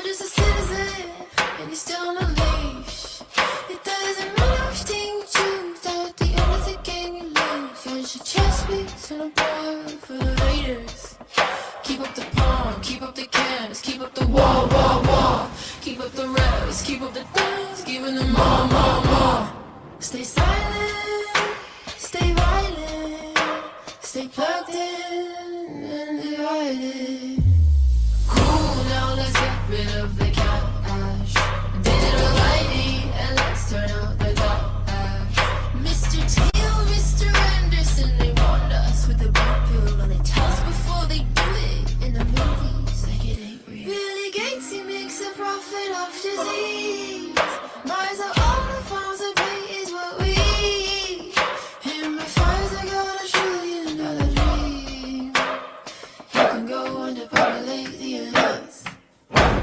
just a citizen, and he's still on a leash. It doesn't matter which team you choose, at the end of the game you lose. You're just a chess piece in a board for the Raiders. Keep up the pawn, keep up the cans, keep up the wall, wall, wall. Keep up the revs, keep up the dance, giving them more, more, more. Stay silent, stay violent, stay plugged in and divided. Cool, now let's get rid of the cash. Digital ID, and let's turn out the dash. Mr. Teal, Mr. Anderson, they warned us with the blue pill, and they tell us before they do it in the movies like it ain't real. Billy Gates, he makes a profit off disease. Buys up all the farms that pay is what we eat. And my Pfizer got $1 trillion dream. You can go and depopulate the elites.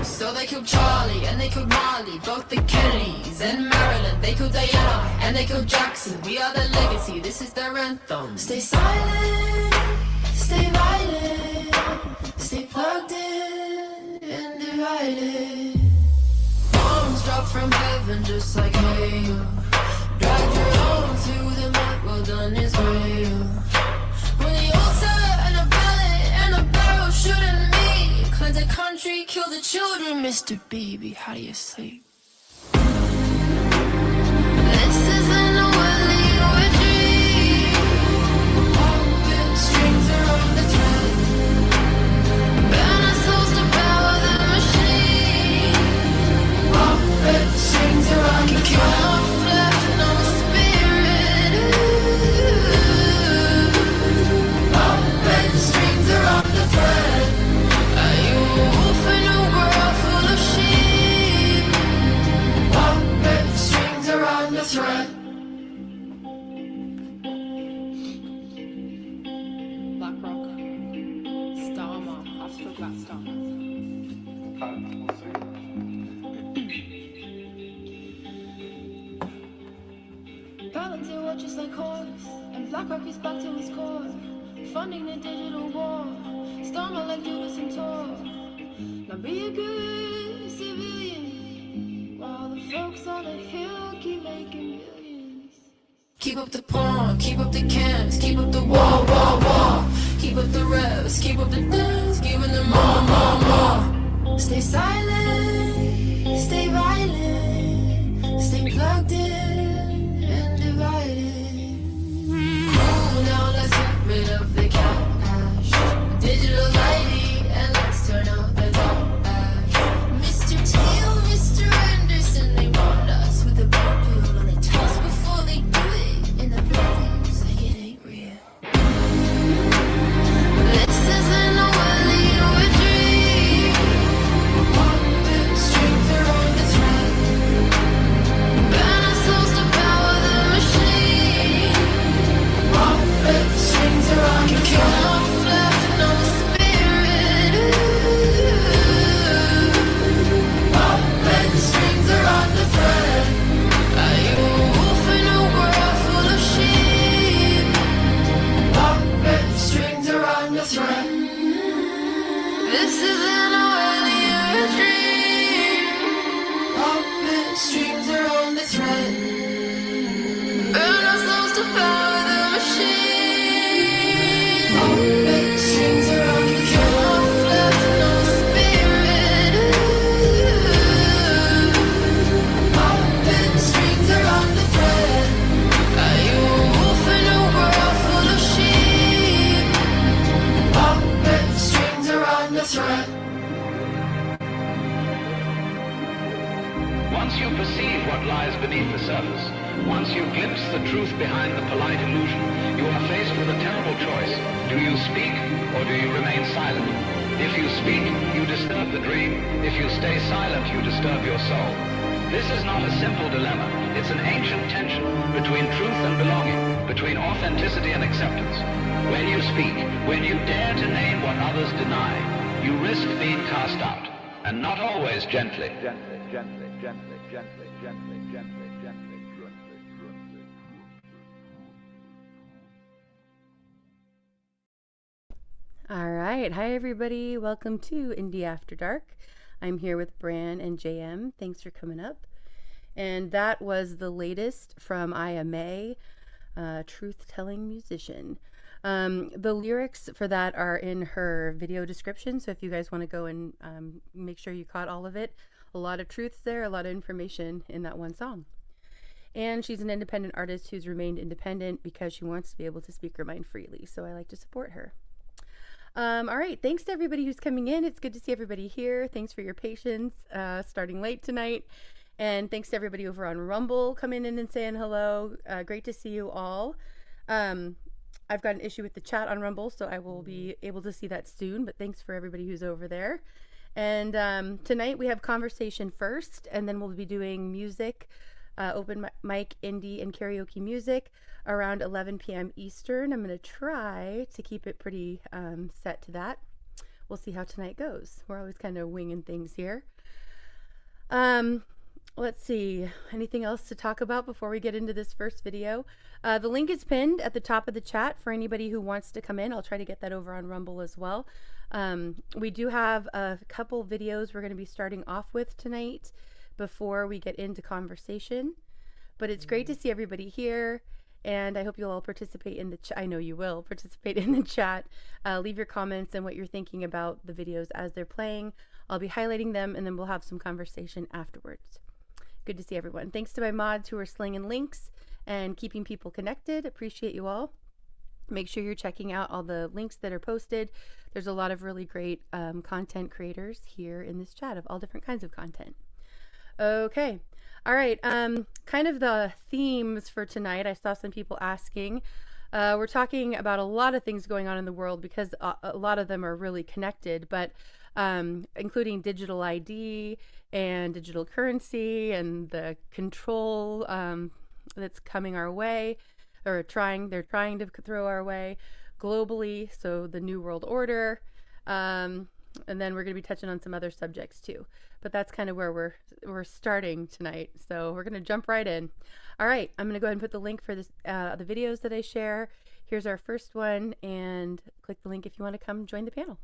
So they killed Charlie and they killed Marley, both the Kennedys and Marilyn. They killed Diana and they killed Jackson. We are the legacy, this is their anthem. Stay silent, stay violent, stay plugged in and divided. Bombs drop from heaven just like hail. Drag your own through the mud, well done is real. When the altar and a ballot and a barrel shouldn't meet. Cleanse the country, kill the children, Mr. Baby, how do you sleep? This isn't a willy or a dream. Puppet strings are on the thread. Burn our souls to power the machine. Puppet strings are on the thread. Our flesh and our spirit. Puppet strings are on the thread. Are you a wolf in a world full of sheep? Puppet strings are on the thread. Black Rock, Starmer. I've spoken about Starmer. Palantir watches like horse, and BlackRock is back to his core, funding the digital war. Starmer like Judas and Tor. Now be a good civilian, while the folks on the hill keep making billions. Keep up the pawn, keep up the cans, keep up the wall, wall, wall. Keep up the revs, keep up the dance, giving them more, more, more. Stay silent, stay violent, stay plugged in and divided. Cool, now let's get rid of the cash. Digital ID, and let's turn out the dash. Mr. Teal, Mr. Anderson, they warned us with the blue pill, and they tell us before they do it in the movies like it ain't real. This isn't a willy or a dream. Puppet strings are on the thread. Burn our souls to power the machine. Puppet strings are on the thread. Our flesh and our spirit. Puppet strings are on the thread. Are you a wolf in a world full of sheep? Puppet strings are on the thread. This isn't a willy or a dream. Puppet strings are on the thread. Burn our souls to power the machine. Puppet strings are on the thread. Our flesh and our spirit. Puppet strings are on the thread. Are you a wolf in a world full of sheep? Puppet strings are on the thread. Once you perceive what lies beneath the surface, once you glimpse the truth behind the polite illusion, you are faced with a terrible choice. Do you speak or do you remain silent? If you speak, you disturb the dream. If you stay silent, you disturb your soul. This is not a simple dilemma. It's an ancient tension between truth and belonging, between authenticity and acceptance. When you speak, when you dare to name what others deny, you risk being cast out, and not always gently. All right. Hi, everybody. Welcome to Indy After Dark. I'm here with Bran and JM. Thanks for coming up. And that was the latest from Aya May, Truth-Telling Musician. The lyrics for that are in her video description, so if you guys want to go and make sure you caught all of it, a lot of truths there, a lot of information in that one song. And she's an independent artist who's remained independent because she wants to be able to speak her mind freely, so I like to support her. All right, thanks to everybody who's coming in. It's good to see everybody here. Thanks for your patience starting late tonight. And thanks to everybody over on Rumble coming in and saying hello. Great to see you all. I've got an issue with the chat on Rumble, so I will be able to see that soon, but thanks for everybody who's over there. And tonight we have conversation first, and then we'll be doing music, open mic, indie, and karaoke music around 11 p.m. Eastern. I'm going to try to keep it pretty set to that. We'll see how tonight goes. We're always kind of winging things here. Let's see, anything else to talk about before we get into this first video? The link is pinned at the top of the chat for anybody who wants to come in. I'll try to get that over on Rumble as well. We do have a couple videos we're going to be starting off with tonight before we get into conversation. But it's great to see everybody here, and I hope you'll all participate in the chat. I know you will participate in the chat. Leave your comments and what you're thinking about the videos as they're playing. I'll be highlighting them, and then we'll have some conversation afterwards. Good to see everyone. Thanks to my mods who are slinging links and keeping people connected. Appreciate you all. Make sure you're checking out all the links that are posted. There's a lot of really great content creators here in this chat of all different kinds of content. Okay. All right. Kind of the themes for tonight. I saw some people asking. We're talking about a lot of things going on in the world because a lot of them are really connected, but including digital ID and digital currency and the control that's coming our way, or they're trying to throw our way globally. So the New World Order, and then we're going to be touching on some other subjects too. But that's kind of where we're starting tonight. So we're going to jump right in. All right, I'm going to go ahead and put the link for this, the videos that I share. Here's our first one, and click the link if you want to come join the panel.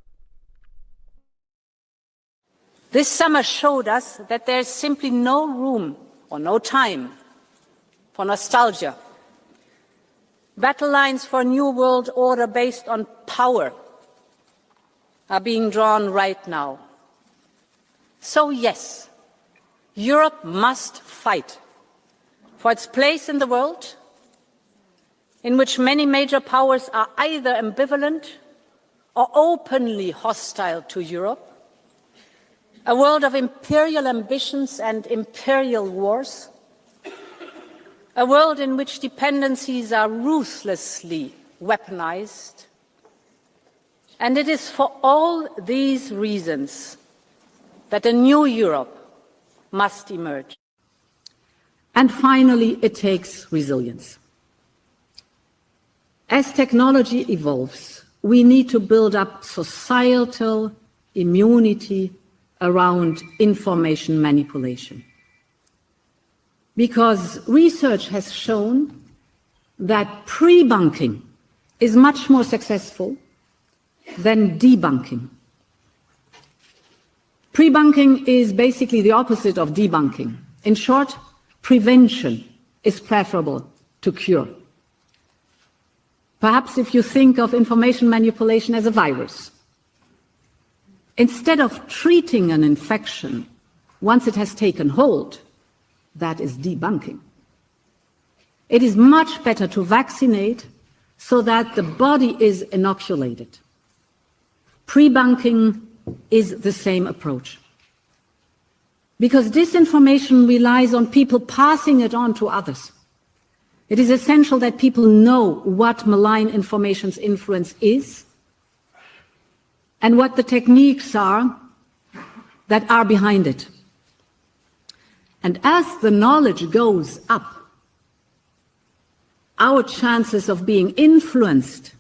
This summer showed us that there's simply no room or no time for nostalgia. Battle lines for a new world order based on power are being drawn right now. So yes, Europe must fight for its place in the world, in which many major powers are either ambivalent or openly hostile to Europe. A world of imperial ambitions and imperial wars. A world in which dependencies are ruthlessly weaponized. And it is for all these reasons that a new Europe must emerge. And finally, it takes resilience. As technology evolves, we need to build up societal immunity around information manipulation. Because research has shown that pre-bunking is much more successful than debunking. Pre-bunking is basically the opposite of debunking. In short, prevention is preferable to cure. Perhaps if you think of information manipulation as a virus, instead of treating an infection once it has taken hold, that is debunking. It is much better to vaccinate so that the body is inoculated. Pre-bunking is the same approach. Because disinformation relies on people passing it on to others. It is essential that people know what malign information's influence is and what the techniques are that are behind it. And as the knowledge goes up, our chances of being influenced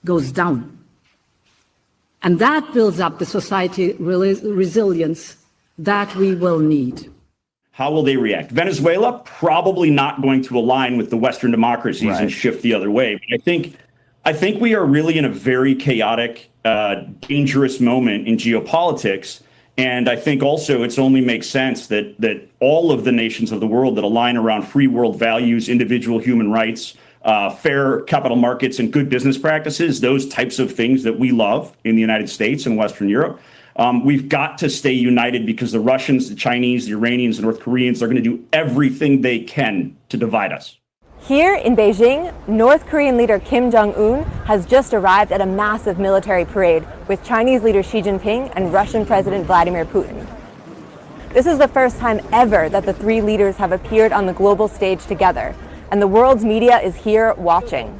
goes down. And that builds up the society resilience that we will need. How will they react? Venezuela, probably not going to align with the Western democracies and shift the other way. But I think we are really in a very chaotic, dangerous moment in geopolitics. And I think also it's only makes sense that all of the nations of the world that align around free world values, individual human rights, fair capital markets, and good business practices, those types of things that we love in the United States and Western Europe, we've got to stay united, because the Russians, the Chinese, the Iranians, the North Koreans are going to do everything they can to divide us. Here in Beijing, North Korean leader Kim Jong-un has just arrived at a massive military parade with Chinese leader Xi Jinping and Russian President Vladimir Putin. This is the first time ever that the three leaders have appeared on the global stage together, and the world's media is here watching.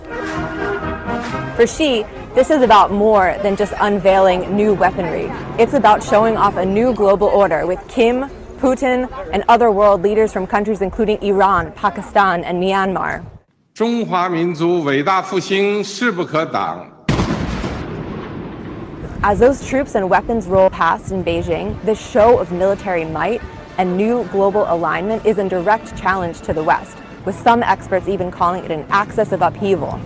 For Xi, this is about more than just unveiling new weaponry. It's about showing off a new global order with Kim, Putin, and other world leaders from countries including Iran, Pakistan, and Myanmar. 中华民族伟大复兴势不可挡。 As those troops and weapons roll past in Beijing, this show of military might and new global alignment is in direct challenge to the West, with some experts even calling it an axis of upheaval.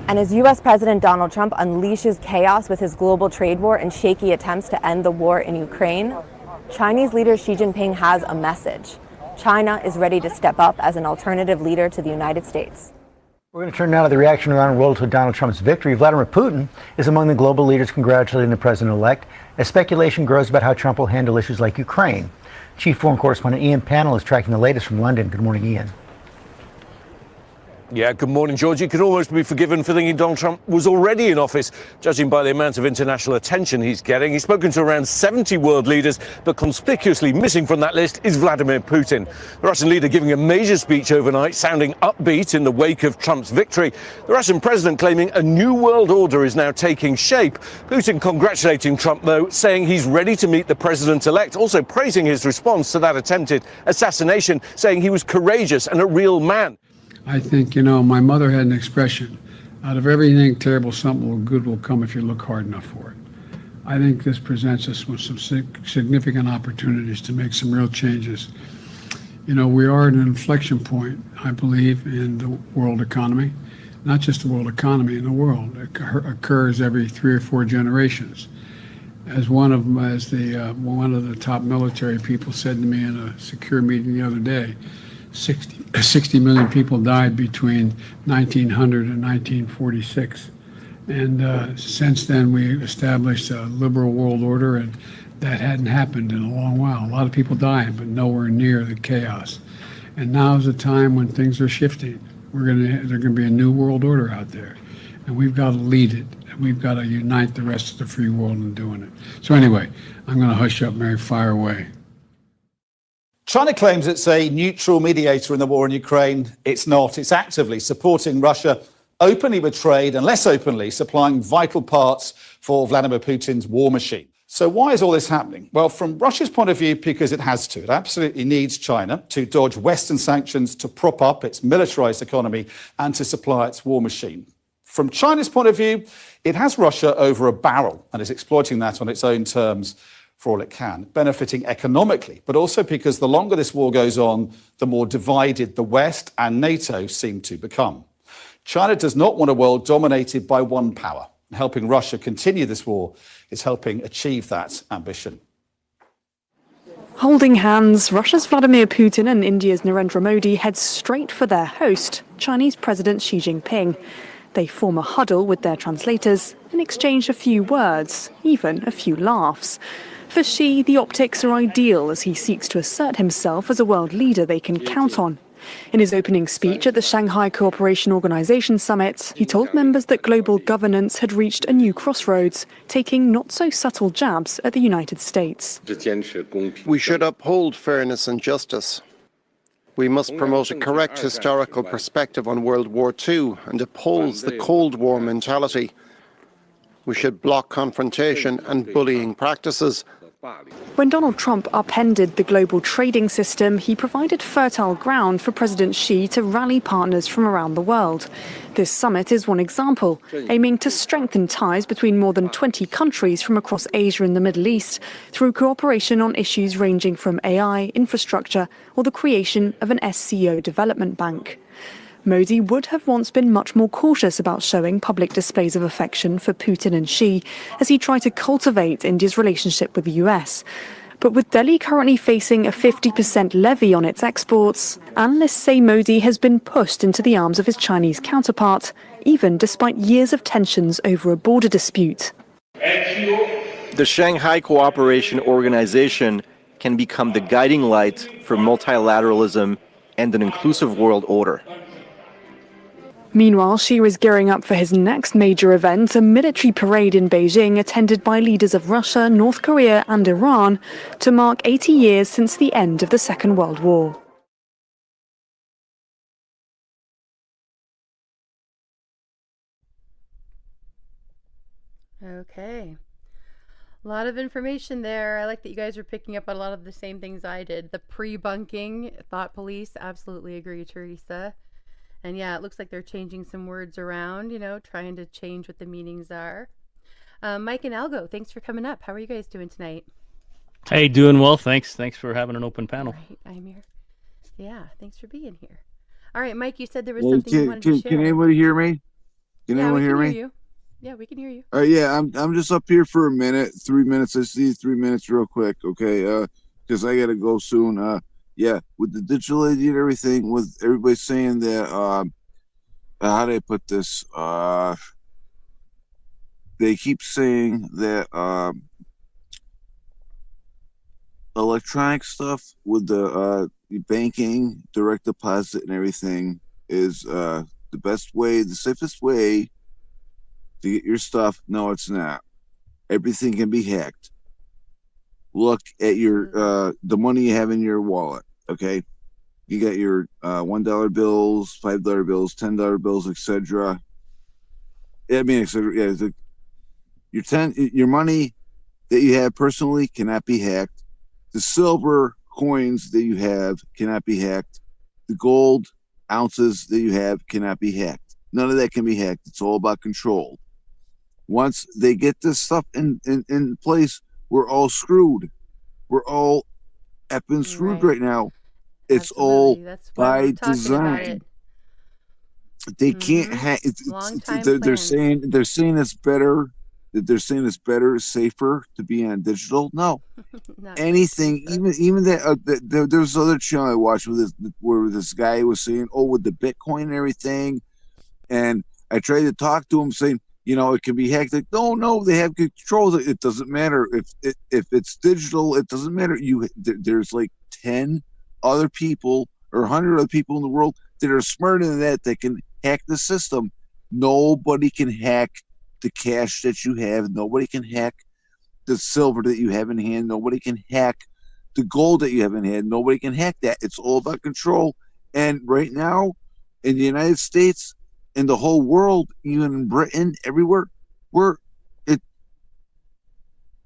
And as US President Donald Trump unleashes chaos with his global trade war and shaky attempts to end the war in Ukraine, Chinese leader Xi Jinping has a message. China is ready to step up as an alternative leader to the United States. We're going to turn now to the reaction around the world to Donald Trump's victory. Vladimir Putin is among the global leaders congratulating the president-elect as speculation grows about how Trump will handle issues like Ukraine. Chief Foreign Correspondent Ian Pannell is tracking the latest from London. Good morning, Ian. Yeah, good morning, George. You can almost be forgiven for thinking Donald Trump was already in office, judging by the amount of international attention he's getting. He's spoken to around 70 world leaders, but conspicuously missing from that list is Vladimir Putin. The Russian leader giving a major speech overnight, sounding upbeat in the wake of Trump's victory. The Russian president claiming a new world order is now taking shape. Putin congratulating Trump, though, saying he's ready to meet the president-elect, also praising his response to that attempted assassination, saying he was courageous and a real man. I think, my mother had an expression, out of everything terrible, something good will come if you look hard enough for it. I think this presents us with some significant opportunities to make some real changes. We are at an inflection point, I believe, in the world economy. Not just the world economy, in the world. It occurs every 3 or 4 generations. As one of the top military people said to me in a secure meeting the other day, 60 million people died between 1900 and 1946. And since then, we established a liberal world order, and that hadn't happened in a long while. A lot of people dying, but nowhere near the chaos. And now is a time when things are shifting. There's going to be a new world order out there, and we've got to lead it. And we've got to unite the rest of the free world in doing it. So anyway, I'm going to hush up, Mary, fire away. China claims it's a neutral mediator in the war in Ukraine. It's not. It's actively supporting Russia, openly with trade and less openly supplying vital parts for Vladimir Putin's war machine. So why is all this happening? Well, from Russia's point of view, because it has to. It absolutely needs China to dodge Western sanctions, to prop up its militarized economy and to supply its war machine. From China's point of view, it has Russia over a barrel and is exploiting that on its own terms for all it can, benefiting economically, but also because the longer this war goes on, the more divided the West and NATO seem to become. China does not want a world dominated by one power. Helping Russia continue this war is helping achieve that ambition. Holding hands, Russia's Vladimir Putin and India's Narendra Modi head straight for their host, Chinese President Xi Jinping. They form a huddle with their translators and exchange a few words, even a few laughs. For Xi, the optics are ideal as he seeks to assert himself as a world leader they can count on. In his opening speech at the Shanghai Cooperation Organization Summit, he told members that global governance had reached a new crossroads, taking not-so-subtle jabs at the United States. We should uphold fairness and justice. We must promote a correct historical perspective on World War II and oppose the Cold War mentality. We should block confrontation and bullying practices. When Donald Trump upended the global trading system, he provided fertile ground for President Xi to rally partners from around the world. This summit is one example, aiming to strengthen ties between more than 20 countries from across Asia and the Middle East through cooperation on issues ranging from AI, infrastructure, or the creation of an SCO development bank. Modi would have once been much more cautious about showing public displays of affection for Putin and Xi as he tried to cultivate India's relationship with the US. But with Delhi currently facing a 50% levy on its exports, analysts say Modi has been pushed into the arms of his Chinese counterpart, even despite years of tensions over a border dispute. The Shanghai Cooperation Organization can become the guiding light for multilateralism and an inclusive world order. Meanwhile, Xi is gearing up for his next major event, a military parade in Beijing attended by leaders of Russia, North Korea and Iran to mark 80 years since the end of the Second World War. Okay. A lot of information there. I like that you guys are picking up on a lot of the same things I did. The pre-bunking, thought police, absolutely agree, Teresa. And yeah, it looks like they're changing some words around, trying to change what the meanings are. Mike and Algo, thanks for coming up. How are you guys doing tonight? Hey, doing well, thanks. Thanks for having an open panel. Right, I'm here. Yeah, thanks for being here. All right, Mike, you said there was something you wanted to share. Can anybody hear me? Can yeah, anyone we can hear hear me? you. Yeah, we can hear you. Yeah, I'm just up here for a minute, 3 minutes. I see 3 minutes real quick, okay? Because I gotta go soon. Yeah, with the digital ID and everything, with everybody saying that, how do I put this? They keep saying that electronic stuff with the banking, direct deposit, and everything is the best way, the safest way to get your stuff. No, it's not. Everything can be hacked. Look at your the money you have in your wallet. Okay, you got your $1 bills, $5 bills, $10 bills, etc. I mean, etc. Yeah, your money that you have personally cannot be hacked. The silver coins that you have cannot be hacked. The gold ounces that you have cannot be hacked. None of that can be hacked. It's all about control. Once they get this stuff in place, we're all screwed. We're all effing screwed right now. It's all by design. They can't hack. They're saying it's better. They're saying it's better, safer to be on digital. No, anything, even that. There's other channel I watched where this guy was saying, "Oh, with the Bitcoin and everything," and I tried to talk to him, saying, it can be hacked. Like, no, they have controls. It doesn't matter if it's digital. It doesn't matter. There's like 10 other people or 100 other people in the world that are smarter than that can hack the system. Nobody can hack the cash that you have. Nobody can hack the silver that you have in hand. Nobody can hack the gold that you have in hand. Nobody can hack that. It's all about control. And right now, in the United States, in the whole world, even in Britain, everywhere,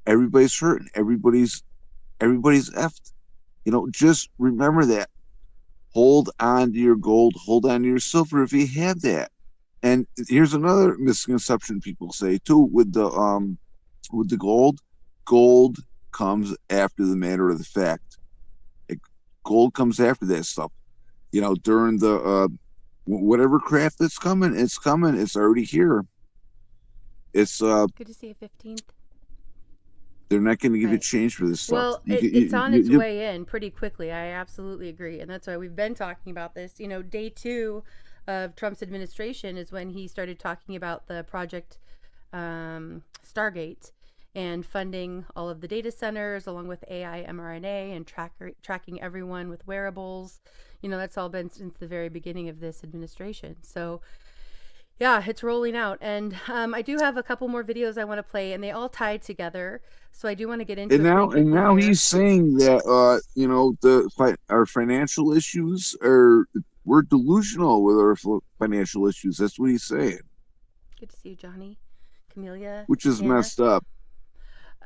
everybody's hurting. Everybody's effed. Just remember that. Hold on to your gold. Hold on to your silver if you have that. And here's another misconception people say too with the gold. Gold comes after the matter of the fact. Gold comes after that stuff. During the whatever craft that's coming, it's coming. It's already here. It's good to see you 15th. They're not going to give you change for this stuff. Well, it's on its way in pretty quickly. I absolutely agree. And that's why we've been talking about this. Day 2 of Trump's administration is when he started talking about the project Stargate and funding all of the data centers along with AI, mRNA, and tracking everyone with wearables. That's all been since the very beginning of this administration. So yeah, it's rolling out. And I do have a couple more videos I want to play, and they all tie together. So I do want to get into it. And now he's saying that our financial issues we're delusional with our financial issues. That's what he's saying. Good to see you, Johnny, Camellia, which is Anna. Messed up.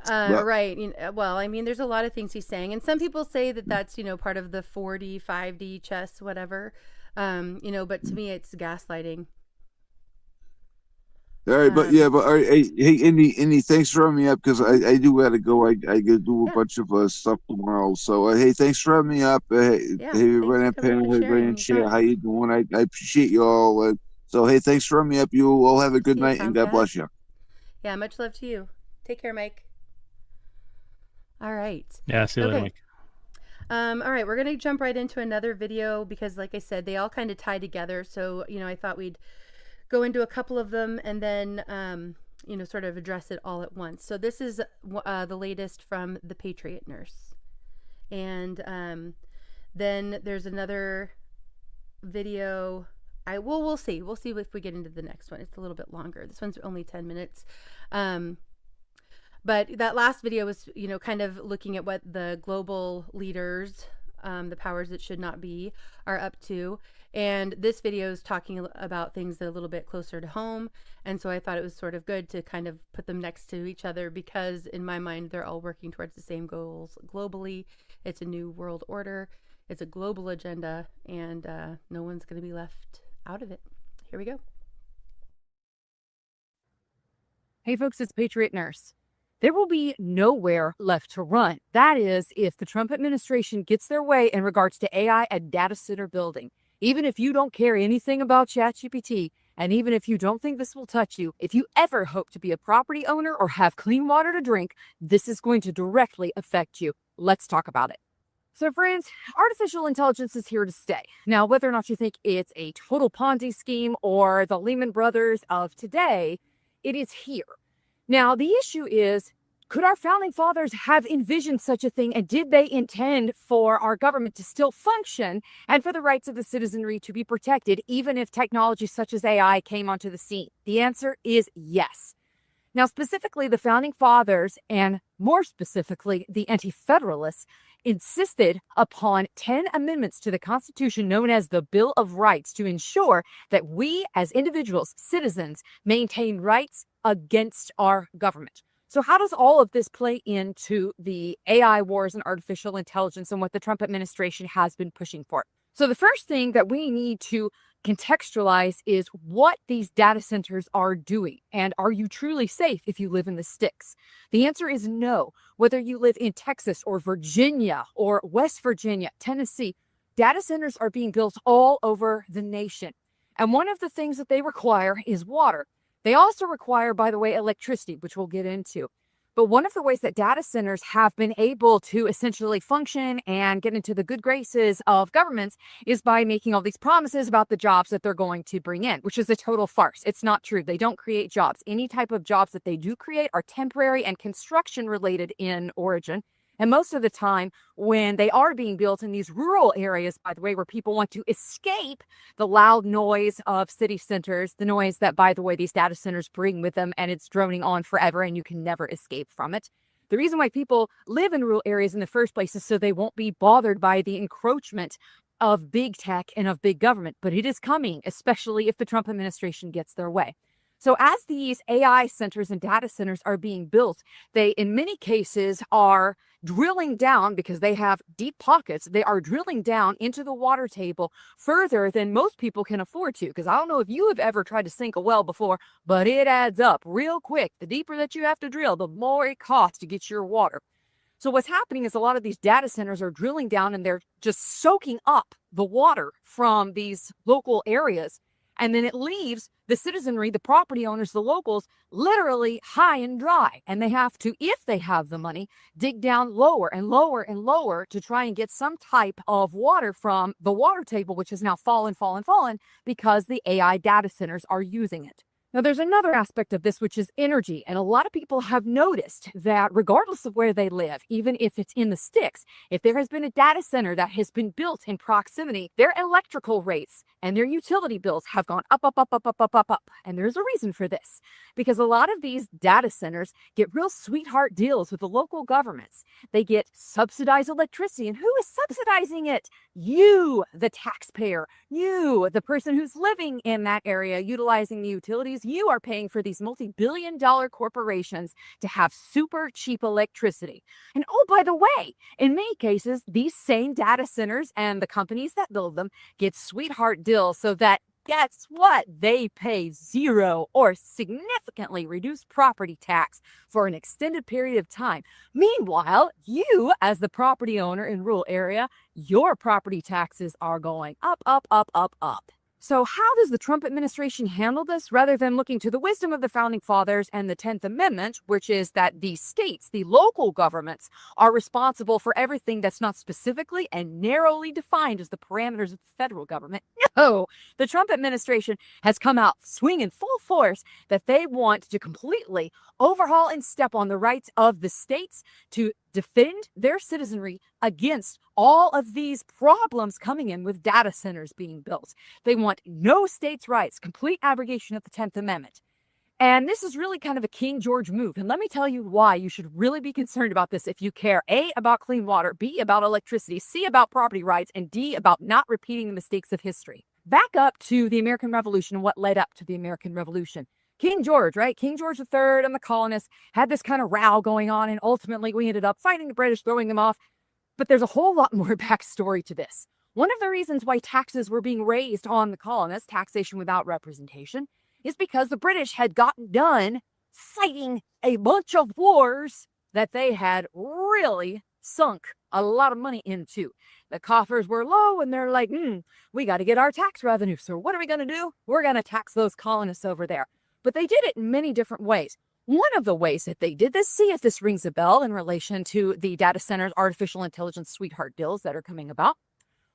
Right. Well, I mean, there's a lot of things he's saying, and some people say that that's part of the 4D, 5D chess, whatever. But to me, it's gaslighting. All right, but all right, hey, Indy, thanks for having me up because I do gotta go. I gotta do a bunch of stuff tomorrow. So hey, thanks for having me up. Hey, everybody on panel, everybody in chat, how you doing? I appreciate you all. So hey, thanks for having me up. You all have a good night and God bless you. Yeah, much love to you. Take care, Mike. All right. Yeah, see you later, Mike. All right, we're going to jump right into another video because, like I said, they all kind of tie together. So, I thought we'd go into a couple of them and then, sort of address it all at once. So this is the latest from the Patriot Nurse. And then there's another video. We'll see. We'll see if we get into the next one. It's a little bit longer. This one's only 10 minutes. But that last video was, kind of looking at what the global leaders, the powers that should not be, are up to. And this video is talking about things that are a little bit closer to home. And so I thought it was sort of good to kind of put them next to each other because in my mind, they're all working towards the same goals globally. It's a new world order. It's a global agenda, and no one's going to be left out of it. Here we go. Hey folks, it's Patriot Nurse. There will be nowhere left to run. That is, if the Trump administration gets their way in regards to AI and data center building. Even if you don't care anything about ChatGPT, and even if you don't think this will touch you, if you ever hope to be a property owner or have clean water to drink, this is going to directly affect you. Let's talk about it. So friends, artificial intelligence is here to stay. Now, whether or not you think it's a total Ponzi scheme or the Lehman Brothers of today, it is here. Now, the issue is, could our founding fathers have envisioned such a thing, and did they intend for our government to still function and for the rights of the citizenry to be protected, even if technology such as AI came onto the scene? The answer is yes. Now, specifically, the founding fathers, and more specifically, the anti-federalists, insisted upon 10 amendments to the Constitution known as the Bill of Rights to ensure that we as individuals, citizens, maintain rights against our government. So how does all of this play into the AI wars and artificial intelligence and what the Trump administration has been pushing for? So the first thing that we need to contextualize is what these data centers are doing. And are you truly safe if you live in the sticks? The answer is no. Whether you live in Texas or Virginia or West Virginia, Tennessee, data centers are being built all over the nation. And one of the things that they require is water. They also require, by the way, electricity, which we'll get into. But one of the ways that data centers have been able to essentially function and get into the good graces of governments is by making all these promises about the jobs that they're going to bring in, which is a total farce. It's not true. They don't create jobs. Any type of jobs that they do create are temporary and construction related in origin. And most of the time, when they are being built in these rural areas, by the way, where people want to escape the loud noise of city centers, the noise that, by the way, these data centers bring with them, and it's droning on forever and you can never escape from it. The reason why people live in rural areas in the first place is so they won't be bothered by the encroachment of big tech and of big government. But it is coming, especially if the Trump administration gets their way. So as these AI centers and data centers are being built, they, in many cases, are drilling down because they have deep pockets. They are drilling down into the water table further than most people can afford to. Because I don't know if you have ever tried to sink a well before, but it adds up real quick. The deeper that you have to drill, the more it costs to get your water. So what's happening is a lot of these data centers are drilling down and they're just soaking up the water from these local areas. And then it leaves the citizenry, the property owners, the locals, literally high and dry. And they have to, if they have the money, dig down lower and lower and lower to try and get some type of water from the water table, which has now fallen because the AI data centers are using it. Now, there's another aspect of this, which is energy. And a lot of people have noticed that regardless of where they live, even if it's in the sticks, if there has been a data center that has been built in proximity, their electrical rates and their utility bills have gone up. And there's a reason for this, because a lot of these data centers get real sweetheart deals with the local governments. They get subsidized electricity. And who is subsidizing it? You, the taxpayer, you, the person who's living in that area, utilizing the utilities. You are paying for these multi-billion-dollar corporations to have super cheap electricity. And oh, by the way, in many cases, these same data centers and the companies that build them get sweetheart deals so that guess what? They pay zero or significantly reduced property tax for an extended period of time. Meanwhile, you, as the property owner in rural area, your property taxes are going up. So how does the Trump administration handle this? Rather than looking to the wisdom of the founding fathers and the 10th Amendment, which is that the states, the local governments, are responsible for everything that's not specifically and narrowly defined as the parameters of the federal government. No, the Trump administration has come out swinging full force that they want to completely overhaul and step on the rights of the states to defend their citizenry against all of these problems coming in with data centers being built. They want no states' rights, complete abrogation of the 10th Amendment. And this is really kind of a King George move. And let me tell you why you should really be concerned about this if you care, A, about clean water, B, about electricity, C, about property rights, and D, about not repeating the mistakes of history. Back up to the American Revolution and what led up to the American Revolution. King George, right? King George III and the colonists had this kind of row going on, and ultimately we ended up fighting the British, throwing them off. But there's a whole lot more backstory to this. One of the reasons why taxes were being raised on the colonists, taxation without representation, is because the British had gotten done citing a bunch of wars that they had really sunk a lot of money into. The coffers were low, and they're like, we got to get our tax revenue. So what are we going to do? We're going to tax those colonists over there. But they did it in many different ways. One of the ways that they did this, see if this rings a bell in relation to the data centers, artificial intelligence sweetheart deals that are coming about.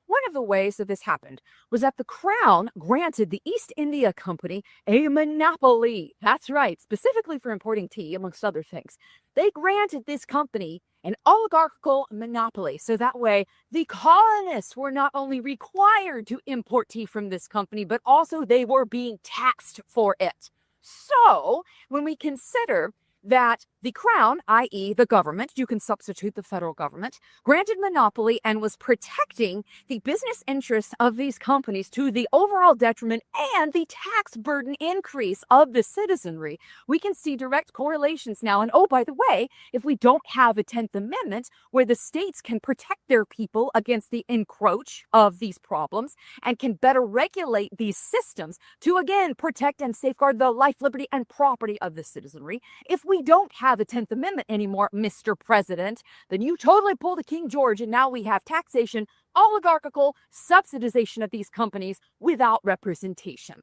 One of the ways that this happened was that the Crown granted the East India Company a monopoly. That's right, specifically for importing tea, amongst other things. They granted this company an oligarchical monopoly. So that way, the colonists were not only required to import tea from this company, but also they were being taxed for it. So when we consider that the Crown, i.e. the government, you can substitute the federal government, granted monopoly and was protecting the business interests of these companies to the overall detriment and the tax burden increase of the citizenry, we can see direct correlations now. And oh, by the way, if we don't have a 10th Amendment where the states can protect their people against the encroach of these problems and can better regulate these systems to, again, protect and safeguard the life, liberty, and property of the citizenry, if we don't have a 10th Amendment anymore, Mr. President, then you totally pulled a King George, and now we have taxation, oligarchical subsidization of these companies without representation.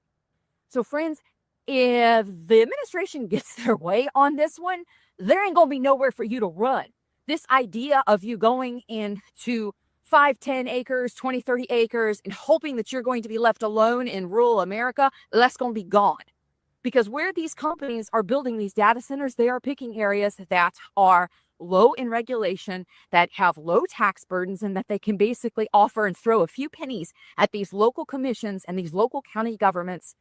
So friends, if the administration gets their way on this one, there ain't gonna be nowhere for you to run. This idea of you going into 5, 10 acres, 20, 30 acres, and hoping that you're going to be left alone in rural America, that's gonna be gone. Because where these companies are building these data centers, they are picking areas that are low in regulation, that have low tax burdens, and that they can basically offer and throw a few pennies at these local commissions and these local county governments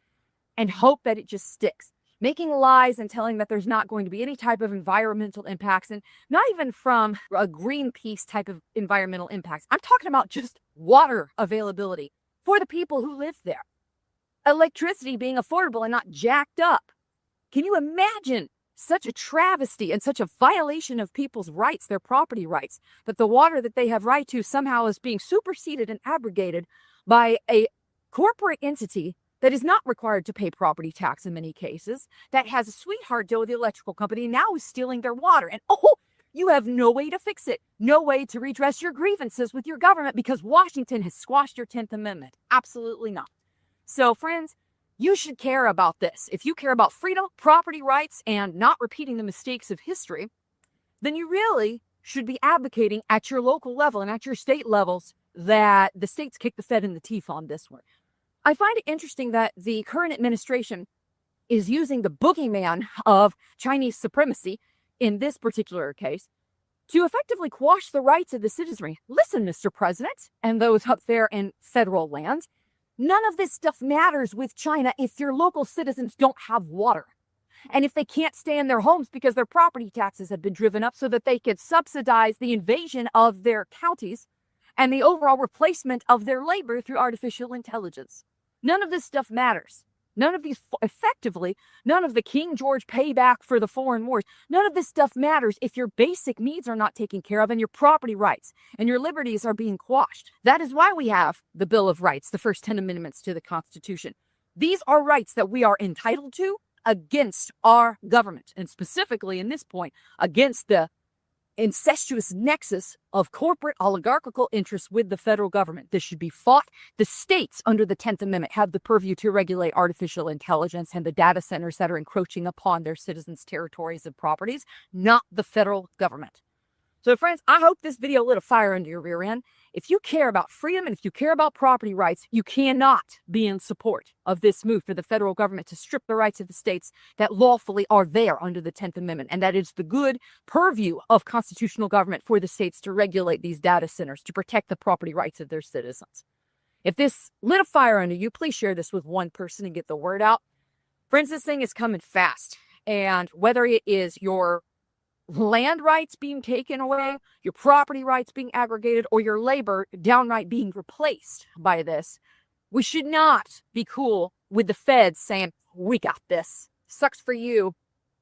and hope that it just sticks. Making lies and telling that there's not going to be any type of environmental impacts, and not even from a Greenpeace type of environmental impacts. I'm talking about just water availability for the people who live there. Electricity being affordable and not jacked up. Can you imagine such a travesty and such a violation of people's rights, their property rights, that the water that they have right to somehow is being superseded and abrogated by a corporate entity that is not required to pay property tax in many cases, that has a sweetheart deal with the electrical company, and now is stealing their water. And you have no way to fix it, no way to redress your grievances with your government because Washington has squashed your 10th Amendment. Absolutely not. So friends, you should care about this. If you care about freedom, property rights, and not repeating the mistakes of history, then you really should be advocating at your local level and at your state levels that the states kick the Fed in the teeth on this one. I find it interesting that the current administration is using the boogeyman of Chinese supremacy in this particular case to effectively quash the rights of the citizenry. Listen, Mr. President, and those up there in federal land, none of this stuff matters with China if your local citizens don't have water. And if they can't stay in their homes because their property taxes have been driven up so that they could subsidize the invasion of their counties and the overall replacement of their labor through artificial intelligence. None of this stuff matters. None of these, effectively, none of the King George payback for the foreign wars, none of this stuff matters if your basic needs are not taken care of and your property rights and your liberties are being quashed. That is why we have the Bill of Rights, the first 10 amendments to the Constitution. These are rights that we are entitled to against our government, and specifically in this point, against the incestuous nexus of corporate oligarchical interests with the federal government. This should be fought. The states under the 10th Amendment have the purview to regulate artificial intelligence and the data centers that are encroaching upon their citizens' territories and properties, not the federal government. So friends, I hope this video lit a fire under your rear end. If you care about freedom and if you care about property rights, you cannot be in support of this move for the federal government to strip the rights of the states that lawfully are there under the 10th Amendment. And that is the good purview of constitutional government for the states to regulate these data centers, to protect the property rights of their citizens. If this lit a fire under you, please share this with one person and get the word out. Friends, this thing is coming fast. And whether it is your land rights being taken away, your property rights being aggregated, or your labor downright being replaced by this, we should not be cool with the feds saying, we got this. Sucks for you.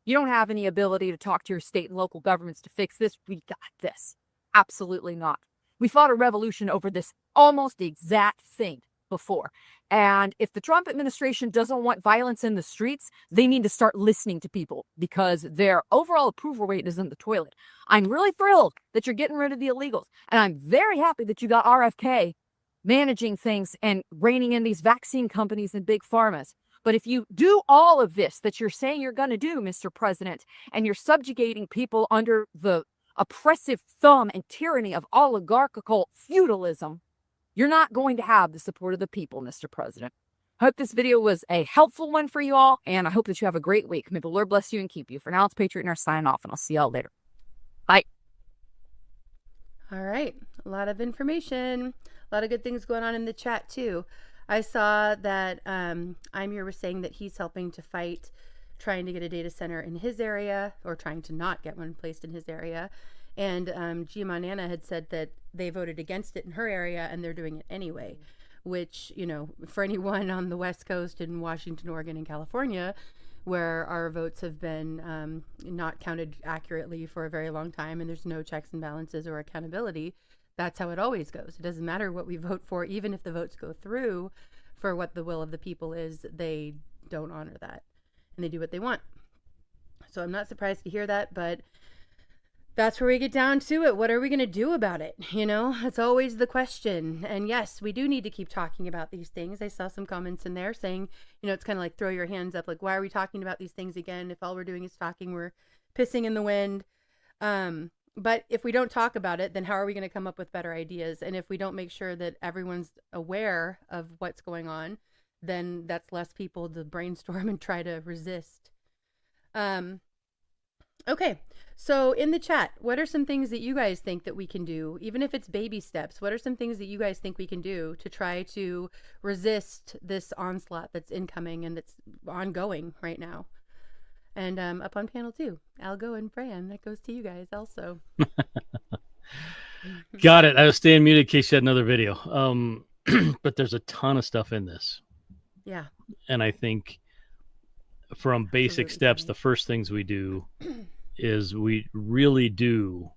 You don't have any ability to talk to your state and local governments to fix this. We got this. Absolutely not. We fought a revolution over this almost exact thing before. And if the Trump administration doesn't want violence in the streets, they need to start listening to people because their overall approval rate is in the toilet. I'm really thrilled that you're getting rid of the illegals. And I'm very happy that you got RFK managing things and reining in these vaccine companies and big pharmas. But if you do all of this that you're saying you're going to do, Mr. President, and you're subjugating people under the oppressive thumb and tyranny of oligarchical feudalism, you're not going to have the support of the people, Mr. President. I hope this video was a helpful one for you all, and I hope that you have a great week. May the Lord bless you and keep you. For now, it's Patriot Nurse signing off, and I'll see y'all later. Bye. All right. A lot of information. A lot of good things going on in the chat, too. I saw that Imir was saying that he's helping to fight trying to get a data center in his area, or trying to not get one placed in his area. And Gia Nana had said that they voted against it in her area and they're doing it anyway, which, you know, for anyone on the West Coast in Washington, Oregon, and California, where our votes have been not counted accurately for a very long time and there's no checks and balances or accountability, that's how it always goes. It doesn't matter what we vote for, even if the votes go through for what the will of the people is, they don't honor that and they do what they want. So I'm not surprised to hear that, but that's where we get down to it. What are we going to do about it? You know, it's always the question. And yes, we do need to keep talking about these things. I saw some comments in there saying, you know, it's kind of like throw your hands up. Like, why are we talking about these things again? If all we're doing is talking, we're pissing in the wind. But if we don't talk about it, then how are we going to come up with better ideas? And if we don't make sure that everyone's aware of what's going on, then that's less people to brainstorm and try to resist. Okay, so in the chat, what are some things that you guys think that we can do, even if it's baby steps? What are some things that you guys think we can do to try to resist this onslaught that's incoming and that's ongoing right now? And up on panel 2, Algo and Fran, that goes to you guys also. Got it. I was staying muted in case you had another video. But there's a ton of stuff in this. Yeah. And I think from basic steps, the first things we do is we really do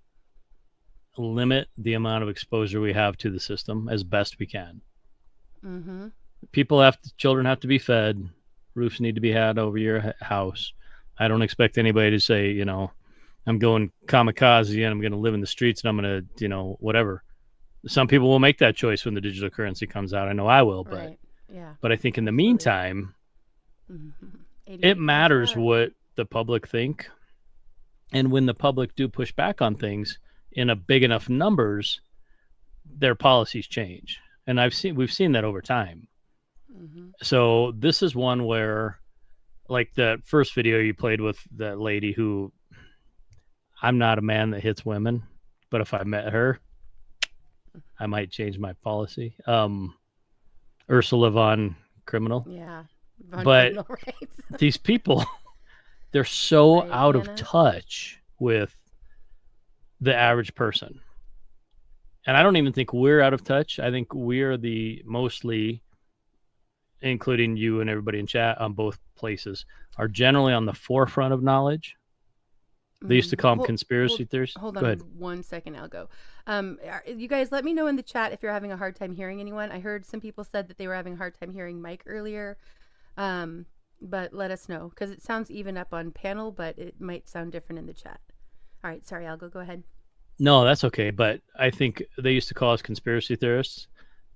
limit the amount of exposure we have to the system as best we can. Mm-hmm. Children have to be fed. Roofs need to be had over your house. I don't expect anybody to say, you know, I'm going kamikaze and I'm going to live in the streets and I'm going to, you know, whatever. Some people will make that choice when the digital currency comes out. I know I will, but right. Yeah. But I think in the meantime, it matters what the public think. And when the public do push back on things in a big enough numbers, their policies change. And we've seen that over time. Mm-hmm. So this is one where, like that first video you played with that lady who, I'm not a man that hits women, but if I met her, I might change my policy. Ursula von Criminal. Yeah. But these people, they're so right, out Hannah? Of touch with the average person. And I don't even think we're out of touch. I think we're the mostly, including you and everybody in chat on both places, are generally on the forefront of knowledge. They used to call them conspiracy theories. Hold Go on ahead. 1 second, Algo. You guys, let me know in the chat if you're having a hard time hearing anyone. I heard some people said that they were having a hard time hearing Mike earlier. But let us know, because it sounds even up on panel, but it might sound different in the chat. All right, sorry, Algo, go ahead. No, that's okay. But I think they used to call us conspiracy theorists,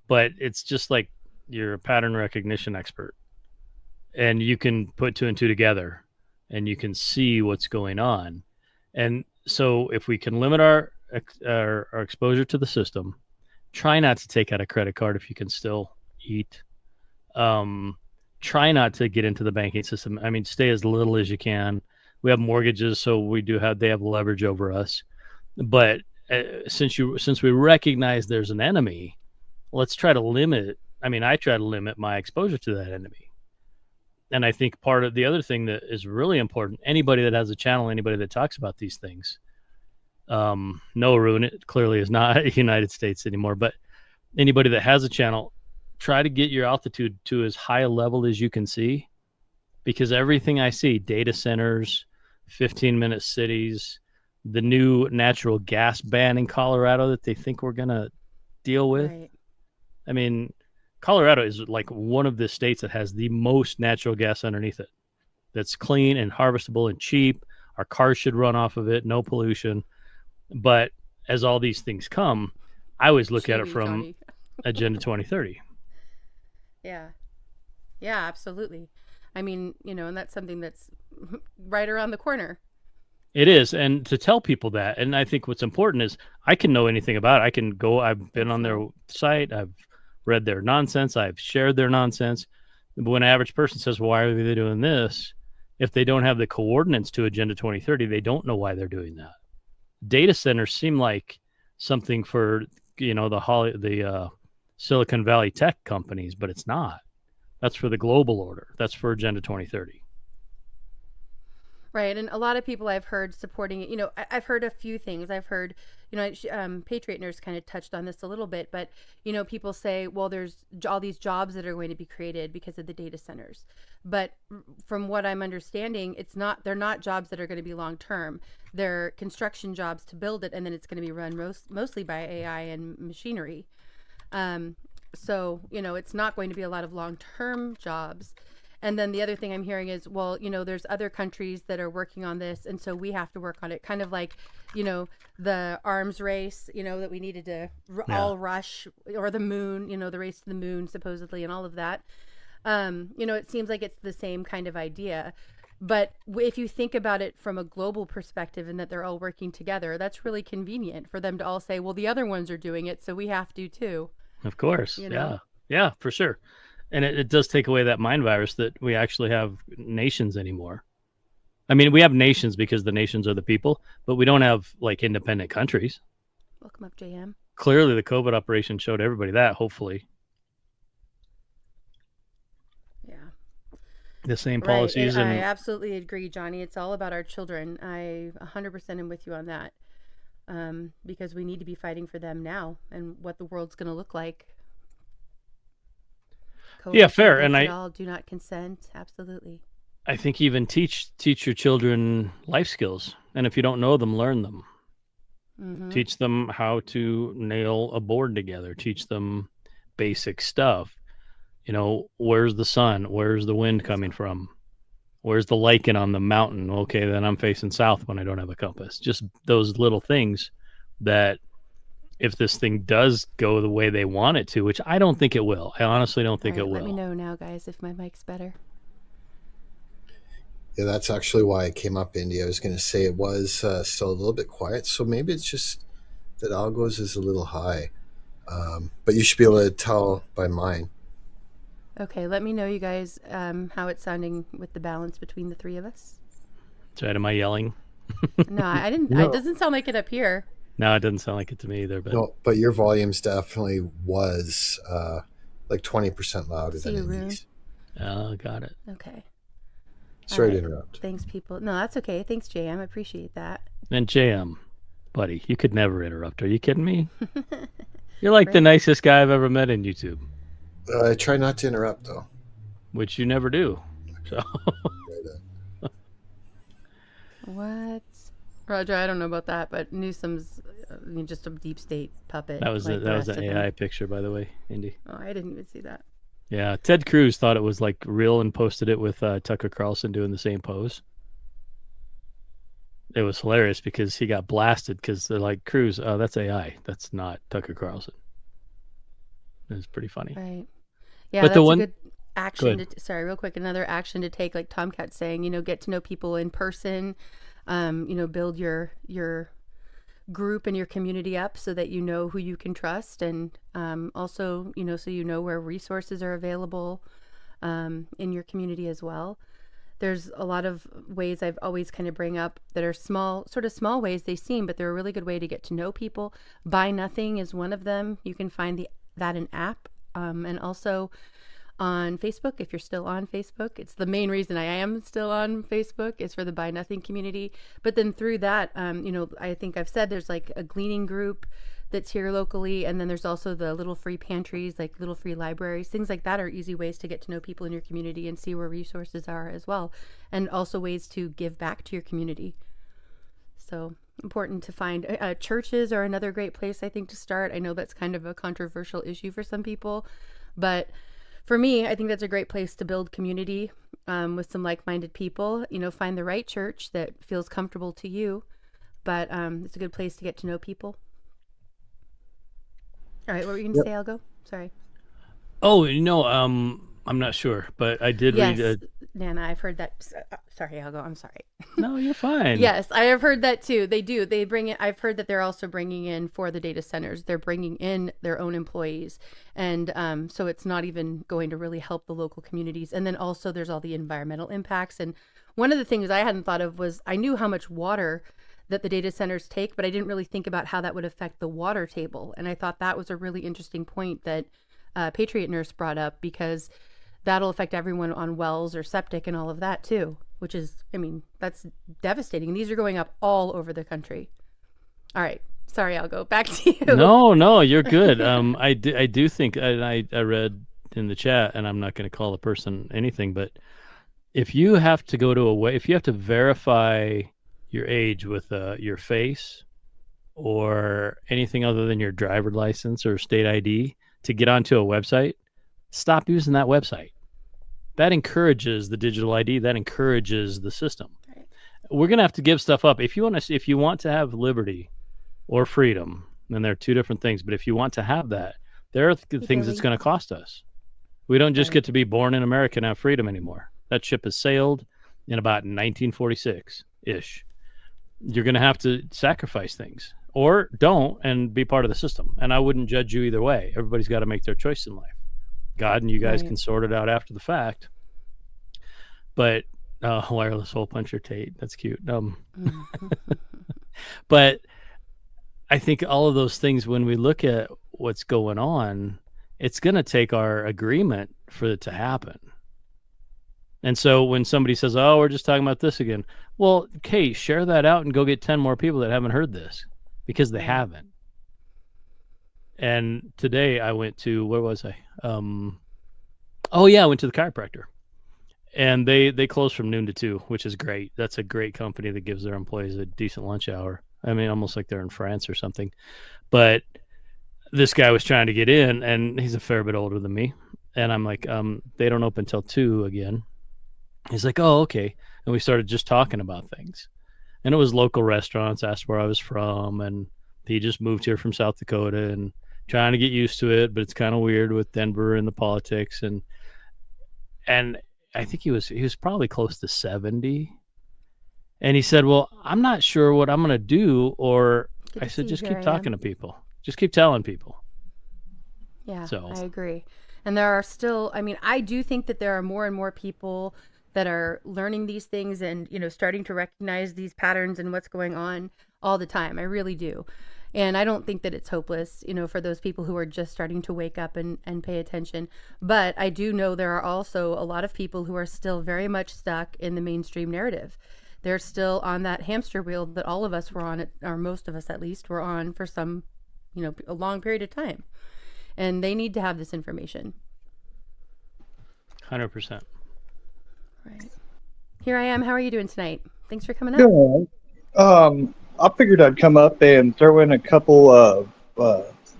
but it's just like you're a pattern recognition expert, and you can put two and two together, and you can see what's going on. And so if we can limit our exposure to the system, try not to take out a credit card if you can still eat. Try not to get into the banking system. I mean, stay as little as you can. We have mortgages, so they have leverage over us. But since we recognize there's an enemy, let's try to limit. I mean, I try to limit my exposure to that enemy. And I think part of the other thing that is really important, anybody that has a channel, anybody that talks about these things, no, Arun, it clearly is not United States anymore, but anybody that has a channel, try to get your altitude to as high a level as you can see, because everything I see, data centers, 15-minute cities, the new natural gas ban in Colorado that they think we're going to deal with. Right. I mean, Colorado is like one of the states that has the most natural gas underneath it. That's clean and harvestable and cheap. Our cars should run off of it, no pollution. But as all these things come, I always look at it from Agenda 2030. Yeah. Yeah, absolutely. I mean, and that's something that's right around the corner. It is. And to tell people that, and I think what's important is I can know anything about it. I can go, I've been on their site, I've read their nonsense, I've shared their nonsense. But when an average person says, why are they doing this? If they don't have the coordinates to Agenda 2030, they don't know why they're doing that. Data centers seem like something for, the Silicon Valley tech companies, but it's not. That's for the global order. That's for Agenda 2030. Right. And a lot of people I've heard supporting it, I've heard a few things. I've heard, Patriot Nurse kind of touched on this a little bit, but, people say, well, there's all these jobs that are going to be created because of the data centers. But from what I'm understanding, they're not jobs that are going to be long term. They're construction jobs to build it, and then it's going to be run mostly by AI and machinery. So, it's not going to be a lot of long-term jobs. And then the other thing I'm hearing is, well, there's other countries that are working on this, and so we have to work on it. Kind of like, the arms race, that we needed to all rush, or the moon, the race to the moon, supposedly, and all of that. It seems like it's the same kind of idea. But if you think about it from a global perspective and that they're all working together, that's really convenient for them to all say, well, the other ones are doing it, so we have to too. Of course. Yeah, for sure. And it does take away that mind virus that we actually have nations anymore. I mean, we have nations because the nations are the people, but we don't have like independent countries. Welcome up, JM. Clearly, the COVID operation showed everybody that, hopefully. Yeah. The same policies. Right. I absolutely agree, Johnny. It's all about our children. I 100% am with you on that. Because we need to be fighting for them now and what the world's going to look like. Yeah, fair. And all do not consent. Absolutely. I think even teach your children life skills. And if you don't know them, learn them. Mm-hmm. Teach them how to nail a board together. Teach them basic stuff. Where's the sun? Where's the wind coming from? Where's the lichen on the mountain? Okay, then I'm facing south when I don't have a compass. Just those little things that if this thing does go the way they want it to, which I don't think it will. I honestly don't think it will. Let me know now, guys, if my mic's better. Yeah, that's actually why I came up, Indy. I was going to say it was still a little bit quiet, so maybe it's just that algos is a little high. But you should be able to tell by mine. Okay, let me know, you guys, how it's sounding with the balance between the three of us. That's right. Am I yelling? No, I didn't. No. It doesn't sound like it up here. No, it doesn't sound like it to me either. But no, but your volume's definitely was like 20% louder than Indy's. Oh, got it. Okay. Sorry to interrupt. Thanks, people. No, that's okay. Thanks, JM. I appreciate that. And JM, buddy, you could never interrupt. Are you kidding me? You're like the nicest guy I've ever met in YouTube. I try not to interrupt, though. Which you never do. So. What? Roger, I don't know about that, but Newsom's just a deep state puppet. That was like that was an AI picture, by the way, Indy. Oh, I didn't even see that. Yeah, Ted Cruz thought it was like real and posted it with Tucker Carlson doing the same pose. it was hilarious because he got blasted because they're like, Cruz, that's AI. That's not Tucker Carlson. It was pretty funny. Right. Yeah, But that's the a good Go action. ahead. Sorry, real quick. Another action to take, like Tomcat's saying, get to know people in person. Build your group and your community up so that you know who you can trust, and also, so you know where resources are available in your community as well. There's a lot of ways I've always kind of bring up that are small ways they seem, but they're a really good way to get to know people. Buy Nothing is one of them. You can find that an app, and also on Facebook, if you're still on Facebook. It's the main reason I am still on Facebook, is for the Buy Nothing community. But then through that, I think I've said there's like a gleaning group that's here locally, and then there's also the little free pantries, like little free libraries. Things like that are easy ways to get to know people in your community and see where resources are as well, and also ways to give back to your community. So important to find. Churches are another great place, I think, to start. I know that's kind of a controversial issue for some people, but for me, I think that's a great place to build community with some like-minded people. Find the right church that feels comfortable to you, but it's a good place to get to know people. All right, what were you going to say, Algo? Sorry. Oh, I'm not sure, but I did read. Nana, I've heard that. Sorry, Algo. I'm sorry. No, you're fine. Yes, I have heard that too. They do. They bring it. I've heard that they're also bringing in, for the data centers, they're bringing in their own employees, and so it's not even going to really help the local communities. And then also there's all the environmental impacts. And one of the things I hadn't thought of was, I knew how much water that the data centers take, but I didn't really think about how that would affect the water table. And I thought that was a really interesting point that Patriot Nurse brought up, because that'll affect everyone on wells or septic and all of that too, which is, that's devastating. And these are going up all over the country. All right. Sorry, I'll go back to you. No, you're good. I do think, and I read in the chat, and I'm not going to call the person anything, but if you have to go to if you have to verify your age with your face or anything other than your driver's license or state ID to get onto a website, stop using that website. That encourages the digital ID. That encourages the system. Right. We're going to have to give stuff up. If you want to have liberty or freedom, then they're two different things. But if you want to have that, there are things that's going to cost us. We don't just get to be born in America and have freedom anymore. That ship has sailed in about 1946-ish. You're going to have to sacrifice things, or don't, and be part of the system. And I wouldn't judge you either way. Everybody's got to make their choice in life. God and you guys can sort it out after the fact. But wireless hole puncher Tate, that's cute. But I think all of those things, when we look at what's going on, it's going to take our agreement for it to happen. And so when somebody says, oh, we're just talking about this again, well, okay, share that out and go get 10 more people that haven't heard this, because they haven't. And today I went to, where was I? I went to the chiropractor, and they close from noon to 2, which is great. That's a great company that gives their employees a decent lunch hour. Almost like they're in France or something. But this guy was trying to get in, and he's a fair bit older than me. And I'm like, they don't open till 2 again. He's like, oh, okay. And we started just talking about things. And it was local restaurants, asked where I was from, and he just moved here from South Dakota and trying to get used to it, but it's kind of weird with Denver and the politics. And I think he was probably close to 70. And he said, well, I'm not sure what I'm going to do. Or I said, just keep talking to people. Just keep telling people. Yeah, so I agree. And there are still, I do think that there are more and more people that are learning these things and, starting to recognize these patterns and what's going on all the time. I really do. And I don't think that it's hopeless, for those people who are just starting to wake up and pay attention. But I do know there are also a lot of people who are still very much stuck in the mainstream narrative. They're still on that hamster wheel that all of us were on, or most of us at least, were on for some, a long period of time. And they need to have this information. 100%. Right. Here I am. How are you doing tonight? Thanks for coming up. Good. I figured I'd come up and throw in a couple of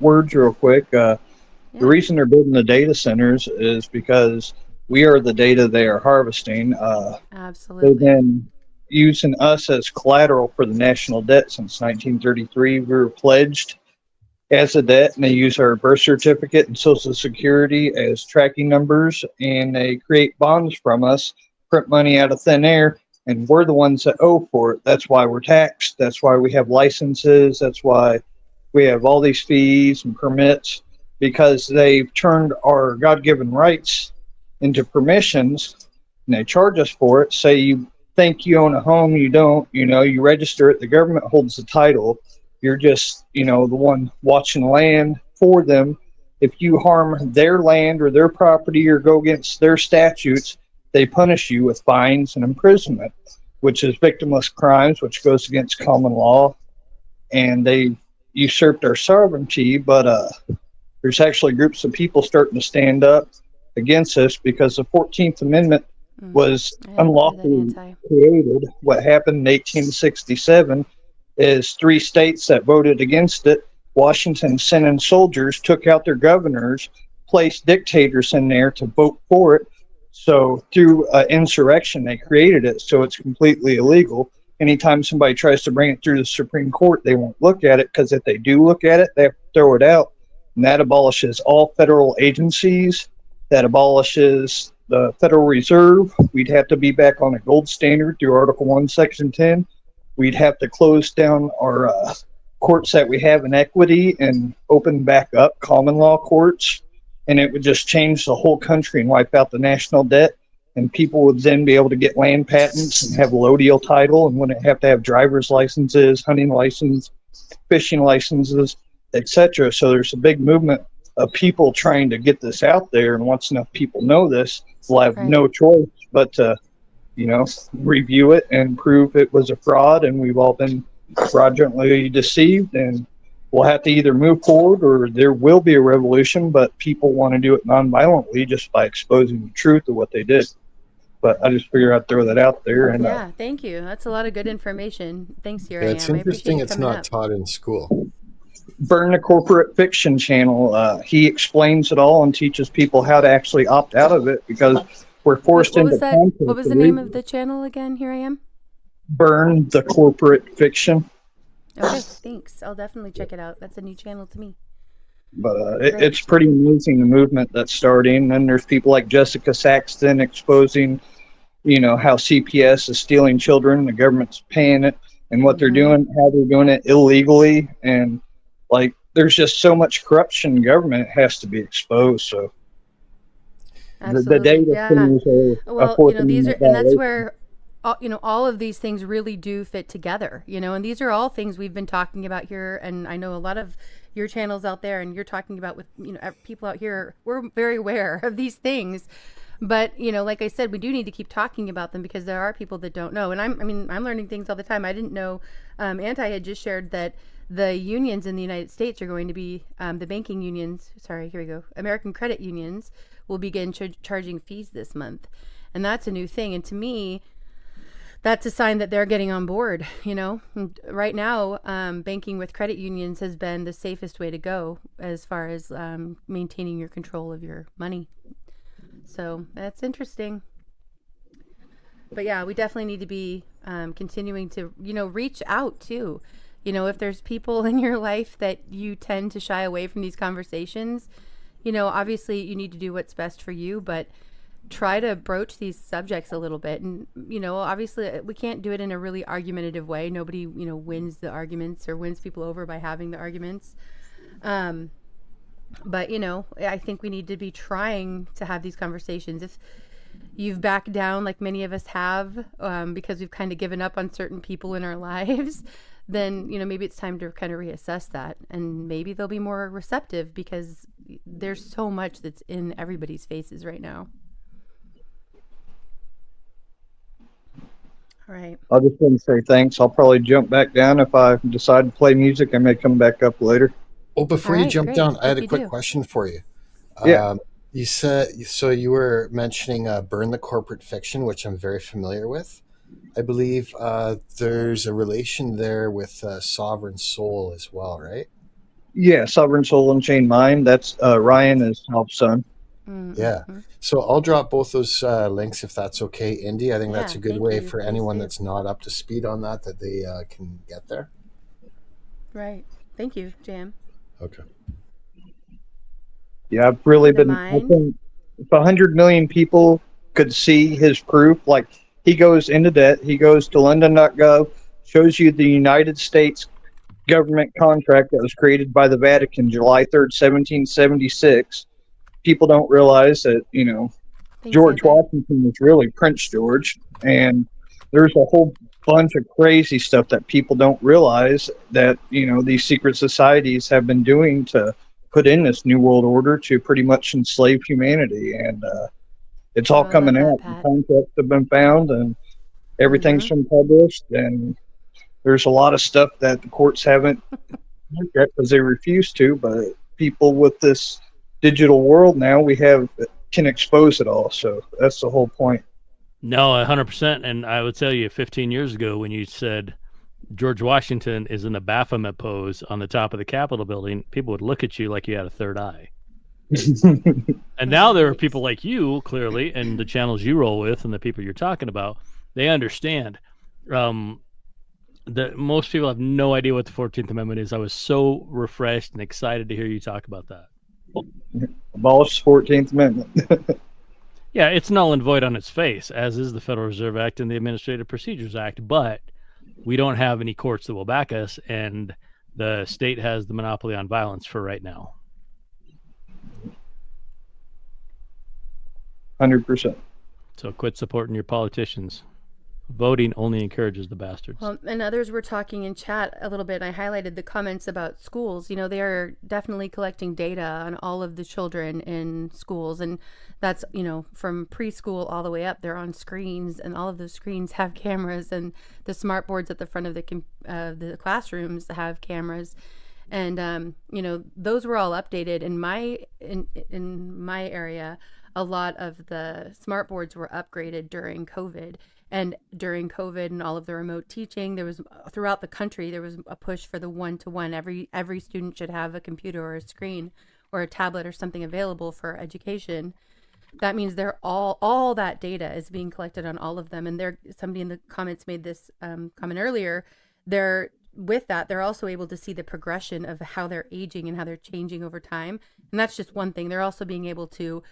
words real quick. The reason they're building the data centers is because we are the data they are harvesting. Absolutely. using us as collateral for the national debt since 1933. We were pledged as a debt, and they use our birth certificate and social security as tracking numbers, and they create bonds from us, print money out of thin air, and we're the ones that owe for it. That's why we're taxed. That's why we have licenses. That's why we have all these fees and permits, because they've turned our God-given rights into permissions, and they charge us for it. Say you think you own a home, you don't. You register it. The government holds the title. You're just, the one watching land for them. If you harm their land or their property or go against their statutes, they punish you with fines and imprisonment, which is victimless crimes, which goes against common law. And they usurped our sovereignty, but there's actually groups of people starting to stand up against us because the 14th Amendment was unlawfully created. What happened in 1867 is 3 states that voted against it, Washington sending soldiers, took out their governors, placed dictators in there to vote for it. So through insurrection, they created it, so it's completely illegal. Anytime somebody tries to bring it through the Supreme Court, they won't look at it, because if they do look at it, they have to throw it out. And that abolishes all federal agencies. That abolishes the Federal Reserve. We'd have to be back on a gold standard through Article 1, Section 10. We'd have to close down our courts that we have in equity and open back up common law courts. And it would just change the whole country and wipe out the national debt. And people would then be able to get land patents and have allodial title and wouldn't have to have driver's licenses, hunting license, fishing licenses, etc. So there's a big movement of people trying to get this out there. And once enough people know this, we'll have no choice but to review it and prove it was a fraud and we've all been fraudulently deceived, and we'll have to either move forward or there will be a revolution, but people want to do it non-violently just by exposing the truth of what they did. But I just figured I'd throw that out there. And yeah, thank you. That's a lot of good information. Thanks, here I am. It's interesting it's not taught in school. Burn the Corporate Fiction channel. He explains it all and teaches people how to actually opt out of it, because we're forced into content. What was the name of the channel again? Here I am. Burn the Corporate Fiction. Okay, thanks. I'll definitely check it out. That's a new channel to me. But it's pretty amazing, the movement that's starting. And there's people like Jessica Saxton exposing, how CPS is stealing children, the government's paying it, and what they're doing, how they're doing it illegally. And there's just so much corruption in government, it has to be exposed. So the data things are these are, and that's where all of these things really do fit together, and these are all things we've been talking about here. And I know a lot of your channels out there, and you're talking about with, people out here, we're very aware of these things. But, like I said, we do need to keep talking about them, because there are people that don't know. And I'm learning things all the time. I didn't know, Anti had just shared that the unions in the United States are going to be, the banking unions, American credit unions will begin charging fees this month. And that's a new thing. And to me, that's a sign that they're getting on board. Right now, banking with credit unions has been the safest way to go as far as maintaining your control of your money. So that's interesting. But yeah, we definitely need to be continuing to, reach out too. If there's people in your life that you tend to shy away from these conversations, obviously you need to do what's best for you, but try to broach these subjects a little bit. And, obviously we can't do it in a really argumentative way. Nobody, wins the arguments or wins people over by having the arguments. But, I think we need to be trying to have these conversations. If you've backed down, like many of us have, because we've kind of given up on certain people in our lives, then, maybe it's time to kind of reassess that, and maybe they'll be more receptive, because there's so much that's in everybody's faces right now. All right. I just want to say thanks. I'll probably jump back down. If I decide to play music, I may come back up later. Well, before you jump down, I had a quick question for you. Yeah. You said, so you were mentioning Burn the Corporate Fiction, which I'm very familiar with. I believe there's a relation there with Sovereign Soul as well, right? Yeah, Sovereign Soul Unchained Mind. That's Ryan is Halp's son. Yeah. So I'll drop both those links if that's okay, Indy. I think that's a good way for anyone that's not up to speed on that they can get there. Right. Thank you, Jam. Okay. Yeah, I've really The been. I mine. think if 100 million people could see his proof, like he goes into debt, he goes to London.gov, shows you the United States government contract that was created by the Vatican July 3rd, 1776. People don't realize that, George Washington was really Prince George, and there's a whole bunch of crazy stuff that people don't realize that, these secret societies have been doing to put in this new world order to pretty much enslave humanity. And it's all coming out. The contracts have been found and everything's been published, and there's a lot of stuff that the courts haven't looked at because they refuse to, but people with this digital world now can expose it all. So that's the whole point. No, 100%. And I would tell you 15 years ago when you said George Washington is in the Baphomet pose on the top of the Capitol building, people would look at you like you had a third eye. And now there are people like you, clearly, and the channels you roll with and the people you're talking about, they understand. That most people have no idea what the 14th Amendment is. I was so refreshed and excited to hear you talk about that. Abolish the 14th Amendment. Yeah, it's null and void on its face, as is the Federal Reserve Act and the Administrative Procedures Act, but we don't have any courts that will back us, and the state has the monopoly on violence for right now. 100%. So quit supporting your politicians. Voting only encourages the bastards. Well, and others were talking in chat a little bit. I highlighted the comments about schools. They are definitely collecting data on all of the children in schools. And that's, from preschool all the way up. They're on screens, and all of those screens have cameras, and the smart boards at the front of the classrooms have cameras. And, those were all updated. In my area, a lot of the smart boards were upgraded during COVID. And during COVID and all of the remote teaching, there was throughout the country, there was a push for the one-to-one. Every student should have a computer or a screen or a tablet or something available for education. That means they're all that data is being collected on all of them. And somebody in the comments made this comment earlier. With that, they're also able to see the progression of how they're aging and how they're changing over time. And that's just one thing. They're also being able to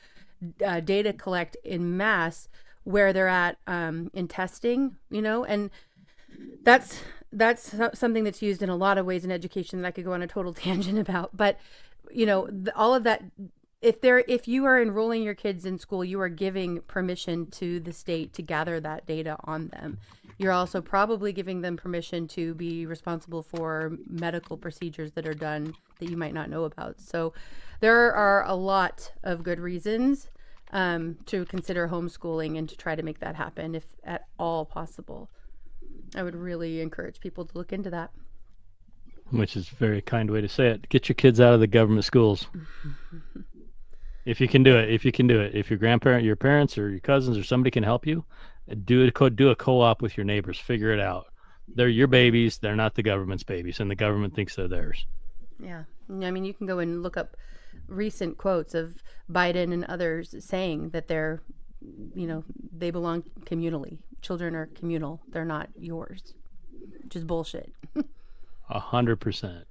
data collect in mass where they're at in testing, and that's something that's used in a lot of ways in education that I could go on a total tangent about. But all of that, if you are enrolling your kids in school, you are giving permission to the state to gather that data on them. You're also probably giving them permission to be responsible for medical procedures that are done that you might not know about. So there are a lot of good reasons to consider homeschooling and to try to make that happen if at all possible. I would really encourage people to look into that. Which is a very kind way to say it. Get your kids out of the government schools. If you can do it. If your grandparent, your parents, or your cousins or somebody can help you, do a co-op with your neighbors. Figure it out. They're your babies. They're not the government's babies, and the government thinks they're theirs. Yeah. I mean, you can go and look up recent quotes of Biden and others saying that they belong communally. Children are communal. They're not yours, which is bullshit. 100%.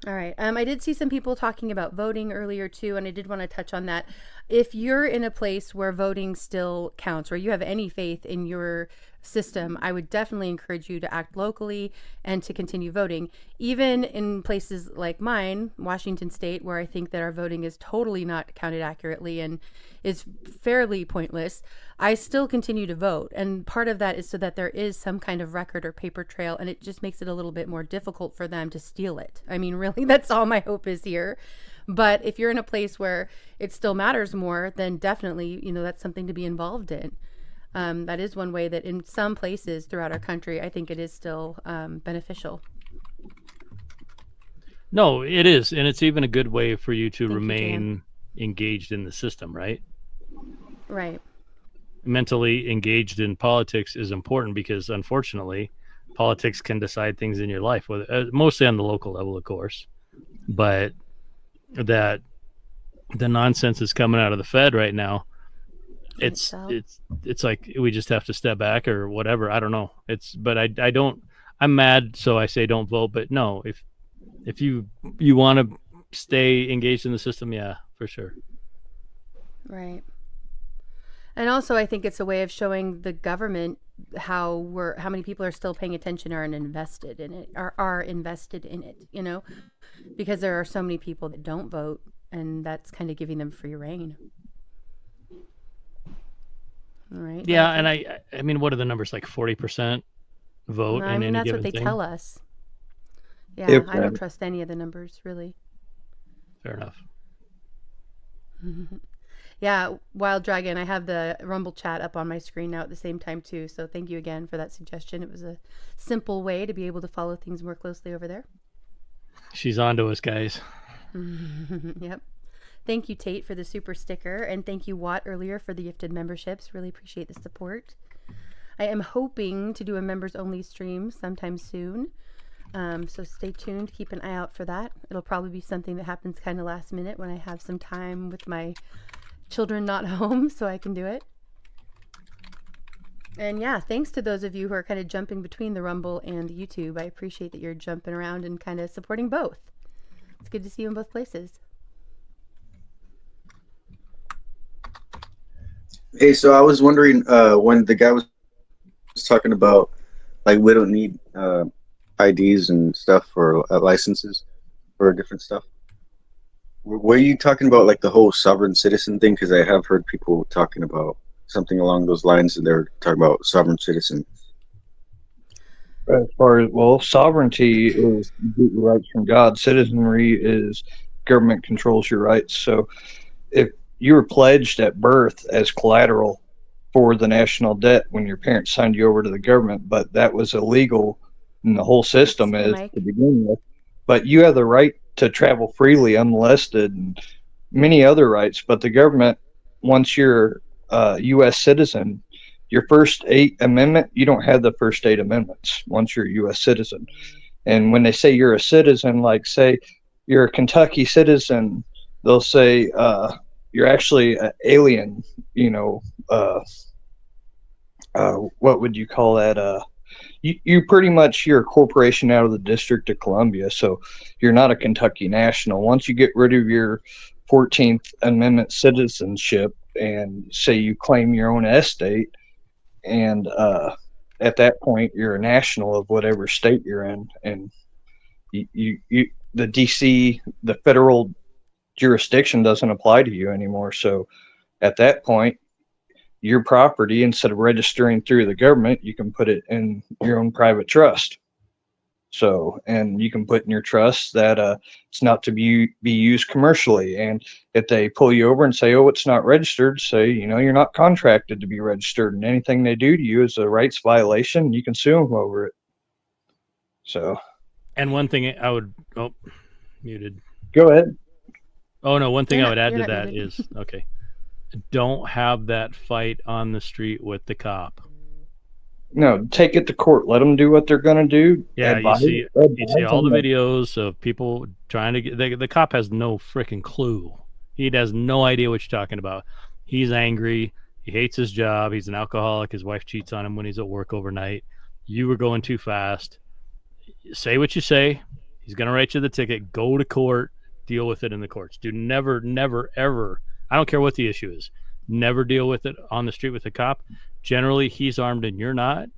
All right. I did see some people talking about voting earlier too, and I did want to touch on that. If you're in a place where voting still counts, or you have any faith in your system, I would definitely encourage you to act locally and to continue voting. Even in places like mine, Washington State, where I think that our voting is totally not counted accurately and is fairly pointless, I still continue to vote. And part of that is so that there is some kind of record or paper trail, and it just makes it a little bit more difficult for them to steal it. I mean, really, that's all my hope is here. But if you're in a place where it still matters more, then definitely, that's something to be involved in. That is one way that in some places throughout our country, I think it is still beneficial. No, it is. And it's even a good way for you to remain engaged in the system, right? Right. Mentally engaged in politics is important because, unfortunately, politics can decide things in your life, mostly on the local level, of course. But that the nonsense is coming out of the Fed right now. It's like we just have to step back or whatever. I don't know. But I don't. I'm mad, so I say don't vote. But no, if you want to stay engaged in the system, yeah, for sure. Right. And also, I think it's a way of showing the government how many people are still paying attention, are invested in it, you know, because there are so many people that don't vote, and that's kind of giving them free reign. All right. Yeah, and I mean, what are the numbers, like 40% vote No, in I mean, any that's given what they thing? tell us. Yeah, Yep. I don't trust any of the numbers, really. Fair enough. Yeah, Wild Dragon, I have the Rumble chat up on my screen now at the same time too, so thank you again for that suggestion. It was a simple way to be able to follow things more closely over there. She's on to us, guys. Yep. Thank you, Tate, for the super sticker, and thank you, Watt, earlier for the gifted memberships. Really appreciate the support. I am hoping to do a members-only stream sometime soon, so stay tuned. Keep an eye out for that. It'll probably be something that happens kind of last minute when I have some time with my children not home, so I can do it. And yeah, thanks to those of you who are kind of jumping between the Rumble and the YouTube. I appreciate that you're jumping around and kind of supporting both. It's good to see you in both places. Hey, so I was wondering when the guy was talking about like we don't need IDs and stuff for licenses for different stuff. Were you talking about like the whole sovereign citizen thing? Because I have heard people talking about something along those lines, and they're talking about sovereign citizen. As far as, well, sovereignty is you get your rights from God. Citizenry is government controls your rights. So if you were pledged at birth as collateral for the national debt when your parents signed you over to the government, but that was illegal in the whole system is to begin with. But you have the right to travel freely, unmolested, and many other rights. But the government, once you're a U.S. citizen, your first 8 amendment, you don't have the first 8 amendments once you're a U.S. citizen. And when they say you're a citizen, like say you're a Kentucky citizen, they'll say you're actually an alien, you know, what would you call that? You pretty much, you're a corporation out of the District of Columbia, so you're not a Kentucky national. Once you get rid of your 14th Amendment citizenship and say you claim your own estate, and at that point you're a national of whatever state you're in, and you the DC, the federal jurisdiction doesn't apply to you anymore. So at that point, your property, instead of registering through the government, you can put it in your own private trust. So, and you can put in your trust that it's not to be used commercially. And if they pull you over and say, oh, it's not registered, say, you know, you're not contracted to be registered, and anything they do to you is a rights violation. You can sue them over it. So. And one thing I would, muted. Go ahead. Oh no, one thing I would add you're to not that muted. is, okay, don't have that fight on the street with the cop. No, take it to court. Let them do what they're going to do. Yeah, Advise you see all the them. videos of people trying to get. The cop has no freaking clue. He has no idea what you're talking about. He's angry. He hates his job. He's an alcoholic. His wife cheats on him when he's at work overnight. You were going too fast. Say what you say. He's going to write you the ticket. Go to court. Deal with it in the courts. Do never, ever. I don't care what the issue is. Never deal with it on the street with a cop. Generally, he's armed and you're not.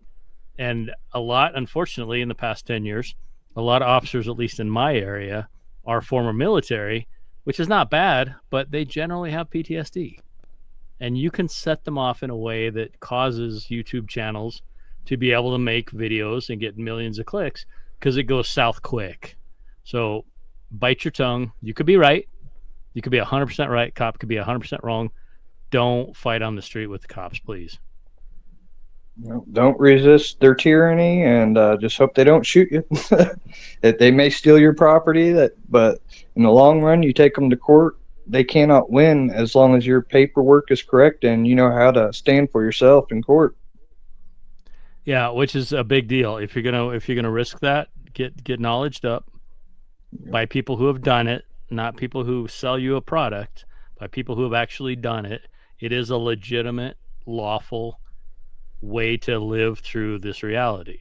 And a lot, unfortunately, in the past 10 years, a lot of officers, at least in my area, are former military, which is not bad, but they generally have PTSD. And you can set them off in a way that causes YouTube channels to be able to make videos and get millions of clicks because it goes south quick. So bite your tongue. You could be right. You could be 100% right. Cop could be 100% wrong. Don't fight on the street with the cops, please. Don't resist their tyranny, and just hope they don't shoot you. That they may steal your property, but in the long run, you take them to court. They cannot win as long as your paperwork is correct and you know how to stand for yourself in court. Yeah, which is a big deal. If you're gonna risk that, get knowledged up by people who have done it not people who sell you a product, by people who have actually done it. It is a legitimate, lawful way to live through this reality.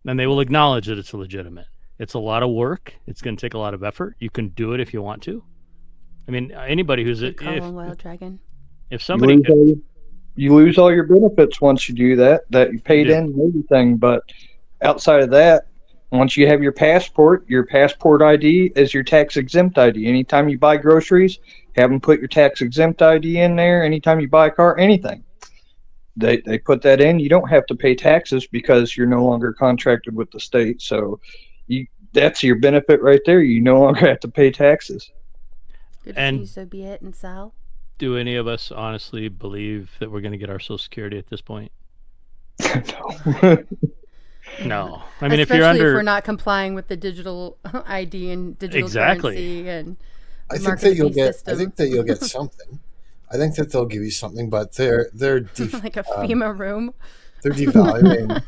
And they will acknowledge that it's legitimate. It's a lot of work. It's going to take a lot of effort. You can do it if you want to. I mean, anybody who's Good call on Wild Dragon. if somebody you lose all your benefits once you do that you paid in and everything. But outside of that, once you have your passport ID is your tax exempt ID. Anytime you buy groceries, have them put your tax exempt ID in there. Anytime you buy a car, anything, they put that in. You don't have to pay taxes because you're no longer contracted with the state. So that's your benefit right there. You no longer have to pay taxes. Good to see you, so be it, and Sal. Do any of us honestly believe that we're going to get our Social Security at this point? No. I mean, especially if we're not complying with the digital ID and digital currency and I think that you'll get something. I think that they'll give you something, but they're like a FEMA room. They're devaluing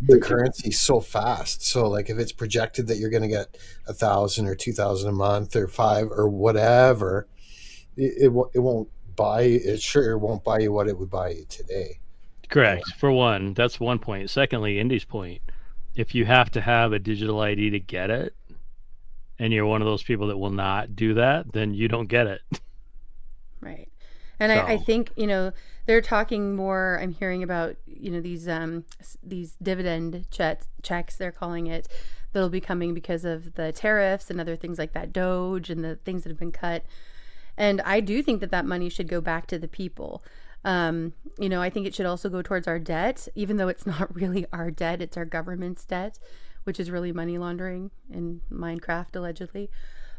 the currency so fast. So, like, if it's projected that you're going to get 1,000 or 2,000 a month or 5 or whatever, it won't buy. It sure won't buy you what it would buy you today. Correct. For one, that's one point. Secondly, Indy's point, if you have to have a digital ID to get it, and you're one of those people that will not do that, then you don't get it. Right. And so. I think, they're talking more, I'm hearing about, these dividend checks, they're calling it, that'll be coming because of the tariffs and other things like that, Doge and the things that have been cut. And I do think that money should go back to the people. I think it should also go towards our debt, even though it's not really our debt, it's our government's debt, which is really money laundering in Minecraft, allegedly.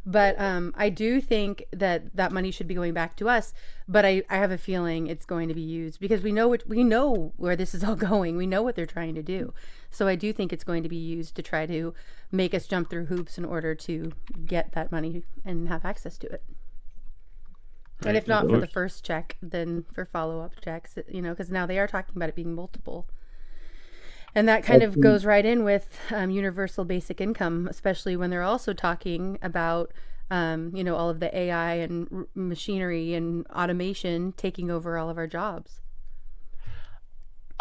But I do think that money should be going back to us. But I have a feeling it's going to be used because we know where this is all going. We know what they're trying to do. So I do think it's going to be used to try to make us jump through hoops in order to get that money and have access to it. Right. And if not for the first check, then for follow-up checks, because now they are talking about it being multiple. And that kind of goes right in with universal basic income, especially when they're also talking about, all of the AI and machinery and automation taking over all of our jobs.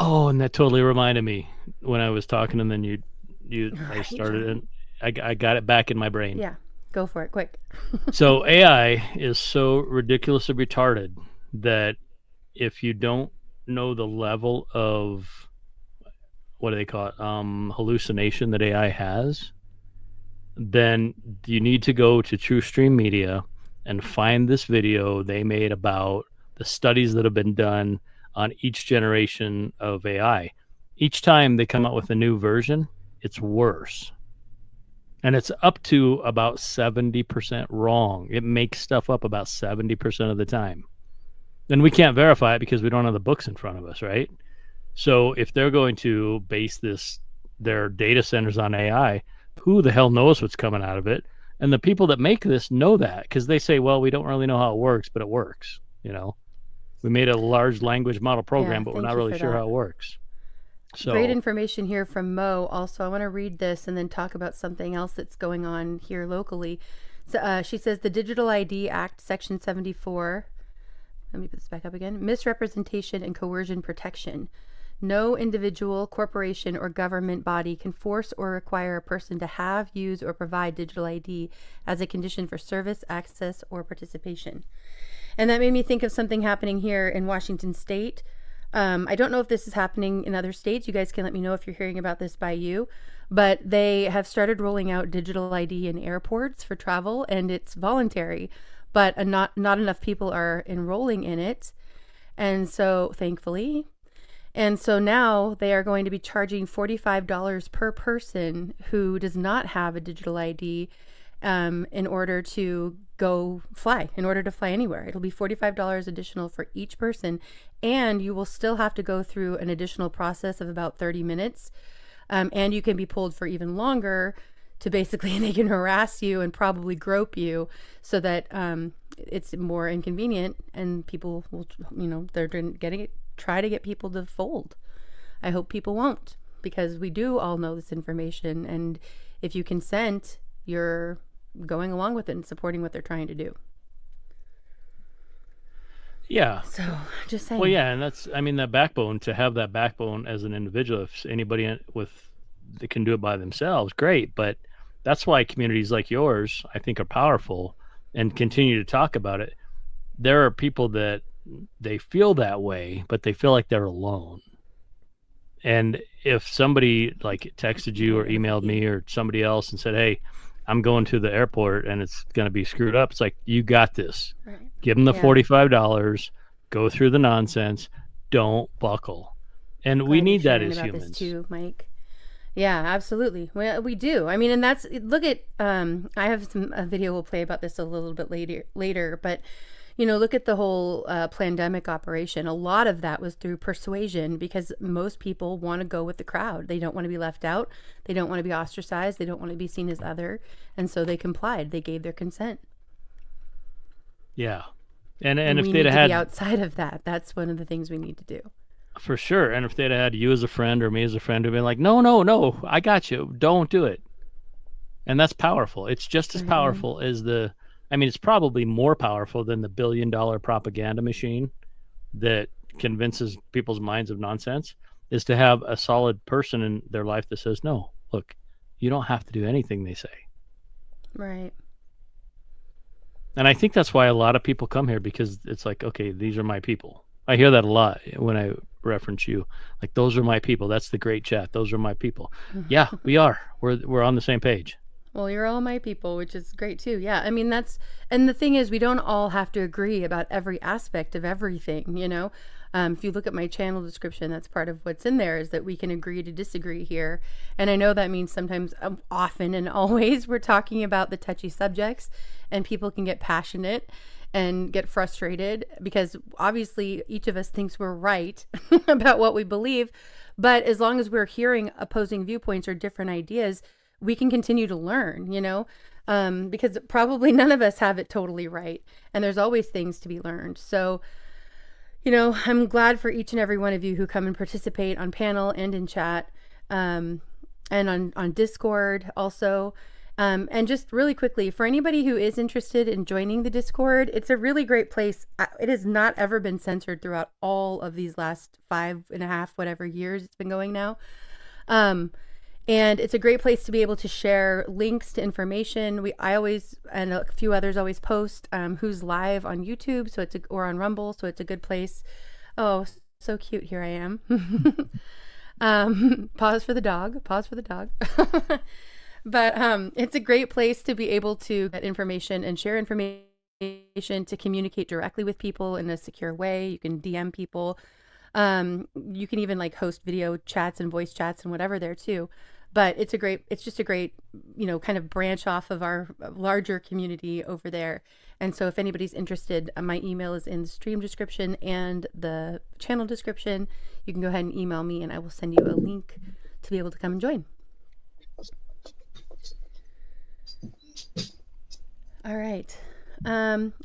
Oh, and that totally reminded me when I was talking, and then I started, and I got it back in my brain. Yeah, go for it, quick. So AI is so ridiculously retarded that if you don't know the level of, what do they call it, hallucination that AI has, then you need to go to TrueStream Media and find this video they made about the studies that have been done on each generation of AI. Each time they come out with a new version, it's worse. And it's up to about 70% wrong. It makes stuff up about 70% of the time. And we can't verify it because we don't have the books in front of us, right? So if they're going to base their data centers on AI, who the hell knows what's coming out of it? And the people that make this know that because they say, well, we don't really know how it works, but it works. We made a large language model program, but we're not really sure how it works. So great information here from Mo. Also, I want to read this and then talk about something else that's going on here locally. So, she says the Digital ID Act, Section 74. Let me put this back up again. Misrepresentation and coercion protection. No individual, corporation, or government body can force or require a person to have, use, or provide digital ID as a condition for service, access, or participation. And that made me think of something happening here in Washington State. I don't know if this is happening in other states. You guys can let me know if you're hearing about this by you. But they have started rolling out digital ID in airports for travel, and it's voluntary. But not enough people are enrolling in it. And so, thankfully... And so now they are going to be charging $45 per person who does not have a digital ID in order to fly anywhere. It'll be $45 additional for each person. And you will still have to go through an additional process of about 30 minutes. And you can be pulled for even longer to basically, they can harass you and probably grope you so that it's more inconvenient and people will, they're getting it. Try to get people to fold. I hope people won't, because we do all know this information, and if you consent, you're going along with it and supporting what they're trying to do. Yeah. So just saying. Well, yeah, and that's, I mean, that backbone, to have that backbone as an individual, if anybody that can do it by themselves, great. But that's why communities like yours, I think, are powerful and continue to talk about it. There are people that they feel that way, but they feel like they're alone. And if somebody like texted you or emailed me or somebody else and said, hey, I'm going to the airport and it's going to be screwed up, it's like, you got this. Right. Give them the $45, go through the nonsense, don't buckle. And we need that as humans. This too, Mike. Yeah, absolutely. We do. I mean, and that's, look at, I have a video we'll play about this a little bit later, but you know, look at the whole pandemic operation. A lot of that was through persuasion, because most people want to go with the crowd. They don't want to be left out. They don't want to be ostracized. They don't want to be seen as other. And so they complied. They gave their consent. Yeah. And if we they'd need to had be outside of that, that's one of the things we need to do. For sure. And if they'd had you as a friend or me as a friend who'd been like, no, I got you. Don't do it. And that's powerful. It's just as powerful as it's probably more powerful than the billion-dollar propaganda machine that convinces people's minds of nonsense, is to have a solid person in their life that says, no, look, you don't have to do anything they say. Right. And I think that's why a lot of people come here, because it's like, okay, these are my people. I hear that a lot when I reference you. Like, those are my people. That's the great chat. Those are my people. Yeah, we are. We're on the same page. Well, you're all my people, which is great too. Yeah, I mean, and the thing is, we don't all have to agree about every aspect of everything, you know? If you look at my channel description, that's part of what's in there, is that we can agree to disagree here. And I know that means sometimes, often and always, we're talking about the touchy subjects, and people can get passionate and get frustrated, because obviously each of us thinks we're right about what we believe. But as long as we're hearing opposing viewpoints or different ideas, we can continue to learn, you know, because probably none of us have it totally right. And there's always things to be learned. So, you know, I'm glad for each and every one of you who come and participate on panel and in chat, and on Discord also. And just really quickly, for anybody who is interested in joining the Discord, it's a really great place. It has not ever been censored throughout all of these last 5.5, whatever years it's been going now. And it's a great place to be able to share links to information. I always, and a few others always post who's live on YouTube, or on Rumble, so it's a good place. Oh, so cute. Here I am. Pause for the dog. But it's a great place to be able to get information and share information, to communicate directly with people in a secure way. You can DM people. You can even like host video chats and voice chats and whatever there too. But it's just a great, you know, kind of branch off of our larger community over there. And so if anybody's interested, my email is in the stream description and the channel description. You can go ahead and email me, and I will send you a link to be able to come and join. All right.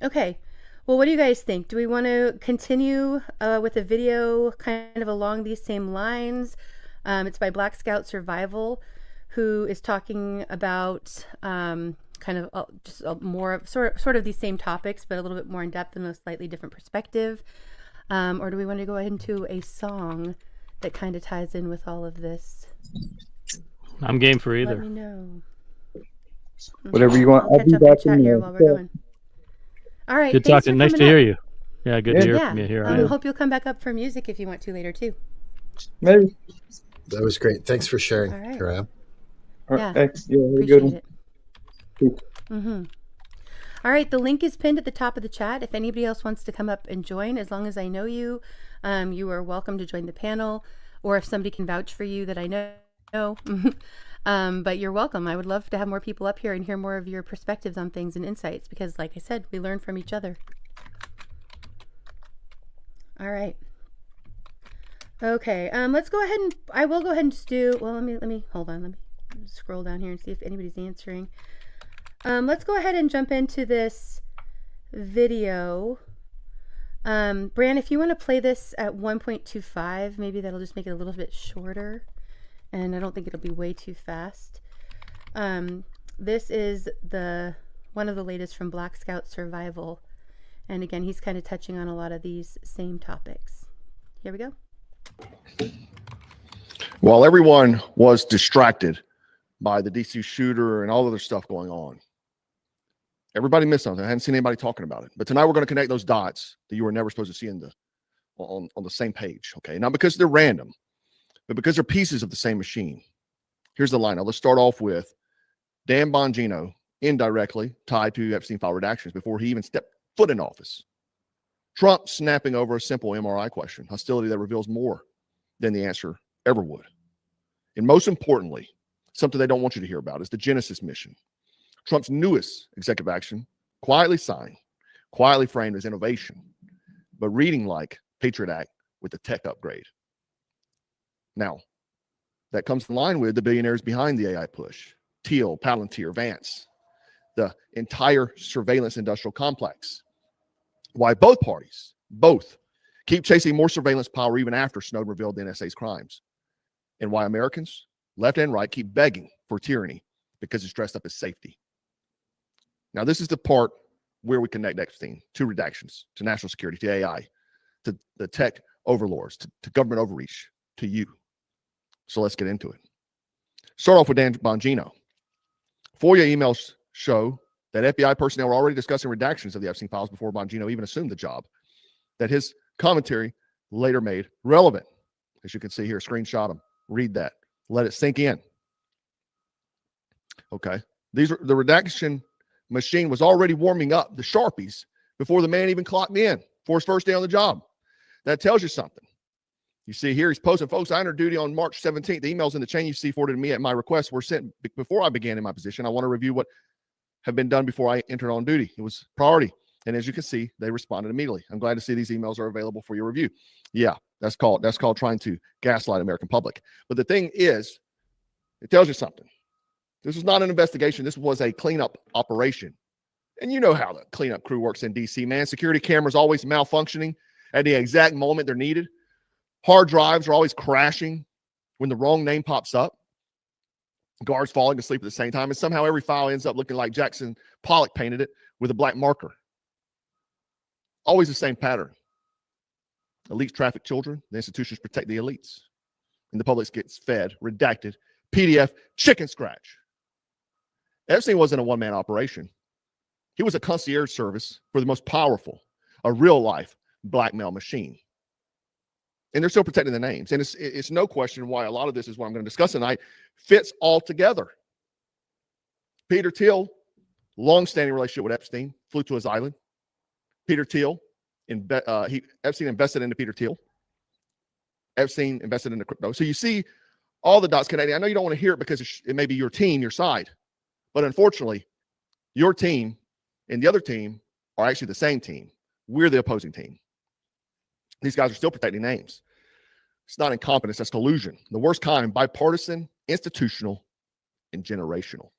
Okay. Well, what do you guys think? Do we want to continue with a video kind of along these same lines? It's by Black Scout Survival, who is talking about kind of just more of sort of these same topics, but a little bit more in depth and a slightly different perspective. Or do we want to go ahead into a song that kind of ties in with all of this? I'm game for either. Let me know. Whatever you want. I'll catch up in chat here while we're going. All right. Good talking. Nice to hear you. Yeah, good to hear from you. Here I am. Hope you'll come back up for music if you want to later too. Maybe. That was great. Thanks for sharing, Graham. Yeah, appreciate it. All right, the link is pinned at the top of the chat. If anybody else wants to come up and join, as long as I know you, you are welcome to join the panel, or if somebody can vouch for you that I know. But you're welcome. I would love to have more people up here and hear more of your perspectives on things and insights, because like I said, we learn from each other. All right. Okay, let's go ahead and I will go ahead and just do, well, let me hold on, let me scroll down here and see if anybody's answering. Let's go ahead and jump into this video. Bran, if you want to play this at 1.25, maybe that'll just make it a little bit shorter, and I don't think it'll be way too fast. this is one of the latest from Black Scout Survival. And again, he's kind of touching on a lot of these same topics. Here we go. While everyone was distracted by the DC shooter and all other stuff going on, everybody missed something. I hadn't seen anybody talking about it. But tonight we're going to connect those dots that you were never supposed to see on the same page. Okay, not because they're random, but because they're pieces of the same machine. Here's the lineup. Let's start off with Dan Bongino, indirectly tied to Epstein file redactions before he even stepped foot in office. Trump snapping over a simple MRI question, hostility that reveals more than the answer ever would. And most importantly, something they don't want you to hear about is the Genesis mission. Trump's newest executive action, quietly signed, quietly framed as innovation, but reading like Patriot Act with the tech upgrade. Now, that comes in line with the billionaires behind the AI push. Thiel, Palantir, Vance, the entire surveillance industrial complex. Why both parties, keep chasing more surveillance power even after Snowden revealed the NSA's crimes. And why Americans, left and right, keep begging for tyranny because it's dressed up as safety. Now, this is the part where we connect Epstein to redactions, to national security, to AI, to the tech overlords, to government overreach, to you. So let's get into it. Start off with Dan Bongino. FOIA emails show that FBI personnel were already discussing redactions of the Epstein files before Bongino even assumed the job, that his commentary later made relevant. As you can see here, screenshot them, read that, let it sink in. Okay. The redaction machine was already warming up the Sharpies before the man even clocked in for his first day on the job. That tells you something. You see here, he's posting, folks, I entered duty on March 17th. The emails in the chain you see forwarded to me at my request were sent before I began in my position. I want to review what have been done before I entered on duty. It was priority. And as you can see, they responded immediately. I'm glad to see these emails are available for your review. Yeah, that's called trying to gaslight American public. But the thing is, it tells you something. This was not an investigation. This was a cleanup operation. And you know how the cleanup crew works in DC, man. Security cameras always malfunctioning at the exact moment they're needed. Hard drives are always crashing when the wrong name pops up. Guards falling asleep at the same time. And somehow every file ends up looking like Jackson Pollock painted it with a black marker. Always the same pattern. Elites traffic children. The institutions protect the elites. And the public gets fed, redacted, PDF, chicken scratch. Epstein wasn't a one-man operation. He was a concierge service for the most powerful, a real-life blackmail machine. And they're still protecting the names. And it's no question why a lot of this is what I'm going to discuss tonight fits all together. Peter Thiel, long-standing relationship with Epstein, flew to his island. Peter Thiel, Epstein invested into Peter Thiel. Epstein invested into crypto. So you see all the dots connecting. I know you don't want to hear it because it may be your team, your side. But unfortunately, your team and the other team are actually the same team. We're the opposing team. These guys are still protecting names. It's not incompetence, that's collusion. The worst kind, bipartisan, institutional, and generational.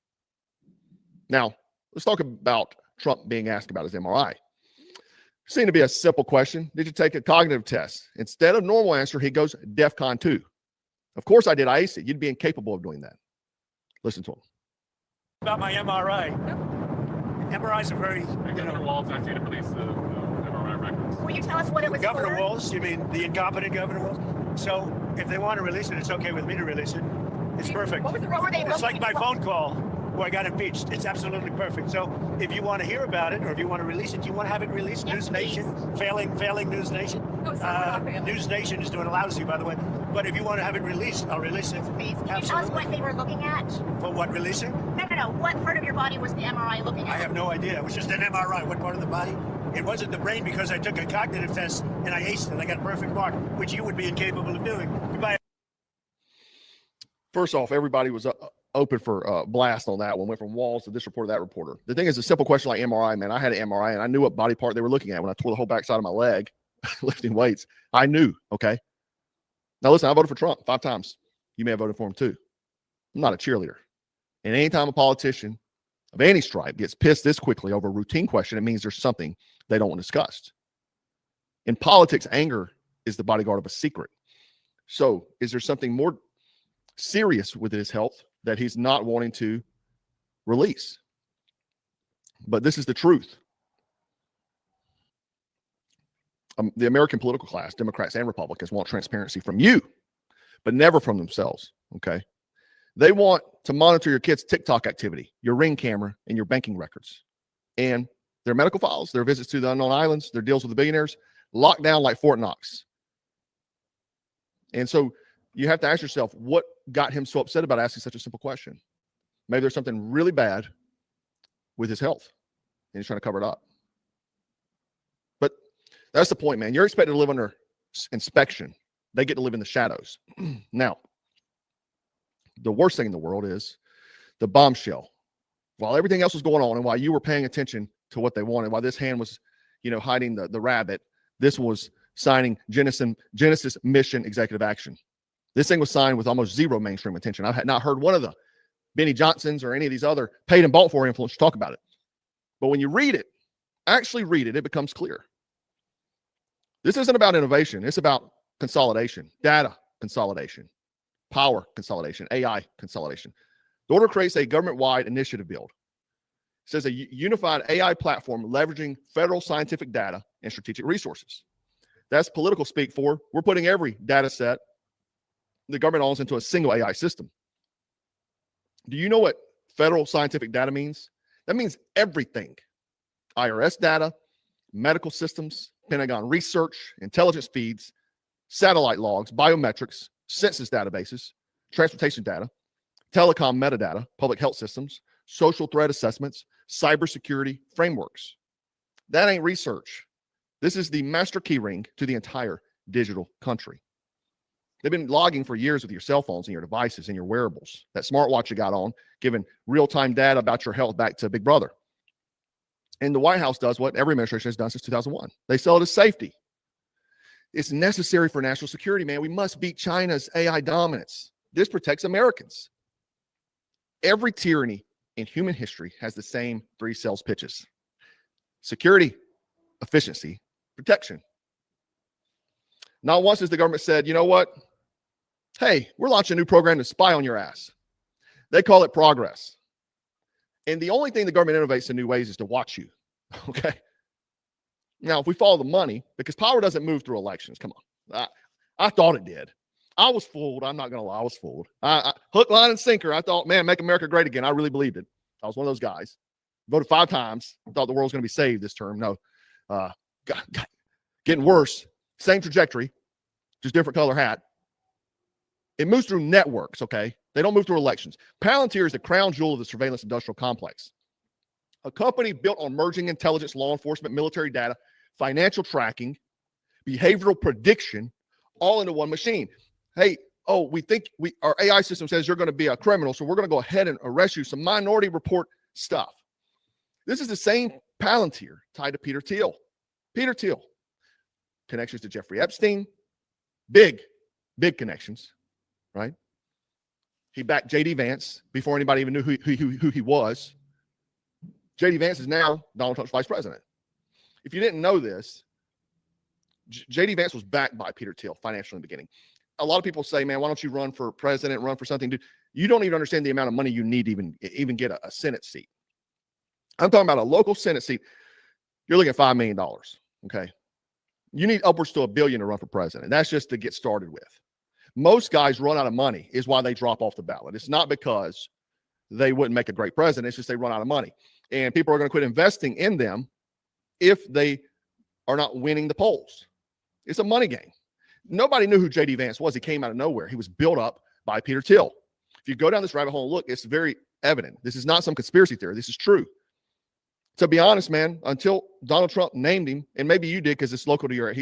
Now, let's talk about Trump being asked about his MRI. Seemed to be a simple question. Did you take a cognitive test? Instead of normal answer, he goes DEFCON 2. Of course I did. I aced it. You'd be incapable of doing that. Listen to him. About my MRI. MRIs are very, Governor Walz asked you to release the MRI records. Will you tell us what it was Governor for? Walz, you mean the incompetent Governor Walz? So if they want to release it, it's okay with me to release it. It's perfect. What were they It's like my phone call where I got impeached. It's absolutely perfect. So if you want to hear about it or if you want to release it, do you want to have it released? Yes, News Nation, failing News Nation. News Nation is doing a lousy, by the way. But if you want to have it released, I'll release it. Please, can you tell us what they were looking at? For what, releasing? No. What part of your body was the MRI looking at? I have no idea. It was just an MRI. What part of the body? It wasn't the brain because I took a cognitive test and I aced it. I got a perfect mark, which you would be incapable of doing. Goodbye. First off, everybody was open for blast on that one. Went from Walz to this reporter, that reporter. The thing is, a simple question like MRI, man. I had an MRI and I knew what body part they were looking at when I tore the whole backside of my leg lifting weights. I knew, okay? Now listen, I voted for Trump 5 times. You may have voted for him too. I'm not a cheerleader. And anytime a politician of any stripe gets pissed this quickly over a routine question, it means there's something they don't want discussed. In politics, anger is the bodyguard of a secret. So is there something more serious with his health that he's not wanting to release. But this is the truth. The American political class, Democrats and Republicans, want transparency from you, but never from themselves, okay? They want to monitor your kids' TikTok activity, your Ring camera, and your banking records. And their medical files, their visits to the unknown islands, their deals with the billionaires, locked down like Fort Knox. And so you have to ask yourself, what got him so upset about asking such a simple question? Maybe there's something really bad with his health, and he's trying to cover it up. But that's the point, man. You're expected to live under inspection. They get to live in the shadows. Now, the worst thing in the world is the bombshell. While everything else was going on and while you were paying attention to what they wanted, while this hand was, hiding the rabbit, this was signing Genesis Mission Executive Action. This thing was signed with almost zero mainstream attention. I had not heard one of the Benny Johnsons or any of these other paid and bought for influencers talk about it. But when you read it, actually read it, it becomes clear. This isn't about innovation. It's about consolidation, data consolidation, power consolidation, AI consolidation. The order creates a government-wide initiative build. It says a unified AI platform leveraging federal scientific data and strategic resources. That's political speak for we're putting every data set the government owns into a single AI system. Do you know what federal scientific data means? That means everything. IRS data, medical systems, Pentagon research, intelligence feeds, satellite logs, biometrics, census databases, transportation data, telecom metadata, public health systems, social threat assessments, cybersecurity frameworks. That ain't research. This is the master key ring to the entire digital country. They've been logging for years with your cell phones and your devices and your wearables. That smartwatch you got on, giving real-time data about your health back to Big Brother. And the White House does what every administration has done since 2001. They sell it as safety. It's necessary for national security, man. We must beat China's AI dominance. This protects Americans. Every tyranny in human history has the same three sales pitches: security, efficiency, protection. Not once has the government said, you know what? Hey, we're launching a new program to spy on your ass. They call it progress. And the only thing the government innovates in new ways is to watch you. Okay. Now, if we follow the money, because power doesn't move through elections. Come on. I thought it did. I was fooled. I'm not going to lie. I was fooled. Hook, line, and sinker. I thought, man, make America great again. I really believed it. I was one of those guys. Voted 5 times. Thought the world was going to be saved this term. No. Getting worse. Same trajectory. Just different color hat. It moves through networks, okay? They don't move through elections. Palantir is the crown jewel of the surveillance industrial complex. A company built on merging intelligence, law enforcement, military data, financial tracking, behavioral prediction, all into one machine. Hey, we think our AI system says you're going to be a criminal, so we're going to go ahead and arrest you. Some Minority Report stuff. This is the same Palantir tied to Peter Thiel. Peter Thiel. Connections to Jeffrey Epstein. Big connections, right? He backed J.D. Vance before anybody even knew who he was. J.D. Vance is now Donald Trump's vice president. If you didn't know this, J.D. Vance was backed by Peter Thiel financially in the beginning. A lot of people say, man, why don't you run for president, run for something? Dude, you don't even understand the amount of money you need to even get a Senate seat. I'm talking about a local Senate seat. You're looking at $5 million, okay? You need upwards to $1 billion to run for president. That's just to get started with. Most guys run out of money is why they drop off the ballot. It's not because they wouldn't make a great president. It's just they run out of money. And people are going to quit investing in them if they are not winning the polls. It's a money game. Nobody knew who J.D. Vance was. He came out of nowhere. He was built up by Peter Thiel. If you go down this rabbit hole and look, it's very evident. This is not some conspiracy theory. This is true. To be honest, man, until Donald Trump named him, and maybe you did because he's local to your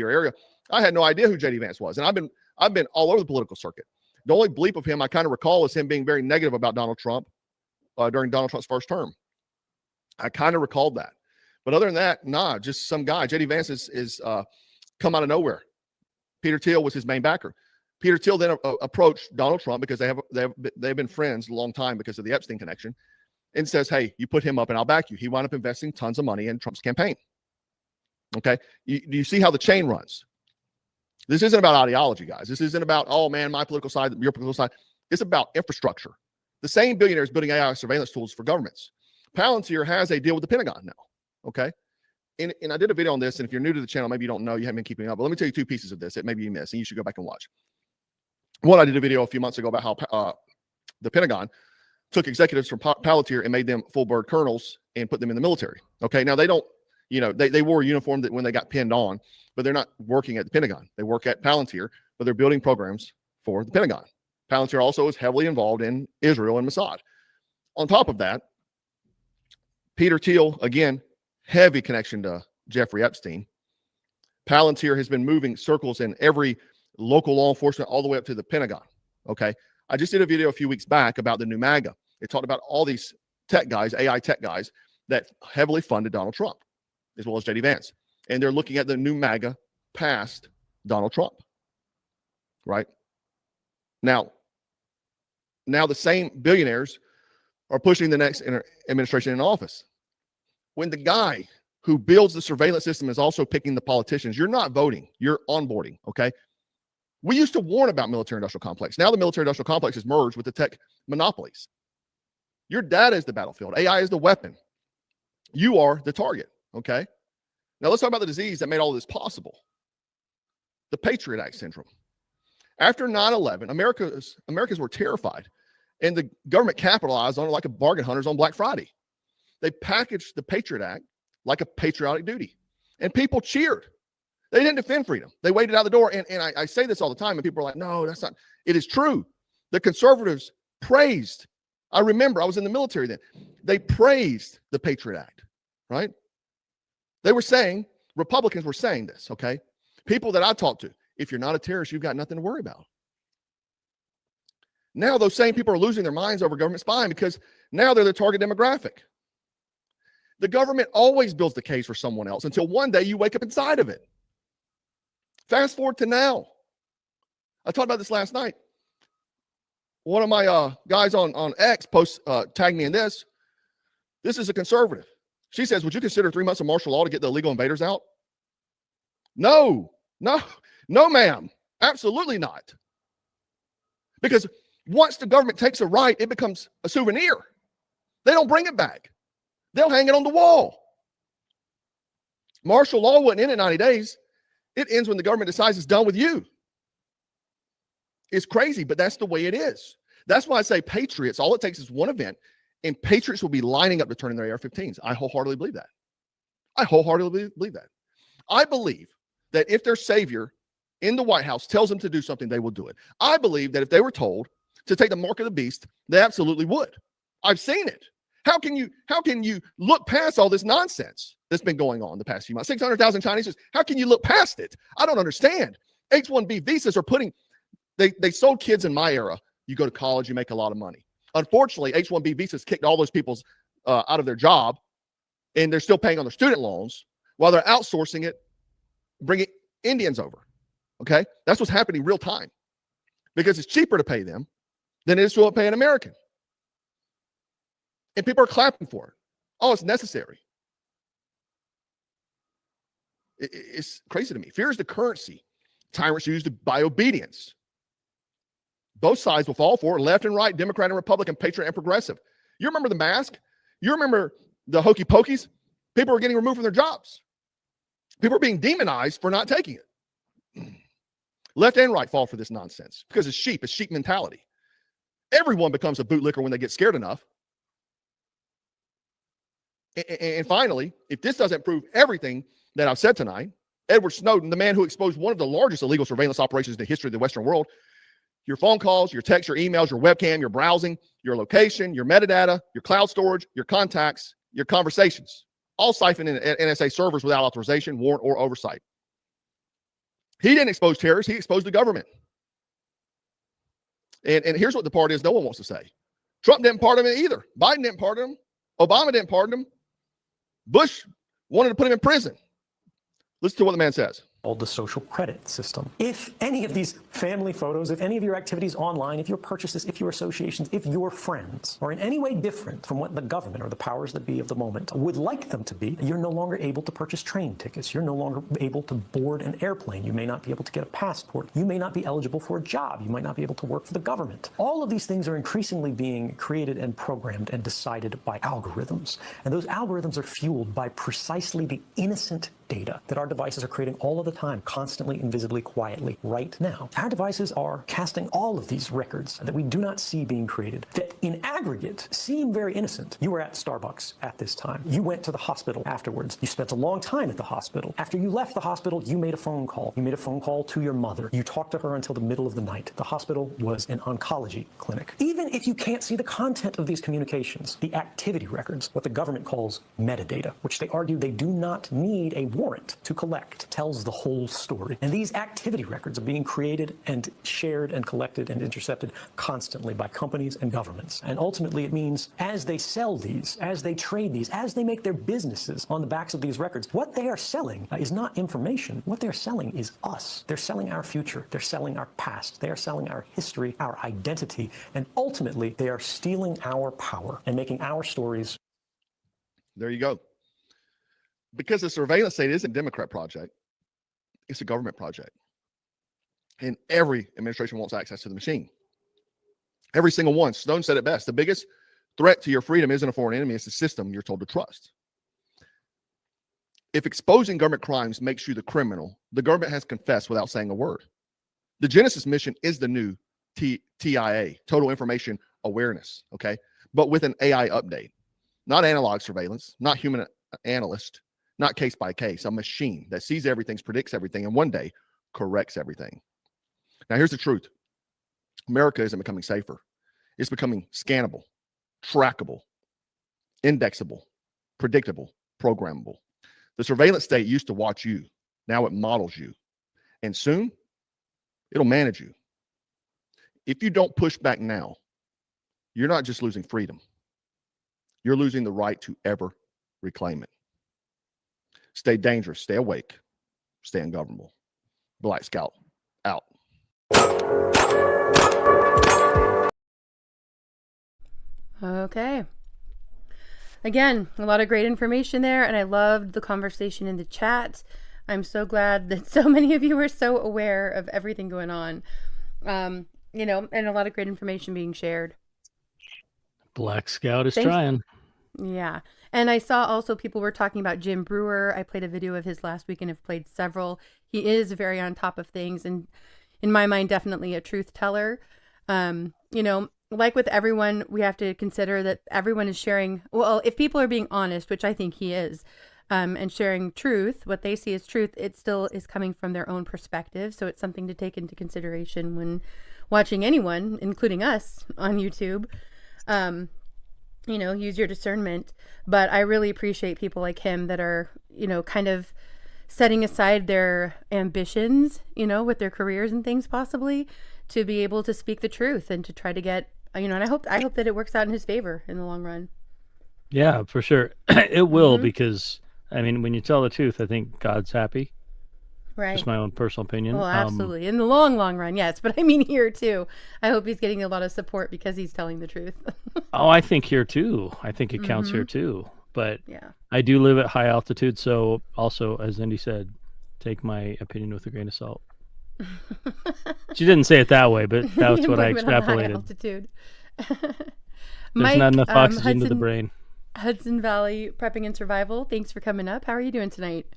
area, I had no idea who J.D. Vance was. And I've been all over the political circuit. The only bleep of him I kind of recall is him being very negative about Donald Trump during Donald Trump's first term. I kind of recalled that. But other than that, nah, just some guy. J.D. Vance is come out of nowhere. Peter Thiel was his main backer. Peter Thiel then approached Donald Trump because they've been friends a long time because of the Epstein connection, and says, hey, you put him up and I'll back you. He wound up investing tons of money in Trump's campaign. Okay. Do you see how the chain runs? This isn't about ideology, guys. This isn't about, oh man, my political side, your political side. It's about infrastructure. The same billionaires building AI surveillance tools for governments. Palantir has a deal with the Pentagon now. Okay. And I did a video on this. And if you're new to the channel, maybe you don't know, you haven't been keeping up. But let me tell you two pieces of this that maybe you missed, and you should go back and watch. One, I did a video a few months ago about how the Pentagon took executives from Palantir and made them full bird colonels and put them in the military. Okay. Now they don't, they wore a uniform that when they got pinned on, but they're not working at the Pentagon. They work at Palantir, but they're building programs for the Pentagon. Palantir also is heavily involved in Israel and Mossad. On top of that, Peter Thiel, again, heavy connection to Jeffrey Epstein. Palantir has been moving circles in every local law enforcement all the way up to the Pentagon. Okay. I just did a video a few weeks back about the new MAGA. It talked about all these tech guys, AI tech guys, that heavily funded Donald Trump, as well as J.D. Vance. And they're looking at the new MAGA past Donald Trump. Right? Now the same billionaires are pushing the next administration in office. When the guy who builds the surveillance system is also picking the politicians, you're not voting, you're onboarding, okay? We used to warn about military-industrial complex. Now the military-industrial complex is merged with the tech monopolies. Your data is the battlefield. AI is the weapon. You are the target, okay? Now let's talk about the disease that made all of this possible. The Patriot Act syndrome. After 9/11, Americans were terrified, and the government capitalized on it like a bargain hunters on Black Friday. They packaged the Patriot Act like a patriotic duty, and people cheered. They didn't defend freedom. They waited out the door, and I say this all the time, and people are like, no, that's not. It is true. The conservatives praised. I remember I was in the military then. They praised the Patriot Act, right? They were saying, Republicans were saying this, okay? People that I talked to, if you're not a terrorist, you've got nothing to worry about. Now those same people are losing their minds over government spying because now they're the target demographic. The government always builds the case for someone else until one day you wake up inside of it. Fast forward to now. I talked about this last night. One of my guys on X tagged me in this. This is a conservative. She says, would you consider 3 months of martial law to get the illegal invaders out? No, ma'am. Absolutely not. Because once the government takes a right, it becomes a souvenir. They don't bring it back. They'll hang it on the wall. Martial law wouldn't end in 90 days. It ends when the government decides it's done with you. It's crazy, but that's the way it is. That's why I say patriots, all it takes is one event, and patriots will be lining up to turn in their AR-15s. I wholeheartedly believe that. I believe that if their savior in the White House tells them to do something, they will do it. I believe that if they were told to take the mark of the beast, they absolutely would. I've seen it. How can you look past all this nonsense that's been going on the past few months? 600,000 Chinese, how can you look past it? I don't understand. H-1B visas are they sold kids in my era. You go to college, you make a lot of money. Unfortunately, H-1B visas kicked all those people out of their job, and they're still paying on their student loans while they're outsourcing it, bringing Indians over. Okay? That's what's happening real time because it's cheaper to pay them than it is to pay an American. And people are clapping for it. Oh, it's necessary. It's crazy to me. Fear is the currency tyrants use to buy obedience. Both sides will fall for it, left and right, Democrat and Republican, patriot and progressive. You remember the mask? You remember the hokey pokies? People were getting removed from their jobs. People are being demonized for not taking it. Left and right fall for this nonsense because it's sheep mentality. Everyone becomes a bootlicker when they get scared enough. And finally, if this doesn't prove everything that I've said tonight, Edward Snowden, the man who exposed one of the largest illegal surveillance operations in the history of the Western world, your phone calls, your texts, your emails, your webcam, your browsing, your location, your metadata, your cloud storage, your contacts, your conversations, all siphoned in NSA servers without authorization, warrant, or oversight. He didn't expose terrorists. He exposed the government. And here's what the part is no one wants to say. Trump didn't pardon him either. Biden didn't pardon him. Obama didn't pardon him. Bush wanted to put him in prison. Listen to what the man says. called the social credit system. If any of these family photos, if any of your activities online, if your purchases, if your associations, if your friends are in any way different from what the government or the powers that be of the moment would like them to be, you're no longer able to purchase train tickets. You're no longer able to board an airplane. You may not be able to get a passport. You may not be eligible for a job. You might not be able to work for the government. All of these things are increasingly being created and programmed and decided by algorithms. And those algorithms are fueled by precisely the innocent data that our devices are creating all of the time, constantly, invisibly, quietly, right now. Our devices are casting all of these records that we do not see being created, that in aggregate seem very innocent. You were at Starbucks at this time. You went to the hospital afterwards. You spent a long time at the hospital. After you left the hospital, you made a phone call. You made a phone call to your mother. You talked to her until the middle of the night. The hospital was an oncology clinic. Even if you can't see the content of these communications, the activity records, what the government calls metadata, which they argue they do not need a warrant to collect, tells the whole story. And these activity records are being created and shared and collected and intercepted constantly by companies and governments. And ultimately it means as they sell these, as they trade these, as they make their businesses on the backs of these records, what they are selling is not information. What they're selling is us. They're selling our future. They're selling our past. They are selling our history, our identity, and ultimately they are stealing our power and making our stories. There you go. Because the surveillance state isn't a Democrat project, it's a government project. And every administration wants access to the machine. Every single one. Stone said it best. The biggest threat to your freedom isn't a foreign enemy, it's the system you're told to trust. If exposing government crimes makes you the criminal, the government has confessed without saying a word. The Genesis mission is the new TIA, Total Information Awareness, okay? But with an AI update. Not analog surveillance, not human analyst, not case by case, a machine that sees everything, predicts everything, and one day corrects everything. Now, here's the truth. America isn't becoming safer. It's becoming scannable, trackable, indexable, predictable, programmable. The surveillance state used to watch you. Now it models you. And soon, it'll manage you. If you don't push back now, you're not just losing freedom. You're losing the right to ever reclaim it. Stay dangerous, stay awake, stay ungovernable. Black Scout out. Okay. Again, a lot of great information there, and I loved the conversation in the chat. I'm so glad that so many of you are so aware of everything going on. You know, and a lot of great information being shared. Black Scout is trying. Yeah. And I saw also people were talking about Jim Brewer. I played a video of his last week and have played several. He is very on top of things and in my mind, definitely a truth teller. You know, like with everyone, we have to consider that everyone is sharing. Well, if people are being honest, which I think he is, and sharing truth, what they see as truth, it still is coming from their own perspective. So it's something to take into consideration when watching anyone, including us on YouTube. You know, use your discernment. But I really appreciate people like him that are, you know, kind of setting aside their ambitions, you know, with their careers and things possibly to be able to speak the truth and to try to get, you know, and I hope that it works out in his favor in the long run. Yeah, for sure. It will, because I mean, when you tell the truth, I think God's happy. Right. Just my own personal opinion. Well, absolutely. In the long run, yes. But I mean here too. I hope he's getting a lot of support because he's telling the truth. Oh, I think here too. I think it counts here too. But yeah, I do live at high altitude, so also, as Indy said, take my opinion with a grain of salt. She didn't say it that way, but that's what I extrapolated. Altitude. There's Mike, not enough oxygen to the brain. Hudson Valley Prepping and Survival. Thanks for coming up. How are you doing tonight?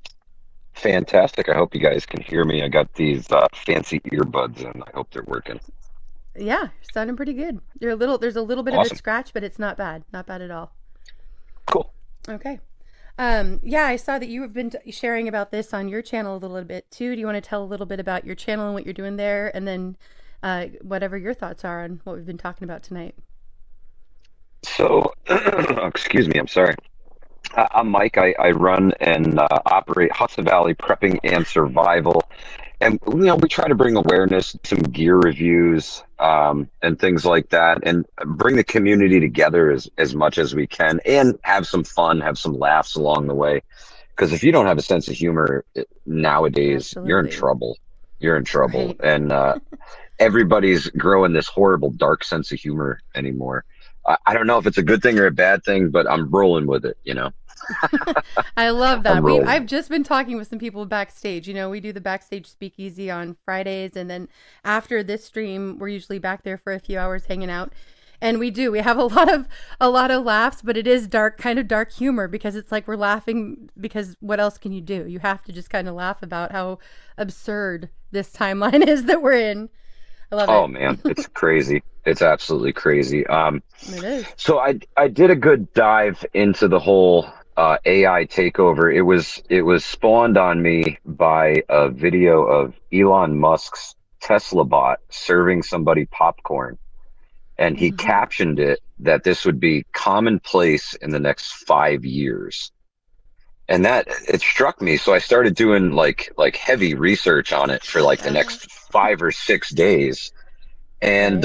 Fantastic. I hope you guys can hear me. I got these fancy earbuds and I hope they're working. Yeah, sounding pretty good. There's a little bit of a scratch, but it's not bad. Not bad at all. Cool. Okay. Yeah, I saw that you have been sharing about this on your channel a little bit too. Do you want to tell a little bit about your channel and what you're doing there, and then whatever your thoughts are on what we've been talking about tonight? So, excuse me, I'm sorry. I'm Mike. I run and operate Hudson Valley Prepping and Survival. And, you know, we try to bring awareness, some gear reviews, and things like that, and bring the community together as much as we can and have some fun, have some laughs along the way. Because if you don't have a sense of humor nowadays, you're in Absolutely. trouble. You're in trouble. Right. And everybody's growing this horrible, dark sense of humor anymore. I don't know if it's a good thing or a bad thing, but I'm rolling with it, you know? I love that. I'm rolling. I've just been talking with some people backstage. You know, we do the backstage speakeasy on Fridays, and then after this stream, we're usually back there for a few hours hanging out. And we have a lot of laughs, but it is kind of dark humor, because it's like we're laughing because what else can you do? You have to just kind of laugh about how absurd this timeline is that we're in. I love it. Oh man, it's crazy. It's absolutely crazy. It is. So I did a good dive into the whole AI takeover. It was spawned on me by a video of Elon Musk's Tesla bot serving somebody popcorn, and he captioned it that this would be commonplace in the next 5 years. And that it struck me, so I started doing like heavy research on it for like the next 5 or 6 days, and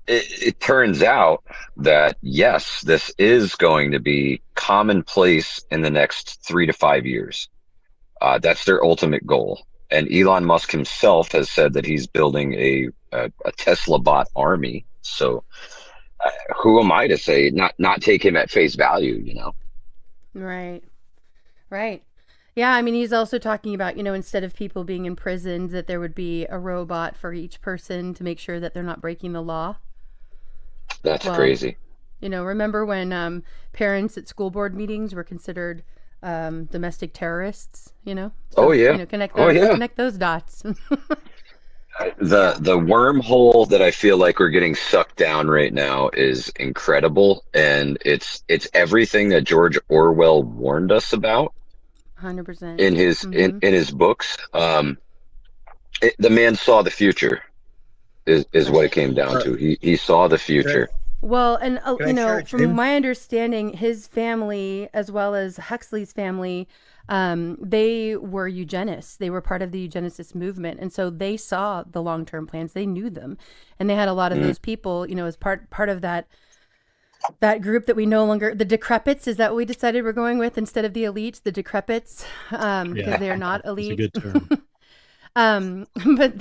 it turns out that yes, this is going to be commonplace in the next 3 to 5 years. That's their ultimate goal, and Elon Musk himself has said that he's building a Tesla bot army. So who am I to say not take him at face value? You know, Right. Yeah, I mean, he's also talking about, you know, instead of people being imprisoned, that there would be a robot for each person to make sure that they're not breaking the law. That's crazy. You know, remember when parents at school board meetings were considered domestic terrorists, you know? So, Oh yeah. You know, connect those dots. The wormhole that I feel like we're getting sucked down right now is incredible, and it's everything that George Orwell warned us about 100%. in his books. The man saw the future is what it came down to. He saw the future. Well, and Can I you know, share it, from James? my understanding, his family, as well as Huxley's family, they were eugenists. They were part of the eugenicist movement, and so they saw the long-term plans. They knew them, and they had a lot of those people, you know, as part of that group that we no longer, the decrepits. Is that what we decided we're going with instead of the elites? The decrepits, because they are not elite. That's a good term. But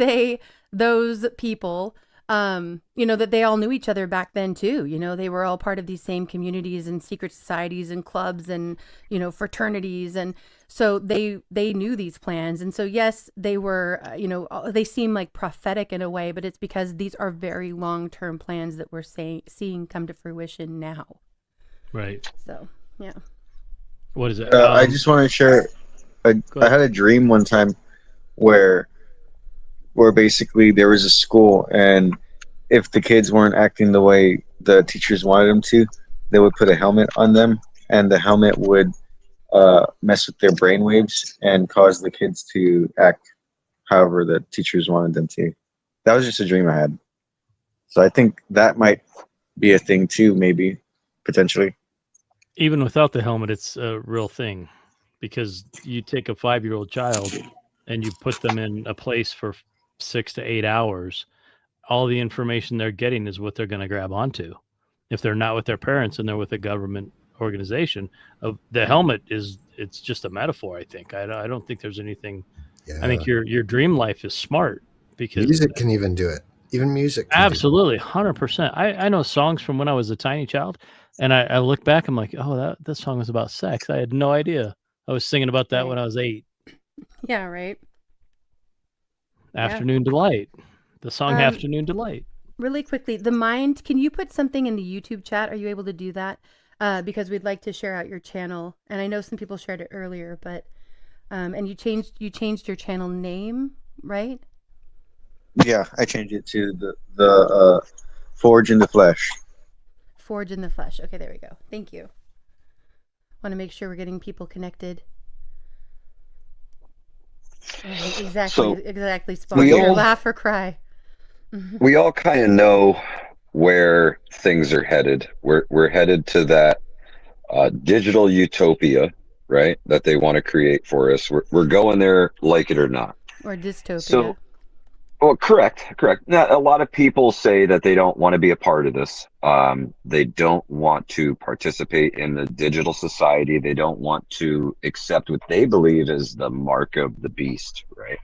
those people, you know, that they all knew each other back then too. You know, they were all part of these same communities and secret societies and clubs and, you know, fraternities. And so they knew these plans. And so, yes, they were, you know, they seem like prophetic in a way, but it's because these are very long-term plans that we're seeing come to fruition now. Right. So, yeah. What is it? I just want to share. I had a dream one time where basically there was a school, and if the kids weren't acting the way the teachers wanted them to, they would put a helmet on them, and the helmet would mess with their brainwaves and cause the kids to act however the teachers wanted them to. That was just a dream I had. So I think that might be a thing too, maybe, potentially. Even without the helmet, it's a real thing, because you take a 5-year-old child and you put them in a place for 6 to 8 hours. All the information they're getting is what they're going to grab onto. If they're not with their parents and they're with a government organization, the helmet it's just a metaphor. I think. I don't think there's anything. Yeah. I think your dream life is smart, because music can even do it. Even music. Absolutely, 100%. I know songs from when I was a tiny child, and I look back, I'm like, oh, that song was about sex. I had no idea. I was singing about that when I was 8. Yeah, right. Afternoon Delight. The song Afternoon Delight. Really quickly, the mind, can you put something in the YouTube chat? Are you able to do that? Because we'd like to share out your channel. And I know some people shared it earlier, but and you changed your channel name, right? Yeah, I changed it to the Forge in the Flesh. Forge in the Flesh. Okay, there we go. Thank you. Want to make sure we're getting people connected. Exactly. Spawn. Either laugh or cry. We all kind of know where things are headed. We're headed to that digital utopia, right? That they want to create for us. We're going there, like it or not. Or dystopia. So, Well, correct. Now, a lot of people say that they don't want to be a part of this. They don't want to participate in the digital society. They don't want to accept what they believe is the mark of the beast, right?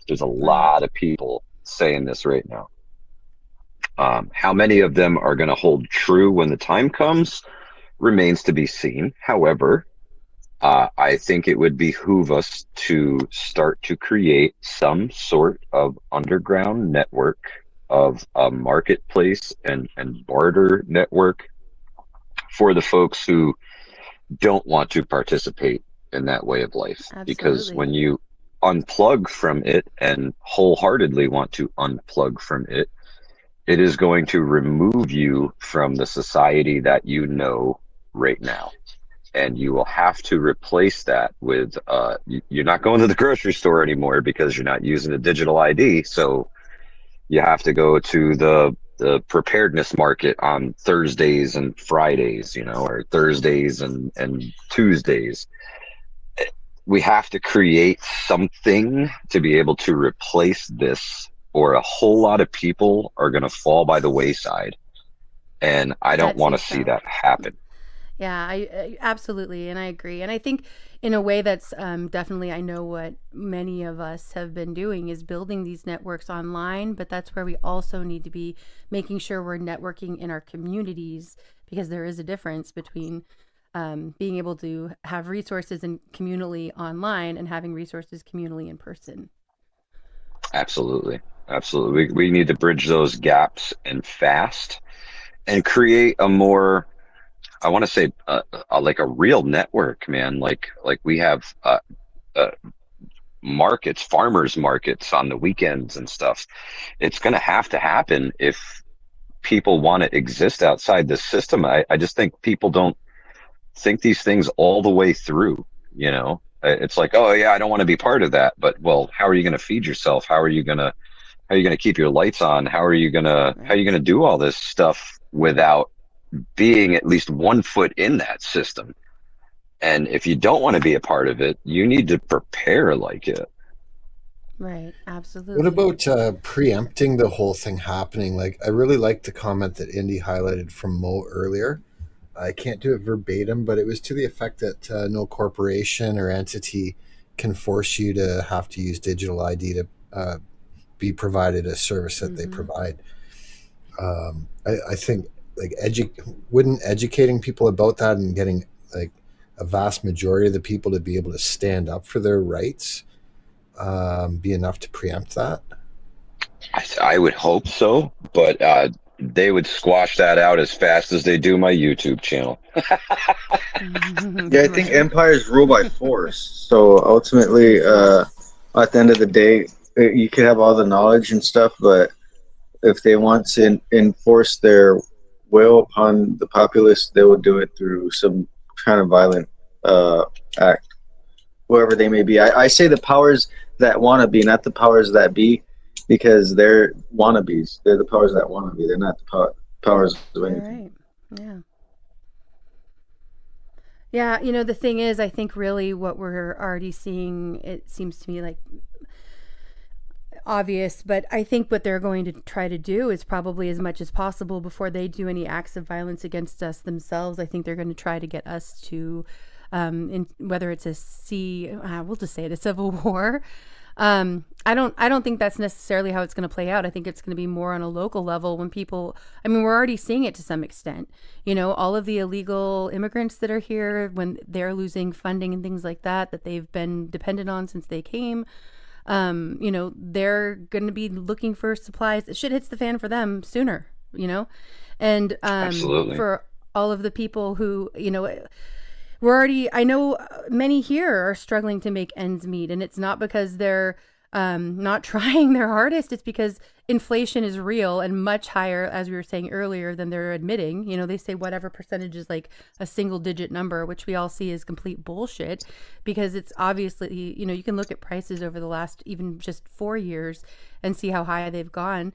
There's a lot of people saying this right now. How many of them are going to hold true when the time comes remains to be seen. However, I think it would behoove us to start to create some sort of underground network of a marketplace and barter network for the folks who don't want to participate in that way of life. Because when you unplug from it and wholeheartedly want to unplug from it, it is going to remove you from the society that you know right now. And you will have to replace that with, you're not going to the grocery store anymore because you're not using a digital ID. So you have to go to the preparedness market on Thursdays and Fridays, or Thursdays and Tuesdays. We have to create something to be able to replace this, or a whole lot of people are going to fall by the wayside. And I don't want to see that happen. Yeah, I absolutely, and I agree. And I think in a way that's definitely, I know what many of us have been doing is building these networks online, but that's where we also need to be making sure we're networking in our communities, because there is a difference between being able to have resources and communally online and having resources communally in person. Absolutely. We need to bridge those gaps and fast and create a more, I want to say, like a real network, man. Like we have markets, farmers markets on the weekends and stuff. It's going to happen if people want to exist outside the system. I just think people don't think these things all the way through. It's like, oh yeah, I don't want to be part of that. But well, how are you going to feed yourself? How are you going to keep your lights on? How are you going to do all this stuff without being at least 1 foot in that system? And if you don't want to be a part of it, you need to prepare like it. Right, absolutely. What about preempting the whole thing happening? Like, I really liked the comment that Indy highlighted from Mo earlier. I can't do it verbatim, but it was to the effect that no corporation or entity can force you to have to use digital ID to be provided a service that they provide. I think wouldn't educating people about that and getting like a vast majority of the people to be able to stand up for their rights be enough to preempt that? I would hope so, but they would squash that out as fast as they do my YouTube channel. Yeah, I think empires rule by force. So ultimately, at the end of the day, you could have all the knowledge and stuff, but if they want to enforce their will upon the populace, they will do it through some kind of violent act, whoever they may be. I say the powers that want to be, not the powers that be, because they're wannabes. They're the powers that want to be. They're not the powers of anything. Right. Yeah. Yeah, the thing is, I think really what we're already seeing, it seems to me like obvious, but I think what they're going to try to do is probably as much as possible before they do any acts of violence against us themselves. I think they're going to try to get us to, whether it's we'll just say it, a civil war. I don't think that's necessarily how it's going to play out. I think it's going to be more on a local level when people, we're already seeing it to some extent, all of the illegal immigrants that are here, when they're losing funding and things like that they've been dependent on since they came, they're going to be looking for supplies. Shit hits the fan for them sooner, and, Absolutely. For all of the people who, I know many here are struggling to make ends meet, and it's not because they're not trying their hardest. It's because inflation is real and much higher, as we were saying earlier, than they're admitting. They say whatever percentage is like a single digit number, which we all see is complete bullshit, because it's obviously, you can look at prices over the last even just 4 years and see how high they've gone.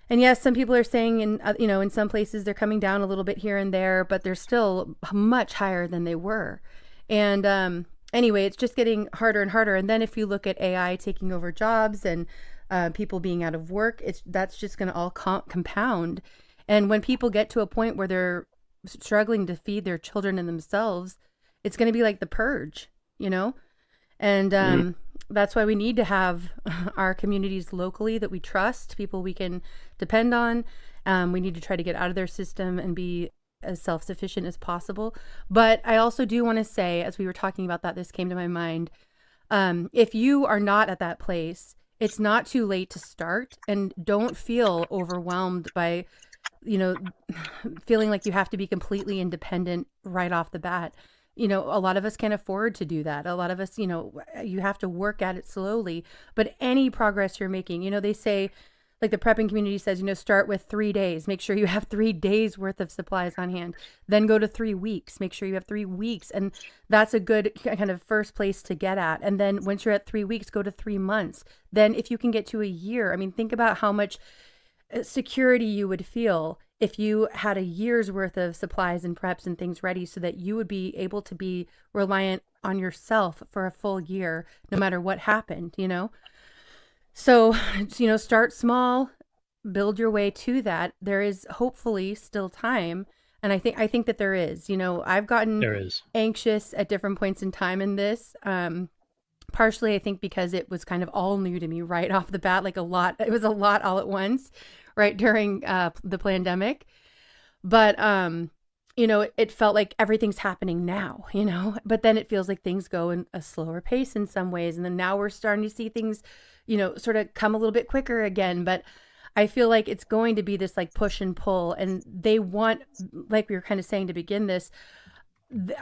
And yes, some people are saying in some places they're coming down a little bit here and there, but they're still much higher than they were. And anyway, it's just getting harder and harder. And then if you look at AI taking over jobs and people being out of work, that's just going to all compound. And when people get to a point where they're struggling to feed their children and themselves, it's going to be like the purge, you know? And that's why we need to have our communities locally that we trust, people we can depend on. We need to try to get out of their system and be as self-sufficient as possible. But I also do want to say, as we were talking about that, this came to my mind. If you are not at that place, it's not too late to start, and don't feel overwhelmed by, you know, feeling like you have to be completely independent right off the bat. You know, a lot of us can't afford to do that. A lot of us, you know, you have to work at it slowly, but any progress you're making, you know, they say, like the prepping community says, you know, start with 3 days. Make sure you have 3 days worth of supplies on hand. Then go to 3 weeks. Make sure you have 3 weeks. And that's a good kind of first place to get at. And then once you're at 3 weeks, go to 3 months. Then if you can get to a year, I mean, think about how much security you would feel if you had a year's worth of supplies and preps and things ready, so that you would be able to be reliant on yourself for a full year, no matter what happened, you know? So, you know, start small, build your way to that. There is hopefully still time. And I think that there is, you know, I've gotten anxious at different points in time in this. Partially, I think because it was kind of all new to me right off the bat, like it was a lot all at once, right during the pandemic. But, you know, it felt like everything's happening now, you know, but then it feels like things go in a slower pace in some ways. And then now we're starting to see things, you know, sort of come a little bit quicker again. But I feel like it's going to be this like push and pull, and they want, like we were kind of saying to begin this,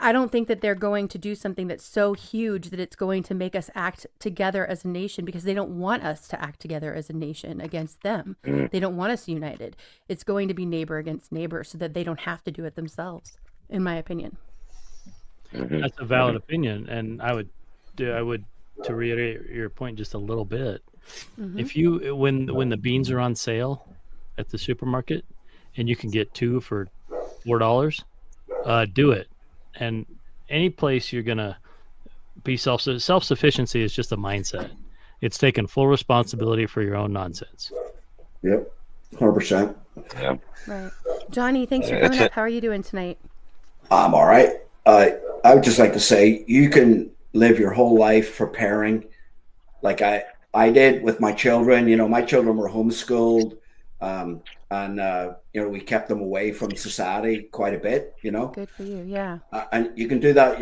I don't think that they're going to do something that's so huge that it's going to make us act together as a nation, because they don't want us to act together as a nation against them. They don't want us united. It's going to be neighbor against neighbor, so that they don't have to do it themselves, in my opinion. That's a valid opinion, and I would to reiterate your point just a little bit. If you when the beans are on sale at the supermarket and you can get 2 for $4, do it. And any place you're gonna be self-sufficiency is just a mindset. It's taking full responsibility for your own nonsense. Yep, 100%. Yeah. Right, Johnny. Thanks for coming up. How are you doing tonight? I'm all right. I would just like to say, you can live your whole life preparing, like I did with my children. You know, my children were homeschooled, and you know, we kept them away from society quite a bit. You know, good for you. Yeah. And you can do that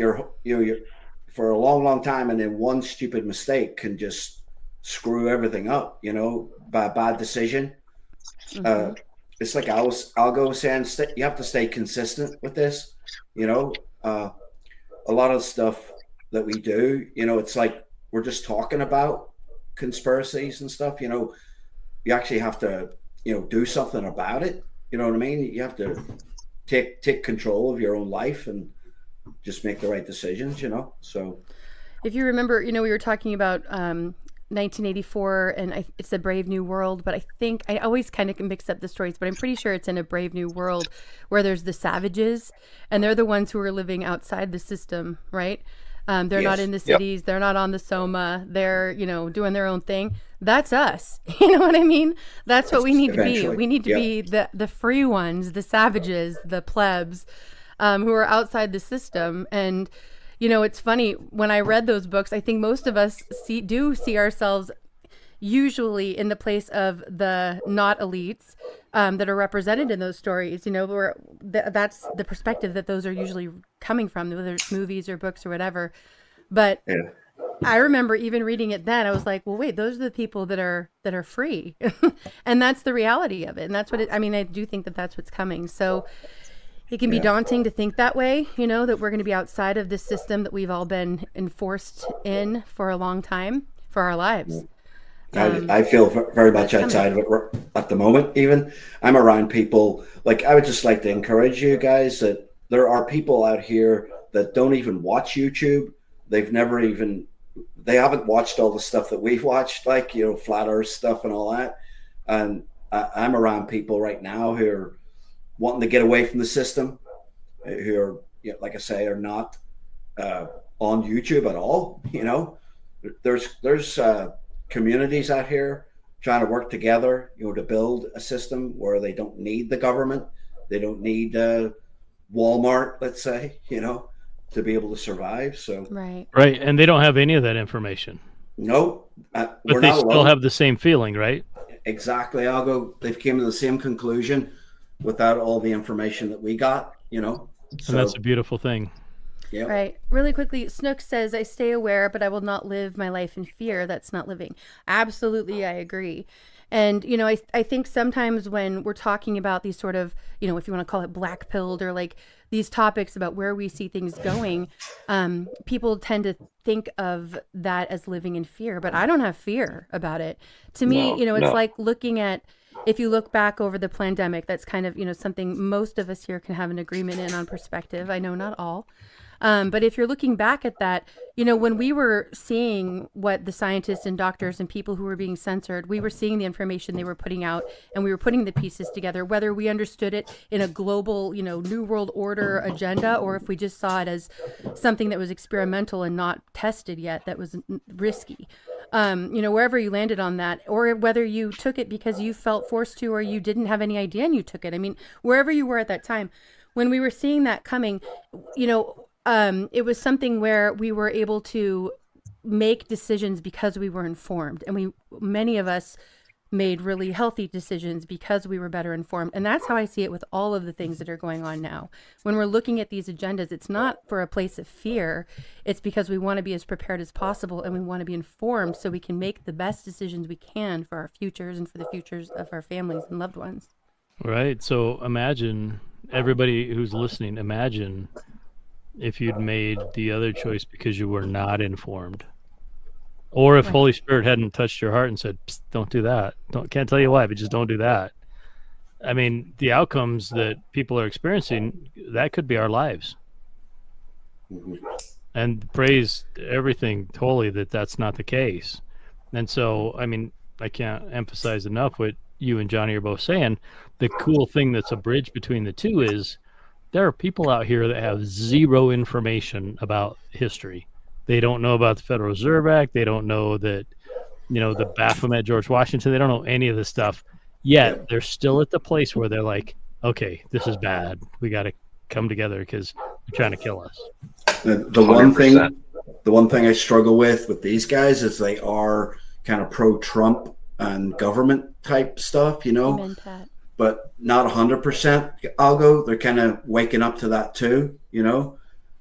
for a long time, and then one stupid mistake can just screw everything up. You know, by a bad decision. It's like Algo saying, you have to stay consistent with this. You know, a lot of stuff that we do, you know, it's like we're just talking about conspiracies and stuff. You know, you actually have to, you know, do something about it. You know what I mean? You have to take control of your own life and just make the right decisions, you know? So if you remember, you know, we were talking about 1984 and it's a Brave New World, but I think I always kind of mix up the stories, but I'm pretty sure it's in a Brave New World where there's the savages, and they're the ones who are living outside the system, right? They're not in the cities. They're not on the Soma. They're, you know, doing their own thing. That's us. You know what I mean? That's what we need to be. We need to be the free ones, the savages, the plebs, who are outside the system. And, you know, it's funny, when I read those books, I think most of us do see ourselves usually in the place of the not elites that are represented in those stories, you know, where that's the perspective that those are usually coming from, whether it's movies or books or whatever. But I remember even reading it then, I was like, well, wait, those are the people that are free. And that's the reality of it. And that's what I mean, I do think that that's what's coming. So it can be daunting to think that way, you know, that we're going to be outside of this system that we've all been enforced in for a long time, for our lives. I feel very much outside of it at the moment. Even I'm around people, like, I would just like to encourage you guys that there are people out here that don't even watch YouTube. They haven't watched all the stuff that we've watched, like, you know, flat earth stuff and all that. And I'm around people right now who are wanting to get away from the system, who are, you know, like I say, are not on YouTube at all. You know, there's communities out here trying to work together, to build a system where they don't need the government, they don't need Walmart, let's say, to be able to survive. So Right, and they don't have any of that information. No, But we're they not still alone. have the same feeling, right? Exactly. They've came to the same conclusion without all the information that we got, And that's a beautiful thing. Yeah. Right. Really quickly, Snook says, I stay aware, but I will not live my life in fear. That's not living. Absolutely, I agree. And, I think sometimes when we're talking about these sort of, if you want to call it black pilled or like these topics about where we see things going, people tend to think of that as living in fear. But I don't have fear about it. To me, it's like looking at, if you look back over the pandemic, that's kind of, something most of us here can have an agreement in on perspective. I know not all. But if you're looking back at that, when we were seeing what the scientists and doctors and people who were being censored, we were seeing the information they were putting out and we were putting the pieces together, whether we understood it in a global, New World Order agenda, or if we just saw it as something that was experimental and not tested yet, that was risky. Wherever you landed on that, or whether you took it because you felt forced to, or you didn't have any idea and you took it. I mean, wherever you were at that time, when we were seeing that coming, it was something where we were able to make decisions because we were informed, and many of us made really healthy decisions because we were better informed. And that's how I see it with all of the things that are going on now. When we're looking at these agendas, it's not for a place of fear. It's because we want to be as prepared as possible, and we want to be informed so we can make the best decisions we can for our futures and for the futures of our families and loved ones. Right. So imagine, everybody who's listening, imagine if you'd made the other choice because you were not informed. Or if Holy Spirit hadn't touched your heart and said, don't do that. Can't tell you why, but just don't do that. I mean, the outcomes that people are experiencing, that could be our lives. And praise everything totally that that's not the case. And so, I mean, I can't emphasize enough what you and Johnny are both saying. The cool thing that's a bridge between the two is there are people out here that have zero information about history. They don't know about the Federal Reserve Act. They don't know that, the Baphomet George Washington. They don't know any of this stuff. Yet they're still at the place where they're like, okay, this is bad. We got to come together because they're trying to kill us. The one thing I struggle with these guys is they are kind of pro-Trump and government type stuff, Amen, Pat. But not 100% algo. They're kind of waking up to that too,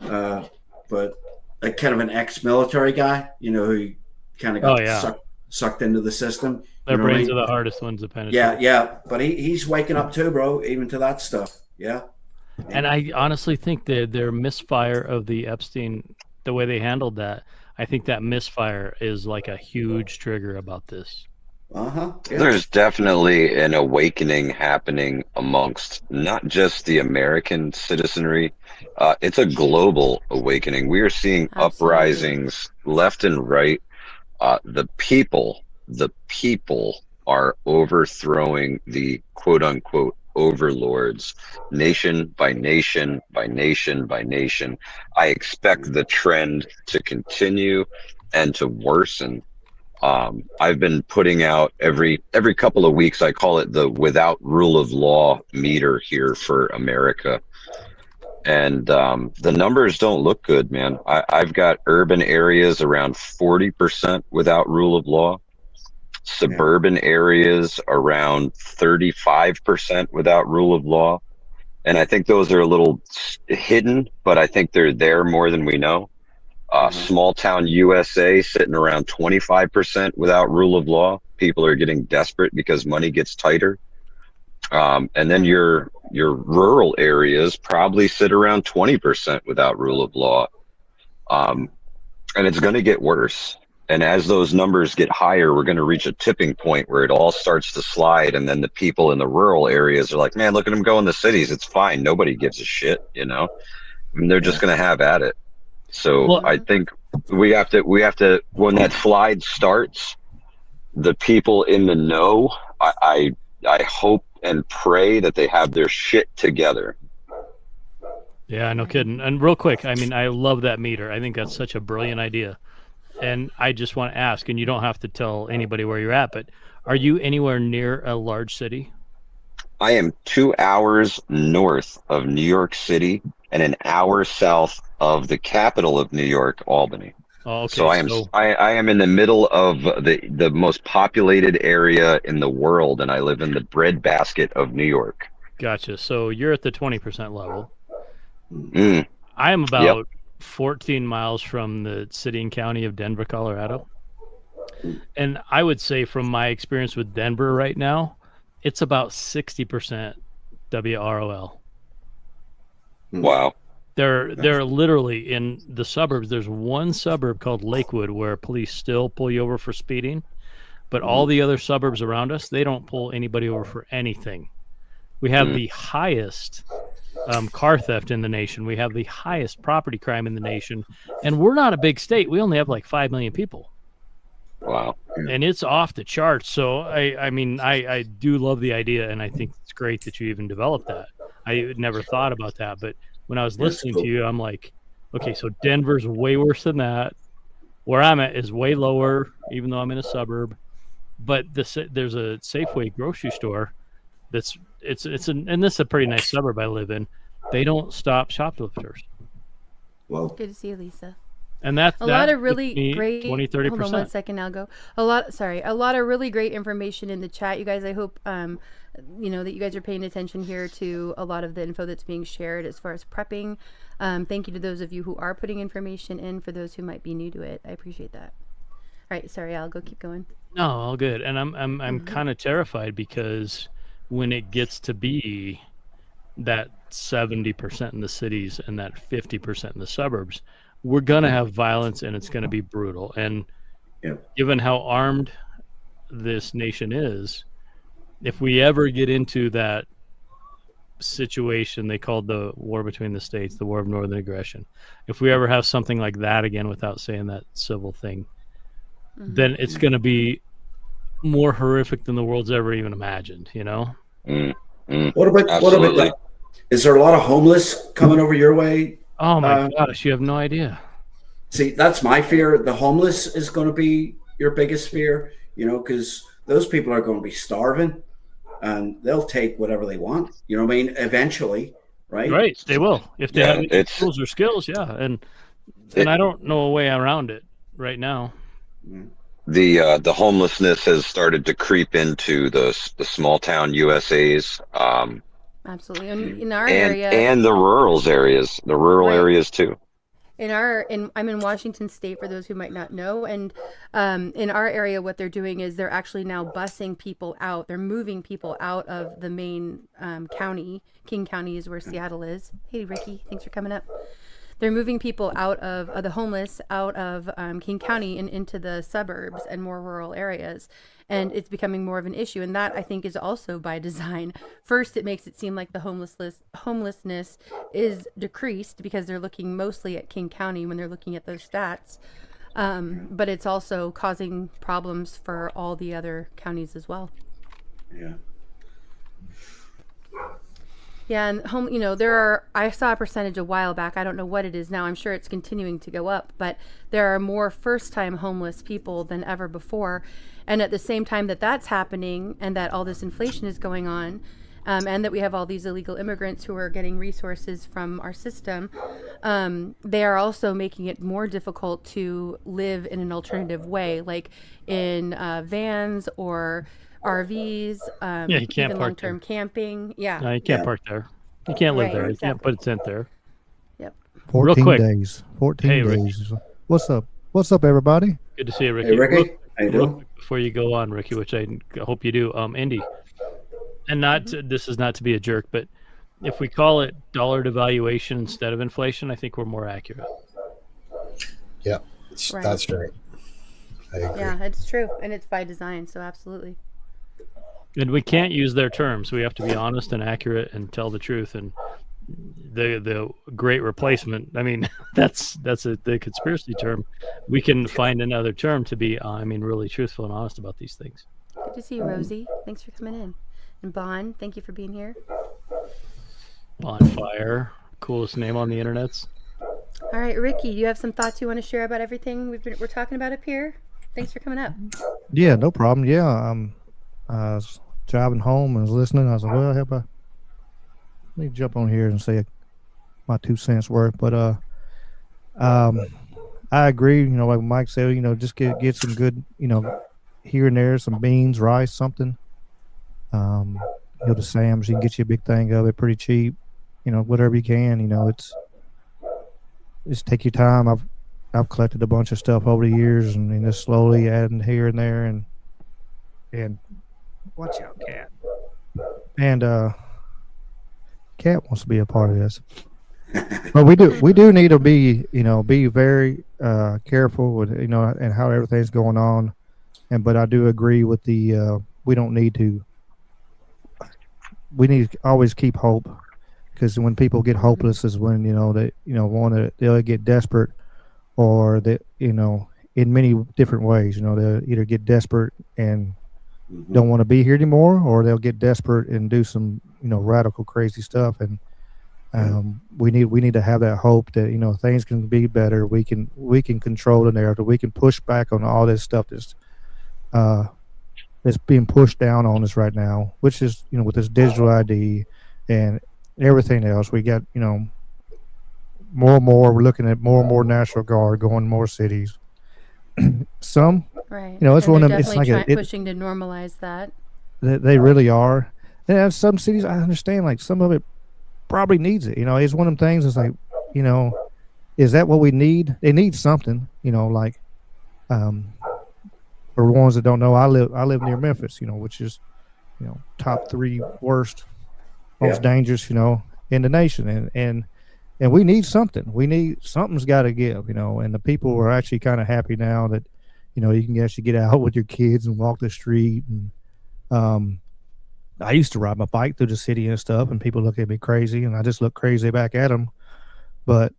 but like kind of an ex-military guy, who kind of got sucked into the system. Their brains are the hardest ones to penetrate. Yeah. But he's waking up too, bro, even to that stuff. Yeah. And I honestly think that their misfire of the Epstein, the way they handled that, I think that misfire is like a huge trigger about this. Yeah. There's definitely an awakening happening amongst not just the American citizenry. It's a global awakening. We are seeing uprisings left and right. The people are overthrowing the quote unquote overlords, nation by nation by nation by nation. I expect the trend to continue and to worsen. I've been putting out every couple of weeks, I call it the without rule of law meter here for America. And the numbers don't look good, man. I've got urban areas around 40% without rule of law, suburban areas around 35% without rule of law. And I think those are a little hidden, but I think they're there more than we know. Small town USA sitting around 25% without rule of law. People are getting desperate because money gets tighter. And then your rural areas probably sit around 20% without rule of law. And it's going to get worse. And as those numbers get higher, we're going to reach a tipping point where it all starts to slide. And then the people in the rural areas are like, man, look at them go in the cities. It's fine. Nobody gives a shit, And they're just going to have at it. So I think we have to, when that slide starts, the people in the know, I hope and pray that they have their shit together. Yeah, no kidding. And real quick, I mean, I love that meter. I think that's such a brilliant idea. And I just want to ask, and you don't have to tell anybody where you're at, but are you anywhere near a large city? I am 2 hours north of New York City and an hour south of the capital of New York, Albany. Oh, okay. So I am in the middle of the most populated area in the world, and I live in the breadbasket of New York. Gotcha. So you're at the 20% level. Mm. I am about 14 miles from the city and county of Denver, Colorado. And I would say from my experience with Denver right now, it's about 60% WROL. Wow. They're literally in the suburbs. There's one suburb called Lakewood where police still pull you over for speeding, but all the other suburbs around us, they don't pull anybody over for anything. We have the highest car theft in the nation. We have the highest property crime in the nation, and we're not a big state. We only have like 5 million people. Wow. And it's off the charts. So I mean, I do love the idea, and I think it's great that you even developed that. I never thought about that, but when I was listening to you, I'm like, okay, so Denver's way worse than that. Where I'm at is way lower, even though I'm in a suburb. But there's a Safeway grocery store and this is a pretty nice suburb I live in. They don't stop shoplifters. Well, good to see you, Lisa. And that a lot of really great 20-30%. Hold on 1 second, I'll go. A lot of really great information in the chat, you guys. I hope that you guys are paying attention here to a lot of the info that's being shared as far as prepping. Thank you to those of you who are putting information in. For those who might be new to it, I appreciate that. All right, sorry, I'll go keep going. No, all good. And I'm kind of terrified because when it gets to be that 70% in the cities and that 50% in the suburbs, we're going to have violence, and it's going to be brutal. And given how armed this nation is, if we ever get into that situation they called the war between the states, the war of northern aggression, if we ever have something like that again, without saying that civil thing, then it's going to be more horrific than the world's ever even imagined, you know? What about that? Is there a lot of homeless coming over your way? Oh my gosh, you have no idea. See, that's my fear. The homeless is going to be your biggest fear, because those people are going to be starving and they'll take whatever they want. You know what I mean? Eventually, right? Right, they will. If they have any tools or skills, and I don't know a way around it right now. The homelessness has started to creep into the small town USAs. Absolutely. In our area and the rural areas too. I'm in Washington State, for those who might not know, and in our area, what they're doing is they're actually now busing people out. They're moving people out of the main county. King County is where Seattle is. Hey, Ricky, thanks for coming up. They're moving people out of the homeless out of King County and into the suburbs and more rural areas. And it's becoming more of an issue. And that, I think, is also by design. First, it makes it seem like the homelessness is decreased because they're looking mostly at King County when they're looking at those stats. But it's also causing problems for all the other counties as well. Yeah. Yeah, and I saw a percentage a while back. I don't know what it is now. I'm sure it's continuing to go up, but there are more first-time homeless people than ever before. And at the same time that that's happening and that all this inflation is going on, and that we have all these illegal immigrants who are getting resources from our system, they are also making it more difficult to live in an alternative way, like in vans or RVs, you can't even park long-term there. camping. Yeah. No, you can't park there. You can't live there. You can't put a tent there. Yep. 14 Real quick. days. 14 Hey, days. What's up? What's up, everybody? Good to see you, Ricky. Hey, Ricky. How you Real doing? quick before you go on, Ricky, which I hope you do, Indy, and this is not to be a jerk, but if we call it dollar devaluation instead of inflation, I think we're more accurate. Yeah, Right. that's right. I agree. Yeah, it's true. And it's by design. So absolutely. And we can't use their terms. We have to be honest and accurate and tell the truth. And the great replacement, I mean, that's the conspiracy term. We can find another term to be, really truthful and honest about these things. Good to see you, Rosie. Thanks for coming in. And Bond, thank you for being here. Bonfire, coolest name on the internets. All right, Ricky, do you have some thoughts you want to share about everything we're talking about up here? Thanks for coming up. Yeah, no problem. Yeah, I was driving home and was listening. I was like, well, let me jump on here and say my 2 cents worth. But I agree. You know, like Mike said, you know, just get some good, you know, here and there, some beans, rice, something. Go to Sam's, you can get you a big thing of it pretty cheap. You know, whatever you can. You know, just take your time. I've collected a bunch of stuff over the years, and just slowly adding here and there, and watch out, Cat. And Cat wants to be a part of this. But we do need to be very careful with, you know, and how everything's going on. But I do agree with the we need to always keep hope, because when people get hopeless is when, you know, they'll get desperate, or they, you know, in many different ways, you know, they'll either get desperate and don't want to be here anymore, or they'll get desperate and do some, you know, radical crazy stuff. And we need to have that hope that, you know, things can be better. We can control the narrative. We can push back on all this stuff that's being pushed down on us right now, which is, you know, with this digital ID and everything else. We got, you know, more and more. We're looking at more and more National Guard going to more cities. Some, right? You know, it's and one of they're them. It's like pushing to normalize that. They really are. And some cities, I understand, like some of it probably needs it. You know, it's one of them things. It's like, you know, is that what we need? They need something. You know, like, for ones that don't know, I live near Memphis. You know, which is, you know, top 3 worst, most dangerous, you know, in the nation. And we need something. Something's got to give, you know. And the people are actually kind of happy now that, you know, you can actually get out with your kids and walk the street. And I used to ride my bike through the city and stuff, and people look at me crazy, and I just look crazy back at them. But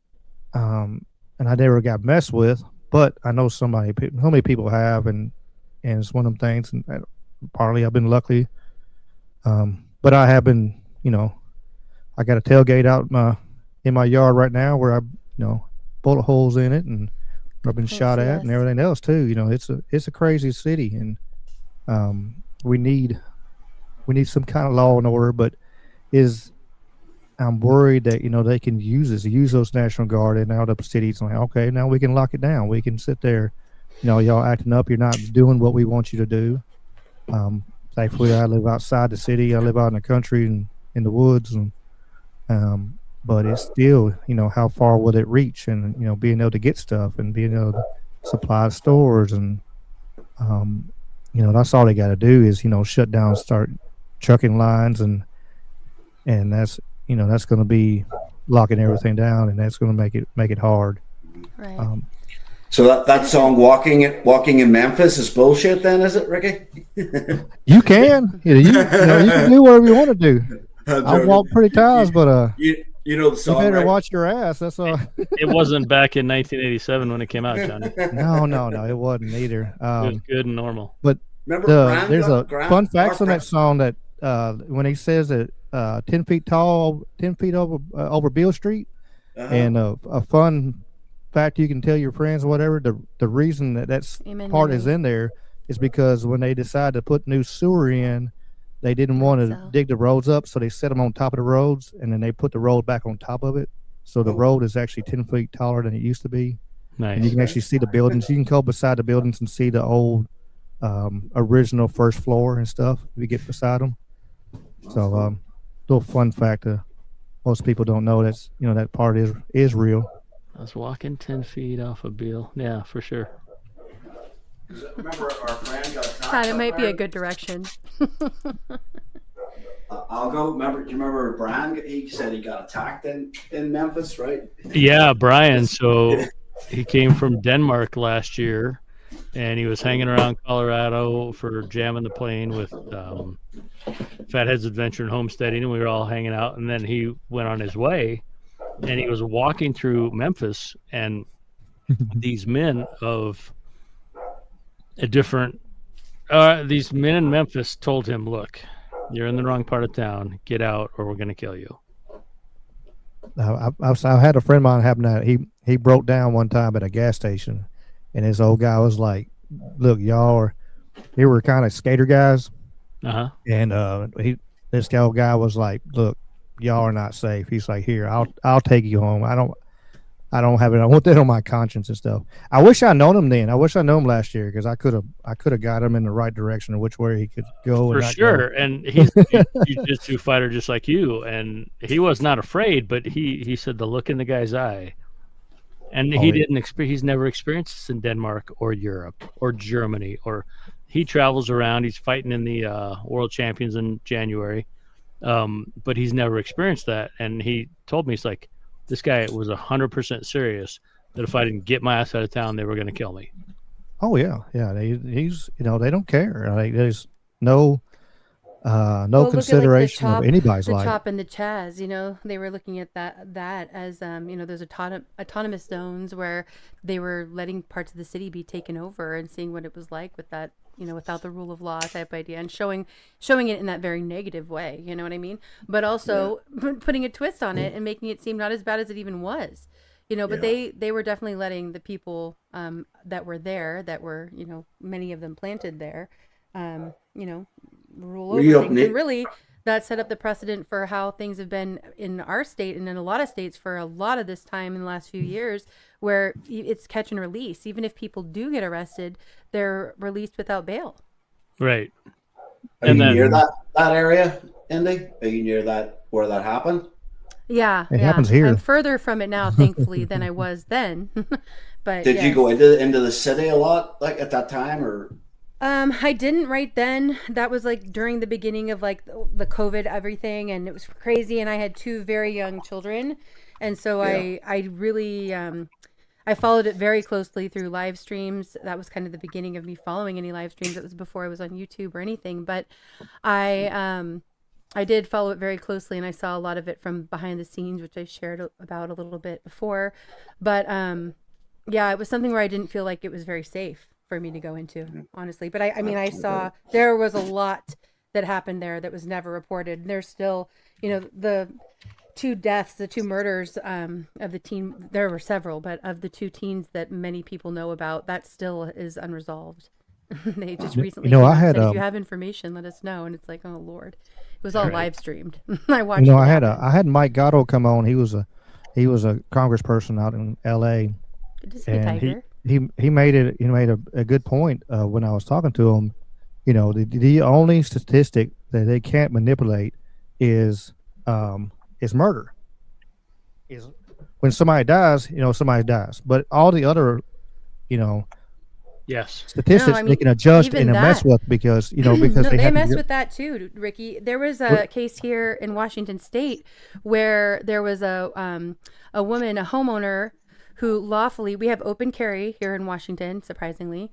and I never got messed with. But I know how many people have, and it's one of them things. And partly I've been lucky, but I have been, you know, I got a tailgate out in my yard right now where I, you know, bullet holes in it, and I've been shot at and everything else too. You know, it's a crazy city, and we need some kind of law and order. But I'm worried that, you know, they can use those National Guard in out of cities. Like, okay, now we can lock it down. We can sit there, you know, y'all acting up. You're not doing what we want you to do. Thankfully, I live outside the city. I live out in the country and in the woods, and but it's still, you know, how far will it reach? And, you know, being able to get stuff and being able to supply stores, and you know, that's all they got to do is, you know, shut down, start trucking lines, and that's, you know, that's going to be locking everything down, and that's going to make it hard. Right. So that song "Walking in Memphis" is bullshit, then, is it, Ricky? You can, you can do whatever you want to do. I walk pretty times, but you know the song. You better right? watch your ass. That's all. It wasn't back in 1987 when it came out, Johnny. No, it wasn't either. It was good and normal. But there's a fun fact on that song that when he says that 10 feet tall, 10 feet over Beale Street, and a fun fact you can tell your friends or whatever. The reason that part is in there is because when they decided to put new sewer in, they didn't want to dig the roads up, so they set them on top of the roads, and then they put the road back on top of it. So the road is actually 10 feet taller than it used to be. Nice. And you can actually see the buildings. You can go beside the buildings and see the old original first floor and stuff if you get beside them. So little fun fact most people don't know, that's, you know, that part is real. I was walking 10 feet off of Beale. Yeah, for sure. Remember our friend got attacked. God, it might be a good direction. I'll go. Do you remember Brian? He said he got attacked in Memphis, right? Yeah, Brian. So he came from Denmark last year, and he was hanging around Colorado for jamming the plane with Fatheads Adventure and Homesteading, and we were all hanging out. And then he went on his way, and he was walking through Memphis, and these men of a different these men in Memphis told him, look, you're in the wrong part of town, get out or we're going to kill you. I've had a friend of mine happen that he he broke down one time at a gas station, and his old guy was like, "Look, they were kind of skater guys, Uh-huh. and this old guy was like, look, y'all are not safe." He's like, "Here, I'll take you home. I don't have it. I want that on my conscience and stuff." I wish I'd known him then. I wish I'd known him last year, because I could have got him in the right direction of which way he could go. For and sure. Go. And he's a jiu-jitsu fighter just like you. And he was not afraid, but he said the look in the guy's eye. And he's never experienced this in Denmark or Europe or Germany, or he travels around. He's fighting in the World Champions in January. But he's never experienced that. And he told me, he's like, this guy was 100% serious that if I didn't get my ass out of town, they were going to kill me. Oh yeah. He's they don't care. Like, there's no consideration of anybody's life. The Chop and the Chaz, they were looking at that as those autonomous zones where they were letting parts of the city be taken over and seeing what it was like with that, without the rule of law type idea, and showing it in that very negative way. You know what I mean? But also putting a twist on it and making it seem not as bad as it even was. But they were definitely letting the people that were there, that were many of them planted there, rule over things. And really, that set up the precedent for how things have been in our state and in a lot of states for a lot of this time in the last few years, where it's catch and release. Even if people do get arrested, they're released without bail. Right. Are you near that area, Indy? Are you near that where that happened? Yeah, it happens here. I'm further from it now, thankfully, than I was then. But did you go into the city a lot, like at that time, or? I didn't right then. That was like during the beginning of like the COVID everything, and it was crazy. And I had 2 very young children, and so I really I followed it very closely through live streams. That was kind of the beginning of me following any live streams. It was before I was on YouTube or anything, but I did follow it very closely, and I saw a lot of it from behind the scenes, which I shared about a little bit before. But it was something where I didn't feel like it was very safe for me to go into, honestly. But I saw there was a lot that happened there that was never reported. And there's still, the 2 deaths, the 2 murders of the teen. There were several, but of the 2 teens that many people know about, that still is unresolved. They just recently came out and said, if you have information, let us know. And it's like, oh Lord, it was all live streamed. I watched. I had Mike Gatto come on. He was a congressperson out in L.A. Good to see you, Tiger. He made a good point when I was talking to him. The only statistic that they can't manipulate is murder. Is when somebody dies, somebody dies. But all the other, yes, statistics they can adjust and mess with because they mess with that too, Ricky. There was a case here in Washington State where there was a woman, a homeowner, who lawfully, we have open carry here in Washington, surprisingly.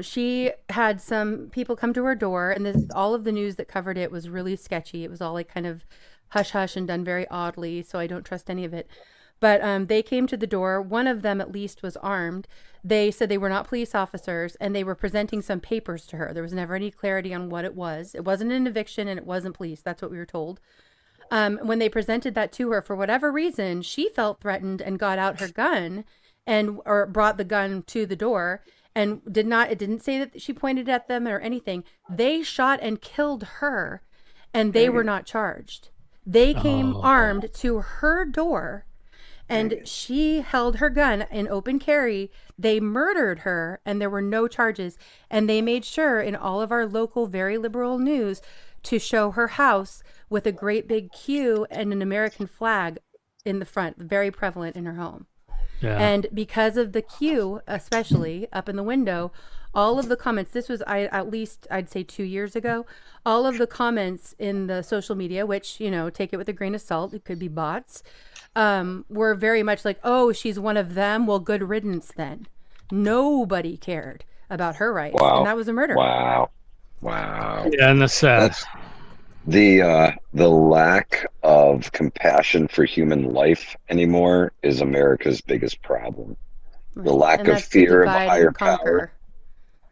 She had some people come to her door, and all of the news that covered it was really sketchy. It was all like kind of hush hush and done very oddly, so I don't trust any of it. But they came to the door. One of them at least was armed. They said they were not police officers, and they were presenting some papers to her. There was never any clarity on what it was. It wasn't an eviction, and it wasn't police. That's what we were told. When they presented that to her, for whatever reason, she felt threatened and got out her gun or brought the gun to the door, and it didn't say that she pointed at them or anything. They shot and killed her, and they were not charged. They came armed to her door, and she held her gun in open carry. They murdered her, and there were no charges. And they made sure in all of our local, very liberal news to show her house with a great big Q and an American flag in the front, very prevalent in her home. Yeah. And because of the Q, especially up in the window, all of the comments, this was at least I'd say 2 years ago, all of the comments in the social media, which, take it with a grain of salt, it could be bots, were very much like, oh, she's one of them. Well, good riddance then. Nobody cared about her rights. Wow. And that was a murder. Wow. Yeah, and that's the lack of compassion for human life anymore is America's biggest problem. Right. The lack of fear of a higher power.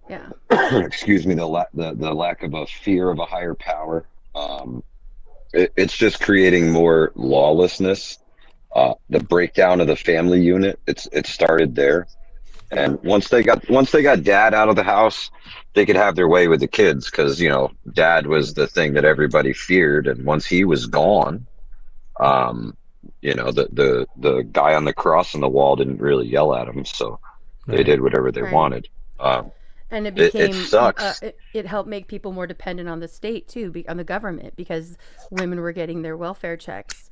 Yeah. Excuse me. The lack of a fear of a higher power. It's just creating more lawlessness. The breakdown of the family unit. It started there. And once they got dad out of the house, they could have their way with the kids because, you know, dad was the thing that everybody feared. And once he was gone, you know, the guy on the cross on the wall didn't really yell at him, so they did whatever they wanted. And it became it sucks. It helped make people more dependent on the state too, on the government, because women were getting their welfare checks.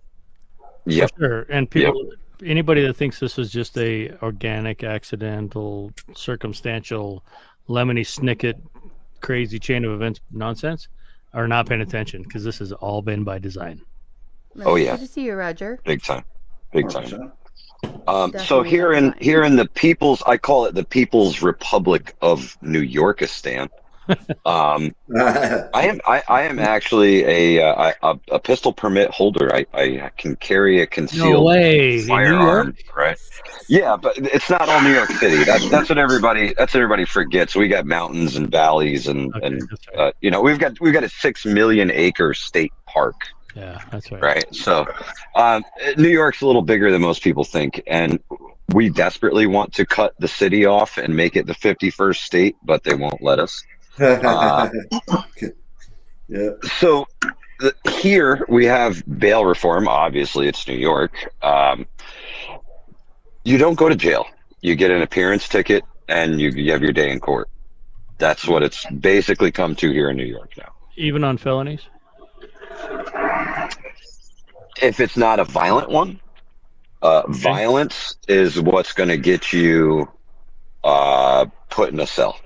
Yeah, sure. And people, anybody that thinks this was just a organic, accidental, circumstantial, lemony snicket, crazy chain of events nonsense, are not paying attention, because this has all been by design. Oh yeah, good to see you, Roger. big time. So Definitely here in the people's, I call it the People's Republic of New Yorkistan. I am actually a pistol permit holder. I can carry a concealed firearm, right? Yeah, but it's not all New York City. That's what everybody forgets. We got mountains and valleys and you know, we've got a 6 million acre state park. Yeah, that's right. Right. So New York's a little bigger than most people think, and we desperately want to cut the city off and make it the 51st state, but they won't let us. So here we have bail reform. Obviously, it's New York. You don't go to jail. You get an appearance ticket, and you have your day in court. That's what it's basically come to here in New York now. Even on felonies? If it's not a violent one, violence is what's going to get you put in a cell.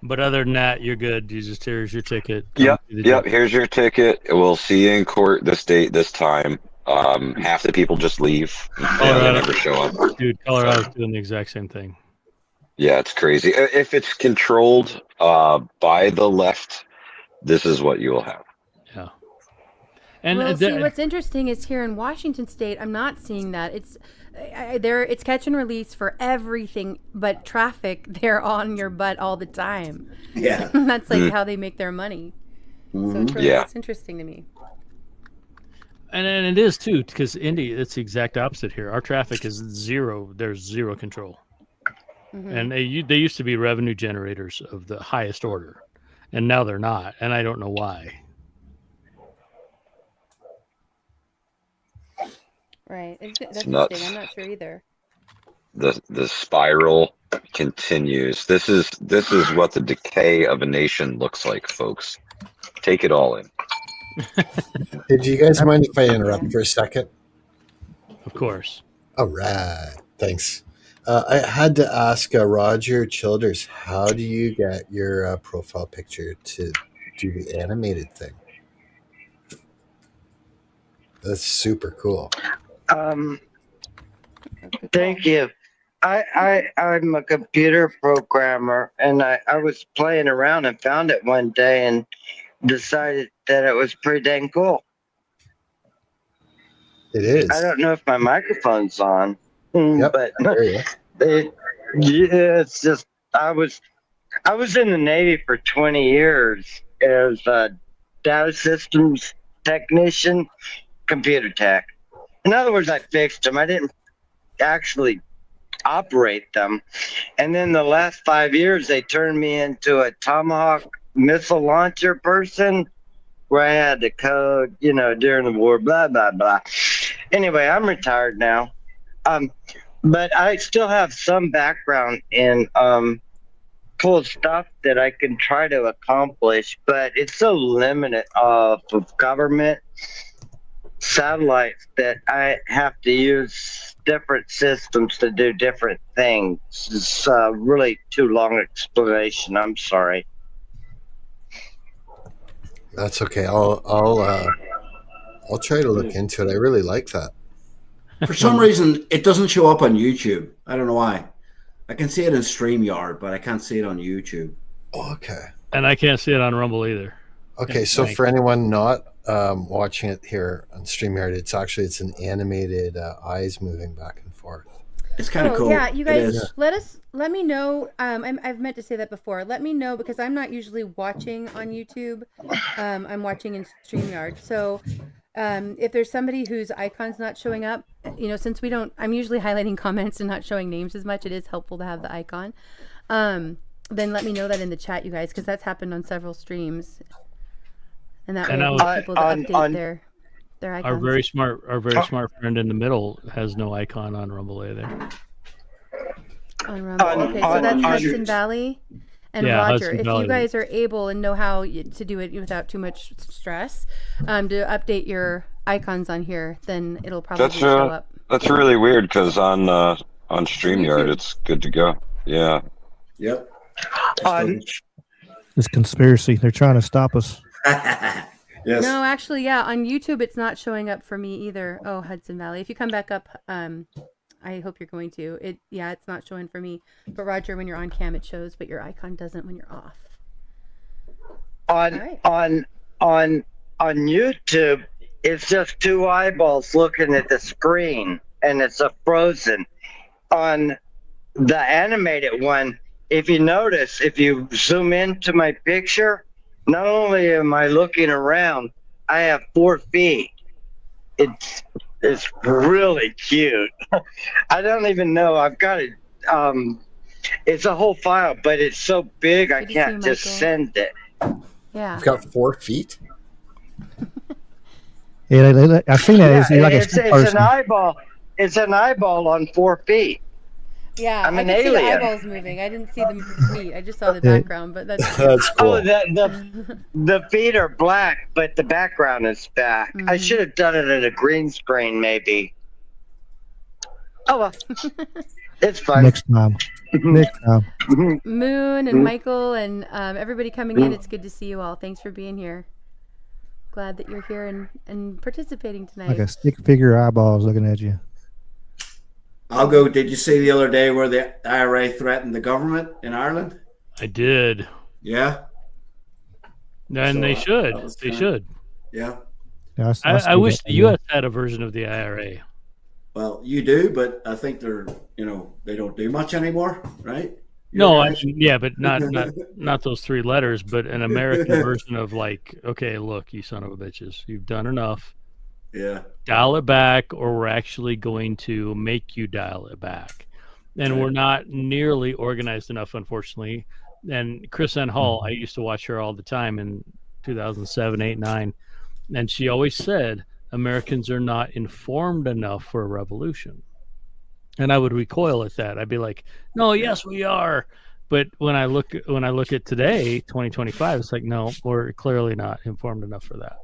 But other than that, you're good. You just, here's your ticket. Yep. Here's your ticket. We'll see you in court this date, this time. Half the people just leave. They never show up. Dude, Colorado's doing the exact same thing. Yeah, it's crazy. If it's controlled by the left, this is what you will have. Yeah. And well, see, what's interesting is here in Washington State, I'm not seeing that. It's catch and release for everything, but traffic, they're on your butt all the time. Yeah. That's like how they make their money. So it's really, it's interesting to me. And it is too, because Indy, it's the exact opposite here. Our traffic is zero. There's zero control. And they used to be revenue generators of the highest order, and now they're not, and I don't know why. Right. That's nuts. interesting. I'm not sure either. The spiral continues. This is what the decay of a nation looks like, folks. Take it all in. Hey, do you guys mind if I interrupt for a second? Of course. All right. Thanks. I had to ask Roger Childers, how do you get your profile picture to do the animated thing? That's super cool. Thank you. I'm a computer programmer, and I was playing around and found it one day and decided that it was pretty dang cool. It is. I don't know if my microphone's on, Yep, but I hear you. it's just I was in the Navy for 20 years as a data systems technician, computer tech. In other words, I fixed them. I didn't actually operate them. And then the last 5 years, they turned me into a Tomahawk missile launcher person where I had to code, during the war, blah, blah, blah. Anyway, I'm retired now. But I still have some background in cool stuff that I can try to accomplish, but it's so limited of government satellites that I have to use different systems to do different things. It's really too long an explanation. I'm sorry. That's okay. I'll try to look into it. I really like that. For some reason, it doesn't show up on YouTube. I don't know why. I can see it in StreamYard, but I can't see it on YouTube. Okay. And I can't see it on Rumble either. Okay, so for anyone not watching it here on StreamYard, it's an animated eyes moving back and forth. It's kind of cool. Yeah, you guys, let me know. I've meant to say that before. Let me know, because I'm not usually watching on YouTube. I'm watching in StreamYard. So If there's somebody whose icon's not showing up, since I'm usually highlighting comments and not showing names as much, it is helpful to have the icon. Then let me know that in the chat, you guys, because that's happened on several streams. And that way people to update their icons. Our very smart friend in the middle has no icon on Rumble either. On Rumble. Okay, so that's Hudson Valley and Roger. Hudson if Valley. You guys are able and know how to do it without too much stress, to update your icons on here, then it'll probably show up. That's really weird because on StreamYard it's good to go. Yeah. Yep. It's conspiracy. They're trying to stop us. Yes. No, actually, yeah. On YouTube, it's not showing up for me either. Oh, Hudson Valley. If you come back up, I hope you're going to. It's not showing for me. But Roger, when you're on cam, it shows, but your icon doesn't when you're off. On YouTube, it's just two eyeballs looking at the screen, and it's a frozen. On the animated one, if you notice, if you zoom into my picture, not only am I looking around, I have 4 feet. It's really cute. I don't even know. I've got it. It's a whole file, but it's so big I can't just send it. Yeah. I've got 4 feet. Yeah, I've seen that. It's an eyeball. It's an eyeball on 4 feet. Yeah, I'm I an can see the alien. eyeballs moving. I didn't see the feet. I just saw the background, but that's cool. Oh, the feet are black, but the background is back. I should have done it in a green screen, maybe. Oh well, it's fine. Next time. Moon and Michael and everybody coming in. It's good to see you all. Thanks for being here. Glad that you're here and participating tonight. Like a stick figure eyeballs looking at you. I'll go. Did you see the other day where the IRA threatened the government in Ireland? I did. Yeah. And they should. They should. Yeah. I wish the U.S. had a version of the IRA. Well, you do, but I think they're, they don't do much anymore, right? No, but not those 3 letters, but an American version of like, okay, look, you son of a bitches, you've done enough. Yeah. Dial it back, or we're actually going to make you dial it back. And we're not nearly organized enough, unfortunately. And Chris N. Hall, I used to watch her all the time in 2007, 8, 9. And she always said, Americans are not informed enough for a revolution. And I would recoil at that. I'd be like, no, yes, we are. But when I look at today, 2025, it's like, no, we're clearly not informed enough for that.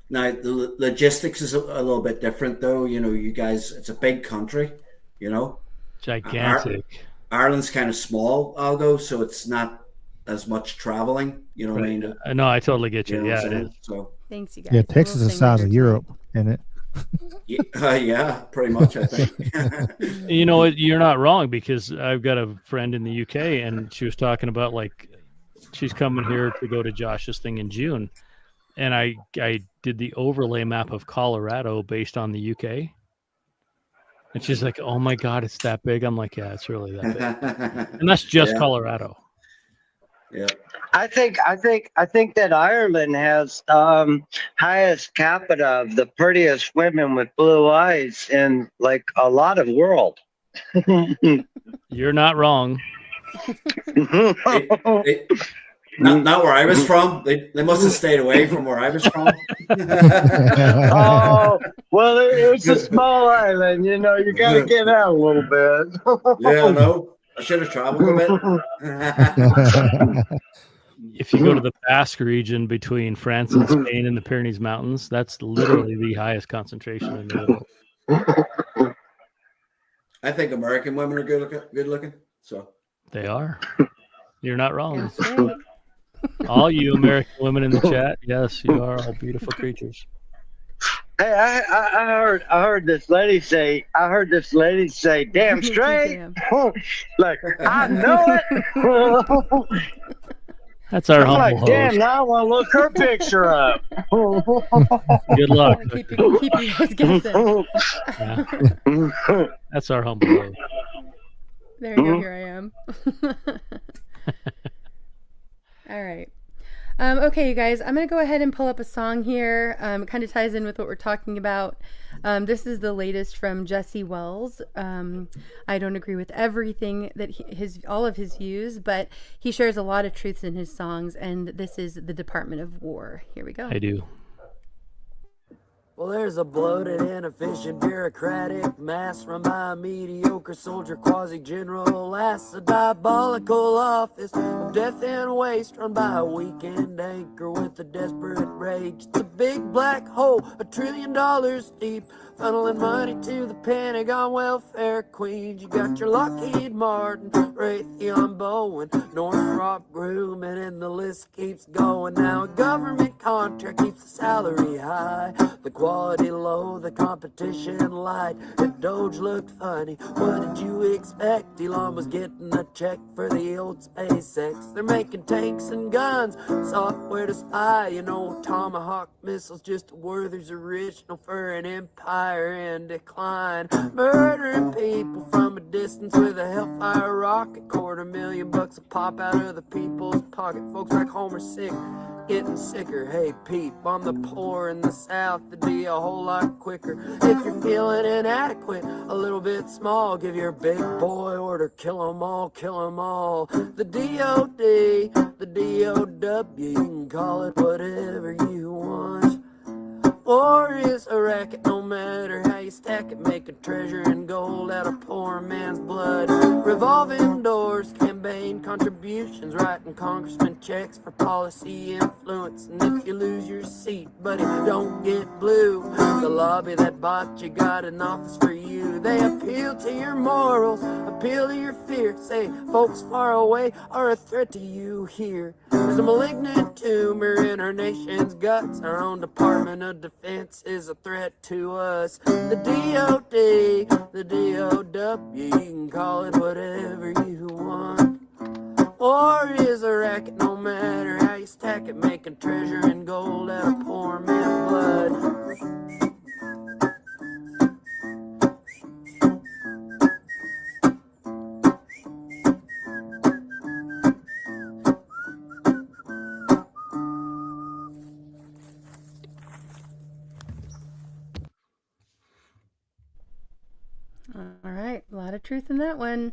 Now, the logistics is a little bit different, though. You guys, it's a big country, Gigantic. Ireland's kind of small, Algo, so it's not as much traveling. You know what I mean? No, I totally get you. Yeah, It is. So thanks, you guys. Yeah, Texas is the size of Europe, isn't it? Yeah, pretty much, I think. You know what? You're not wrong, because I've got a friend in the UK, and she was talking about, like, she's coming here to go to Josh's thing in June. And I did the overlay map of Colorado based on the UK. And she's like, oh my God, it's that big. I'm like, yeah, it's really that big. And that's just Colorado. Yeah. I think that Ireland has highest capita of the prettiest women with blue eyes in like a lot of world. You're not wrong. Not where I was from. They must have stayed away from where I was from. Oh, well, it's a small island. You got to get out a little bit. Yeah, no, I should have traveled a bit. If you go to the Basque region between France and Spain and the Pyrenees Mountains, that's literally the highest concentration in the world. I think American women are good looking. So they are. You're not wrong. All you American women in the chat, yes, you are all beautiful creatures. Hey, I heard this lady say, damn straight. Like, I know it. That's our humble like, host. damn, now I want to look her picture up. Good luck. Keep you guys guessing. Yeah. That's our humble host. There you go, here I am. All right. Okay, you guys, I'm going to go ahead and pull up a song here. It kind of ties in with what we're talking about. This is the latest from Jesse Wells. I don't agree with everything that all of his views, but he shares a lot of truths in his songs, and this is The Department of War. Here we go. I do. Well, there's a bloated, inefficient, bureaucratic mass run by a mediocre soldier, quasi-general, a diabolical office of death and waste run by a weekend anchor with a desperate rage. It's a big black hole, $1 trillion deep, funneling money to the Pentagon welfare queens. You got your Lockheed Martin, Raytheon, Boeing, Northrop Grumman, and the list keeps going. Now a government contract keeps the salary high, the quality low, the competition light. If Doge looked funny, what did you expect? Elon was getting a check for the old SpaceX. They're making tanks and guns, software to spy. You know, Tomahawk missiles just a Werther's original for an empire in decline. Murdering people from a distance with a Hellfire rocket. $250,000 a pop out of the people's pocket. Folks back home are sick, getting sicker. Hey, peep, on the poor in the South, it'd be a whole lot quicker. If you're feeling inadequate, a little bit small, give your big boy order, kill 'em all, kill 'em all. The DOD, the DOW, you can call it whatever you want. War is a racket, no matter how you stack it, making treasure and gold out of poor man's blood. Revolving doors, campaign contributions, writing congressman checks for policy influence. And if you lose your seat, buddy, don't get blue. The lobby that bought you got an office for you. They appeal to your morals, appeal to your fear. Say folks far away are a threat to you here. There's a malignant tumor in our nation's guts. Our own Department of Defense is a threat to us. The DOD, the DOW, you can call it whatever you want. War is a racket, no matter how you stack it, making treasure and gold out of poor man's blood. All right, a lot of truth in that one.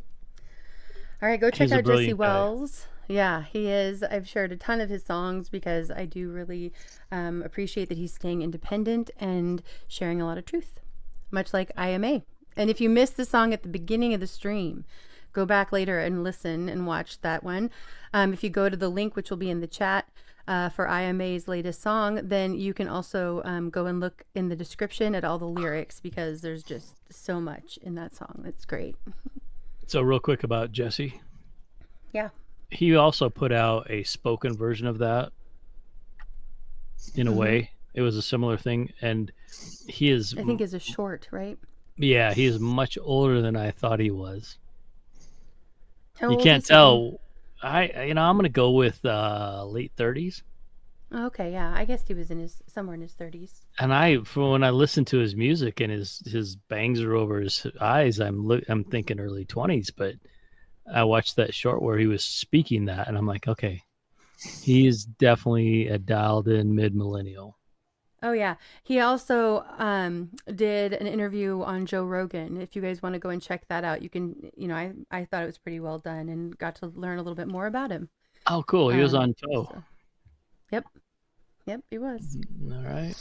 All right, go check He's a out Jesse brilliant guy. Wells. Yeah, he is. I've shared a ton of his songs because I do really appreciate that he's staying independent and sharing a lot of truth, much like IMA. And if you missed the song at the beginning of the stream, go back later and listen and watch that one. If you go to the link, which will be in the chat, for IMA's latest song, then you can also go and look in the description at all the lyrics, because there's just so much in that song that's great. So real quick about Jesse. Yeah. He also put out a spoken version of that in a way. It was a similar thing. And he is... I think is a short, right? Yeah, he is much older than I thought he was. How You old can't is he? tell. I'm going to go with late 30s. Okay, yeah. I guessed he was somewhere in his 30s. And when I listen to his music and his bangs are over his eyes, I'm thinking early 20s. But I watched that short where he was speaking that, and I'm like, okay, he's definitely a dialed-in mid-millennial. Oh, yeah. He also did an interview on Joe Rogan. If you guys want to go and check that out, you can, I thought it was pretty well done and got to learn a little bit more about him. Oh, cool. He was on Toe. So, Yep, he was. All right.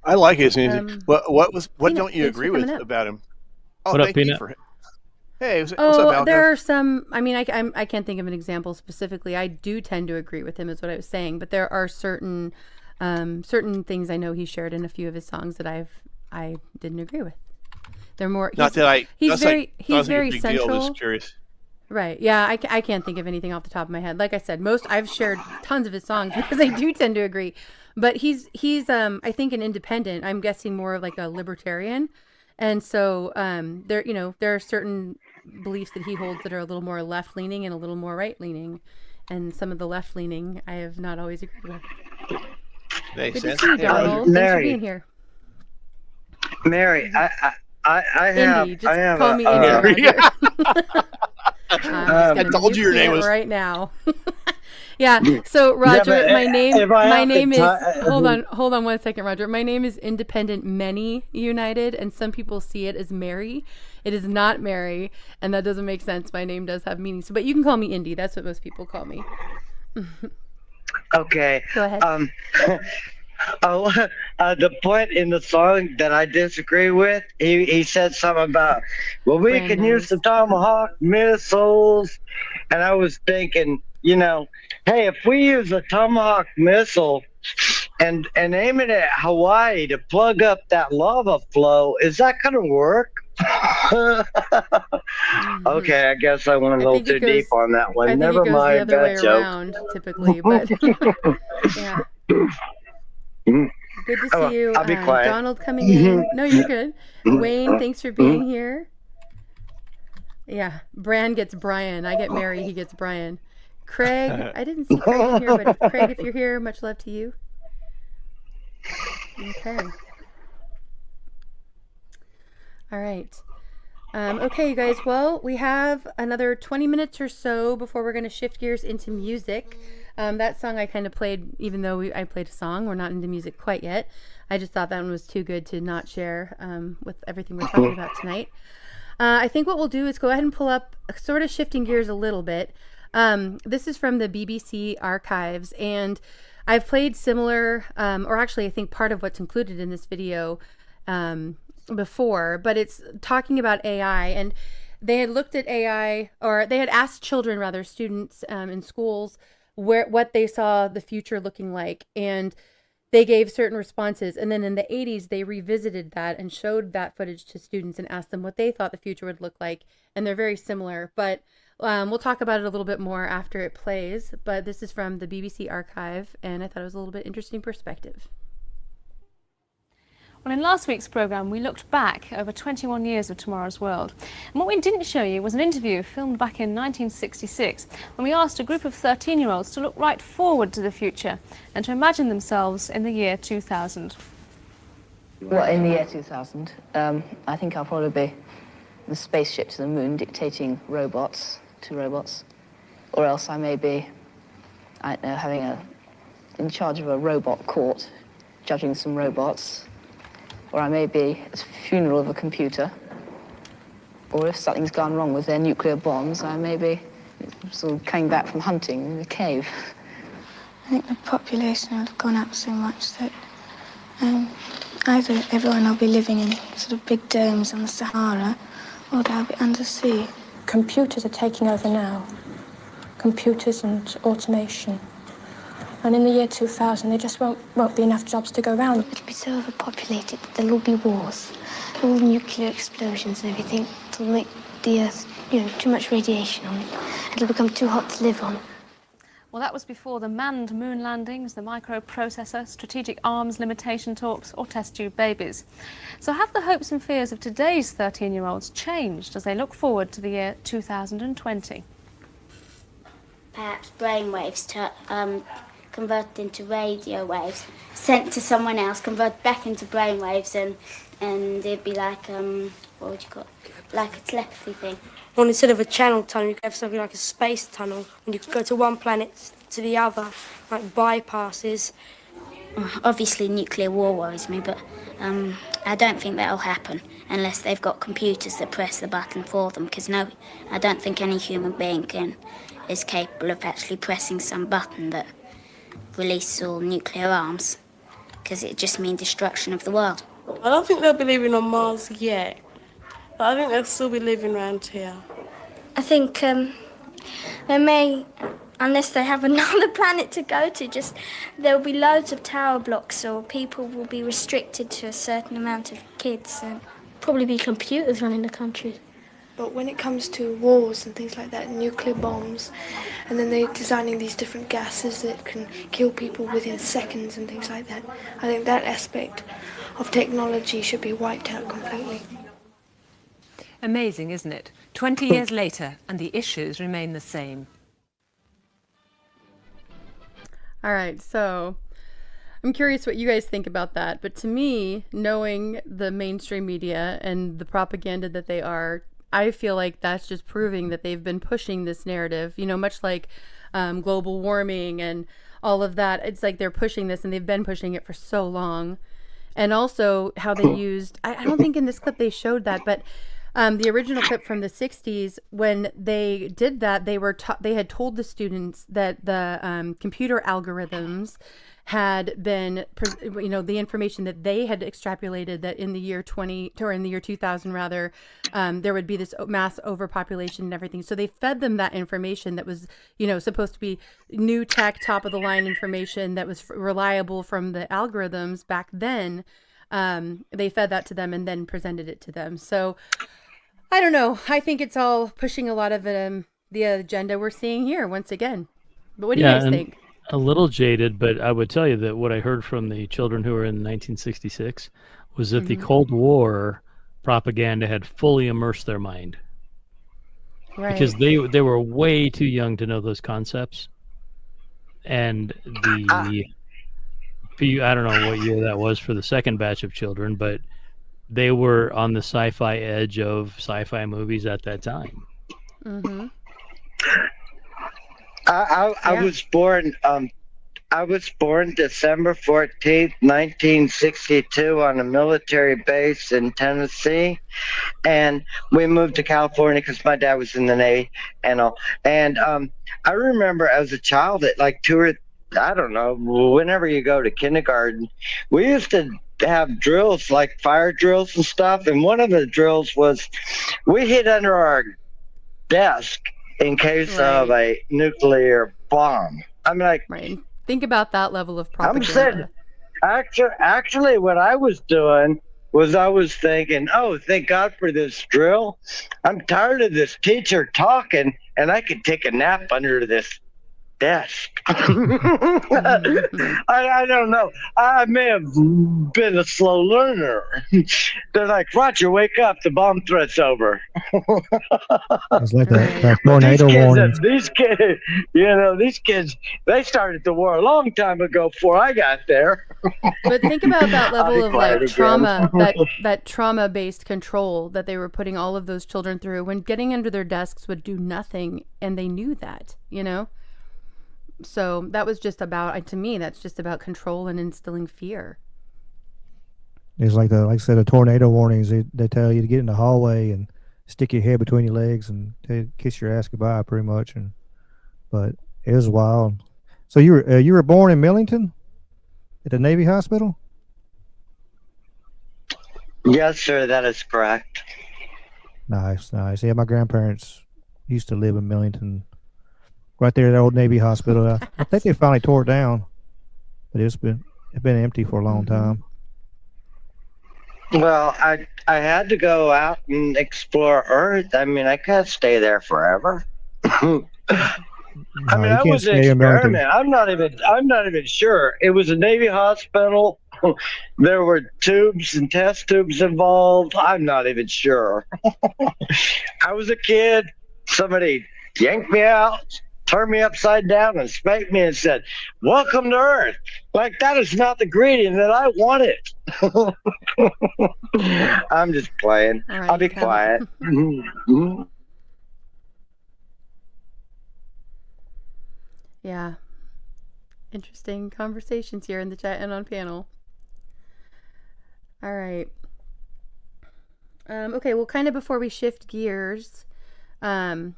I like his music. What Peanut, don't you thanks for agree with coming up. about him? Oh, What up, thank you Peanut? for it. Hey, what's up, Alka? There are some. I mean, I can't think of an example specifically. I do tend to agree with him, is what I was saying. But there are certain things I know he shared in a few of his songs that I didn't agree with. They're more. He's very central. Deal. Just curious. Right. Yeah. I can't think of anything off the top of my head. Like I said, I've shared tons of his songs because I do tend to agree. But he's I think an independent. I'm guessing more of like a libertarian. And so there are certain beliefs that he holds that are a little more left leaning and a little more right leaning. And some of the left leaning I have not always agreed with. Makes Good sense. to see you, Donald. Thanks for being here. Mary, I have. Indy, just I have call a, me Indy around here. I told you your name was right now. Yeah. So Roger, but my name if I have is to hold on 1 second, Roger. My name is Independent Many United, and some people see it as Mary. It is not Mary, and that doesn't make sense. My name does have meaning. So, but you can call me Indy. That's what most people call me. Okay. Go ahead. The point in the song that I disagree with, he said something about, well, we Brand can use the Tomahawk missiles. And I was thinking, hey, if we use a Tomahawk missile and aim it at Hawaii to plug up that lava flow, is that going to work? Okay, I guess I went a little too deep on that one. I think Never it goes mind, the other way bad joke. around, typically, but yeah. Good to see you. I'll be quiet. Donald coming in. No, you're good. Wayne, thanks for being here. Yeah, Bran gets Brian. I get Mary. He gets Brian. Craig, I didn't see Craig in here, but Craig, if you're here, much love to you. Okay. All right. Okay, you guys. Well, we have another 20 minutes or so before we're going to shift gears into music. That song I kind of played, even though I played a song. We're not into music quite yet. I just thought that one was too good to not share with everything we're talking about tonight. I think what we'll do is go ahead and pull up, sort of shifting gears a little bit. This is from the BBC archives, and I've played similar, or actually I think part of what's included in this video before, but it's talking about AI, and they had looked at AI, or they had asked children, rather, students in schools, what they saw the future looking like, and they gave certain responses. And then in the 80s, they revisited that and showed that footage to students and asked them what they thought the future would look like. And they're very similar, but we'll talk about it a little bit more after it plays. But this is from the BBC archive, and I thought it was a little bit interesting perspective. Well, in last week's programme, we looked back over 21 years of Tomorrow's World. And what we didn't show you was an interview filmed back in 1966 when we asked a group of 13-year-olds to look right forward to the future and to imagine themselves in the year 2000. Well, in the year 2000, I think I'll probably be the spaceship to the moon dictating to robots. Or else I may be, I don't know, in charge of a robot court, judging some robots. Or I may be at the funeral of a computer. Or if something's gone wrong with their nuclear bombs, I may be sort of coming back from hunting in a cave. I think the population will have gone up so much that either everyone will be living in sort of big domes on the Sahara, or they'll be undersea. Computers are taking over now. Computers and automation. And in the year 2000, there just won't be enough jobs to go around. It'll be so overpopulated that there'll all be wars, all nuclear explosions and everything. It'll make the Earth, too much radiation on it. It'll become too hot to live on. Well, that was before the manned moon landings, the microprocessor, strategic arms limitation talks, or test tube babies. So have the hopes and fears of today's 13-year-olds changed as they look forward to the year 2020? Perhaps brainwaves converted into radio waves, sent to someone else, converted back into brainwaves, and it'd be like what would you call it? Like a telepathy thing. Well, instead of a channel tunnel, you could have something like a space tunnel, and you could go to one planet to the other, like bypasses. Obviously, nuclear war worries me, but I don't think that'll happen unless they've got computers that press the button for them. Because no, I don't think any human being is capable of actually pressing some button that releases all nuclear arms, because it just means destruction of the world. I don't think they'll be living on Mars yet, but I think they'll still be living around here. I think they may, unless they have another planet to go to, there'll be loads of tower blocks, or people will be restricted to a certain amount of kids. And probably be computers running the country. But when it comes to wars and things like that, nuclear bombs, and then they're designing these different gases that can kill people within seconds and things like that, I think that aspect of technology should be wiped out completely. Amazing, isn't it? 20 years later, and the issues remain the same. All right, so I'm curious what you guys think about that. But to me, knowing the mainstream media and the propaganda that they are, I feel like that's just proving that they've been pushing this narrative, much like global warming and all of that. It's like they're pushing this, and they've been pushing it for so long. And also how they used, I don't think in this clip they showed that, but the original clip from the 60s, when they did that, they had told the students that the computer algorithms had been, the information that they had extrapolated that in the year 2000 rather, there would be this mass overpopulation and everything. So they fed them that information that was, supposed to be new tech, top of the line information that was reliable from the algorithms back then. They fed that to them and then presented it to them. So I don't know. I think it's all pushing a lot of the agenda we're seeing here once again. But what do you guys think? A little jaded, but I would tell you that what I heard from the children who were in 1966 was that the Cold War propaganda had fully immersed their mind. Right. Because they were way too young to know those concepts. And I don't know what year that was for the second batch of children, but they were on the sci-fi edge of sci-fi movies at that time. Mm-hmm. I was born. I was born December 14th, 1962, on a military base in Tennessee, and we moved to California because my dad was in the Navy and all. And I remember as a child at like I don't know, whenever you go to kindergarten, we used to have drills like fire drills and stuff. And one of the drills was we hid under our desk in case of a nuclear bomb. I'm like, think about that level of propaganda. I'm saying, actually, what I was doing was I was thinking, oh, thank God for this drill. I'm tired of this teacher talking, and I could take a nap under this desk. I don't know. I may have been a slow learner. They're like, Roger, wake up. The bomb threat's over. It's like a tornado warning. These kids, they started the war a long time ago before I got there. But think about that level of like trauma, that trauma-based control that they were putting all of those children through when getting under their desks would do nothing, and they knew that, So that was just about, to me, that's just about control and instilling fear. It's like I said, the tornado warnings. They tell you to get in the hallway and stick your head between your legs and kiss your ass goodbye, pretty much. But it was wild. So you were born in Millington, at the Navy Hospital? Yes, sir. That is correct. Nice. Yeah, my grandparents used to live in Millington. Right there at the old Navy Hospital. I think they finally tore it down, but it's been empty for a long time. Well, I had to go out and explore Earth. I mean, I can't stay there forever. I was an experiment. I'm not even sure. It was a Navy hospital. There were tubes and test tubes involved. I'm not even sure. I was a kid. Somebody yanked me out, turned me upside down, and spanked me and said, "Welcome to Earth." Like, that is not the greeting that I wanted. I'm just playing. Right, I'll be quiet. Yeah. Interesting conversations here in the chat and on panel. All right. Okay, well, kind of before we shift gears, any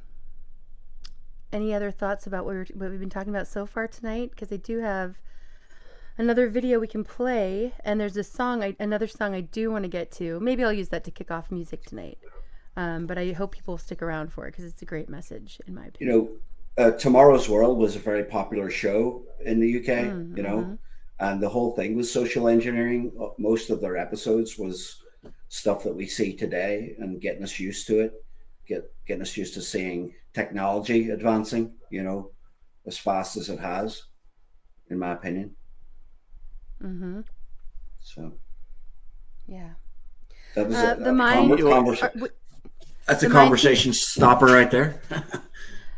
other thoughts about what we've been talking about so far tonight? Because I do have another video we can play, and there's another song I do want to get to. Maybe I'll use that to kick off music tonight. But I hope people stick around for it because it's a great message, in my opinion. Tomorrow's World was a very popular show in the UK, and the whole thing was social engineering. Most of their episodes was stuff that we see today and getting us used to it, getting us used to seeing technology advancing, as fast as it has, in my opinion. So, yeah, that was that's a the conversation stopper right there.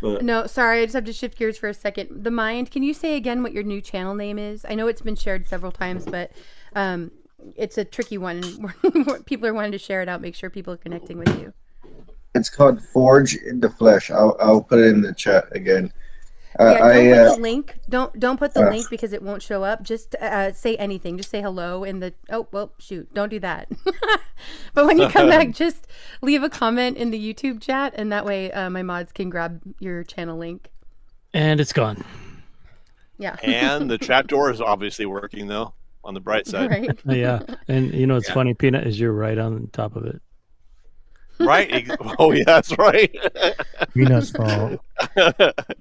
But no, sorry, I just have to shift gears for a second. The Mind, can you say again what your new channel name is? I know it's been shared several times, but it's a tricky one. People are wanting to share it out, make sure people are connecting with you. It's called Forge in the Flesh. I'll put it in the chat again. Yeah, don't I put the link. Don't put the link because it won't show up. Just say anything. Just say hello in the. Oh well, shoot! Don't do that. But when you come back, just leave a comment in the YouTube chat, and that way my mods can grab your channel link. And it's gone. Yeah. And the trapdoor is obviously working though. On the bright side. Right. Yeah, and you know it's funny, Peanut, is you're right on top of it. Right? Oh yeah, that's right. Peanut's fault.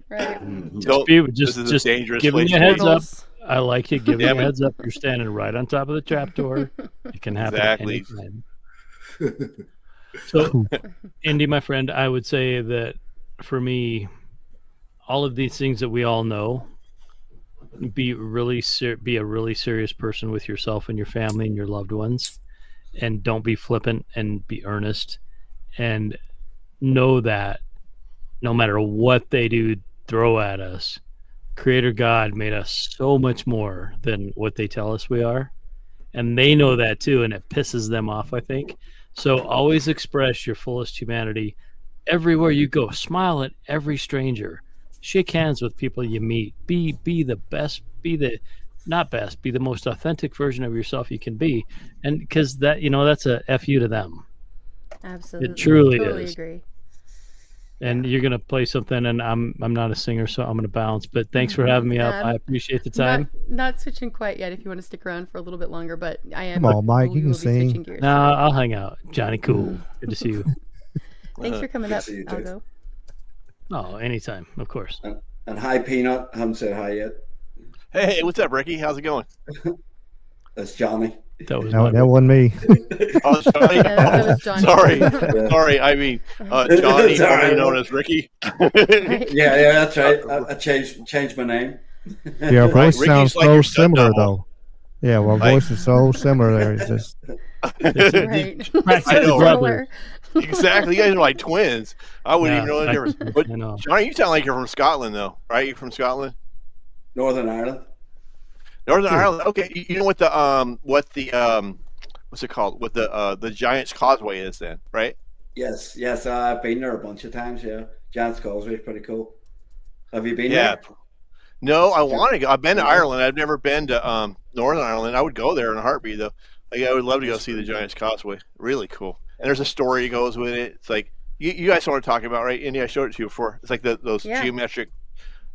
Right. Just dangerous giving place you a to heads be. up. I like you giving Yeah, you a heads up. You're standing right on top of the trapdoor. It can happen Exactly. anytime. So, Indy, my friend, I would say that for me, all of these things that we all know, be a really serious person with yourself and your family and your loved ones, and don't be flippant and be earnest, and know that no matter what they do throw at us, Creator God made us so much more than what they tell us we are, and they know that too, and it pisses them off, I think. So always express your fullest humanity everywhere you go. Smile at every stranger. Shake hands with people you meet. Be the best. Be the not best. Be the most authentic version of yourself you can be, and because that that's a fu to them. Absolutely. It truly totally is. agree. And you're gonna play something, and I'm not a singer, so I'm gonna bounce. But thanks for having me up. I appreciate the time. Not switching quite yet. If you want to stick around for a little bit longer, but I am. Come on, Mike, you we can will be switching sing. gears. No, I'll hang out. Johnny, cool. Good to see you. Thanks for coming Good up, to see you, too. Algo. Oh, anytime, of course. And hi, Peanut. Haven't said hi yet. Hey, what's up, Ricky? How's it going? That's Johnny. That was that wasn't me. Oh, sorry. That was Johnny. Sorry. I mean, Johnny, formerly known as Ricky. Yeah, that's right. I changed my name. Yeah, our voice Ricky's sounds like so your similar, stepdad. though. Yeah, well, our voice is so similar there. It's just Right. I know, Similar. Exactly. You guys are like twins. I wouldn't even know the I- difference. But I know. Johnny, you sound like you're from Scotland, though, right? You're from Scotland, Northern Ireland. Northern Ireland. Okay, you know what the what's it called? What the Giant's Causeway is, then, right? Yes. I've been there a bunch of times. Yeah, Giant's Causeway is pretty cool. Have you been Yeah. there? No, I want to go. I've been to Ireland. I've never been to Northern Ireland. I would go there in a heartbeat, though. Like, I would love to go see the Giant's Causeway. Really cool. And there's a story that goes with it. It's like you guys know what I'm talking about, right? Indy, I showed it to you before. It's like those geometric,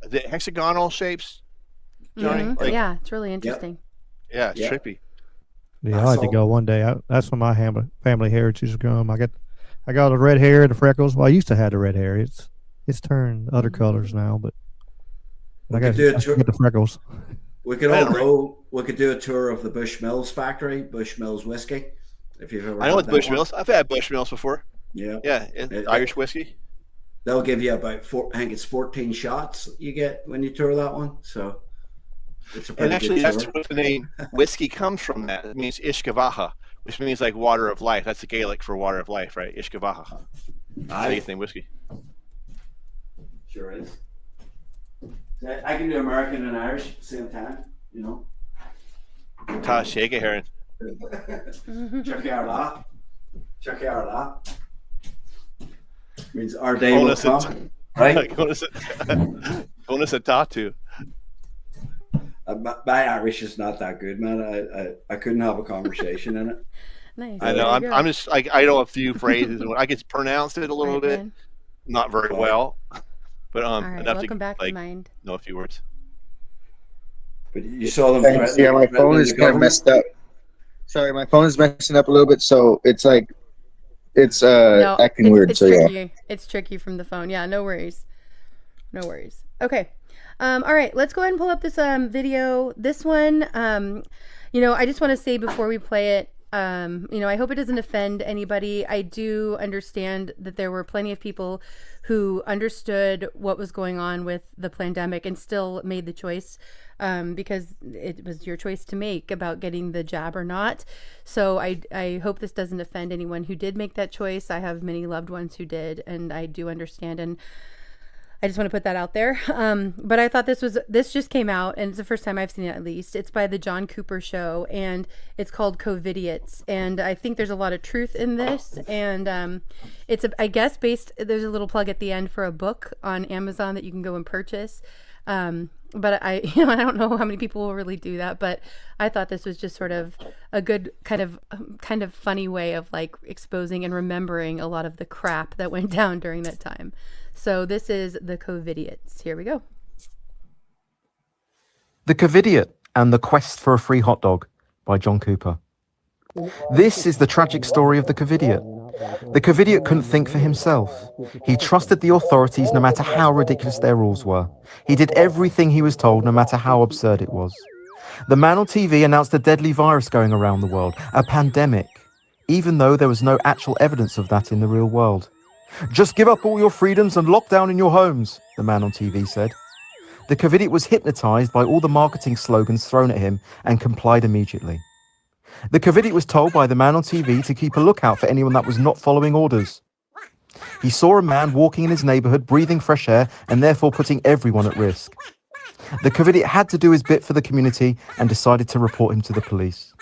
the hexagonal shapes. Johnny, Mhm. like, Yeah, it's really interesting. yeah, it's trippy. yeah. I like to go one day. That's when my family heritage is growing. I got the red hair, the freckles. Well, I used to have the red hair. It's turned other colors now, but I got do a I tour- get the freckles. We could all go. We could do a tour of the Bushmills factory, Bushmills whiskey. If you've ever I know had what that Bushmills. I've had Bushmills before. one. Yeah, it's Irish whiskey. They'll give you about I think it's 14 shots you get when you tour that one. So it's a pretty And actually, good that's tour. what the name whiskey comes from. That it means Ishkavaha, which means like water of life. That's the Gaelic for water of life, right? Ishkavaha. That's how you think whiskey. Sure is. I can do American and Irish at the same time, you know. Ta shake it, Heron. Check out that. Means our day will come, right? Bonus a tattoo. My Irish is not that good, man. I couldn't have a conversation in it. Nice. I know. I'm just like I know a few phrases. I can pronounce it a little Right, bit, man. not very well, but All right, enough welcome to back to like Mind. know a few words. But you saw them. Thanks. Yeah, my phone is kind of messed up. Sorry, my phone is messing up a little bit, so it's like it's No, acting weird. It's So tricky. yeah. It's tricky from the phone. Yeah, no worries. No worries. Okay. All right, let's go ahead and pull up this video. This one, I just want to say before we play it, I hope it doesn't offend anybody. I do understand that there were plenty of people who understood what was going on with the pandemic and still made the choice because it was your choice to make about getting the jab or not. So I hope this doesn't offend anyone who did make that choice. I have many loved ones who did, and I do understand. And I just want to put that out there. But I thought this just came out, and it's the first time I've seen it, at least. It's by the John Cooper Show, and it's called COVIDiots. And I think there's a lot of truth in this. And it's, I guess, there's a little plug at the end for a book on Amazon that you can go and purchase. But I don't know how many people will really do that, but I thought this was just sort of a good kind of funny way of like exposing and remembering a lot of the crap that went down during that time. So this is the COVIDiots. Here we go. The Covidiot and the Quest for a Free Hot Dog by John Cooper. This is the tragic story of the Covidiot. The Covidiot couldn't think for himself. He trusted the authorities no matter how ridiculous their rules were. He did everything he was told no matter how absurd it was. The man on TV announced a deadly virus going around the world, a pandemic, even though there was no actual evidence of that in the real world. Just give up all your freedoms and lock down in your homes, the man on TV said. The Covidiot was hypnotized by all the marketing slogans thrown at him and complied immediately. The Covidiot was told by the man on TV to keep a lookout for anyone that was not following orders. He saw a man walking in his neighborhood, breathing fresh air, and therefore putting everyone at risk. The Covidiot had to do his bit for the community and decided to report him to the police.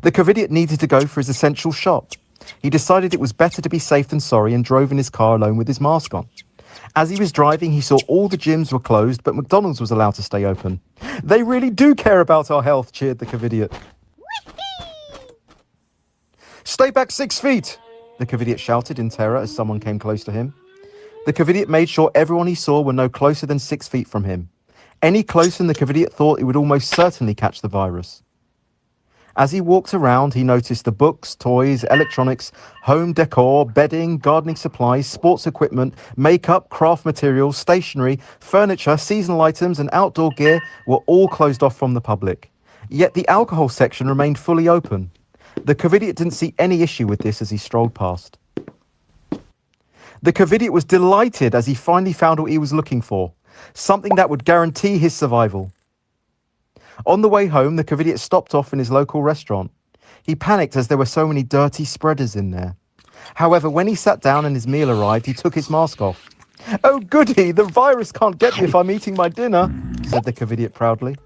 The Covidiot needed to go for his essential shop. He decided it was better to be safe than sorry and drove in his car alone with his mask on. As he was driving, he saw all the gyms were closed, but McDonald's was allowed to stay open. They really do care about our health, cheered the Covidiot. Stay back 6 feet, the Covidiot shouted in terror as someone came close to him. The Covidiot made sure everyone he saw were no closer than 6 feet from him. Any closer than the Covidiot thought he would almost certainly catch the virus. As he walked around, he noticed the books, toys, electronics, home decor, bedding, gardening supplies, sports equipment, makeup, craft materials, stationery, furniture, seasonal items, and outdoor gear were all closed off from the public. Yet the alcohol section remained fully open. The Covidiot didn't see any issue with this as he strolled past. The Covidiot was delighted as he finally found what he was looking for, something that would guarantee his survival. On the way home, the Covidiot stopped off in his local restaurant. He panicked as there were so many dirty spreaders in there. However, when he sat down and his meal arrived, he took his mask off. "Oh goody, the virus can't get me if I'm eating my dinner," said the Covidiot proudly.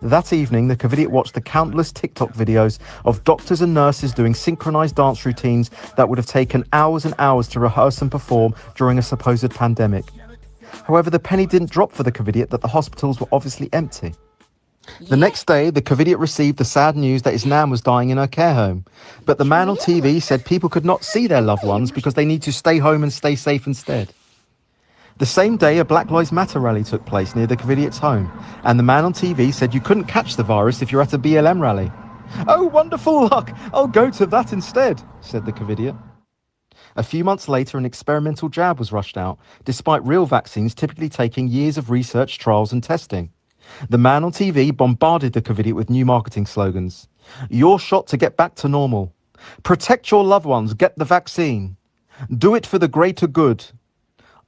That evening, the Covidiot watched the countless TikTok videos of doctors and nurses doing synchronized dance routines that would have taken hours and hours to rehearse and perform during a supposed pandemic. However, the penny didn't drop for the Covidiot that the hospitals were obviously empty. The next day, the Covidiot received the sad news that his nan was dying in her care home. But the man on TV said people could not see their loved ones because they need to stay home and stay safe instead. The same day, a Black Lives Matter rally took place near the Covidiot's home, and the man on TV said you couldn't catch the virus if you're at a BLM rally. "Oh, wonderful luck! I'll go to that instead," said the Covidiot. A few months later, an experimental jab was rushed out, despite real vaccines typically taking years of research, trials, and testing. The man on TV bombarded the Covidiot with new marketing slogans. "Your shot to get back to normal. Protect your loved ones, get the vaccine. Do it for the greater good."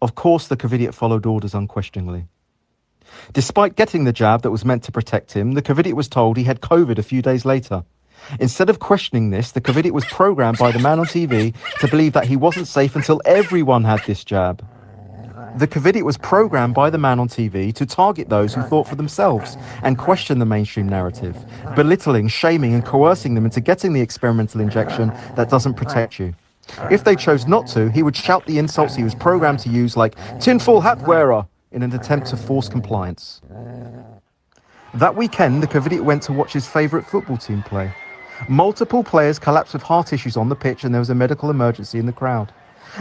Of course, the Covidiot followed orders unquestioningly. Despite getting the jab that was meant to protect him, the Covidiot was told he had COVID a few days later. Instead of questioning this, the Covidiot was programmed by the man on TV to believe that he wasn't safe until everyone had this jab. The Covidiot was programmed by the man on TV to target those who thought for themselves and question the mainstream narrative, belittling, shaming, and coercing them into getting the experimental injection that doesn't protect you. If they chose not to, he would shout the insults he was programmed to use, like "tinfoil hat wearer," in an attempt to force compliance. That weekend, the Covidiot went to watch his favourite football team play. Multiple players collapsed with heart issues on the pitch, and there was a medical emergency in the crowd.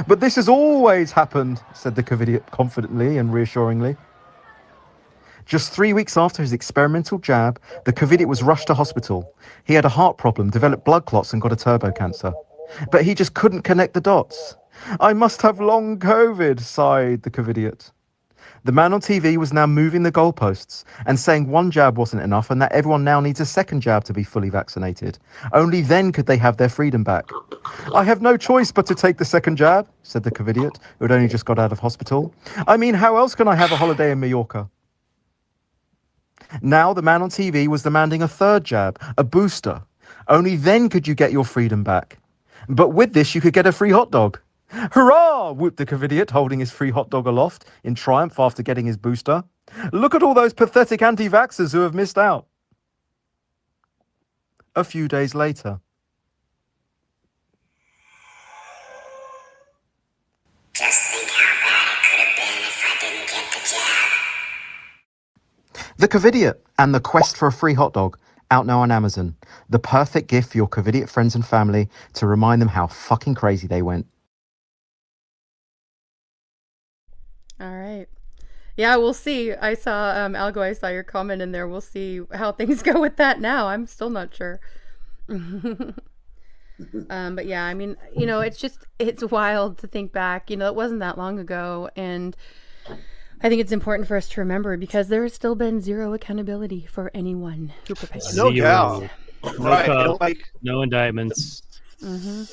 "But this has always happened," said the Covidiot confidently and reassuringly. Just 3 weeks after his experimental jab, the Covidiot was rushed to hospital. He had a heart problem, developed blood clots, and got a turbo cancer. But he just couldn't connect the dots. "I must have long COVID," sighed the Covidiot. The man on TV was now moving the goalposts and saying one jab wasn't enough and that everyone now needs a second jab to be fully vaccinated. Only then could they have their freedom back. "I have no choice but to take the second jab," said the Covidiot, who had only just got out of hospital. "I mean, how else can I have a holiday in Mallorca?" Now the man on TV was demanding a third jab, a booster. Only then could you get your freedom back. But with this, you could get a free hot dog. Hurrah! Whooped the Covidiot, holding his free hot dog aloft in triumph after getting his booster. Look at all those pathetic anti-vaxxers who have missed out. A few days later. The Covidiot and the quest for a free hot dog, out now on Amazon. The perfect gift for your Covidiot friends and family to remind them how fucking crazy they went. All right. Yeah, we'll see. I saw, Algo, I saw your comment in there. We'll see how things go with that now. I'm still not sure. But yeah, I mean, you know, it's wild to think back. You know, it wasn't that long ago. And I think it's important for us to remember because there has still been zero accountability for anyone who perpetuates. No doubt. No, no indictments. And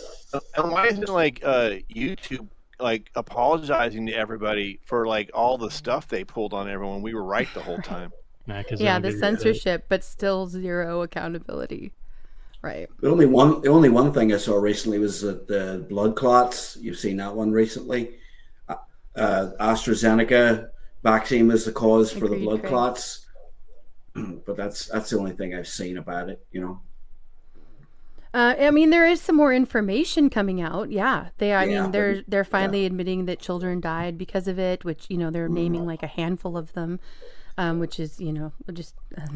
why isn't like YouTube like apologizing to everybody for like all the stuff they pulled on everyone? We were right the whole time. Yeah, the censorship, but still zero accountability. Right. The only one thing I saw recently was that the blood clots. You've seen that one recently. AstraZeneca vaccine was the cause for the blood clots, but that's the only thing I've seen about it. You know. I mean, there is some more information coming out. Yeah, I mean, they're finally admitting that children died because of it, which, you know, they're naming like a handful of them, which is, you know, just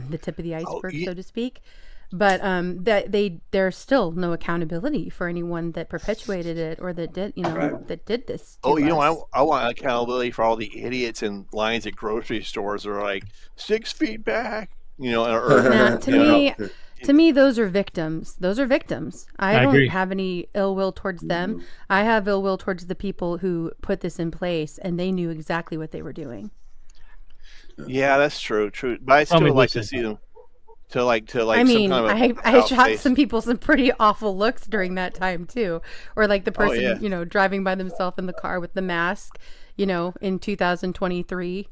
the tip of the iceberg, so to speak. But there's still no accountability for anyone that perpetuated it or that did, you know, that did this. Oh, you know, I want accountability for all the idiots in lines at grocery stores that are like 6 feet back. You know, to me, those are victims. Those are victims. I don't agree. have any ill will towards them. I have ill will towards the people who put this in place, and they knew exactly what they were doing. Yeah, that's true. But I still like to see them. To like. I mean, some kind of I shot some people some pretty awful looks during that time too, or like the person you know driving by themselves in the car with the mask, you know, in 2023.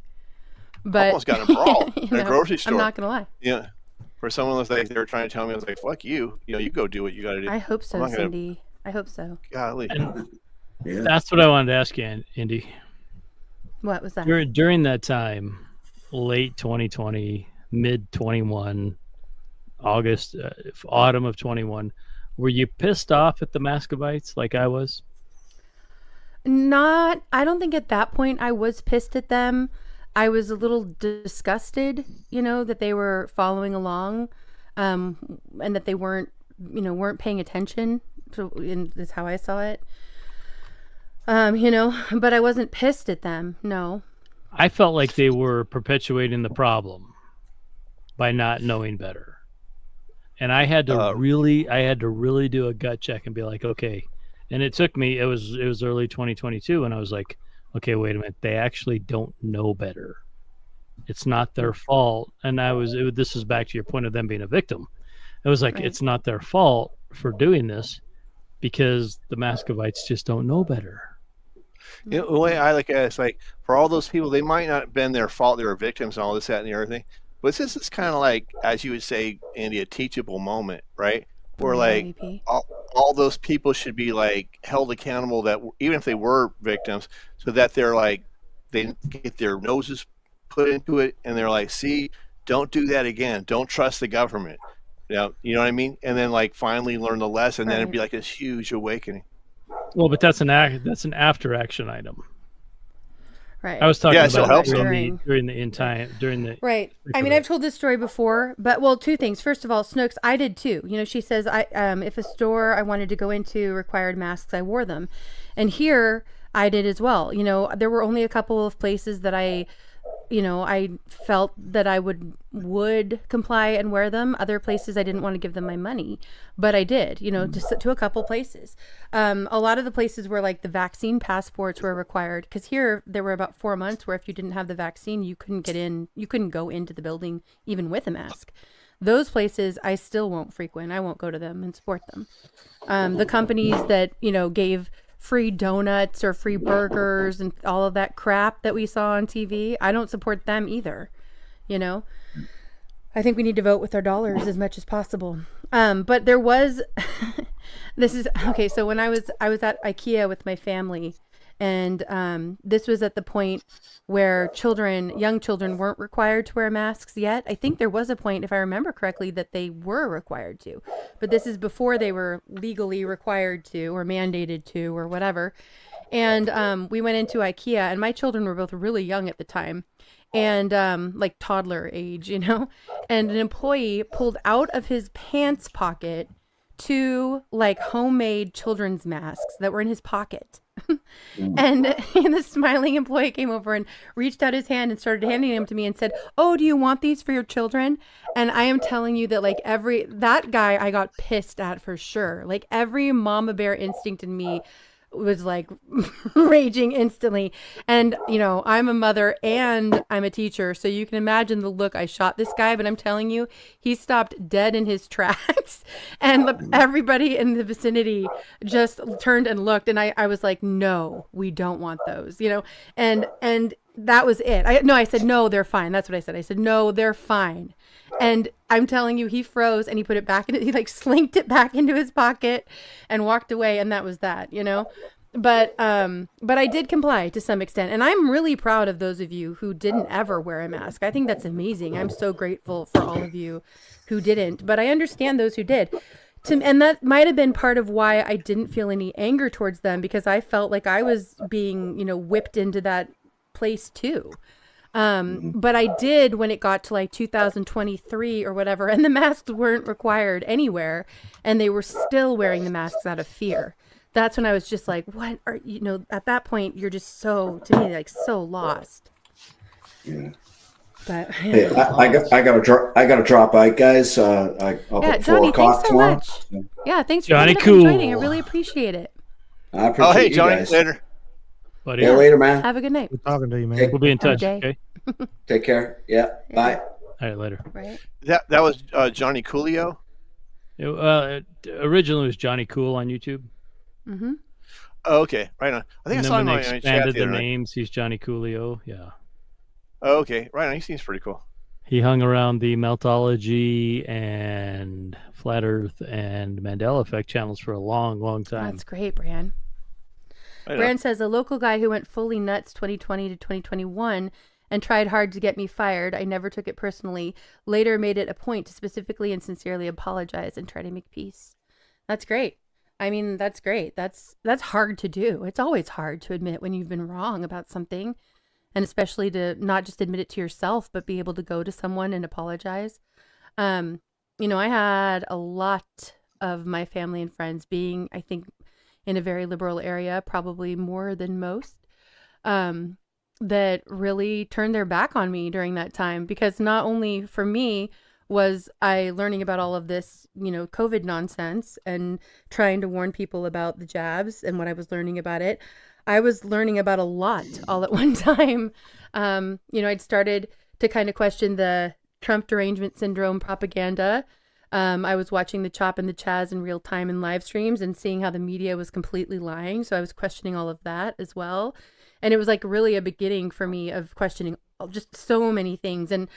But almost got a brawl in a grocery store. I'm not gonna lie. Yeah, for someone was like they were trying to tell me, I was like, "Fuck you! You know, you go do what you got to do." I hope so, Cindy. I hope so. Golly. That's what I wanted to ask you, Indy. What was that? During that time, late 2020, mid 21. August, autumn of 21, were you pissed off at the Muscovites like I was? I don't think at that point I was pissed at them. I was a little disgusted, you know, that they were following along, and that they weren't paying attention to, is how I saw it. You know, but I wasn't pissed at them. No. I felt like they were perpetuating the problem by not knowing better. And I had to really do a gut check and be like, okay. And it took me, it was early 2022, and I was like, okay, wait a minute. They actually don't know better. It's not their fault. And this is back to your point of them being a victim. It was like, It's not their fault for doing this because the Muscovites just don't know better. You know, the way I look at it, it's like, for all those people, they might not have been their fault. They were victims and all this, that, and the other thing. But this is kind of like, as you would say, Andy, a teachable moment, right? Where like all those people should be like held accountable, that even if they were victims, so that they're like, they get their noses put into it and they're like, see, don't do that again. Don't trust the government. You know what I mean? And then like finally learn the lesson. Then it'd be like this huge awakening. Well, but that's an after action item. Right. I was talking about during the right. I mean, I've told this story before, but well, two things. First of all, Snooks, I did too. You know, she says if a store I wanted to go into required masks, I wore them, and here I did as well. You know, there were only a couple of places that I felt that I would comply and wear them. Other places I didn't want to give them my money, but I did, you know, to a couple places. A lot of the places where like the vaccine passports were required, because here there were about 4 months where if you didn't have the vaccine, you couldn't go into the building even with a mask. Those places I still won't frequent. I won't go to them and support them. The companies that, you know, gave free donuts or free burgers and all of that crap that we saw on TV, I don't support them either. You know, I think we need to vote with our dollars as much as possible. But there was This is okay. So when I was at IKEA with my family, and this was at the point where young children weren't required to wear masks yet. I think there was a point, if I remember correctly, that they were required to, but this is before they were legally required to or mandated to or whatever. And we went into IKEA, and my children were both really young at the time, and like toddler age, you know. And an employee pulled out of his pants pocket 2 like homemade children's masks that were in his pocket. And the smiling employee came over and reached out his hand and started handing them to me and said, "Oh, do you want these for your children?" And I am telling you that like that guy I got pissed at for sure. Like every mama bear instinct in me was like raging instantly. And you know, I'm a mother and I'm a teacher, so you can imagine the look I shot this guy. But I'm telling you, he stopped dead in his tracks, and everybody in the vicinity just turned and looked, and I was like, no, we don't want those, you know. And that was it. I said, no, they're fine. That's what I said. I said, no, they're fine. And I'm telling you, he froze and he put it back in. He like slinked it back into his pocket and walked away. And that was that, you know. But I did comply to some extent, and I'm really proud of those of you who didn't ever wear a mask. I think that's amazing. I'm so grateful for all of you who didn't. But I understand those who did. And that might have been part of why I didn't feel any anger towards them, because I felt like I was being, you know, whipped into that place too. But I did when it got to like 2023 or whatever, and the masks weren't required anywhere, and they were still wearing the masks out of fear. That's when I was just like, what are you know, at that point you're just so, to me, like so lost. Yeah. But hey, I gotta drop out, guys. I'll put Johnny, 4 o'clock thanks so tomorrow. much. Yeah, thanks for Johnny, coming up and joining. I cool. really appreciate it. I appreciate hey, you Johnny, guys. later. Buddy. Yeah, later, man. Have a good night. Good talking to you, man. We'll be in touch. Okay. Okay. Take care. Yeah. Bye. All right, later. Right. That was Johnny Coolio. Originally it was Johnny Cool on YouTube. Mm-hmm. Oh, okay, right on. I think And I then saw when him they on chat expanded the the other night. names, he's Johnny Coolio. Yeah. Oh, okay, right on. He seems pretty cool. He hung around the Meltology and Flat Earth and Mandela Effect channels for a long, long time. That's great, Bran. Bran says, a local guy who went fully nuts 2020 to 2021 and tried hard to get me fired. I never took it personally. Later made it a point to specifically and sincerely apologize and try to make peace. That's great. I mean, that's great. That's hard to do. It's always hard to admit when you've been wrong about something, and especially to not just admit it to yourself, but be able to go to someone and apologize. You know, I had a lot of my family and friends being, I think, in a very liberal area, probably more than most, that really turned their back on me during that time, because not only for me was I learning about all of this, you know, COVID nonsense and trying to warn people about the jabs and what I was learning about it, I was learning about a lot all at one time. You know, I'd started to kind of question the Trump derangement syndrome propaganda. I was watching the Chop and the Chaz in real time in live streams and seeing how the media was completely lying. So I was questioning all of that as well. And it was like really a beginning for me of questioning just so many things. And,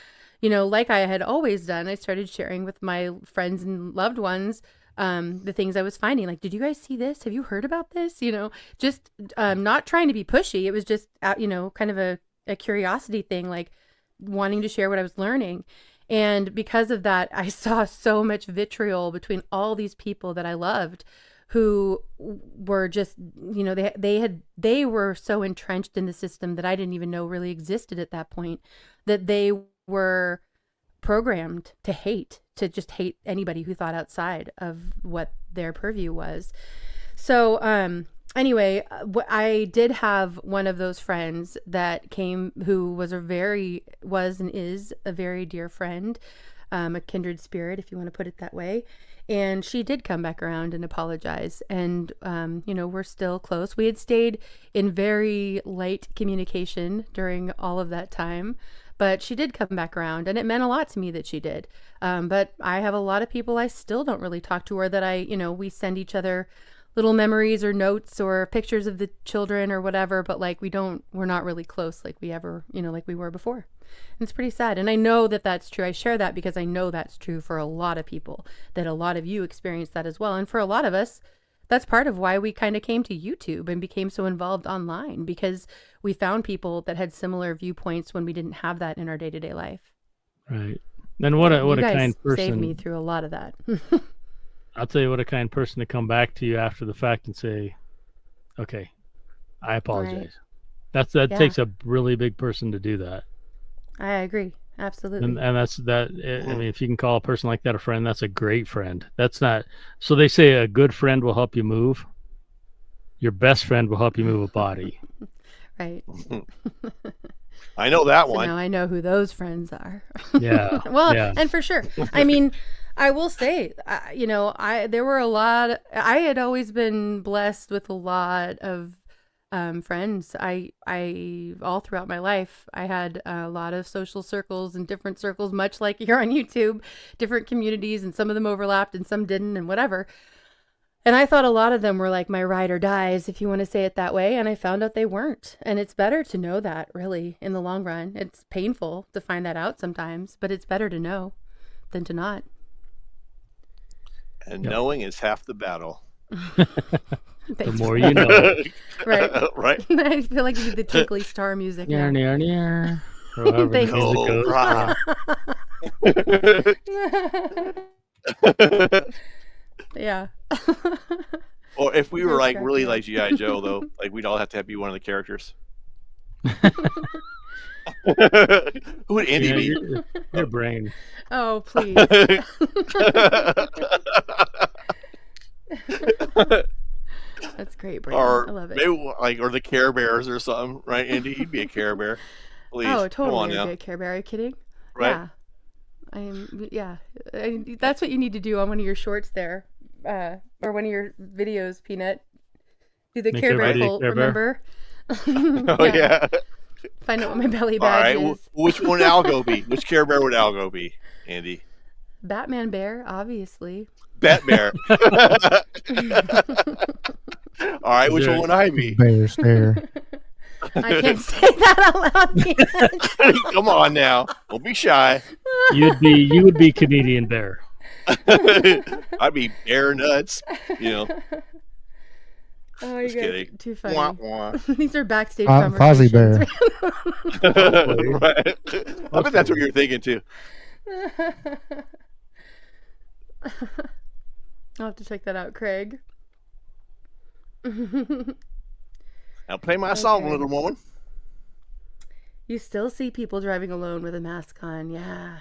you know, like I had always done, I started sharing with my friends and loved ones the things I was finding. Like, did you guys see this? Have you heard about this? You know, just not trying to be pushy. It was just, you know, kind of a curiosity thing, like wanting to share what I was learning. And because of that, I saw so much vitriol between all these people that I loved, who were just, you know, they were so entrenched in the system that I didn't even know really existed at that point, that they were programmed to hate, to just hate anybody who thought outside of what their purview was. So anyway, I did have one of those friends that came, who was and is a very dear friend, a kindred spirit, if you want to put it that way. And she did come back around and apologize. And, you know, we're still close. We had stayed in very light communication during all of that time, but she did come back around, and it meant a lot to me that she did. But I have a lot of people I still don't really talk to, or that we send each other little memories or notes or pictures of the children or whatever, but like we're not really close like we ever, like we were before. And it's pretty sad. And I know that that's true. I share that because I know that's true for a lot of people, that a lot of you experience that as well. And for a lot of us, that's part of why we kind of came to YouTube and became so involved online, because we found people that had similar viewpoints when we didn't have that in our day-to-day life. Right. And what a kind person. Saved me through a lot of that. I'll tell you, what a kind person to come back to you after the fact and say, okay, I apologize. Right. That takes a really big person to do that. I agree. Absolutely. And that's that. I mean, if you can call a person like that a friend, that's a great friend. That's not, so they say a good friend will help you move. Your best friend will help you move a body. Right. I know that one. Now I know who those friends are. Yeah. Well, yeah. And for sure. I mean, I will say, there were a lot. I had always been blessed with a lot of friends. I all throughout my life, I had a lot of social circles and different circles, much like here on YouTube, different communities, and some of them overlapped and some didn't, and whatever. And I thought a lot of them were like my ride or dies, if you want to say it that way. And I found out they weren't. And it's better to know that, really, in the long run. It's painful to find that out sometimes, but it's better to know than to not. And knowing is half the battle. The more you know. Right. Right. I feel like you did the tinkly star music. Near, near, near. However Thank the music goes. Yeah. Or if we were like really like G.I. Joe, though, like we'd all have to be one of the characters. Who would Indy be? Your brain. Oh, please. That's great, Brandon. Or I love it. maybe or the Care Bears or something, right? Indy, you'd be a Care Bear. Please. Oh, totally. Come on I'd now. be a Care Bear. Are you kidding? Right. Yeah. That's what you need to do on one of your shorts there, or one of your videos, Peanut. Do the Make Care Bear everybody cult, Care Bear. remember? Oh yeah. Find out what my belly All badge right. is. Which one would Algo be? Which Care Bear would Algo be, Andy? Batman Bear, obviously. Bat Bear. All right. Which one would I be? Bear stare. I can't say that out loud. Peanut. Come on now. Don't be shy. You would be Canadian Bear. I'd be Bear Nuts. Oh, you Just guys kidding. are too funny. Wah, wah. These are backstage Fozzie conversations. Bear. Right. I bet that's what you're thinking too. I'll have to check that out, Craig. Now play my song, Okay. little woman. You still see people driving alone with a mask on, yeah.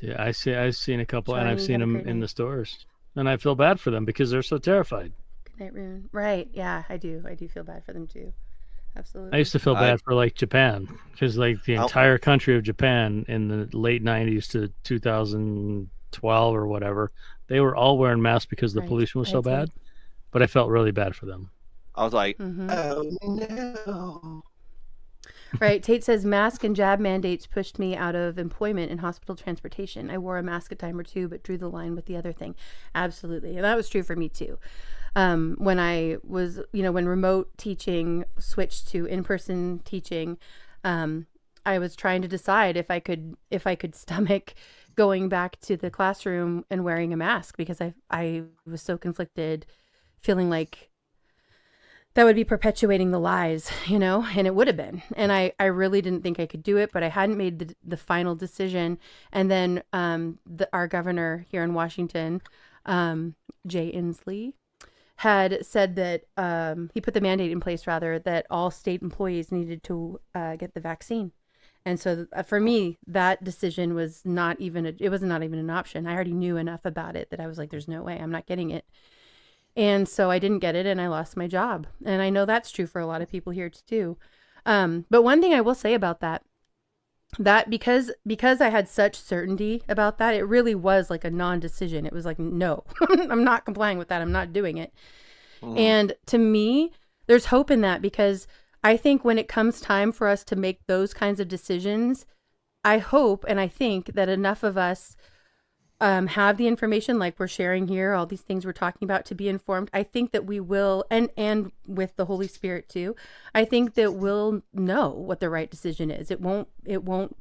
Yeah, I've seen a couple, and I've Johnny, seen have a them great in night. the stores, and I feel bad for them because they're so terrified. Good night, Rune. Right, yeah, I do feel bad for them too. Absolutely. I used to feel bad for like Japan, because like the entire country of Japan in the late 90s to 2012 or whatever, they were all wearing masks because the Right, pollution was so right, too. bad. But I felt really bad for them. I was like, Mhm. oh no. Right. Tate says mask and jab mandates pushed me out of employment in hospital transportation. I wore a mask a time or two, but drew the line with the other thing. Absolutely. And that was true for me too. When I was, when remote teaching switched to in-person teaching, I was trying to decide if I could stomach going back to the classroom and wearing a mask, because I was so conflicted, feeling like that would be perpetuating the lies, and it would have been. And I really didn't think I could do it, but I hadn't made the final decision. And then our governor here in Washington, Jay Inslee, had said that he put the mandate in place, rather, that all state employees needed to get the vaccine. And so for me, that decision was not even an option. I already knew enough about it that I was like, there's no way I'm not getting it. And so I didn't get it, and I lost my job. And I know that's true for a lot of people here too. But one thing I will say about that because I had such certainty about that, it really was like a non-decision. It was like, no, I'm not complying with that. I'm not doing it. And to me, there's hope in that, because I think when it comes time for us to make those kinds of decisions, I hope and I think that enough of us have the information like we're sharing here, all these things we're talking about, to be informed, I think that we will, and with the Holy Spirit too, I think that we'll know what the right decision is. It won't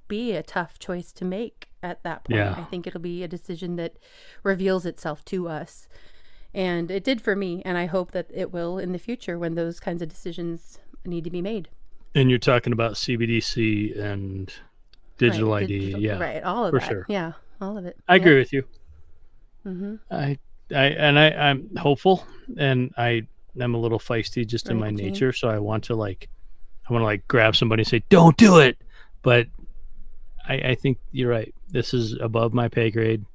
be a tough choice to make at that point. Yeah. I think it'll be a decision that reveals itself to us. And it did for me, and I hope that it will in the future when those kinds of decisions need to be made. And you're talking about CBDC and digital Right, ID, yeah, right, all of for that. sure. Yeah, all of it. I agree with you. Mm-hmm. I'm hopeful, and I'm a little feisty just in my Right, Gene. nature, so I want to grab somebody and say, "Don't do it," but I think you're right. This is above my pay grade.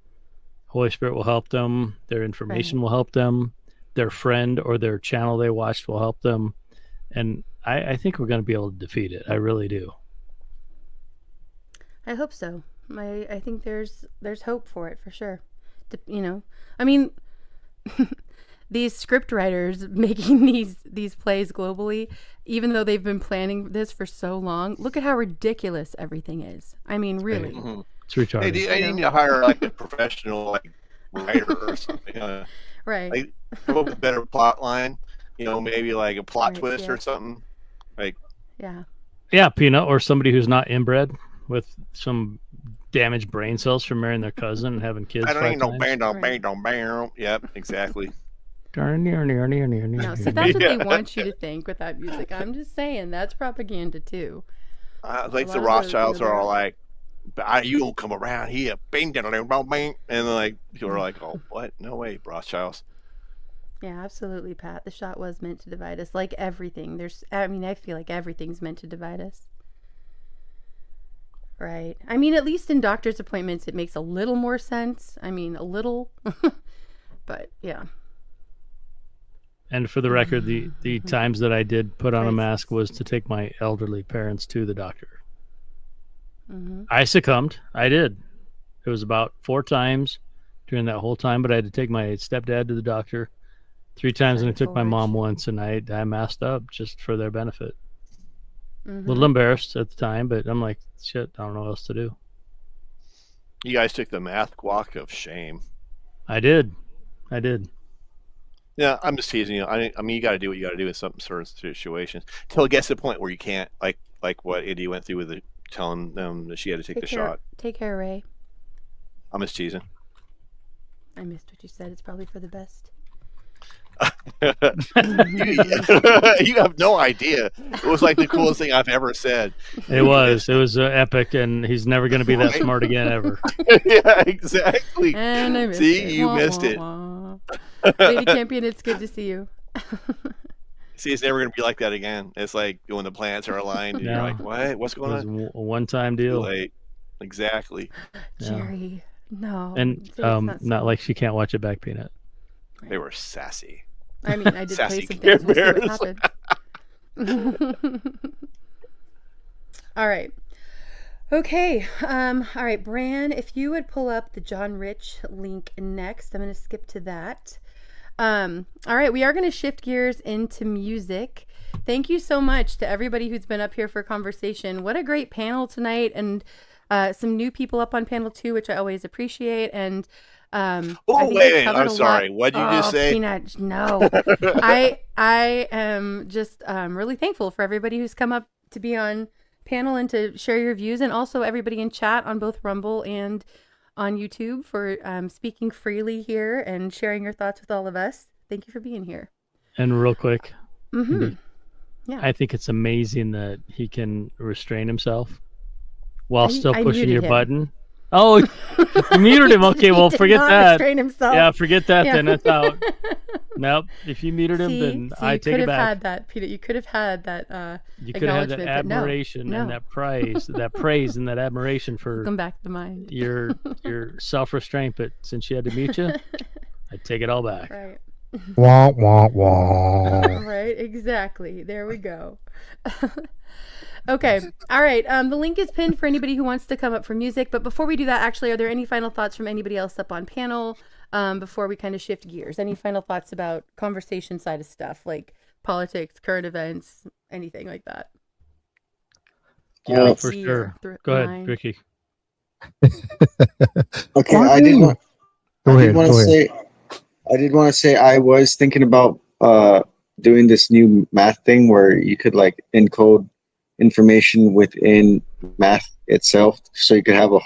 Holy Spirit will help them. Their information will help them. Their friend or their channel they watched will help them. And I think we're going to be able to defeat it. I really do. I hope so. I think there's hope for it for sure. I mean, these script writers making these plays globally, even though they've been planning this for so long, look at how ridiculous everything is. I mean, really. It's retarded. Hey, do you need to hire like a professional writer or something? Right. Like, come up with a better plot line. Maybe like a plot Right, twist yeah. or something. Like, yeah. Yeah, Peanut, or somebody who's not inbred with some damaged brain cells from marrying their cousin and having kids. I don't 5 need no times. bang. Yep, exactly. No, see, that's what they want you to think with that music. I'm just saying that's propaganda too. Like A the lot of Rothschilds they're- are all like, you don't come around here, bang, bang, bang, and then like people are like, oh, what? No way, Rothschilds. Yeah, absolutely, Pat. The shot was meant to divide us, like everything. I feel like everything's meant to divide us. Right. I mean, at least in doctor's appointments, it makes a little more sense. I mean, a little, but yeah. And for the record, the times that I did put on a mask was to take my elderly parents to the doctor. Mm-hmm. I succumbed. I did. It was about 4 times during that whole time, but I had to take my stepdad to the doctor 3 times, and I took my mom once, and I masked up just for their benefit. A little embarrassed at the time, but I'm like, shit, I don't know what else to do. You guys took the mask walk of shame. I did. Yeah, I'm just teasing you. I mean, you got to do what you got to do in some sort of situations till it gets to the point where you can't, like what Indy went through with telling them that she had to take the shot. Take care, Ray. I'm just teasing. I missed what you said. It's probably for the best. You have no idea. It was like the coolest thing I've ever said. It was epic, and he's never going to be that smart again ever. Yeah, exactly. And I missed See, it. you Wah, missed wah, it. wah. Lady Champion, it's good to see you. See, it's never going to be like that again. It's like when the planets are aligned, and No. you're like, what? What's going It on? was a one-time deal. Too late. Exactly. Jerry, no. And See, it's not like she can't watch it back, Peanut. They were sassy. I mean, I did play Sassy some things. We'll see Care what happened. All right. Okay. All right, Bran, if you would pull up the John Rich link next, I'm going to skip to that. All right, we are going to shift gears into music. Thank you so much to everybody who's been up here for conversation. What a great panel tonight, and some new people up on panel 2, which I always appreciate. And I think wait, covered I'm a sorry. lot. What'd you just say? Peanut, no. I am just really thankful for everybody who's come up to be on panel and to share your views, and also everybody in chat on both Rumble and on YouTube for speaking freely here and sharing your thoughts with all of us. Thank you for being here. And real quick, Mm-hmm. Yeah. I think it's amazing that he can restrain himself while still I pushing muted your him. button. Oh, you muted him. Okay, well, He did forget not that. restrain himself. Yeah, forget that Yeah. then. That's out. Nope. If you muted him, See, then I you take could it have back. had that, Peter. You could have had that. You could have had that acknowledgement, but no, admiration and no. that praise, that praise and that admiration for Come back to mind. your self-restraint. But since you had to mute you, I take it all back. Right. Wah, wah, wah. Right, exactly. There we go. Okay. All right. The link is pinned for anybody who wants to come up for music. But before we do that, actually, are there any final thoughts from anybody else up on panel before we kind of shift gears? Any final thoughts about conversation side of stuff, like politics, current events, anything like that? Yeah, for Ricky sure. or Go ahead, mine? Ricky. Okay, I did want. Go ahead. Go ahead. I did want to say I was thinking about doing this new math thing where you could like encode information within math itself, so you could have a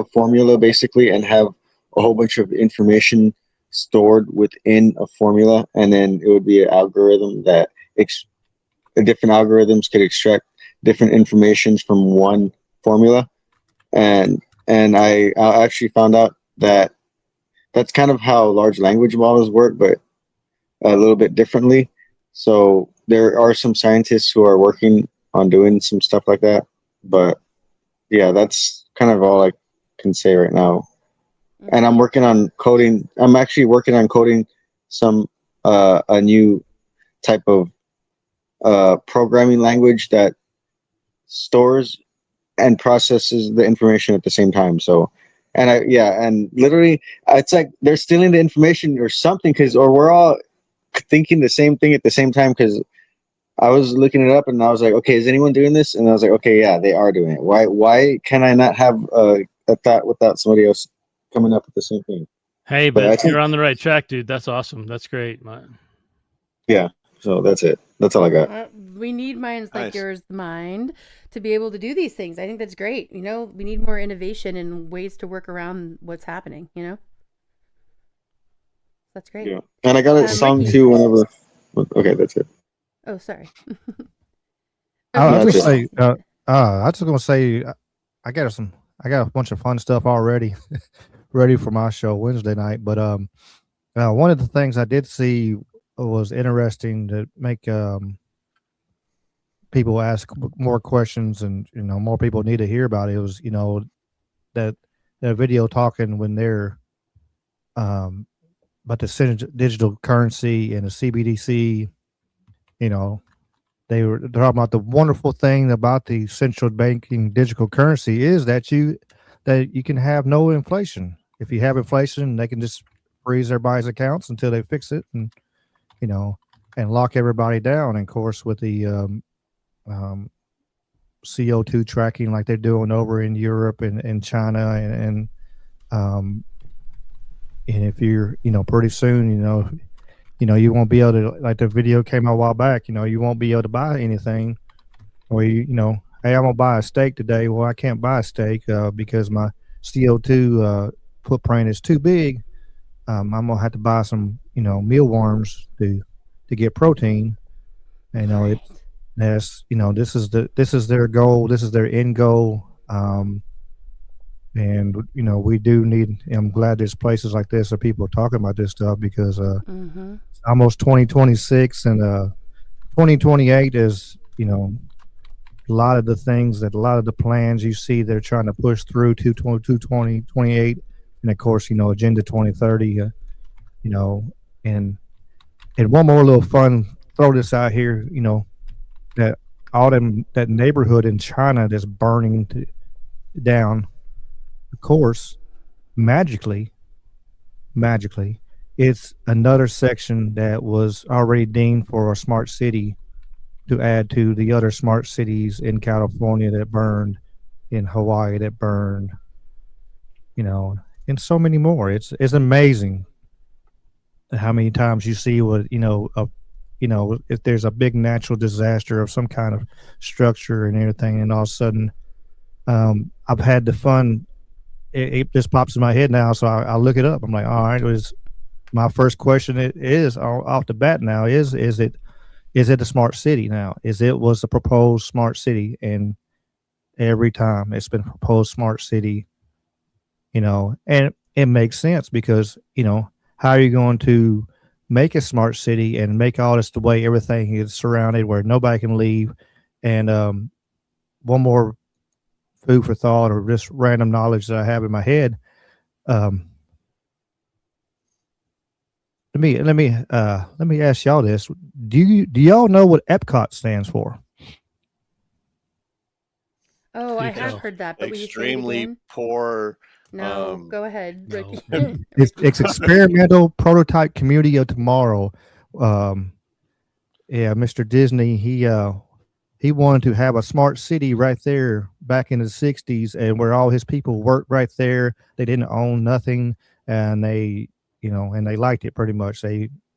formula basically and have a whole bunch of information stored within a formula, and then it would be an algorithm that different algorithms could extract different informations from one formula, and I actually found out that that's kind of how large language models work, but a little bit differently. So there are some scientists who are working on doing some stuff like that. But yeah, that's kind of all I can say right now. And I'm working on coding. I'm actually working on coding some a new type of programming language that stores and processes the information at the same time. So, and literally, it's like they're stealing the information or something, or we're all thinking the same thing at the same time. Because I was looking it up and I was like, okay, is anyone doing this? And I was like, okay, yeah, they are doing it. Why can I not have a thought without somebody else coming up with the same thing? Hey, but you're on the right track, dude. That's awesome. That's great. Yeah. So that's it. That's all I got. We need minds like Nice. yours, mind, to be able to do these things. I think that's great. You know, we need more innovation and ways to work around what's happening, you know? That's great. Yeah. And I got a song Ricky. too whenever. Okay, that's it. Oh, sorry. I was Okay. just gonna say, I got a bunch of fun stuff already, ready for my show Wednesday night. But one of the things I did see was interesting to make people ask more questions, and more people need to hear about it. It was that video talking when they're about the digital currency and the CBDC. They were talking about the wonderful thing about the central banking digital currency is that you can have no inflation. If you have inflation, they can just freeze everybody's accounts until they fix it, and lock everybody down. And of course, with the CO2 tracking like they're doing over in Europe and China, and if you're pretty soon you won't be able to, like the video came out a while back, you won't be able to buy anything, or hey, I'm gonna buy a steak today. Well, I can't buy a steak because my CO2 footprint is too big. I'm gonna have to buy some mealworms to get protein. This is their goal, this is their end goal. And we do need, I'm glad there's places like this that people are talking about this stuff, because it's almost 2026, and 2028 is a lot of the things that a lot of the plans you see they're trying to push through to 2028, and of course Agenda 2030. And one more little fun, throw this out here, that that neighborhood in China that's burning down. Of course, magically, it's another section that was already deemed for a smart city to add to the other smart cities in California that burned, in Hawaii that burned, and so many more. It's amazing how many times you see what if there's a big natural disaster of some kind of structure and everything, and all of a sudden, I've had the fun. It just pops in my head now, so I look it up. I'm like, all right, my first question is off the bat now is it a smart city now? Was a proposed smart city? And every time it's been proposed smart city, and it makes sense, because how are you going to make a smart city and make all this the way everything is surrounded where nobody can leave? And one more food for thought, or just random knowledge that I have in my head. Let me ask y'all this: Do y'all know what Epcot stands for? Oh, I have heard that, but will you say it Extremely again? poor. No, go ahead, Ricky. It's experimental prototype community of tomorrow. Mr. Disney, he wanted to have a smart city right there back in the 60s, and where all his people worked right there. They didn't own nothing. and they liked it pretty much.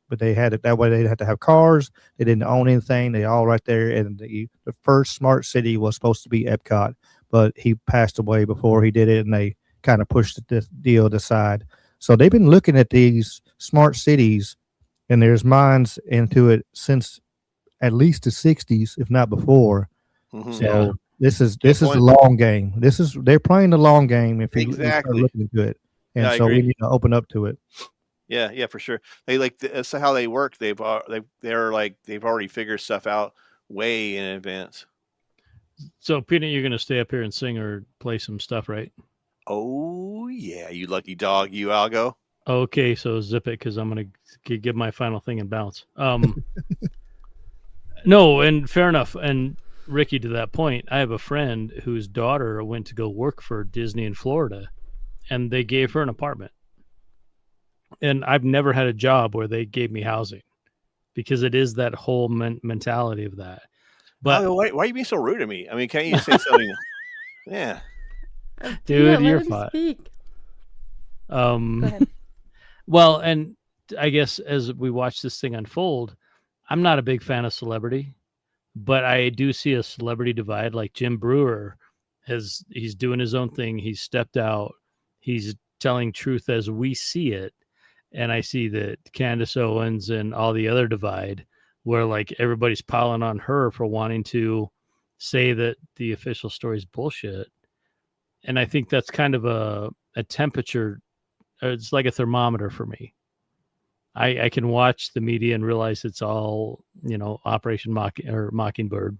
But they had it that way. They didn't have to have cars. They didn't own anything. They all right there. And the first smart city was supposed to be Epcot, but he passed away before he did it, and they kind of pushed the deal aside. So they've been looking at these smart cities, and there's minds into it since at least the 60s, if not before. Mm-hmm. So this is the long game. They're playing the long game if you start looking into it. And so we need to open up to it. Yeah, for sure. That's how they work. They've already figured stuff out way in advance. So, Peanut, you're going to stay up here and sing or play some stuff, right? Oh yeah, you lucky dog, you Algo. Okay, so zip it because I'm going to give my final thing and bounce. No, and fair enough. And Ricky, to that point, I have a friend whose daughter went to go work for Disney in Florida, and they gave her an apartment. And I've never had a job where they gave me housing, because it is that whole mentality of that. But why are you being so rude to me? I mean, can't you say something? Yeah, dude, you're fine. Go ahead. Well, and I guess as we watch this thing unfold, I'm not a big fan of celebrity, but I do see a celebrity divide. Like Jim Brewer he's doing his own thing. He's stepped out. He's telling truth as we see it. And I see that Candace Owens and all the other divide, where like everybody's piling on her for wanting to say that the official story is bullshit. And I think that's kind of a temperature. It's like a thermometer for me. I can watch the media and realize it's all, Operation Mockingbird.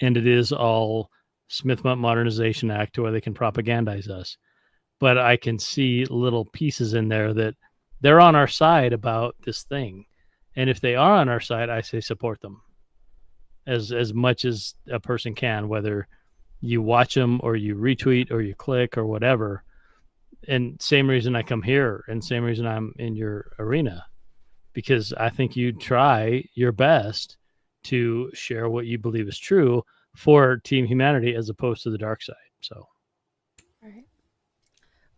And it is all Smith Modernization Act, to where they can propagandize us. But I can see little pieces in there that they're on our side about this thing. And if they are on our side, I say support them as much as a person can, whether you watch them or you retweet or you click or whatever. And same reason I come here, and same reason I'm in your arena, because I think you try your best to share what you believe is true for Team Humanity as opposed to the dark side. So. All right.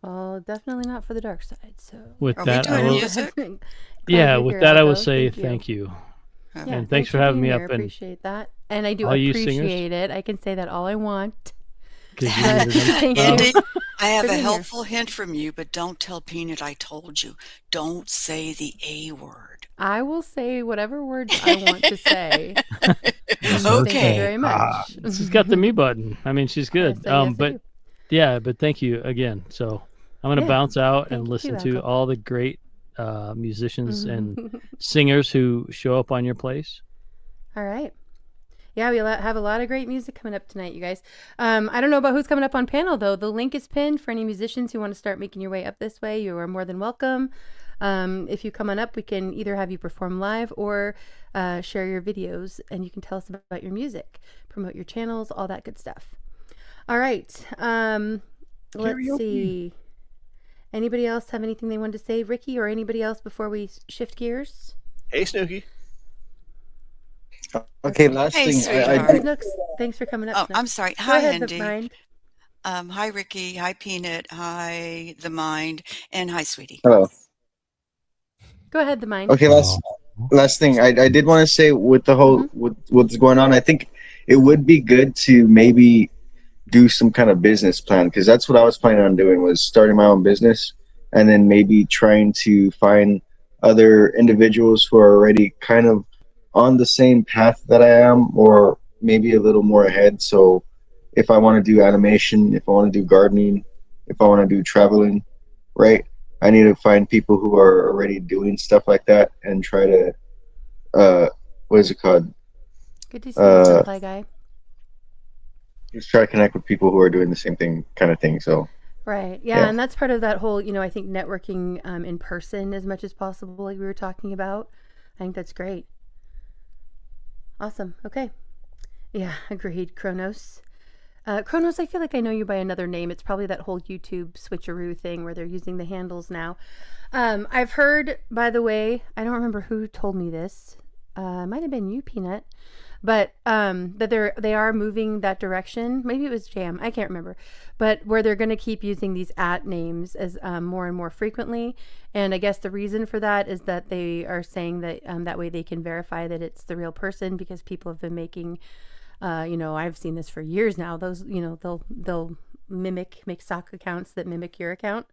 Well, definitely not for the dark side. So with Are that, we doing music? With that, I will say thank you. Yeah, and thanks for having me up. I appreciate that, and I do all you appreciate singers? it. I can say that all I want. Indy, I have For a being helpful hint from you, but don't tell Peanut I told you. Don't say the A word. I will say whatever words I want to say. Okay. Thank you very much. She's got the me button. I mean, she's good. Yes, But thank you again. So I'm going to bounce out and Thank listen you, to all the great musicians and singers who show up on your place. All right. Yeah, we have a lot of great music coming up tonight, you guys. I don't know about who's coming up on panel, though. The link is pinned for any musicians who want to start making your way up this way. You are more than welcome. If you come on up, we can either have you perform live or share your videos, and you can tell us about your music, promote your channels, all that good stuff. All right. Let's see. Anybody else have anything they wanted to say, Ricky, or anybody else before we shift gears? Hey, Snooki. Okay, last Hey, thing. sweetheart. Snooks, thanks for coming up. Oh, Snooks. I'm sorry. Go Hi, ahead, Indy. The Mind. Hi, Ricky. Hi, Peanut. Hi, The Mind. And hi, Sweetie. Hello. Go ahead, The Mind. Okay, last thing. I did want to say with the whole with what's going on, I think it would be good to maybe do some kind of business plan, because that's what I was planning on doing, was starting my own business, and then maybe trying to find other individuals who are already kind of on the same path that I am, or maybe a little more ahead. So if I want to do animation, if I want to do gardening, if I want to do traveling, right, I need to find people who are already doing stuff like that and try to what is it called? Good to see you, Senpai guy. Just try to connect with people who are doing the same thing, kind of thing. So Right. Yeah, and that's part of that whole, I think networking in person as much as possible, like we were talking about. I think that's great. Awesome. Okay. Yeah, agreed. Kronos. Kronos, I feel like I know you by another name. It's probably that whole YouTube switcheroo thing where they're using the handles now. I've heard, by the way, I don't remember who told me this. It might have been you, Peanut. but that they are moving that direction. Maybe it was Jam, I can't remember, but where they're going to keep using these @names as more and more frequently. And I guess the reason for that is that they are saying that that way they can verify that it's the real person, because people have been making, I've seen this for years now. Those, they'll make stock accounts that mimic your account,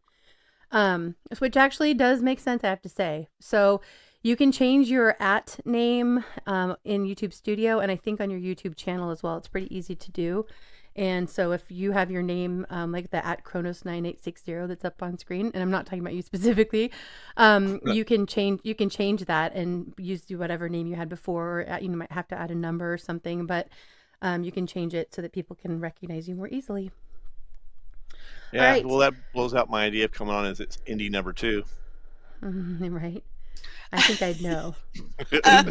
which actually does make sense, I have to say. So you can change your @name in YouTube Studio, and I think on your YouTube channel as well. It's pretty easy to do. And so if you have your name like the @Kronos9860 that's up on screen, and I'm not talking about you specifically, you can change that and do whatever name you had before, or you might have to add a number or something, but you can change it so that people can recognize you more easily. Yeah, right. well, that blows out my idea of coming on as it's Indy #2. Right. I think I'd know.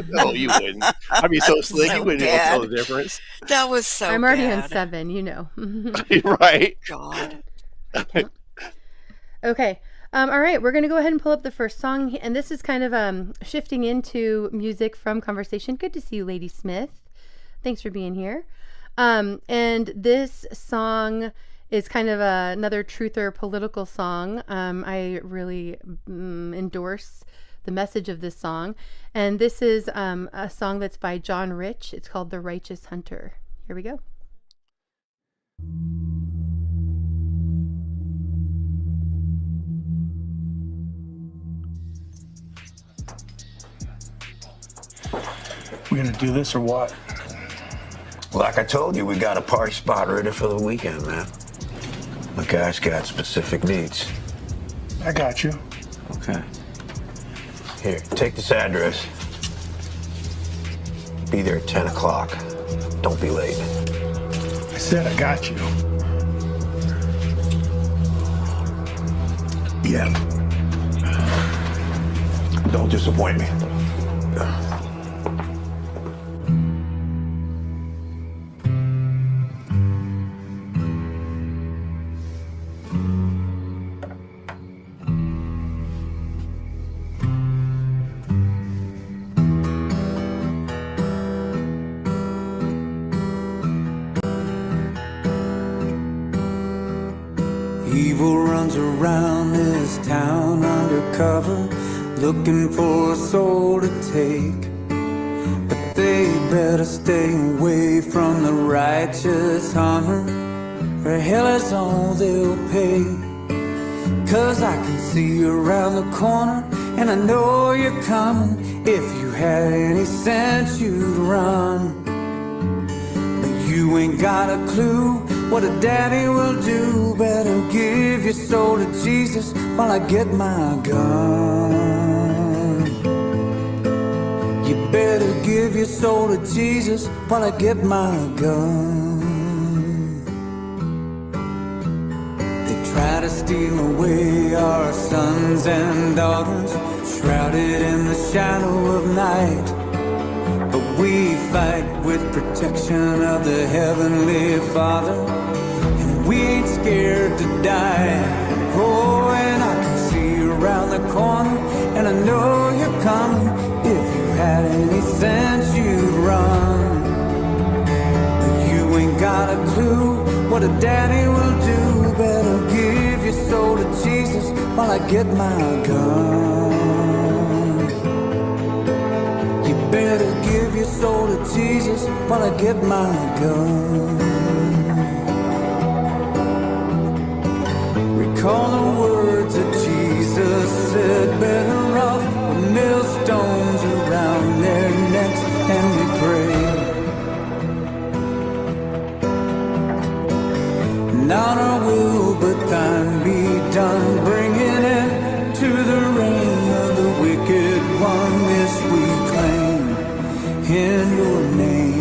No, you wouldn't. I'd be so slick, you wouldn't be able to tell the bad. difference. That was so I'm already bad. on 7, Right. God. Okay. All right, we're going to go ahead and pull up the first song, and this is kind of shifting into music from conversation. Good to see you, Lady Smith. Thanks for being here. And this song is kind of another truther political song. I really endorse the message of this song. And this is a song that's by John Rich. It's called The Righteous Hunter. Here we go. We're gonna do this or what? Like I told you, we got a party spot ready for the weekend, man. The guy's got specific needs. I got you. Okay. Here, take this address. Be there at 10 o'clock. Don't be late. I said I got you. Yeah. Don't disappoint me. Evil runs around this town undercover, looking for a soul to take. But they better stay away from the righteous hunter, or hell is all they'll pay. 'Cause I can see you around the corner, and I know you're coming. If you had any sense, you'd run. But you ain't got a clue what a daddy will do. Better give your soul to Jesus while I get my gun. You better give your soul to Jesus while I get my gun. They try to steal away our sons and daughters, shrouded in the shadow of night. But we fight with protection of the Heavenly Father, and we ain't scared to die. Oh, and I can see you around the corner, and I know you're coming. If you had any sense, you'd run. But you ain't got a clue what a daddy will do. Better give your soul to Jesus while I get my gun. You better give your soul to Jesus while I get my gun. Recall the words that Jesus said, better off with millstones around their necks, and we pray. Not our will, but thine be done. Bring an end to the reign of the wicked one. This we claim in your name.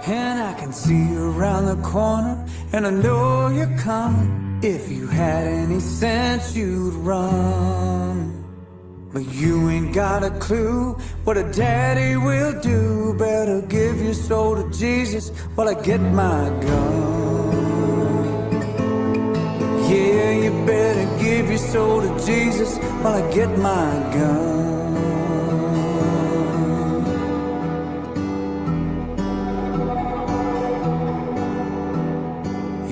And I can see you around the corner, and I know you're coming. If you had any sense, you'd run. But you ain't got a clue what a daddy will do. Better give your soul to Jesus while I get my gun. Yeah, you better give your soul to Jesus while I get my gun.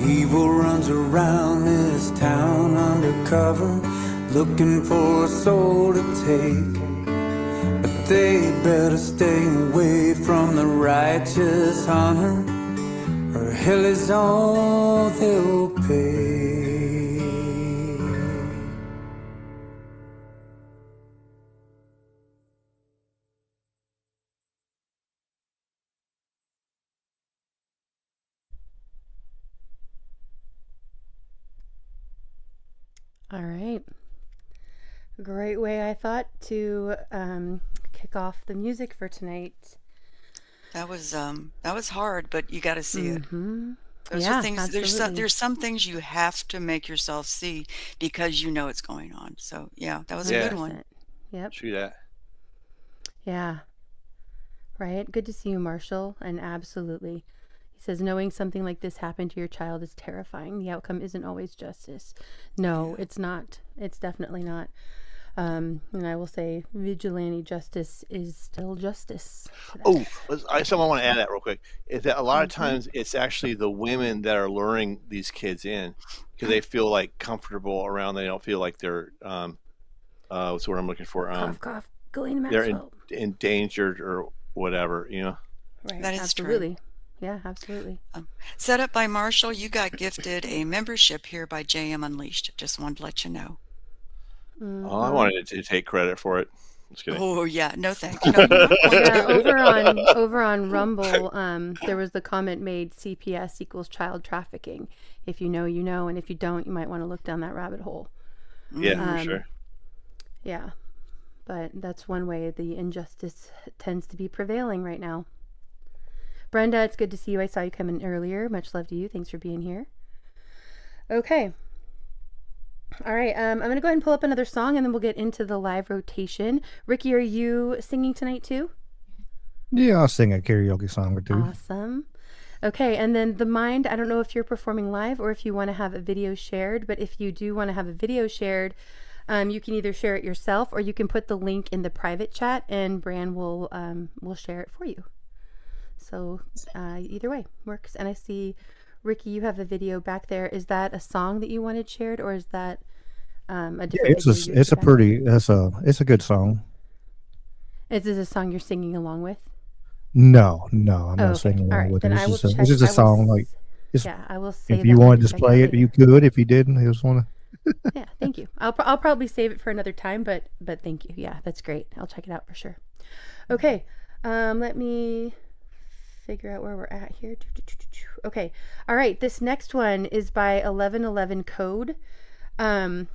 Evil runs around this town undercover, looking for a soul to take. But they better stay away from the righteous hunter, or hell is all they'll pay. All right. Great way, I thought, to kick off the music for tonight. That was hard, but you got to see it. Those Yeah, are things. absolutely. There's some things you have to make yourself see because you know it's going on. So yeah, that was a good one. Yep. True that. Yeah. Right. Good to see you, Marshall. And absolutely. He says, knowing something like this happened to your child is terrifying. The outcome isn't always justice. No, it's not. It's definitely not. And I will say vigilante justice is still justice. Oh, someone want to add that real quick. Is that a lot of Mhm. times it's actually the women that are luring these kids in because they feel like comfortable around. They don't feel like they're what's the word I'm looking for? Cough, cough. Galena They're Maxwell. endangered or whatever, you know. Right. That is absolutely. Yeah, absolutely. Set up by Marshall. You got gifted a membership here by JM Unleashed. Just wanted to let you know. Oh, I wanted to take credit for it. Just kidding. Oh yeah, no thank you. No, you're not going Yeah, to. over on Rumble, there was the comment made: CPS equals child trafficking. If you know, you know, and if you don't, you might want to look down that rabbit hole. Yeah, for sure. Yeah, but that's one way the injustice tends to be prevailing right now. Brenda, it's good to see you. I saw you come in earlier. Much love to you. Thanks for being here. Okay. All right. I'm going to go ahead and pull up another song, and then we'll get into the live rotation. Ricky, are you singing tonight too? Yeah, I'll sing a karaoke song or two. Awesome. Okay, and then The Mind, I don't know if you're performing live or if you want to have a video shared, but if you do want to have a video shared, you can either share it yourself or you can put the link in the private chat and Bran will share it for you. So either way works. And I see, Ricky, you have a video back there. Is that a song that you wanted shared, or is that a different video? It's a good song. Is this a song you're singing along with? No, I'm not okay. singing All along right, with it. then It's just a song. Like, I will save if you that want to for just play it, later. you could. If you didn't, you just want to. Yeah, thank you. I'll probably save it for another time, but thank you. Yeah, that's great. I'll check it out for sure. Okay, let me figure out where we're at here. Okay, all right. This next one is by 1111 Code, and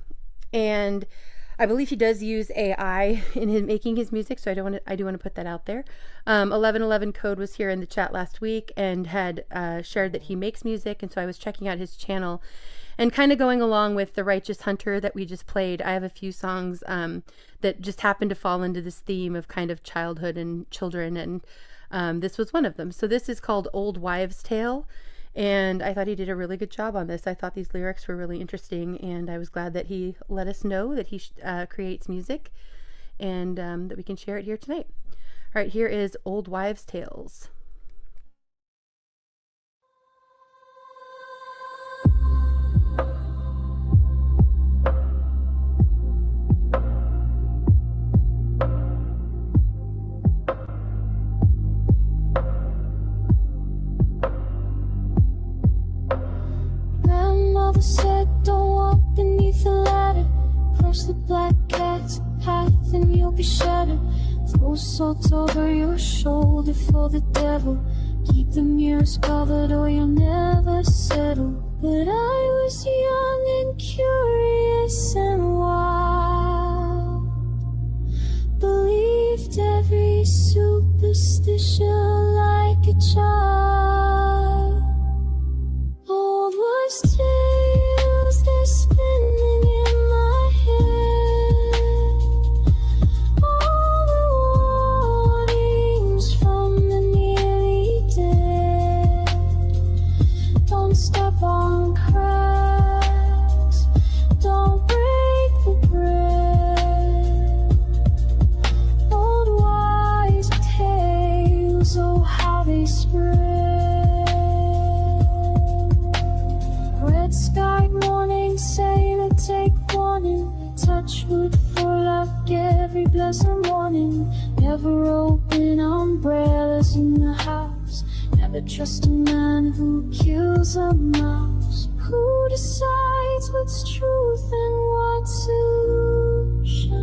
I believe he does use AI in making his music, so I do want to put that out there. 1111 Code was here in the chat last week and had shared that he makes music, and so I was checking out his channel and kind of going along with The Righteous Hunter that we just played. I have a few songs that just happen to fall into this theme of kind of childhood and children, and this was one of them. So this is called Old Wives' Tale, and I thought he did a really good job on this. I thought these lyrics were really interesting, and I was glad that he let us know that he creates music and that we can share it here tonight. All right, here is Old Wives' Tales. Grandmother said don't walk beneath the ladder. Cross the black cat's path and you'll be shattered. Throw salt over your shoulder for the devil. Keep the mirrors covered or you'll never settle. But I was young and curious and wild. Believed every superstition like a child. Never open umbrellas in the house. Never trust a man who kills a mouse. Who decides what's truth and what's illusion?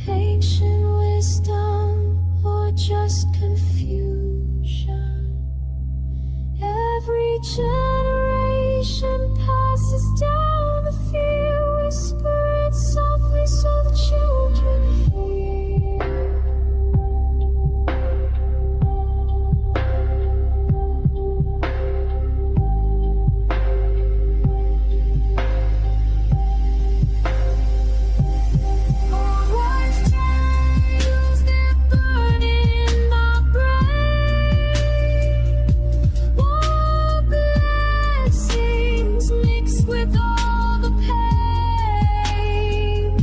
Ancient wisdom or just confusion? Every generation passes down the fear, whisper it softly so the children hear. Old wives' tales, they're burning in my brain. War blessings mixed with all the pain.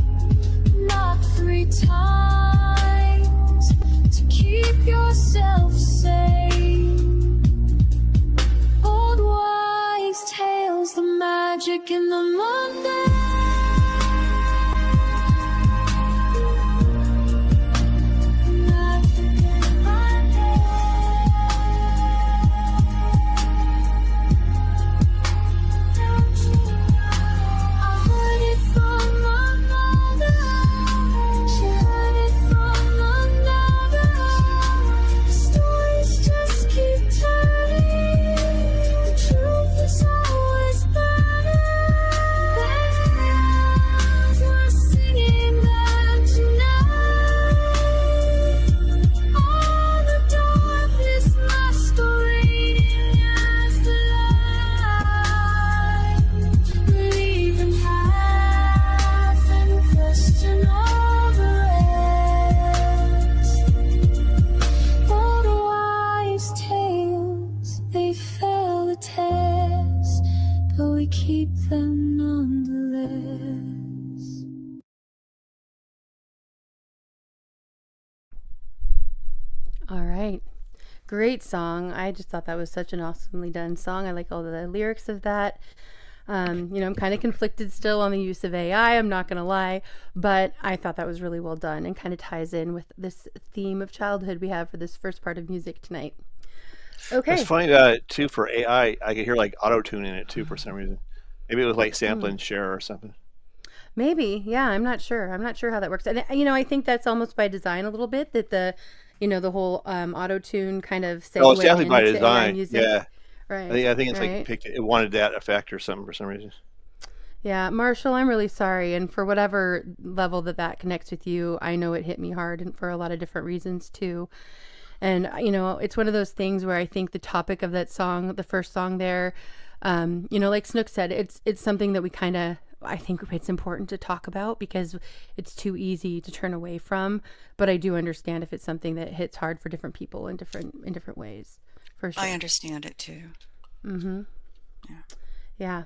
Knock 3 times to keep yourself sane. Old wives' tales, the magic in the Monday. Keep them nonetheless. All right. Great song. I just thought that was such an awesomely done song. I like all the lyrics of that. I'm kind of conflicted still on the use of AI, I'm not going to lie, but I thought that was really well done and kind of ties in with this theme of childhood we have for this first part of music tonight. Okay. It's funny too, for AI, I could hear like auto tune in it too for some reason. Maybe it was like sample and share or something. Maybe, yeah, I'm not sure how that works. And I think that's almost by design a little bit, that the whole auto tune kind of segue It's definitely by into AI design. music. Yeah. Right. I think it's right. like it wanted that effect or something for some reason. Yeah, Marshall, I'm really sorry, and for whatever level that connects with you, I know it hit me hard, and for a lot of different reasons too. And it's one of those things where I think the topic of that song, the first song there, like Snook said, it's something that we kind of, I think it's important to talk about because it's too easy to turn away from. But I do understand if it's something that hits hard for different people in different ways. For sure. I understand it too. Mm-hmm. Yeah.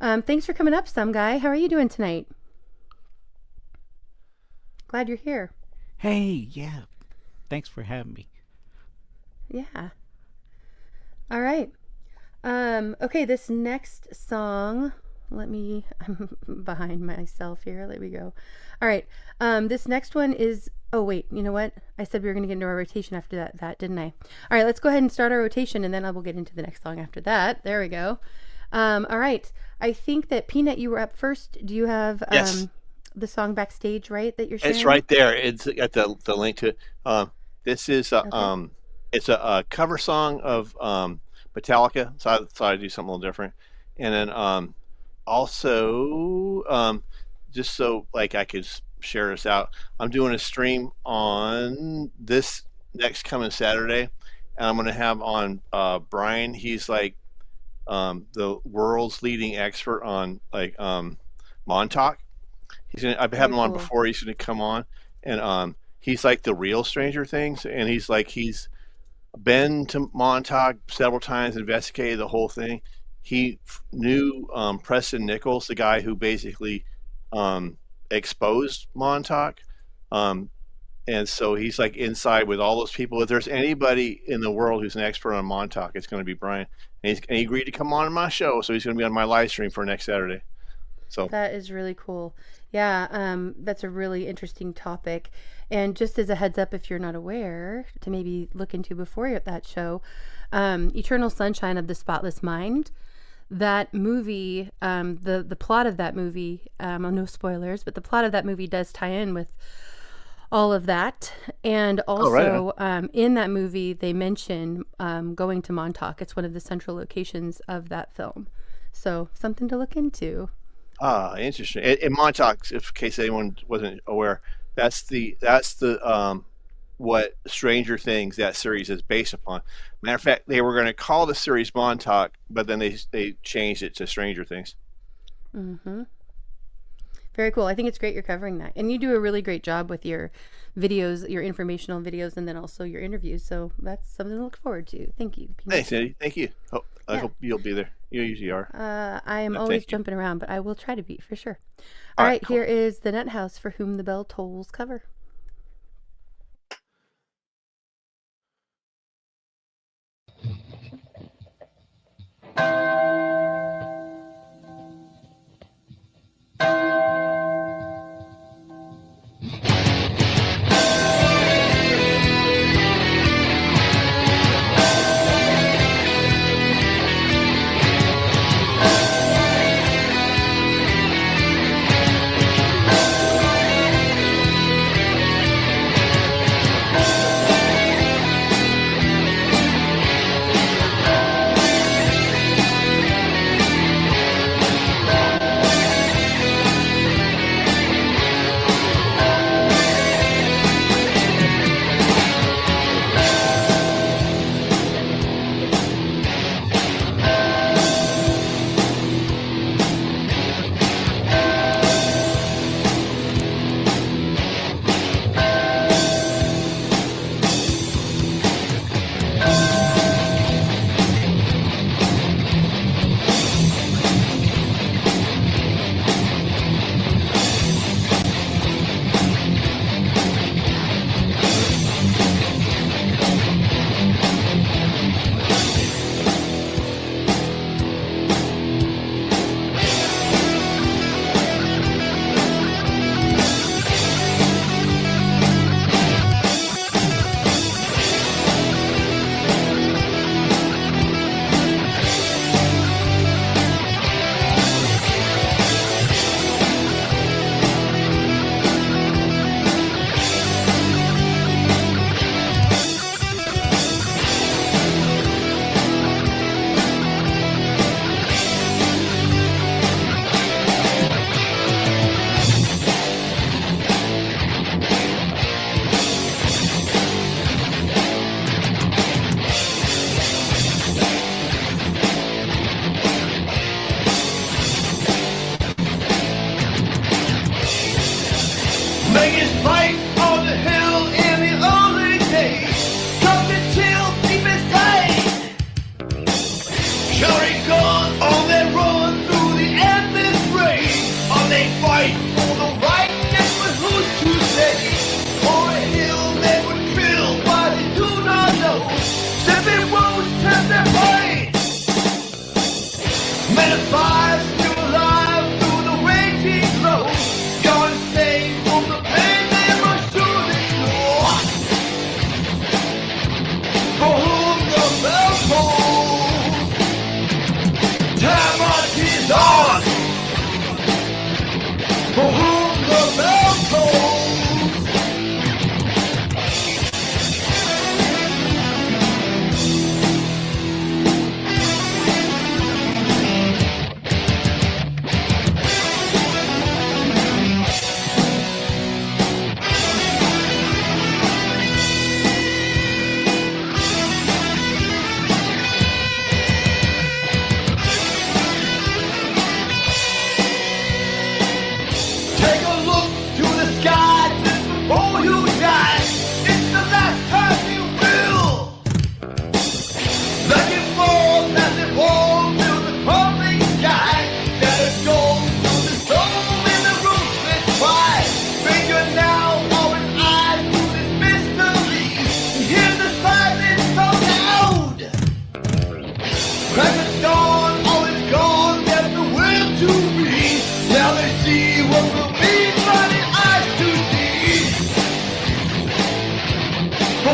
Thanks for coming up, some guy. How are you doing tonight? Glad you're here. Hey, yeah. Thanks for having me. Yeah. All right. Okay, this next song, I'm behind myself here. Let me go. All right. This next one is, oh wait, you know what? I said we were going to get into our rotation after that, didn't I? All right, let's go ahead and start our rotation and then I will get into the next song after that. There we go. All right. I think that Peanut, you were up first. Do you have Yes. the song Backstage, right, that you're sharing? It's right there. It's got the link to it. This is it's a cover song of Metallica, so I thought I'd do something a little different. And then also just so like I could share this out, I'm doing a stream on this next coming Saturday, and I'm going to have on Brian. He's like the world's leading expert on like Montauk. I've had him on before. He's going to come on, and he's like the real Stranger Things, and he's been to Montauk several times, investigated the whole thing. He knew Preston Nichols, the guy who basically exposed Montauk, and so he's like inside with all those people. If there's anybody in the world who's an expert on Montauk, it's going to be Brian, and he agreed to come on my show, so he's going to be on my live stream for next Saturday. So that is really cool. That's a really interesting topic. And just as a heads up, if you're not aware, to maybe look into before that show, Eternal Sunshine of the Spotless Mind, that movie, the plot of that movie, no spoilers, but the plot of that movie does tie in with all of that. And also, in that movie, they mention going to Montauk. It's one of the central locations of that film. So something to look into. Interesting. In Montauk, in case anyone wasn't aware, that's the what Stranger Things, that series, is based upon. Matter of fact, they were going to call the series Montauk, but then they changed it to Stranger Things. Mm-hmm. Very cool. I think it's great you're covering that. And you do a really great job with your videos, your informational videos, and then also your interviews. So that's something to look forward to. Thank you. Thanks, Indy. Thank you. I hope you'll be there. You usually are. I am always jumping around, but I will try to be for sure. All right, cool. Here is the Nut House for Whom the Bell Tolls cover.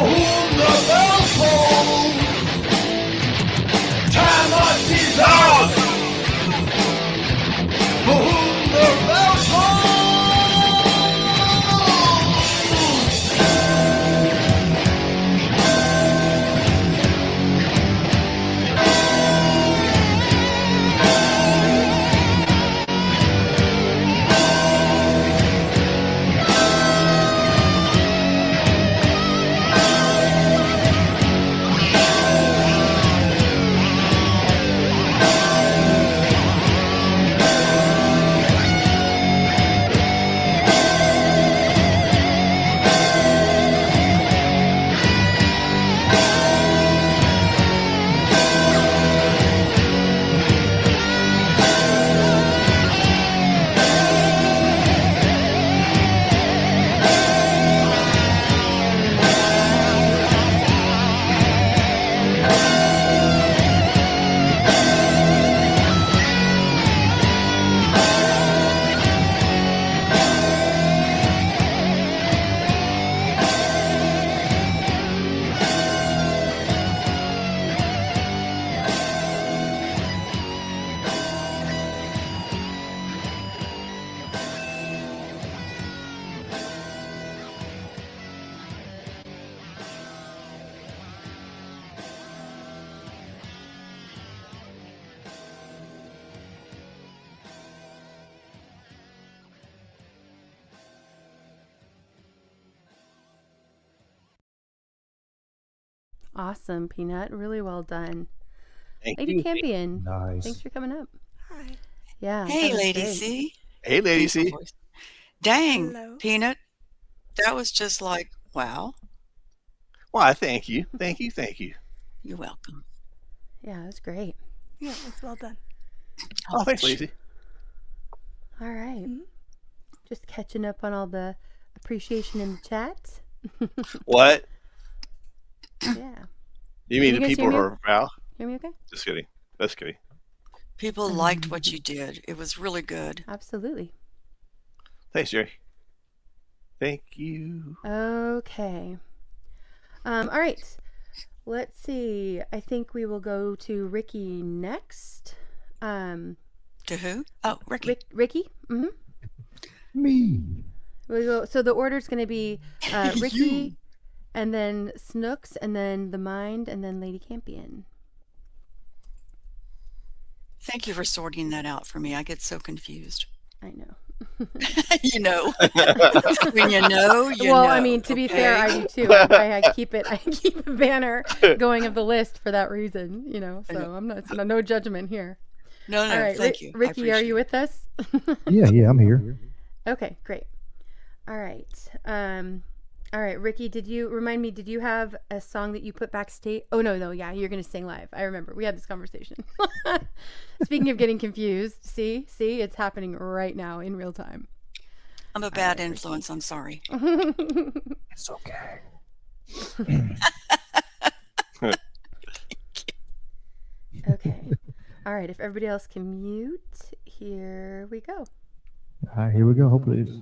whom the bells toll. Time must is out. For whom the bells toll. Awesome, Peanut. Really well done. Thank Lady you. Campion. Nice. Thanks for coming up. Hi. Yeah. Hey, that was Lady great. C. Hey, Lady Thanks, C. boys. Dang, Hello. Peanut. That was just like, wow. Why, thank you. Thank you. Thank you. You're welcome. Yeah, it was great. Yeah, it's well done. Oh, thanks, Lacey. All right. Just catching up on all the appreciation in the chat. What? Yeah. You mean you the guys people hear who me? are Val? Hear me okay? Just kidding. Just kidding. People liked what you did. It was really good. Absolutely. Thanks, Jerry. Thank you. Okay. All right. Let's see. I think we will go to Ricky next. To who? Oh, Ricky. Ricky? Mm-hmm. Me. We'll go, so the order's going to be Ricky, You. and then Snooks, and then The Mind, and then Lady Campion. Thank you for sorting that out for me. I get so confused. I know. You know. When you know, you well, know. I mean, to be fair, I do too. I keep a banner going of the list for that reason, you know. So I'm not, it's no judgment here. No, All right, thank you. I Ricky, are you appreciate with us? Yeah, I'm here. Okay, great. All right. All right, Ricky, did you have a song that you put backstage? Oh, no, yeah, you're going to sing live. I remember. We had this conversation. Speaking of getting confused, see, it's happening right now in real time. I'm a bad influence. I'm sorry. It's okay. Okay. All right, if everybody else can mute, here we go. All right, here we go. Hopefully it's...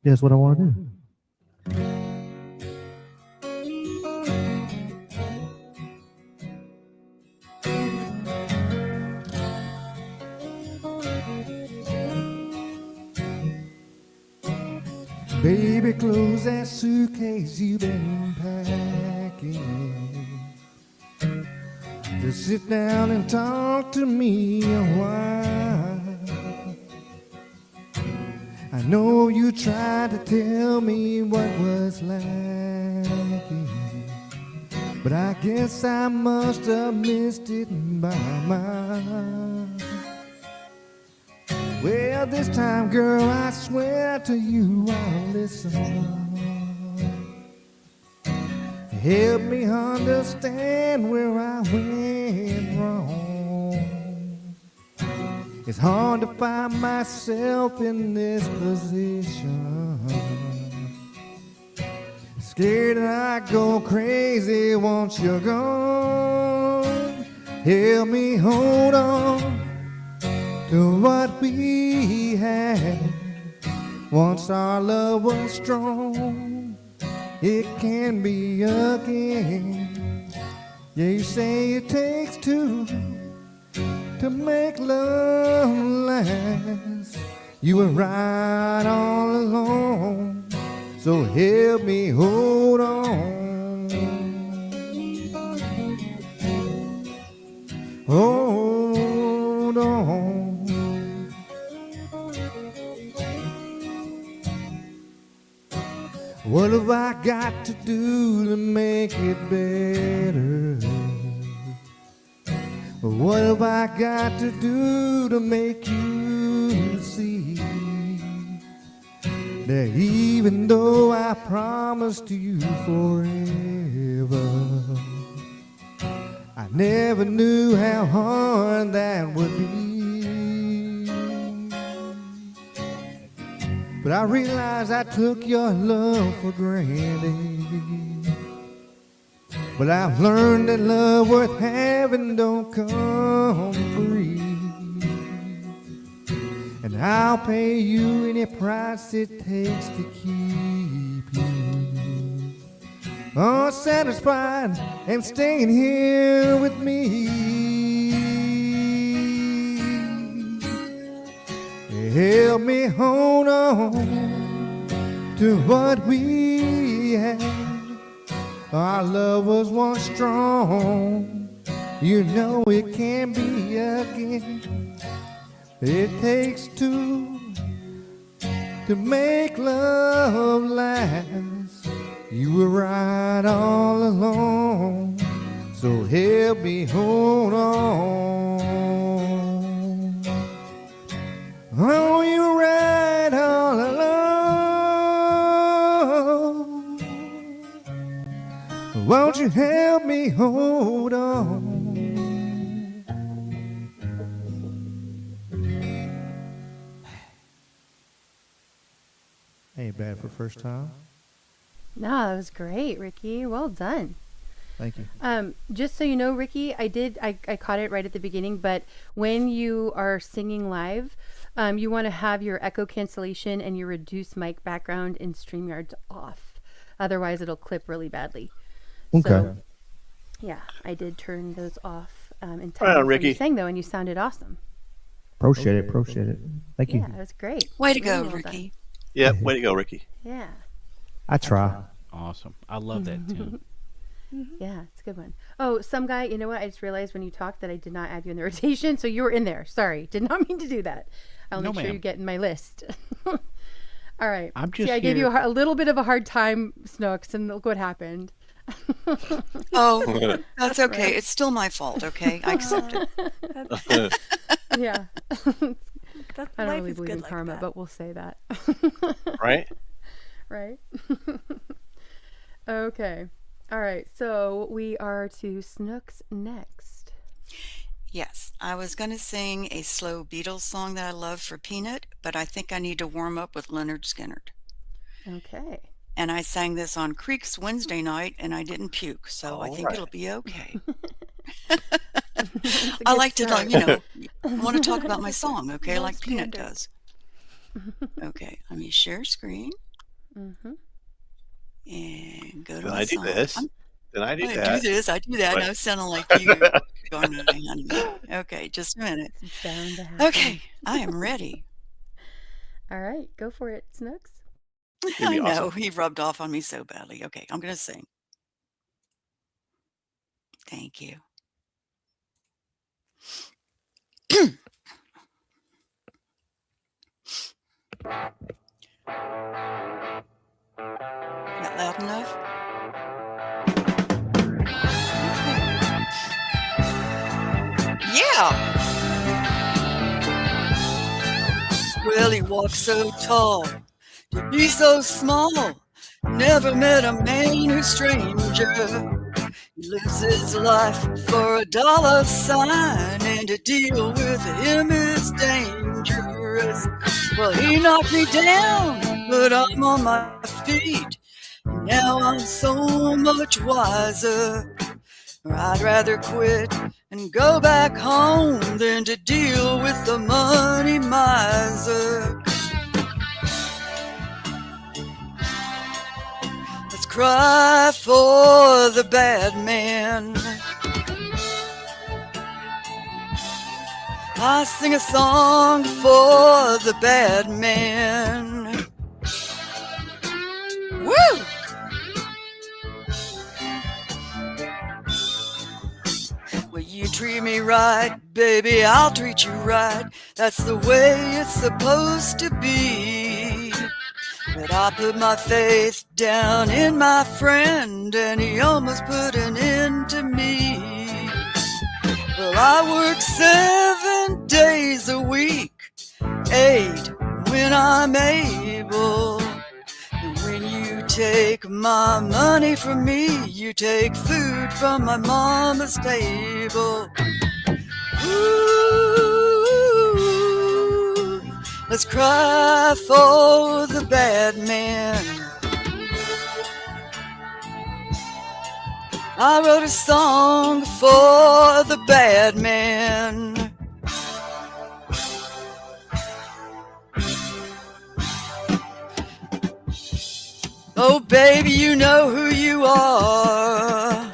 That's what I want to do. Baby, close that suitcase you've been packing. Just sit down and talk to me a while. I know you tried to tell me what was lacking, but I guess I must have missed it by mile. Well, this time, girl, I swear to you I'll listen. Help me understand where I went wrong. It's hard to find myself in this position. Scared that I go crazy once you're gone. Help me hold on to what we had once our love was strong. it can be again. Yeah, you say it takes two to make love last. You were right all along, so help me hold on. Hold on. What have I got to do to make it better? What have I got to do to make you see that even though I promised you forever, I never knew how hard that would be. But I realized I took your love for granted. But I've learned that love worth having don't come free. And I'll pay you any price it takes to keep you satisfied and staying here with me. Help me hold on to what we had. Our love was once strong. You know it can be again. It takes two to make love last. You were right all along, so help me hold on. Oh, you're right all along. Won't you help me hold on? Ain't bad for first time. No, that was great, Ricky. Well done. Thank you. Just so you know, Ricky, I caught it right at the beginning, but when you are singing live, you want to have your echo cancellation and your reduced mic background in StreamYard off. Otherwise, it'll clip really badly. Okay. So, yeah, I did turn those off in time. Right on, before Ricky. You sang, though, and you sounded awesome. Appreciate it. Thank you. Yeah, that was great. Way to go, Really well Ricky. Yeah, way to go, Ricky. done. Yeah. I try. Awesome. I love that tune. Yeah, it's a good one. Oh, some guy, you know what? I just realized when you talked that I did not add you in the rotation, so you were in there. Sorry, did not mean to do that. I'll No, make sure you ma'am. get in my list. All right. I'm See, just I gave you here- a little bit of a hard time, Snooks, and look what happened. Oh, that's okay. Right. It's still my fault, okay? I accept it. Yeah. That I don't life really is believe good in like karma, that. but we'll say that. Right? Right? Okay. All right. So we are to Snooks next. Yes, I was going to sing a slow Beatles song that I love for Peanut, but I think I need to warm up with Leonard Skinner. Okay. And I sang this on Creek's Wednesday night, and I didn't puke, so I think right. it'll be okay. That's a I good like to, start. want to talk about my song, okay, No like Peanut standard. does. Okay, let me share screen Mm-hmm. and go to Then my I do song. this. Then I do I that. do this, I do that. Right. Now it's sounding like you. Going, honey. Okay, just a minute. It's bound to happen. Okay, I am ready. All right. Go for it, Snooks. It'd be I know, awesome. he rubbed off on me so badly. Okay, I'm going to sing. Thank you. Not loud enough? Yeah! Well, he walks so tall, to be so small. Never met a man who's stranger. He lives his life for $sign, and to deal with him is dangerous. Well, he knocked me down, but I'm on my feet. Now I'm so much wiser. I'd rather quit and go back home than to deal with the money miser. Let's cry for the bad man. I sing a song for the bad man. Woo! Well, you treat me right, baby, I'll treat you right. That's the way it's supposed to be. But I put my faith down in my friend, and he almost put an end to me. Well, I work 7 days a week, 8 when I'm able. And when you take my money from me, you take food from my mama's table. Ooh, let's cry for the bad man. I wrote a song for the bad man. Oh, baby, you know who you are.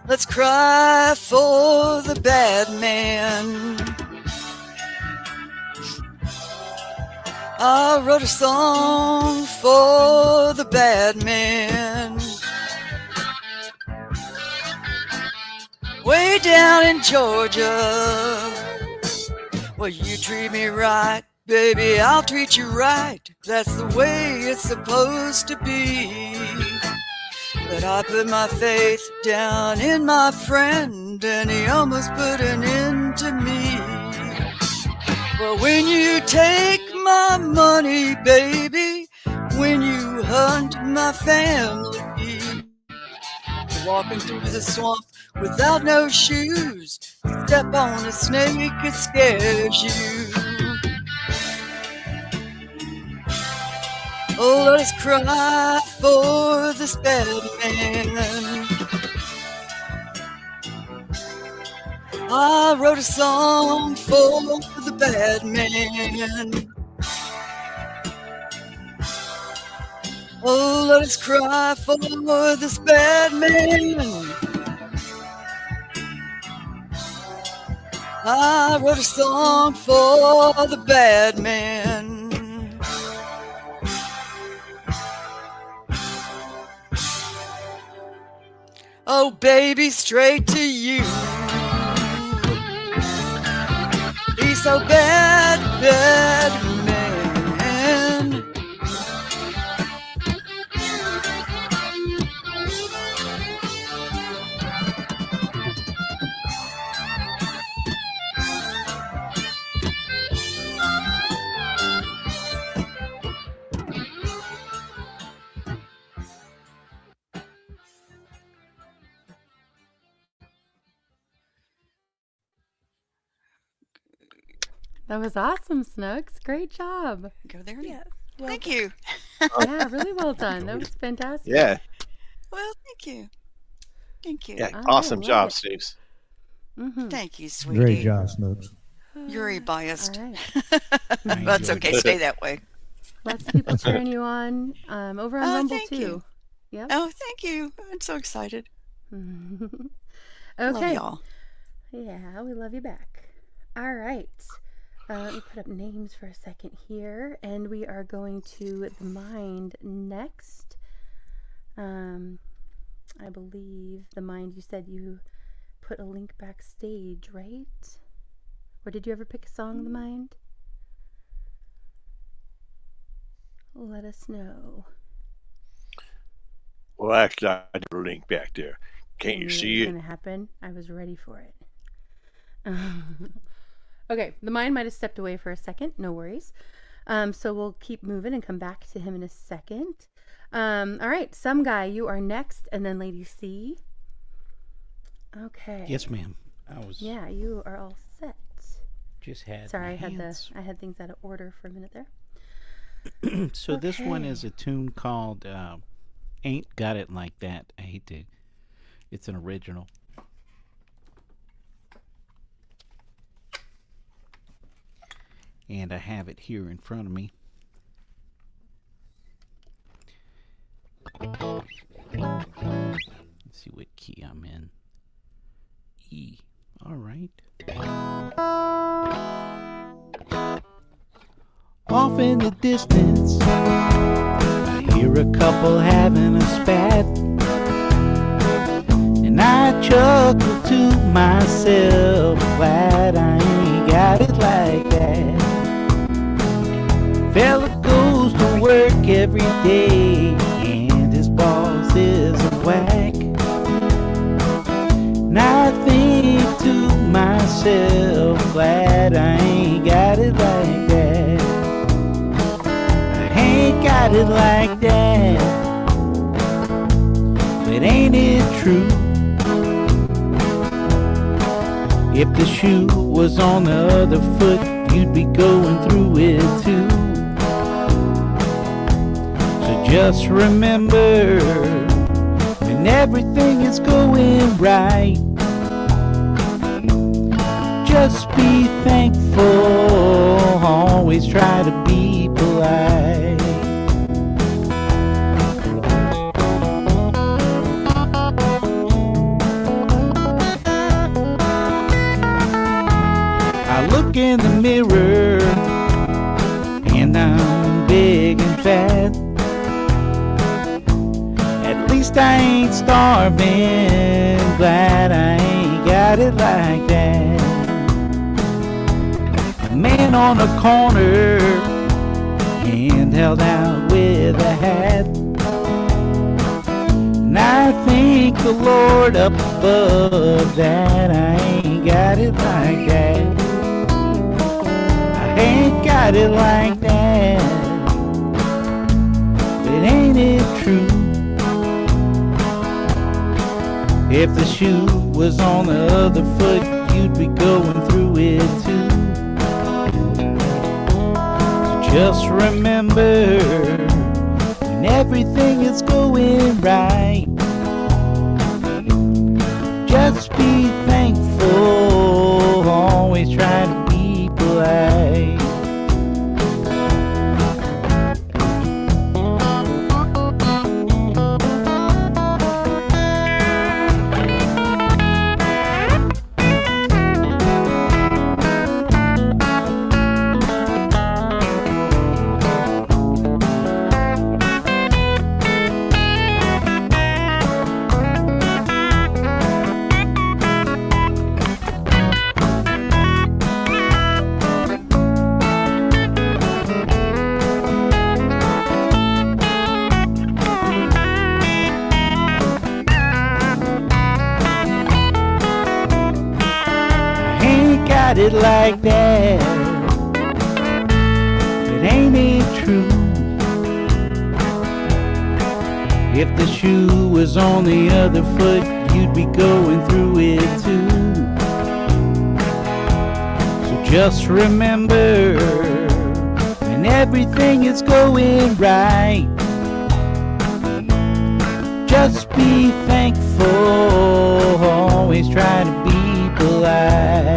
Let's cry for the bad man. I wrote a song for the bad man. Way down in Georgia. Well, you treat me right, baby, I'll treat you right. That's the way it's supposed to be. But I put my faith down in my friend, and he almost put an end to me. Well, when you take my money, baby, when you hunt my family, walking through the swamp without no shoes, step on a snake, it scares you. Oh, let us cry for this bad man. I wrote a song for the bad man. Oh, let us cry for this bad man. I wrote a song for the bad man. Oh, baby, straight to you. He's so bad, bad man. That was awesome, Snooks. Great job. Go there. Yeah. Thank you. Yeah, really well done. That was fantastic. Yeah. Well, thank you. Thank you. Yeah. All Awesome right, job, love it. Snoops. Thank you, sweetie. Great job, Snoops. You're biased. All right. That's okay. Stay that way. Lots of people cheering you on over on Rumble thank too. you. Yep. Oh, thank you. I'm so excited. Okay. Love y'all. Yeah, we love you back. All right. Let me put up names for a second here, and we are going to the mind next. I believe the mind, you said you put a link backstage, right? Or did you ever pick a song, the mind? Let us know. Well, actually, I did a link back there. Can't you see It's it? going to happen. I was ready for it. Okay, the mind might have stepped away for a second. No worries. So we'll keep moving and come back to him in a second. All right, Some Guy, you are next, and then Lady C. Okay. Yes, ma'am. Yeah, you are all set. Just had. Sorry, my hands. I had things out of order for a minute there. So this one Okay. is a tune called "Ain't Got It Like That." I hate to. It's an original. And I have it here in front of me. Let's see what key I'm in. E. All right. Off in the distance, I hear a couple having a spat, and I chuckle to myself, glad I ain't got it like that. Fella goes to work every day, and his boss is a whack. And I think to myself, glad I ain't got it like that. I ain't got it like that. But ain't it true? If the shoe was on the other foot, you'd be going through it too. So just remember, when everything is going right, just be thankful, always try to be polite. I look in the mirror and I'm big and fat. At least I ain't starving, glad I ain't got it like that. A man on the corner, hand held out with a hat. And I thank the Lord up above that I ain't got it like that. I ain't got it like that. But ain't it true? If the shoe was on the other foot, you'd be going through it too. So just remember, when everything is going right, just be thankful, always try to be polite. Got it like that, but ain't it true? If the shoe was on the other foot, you'd be going through it too. So just remember, when everything is going right, just be thankful, always try to be polite.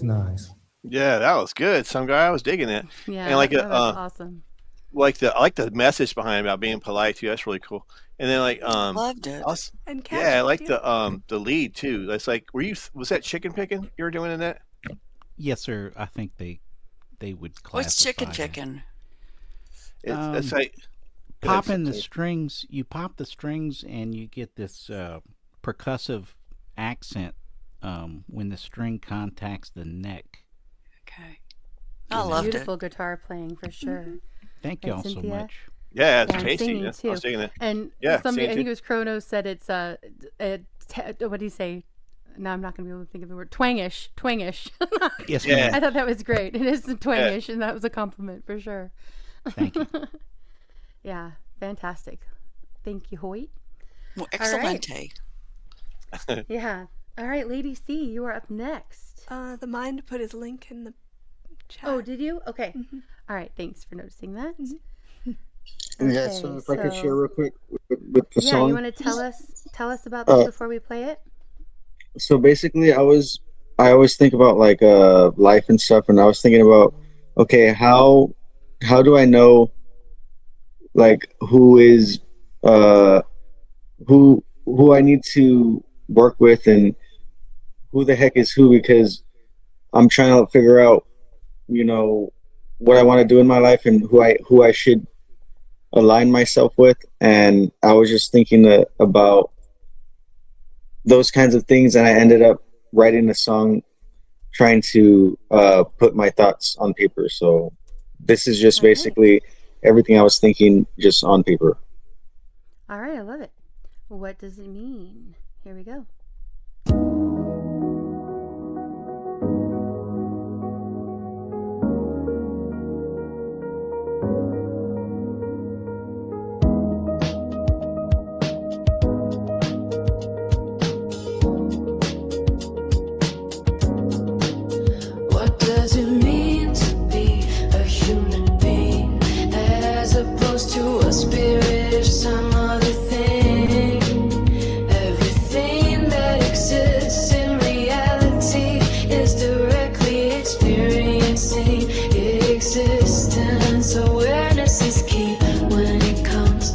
Nice. Yeah, that was good. Some Guy, I was digging it. Yeah, and like that was awesome. I like the message behind it about being polite too. That's really cool. And then like Loved it. And yeah, I like casual, the lead too. That's like, was that chicken picking you were doing in that? Yes, sir. I think they would classify. What's chicken that. picking? It's like popping the strings. You pop the strings and you get this percussive accent when the string contacts the neck. Okay. I loved it. Beautiful guitar playing for sure. Thank Right, y'all so Cynthia? much. Yeah, it's and tasty. singing Yeah, I too. was thinking that. And Yeah, somebody, singing I think too. it was Chronos, said it's what do you say? No, I'm not going to be able to think of the word. Twangish. Yes, Yeah. ma'am. I thought that was great. It is twangish, and that was a compliment for sure. Thank you. Yeah, fantastic. Thank you, Hoyt. Well, All right. excelente. Yeah. All right, Lady C, you are up next. The Mind put his link in the chat. Oh, did you? Okay. All right, thanks for noticing that. Yeah, so if I could share real quick with the yeah, song. you want to tell us about this before we play it? So basically, I always think about like life and stuff, and I was thinking about, okay, how do I know like who is who I need to work with, and who the heck is who, because I'm trying to figure out, you know, what I want to do in my life and who I should align myself with. And I was just thinking about those kinds of things, and I ended up writing a song trying to put my thoughts on paper. So this is just basically everything I was thinking just on paper. All right, I love it. What does it mean? Here we go. What does it mean to be a human being as opposed to a spirit or some other thing? Everything that exists in reality is directly experiencing existence. Awareness is key when it comes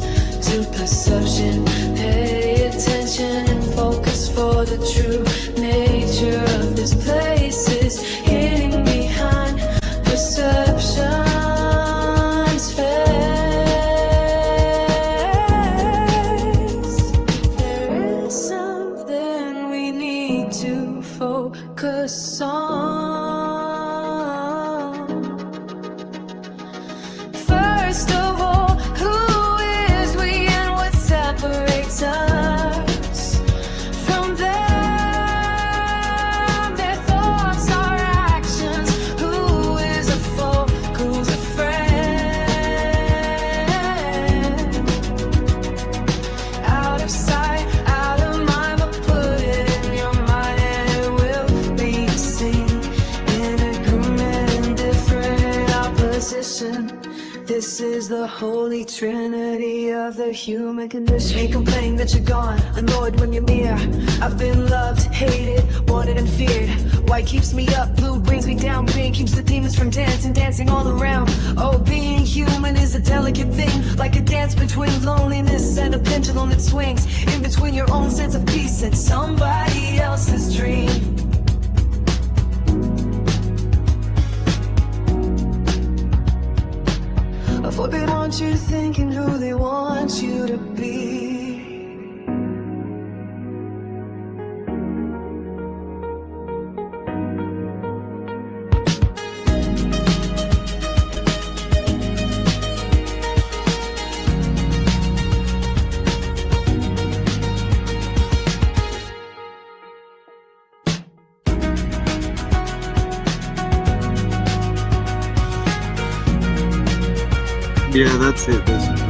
to perception. Pay attention and focus, for the true nature of this place is hidden behind perception's face. There is something we need to focus on. First of all, who is we and what separates us from them? Their thoughts, our actions. Who is a foe? Who's a friend? Out of sight, out of mind, but put it in your mind and it will be seen. In agreement and different opposition. This is the holy trinity of the human condition. Ain't complaining that you're gone, annoyed when you're near. I've been loved, hated, wanted and feared. White keeps me up, blue brings me down. Green keeps the demons from dancing all around. Oh, being human is a delicate thing, like a dance between loneliness and a pendulum that swings in between your own sense of peace and somebody else's dream. Of what they want you to think and who they want you to be. Yeah, that's it basically.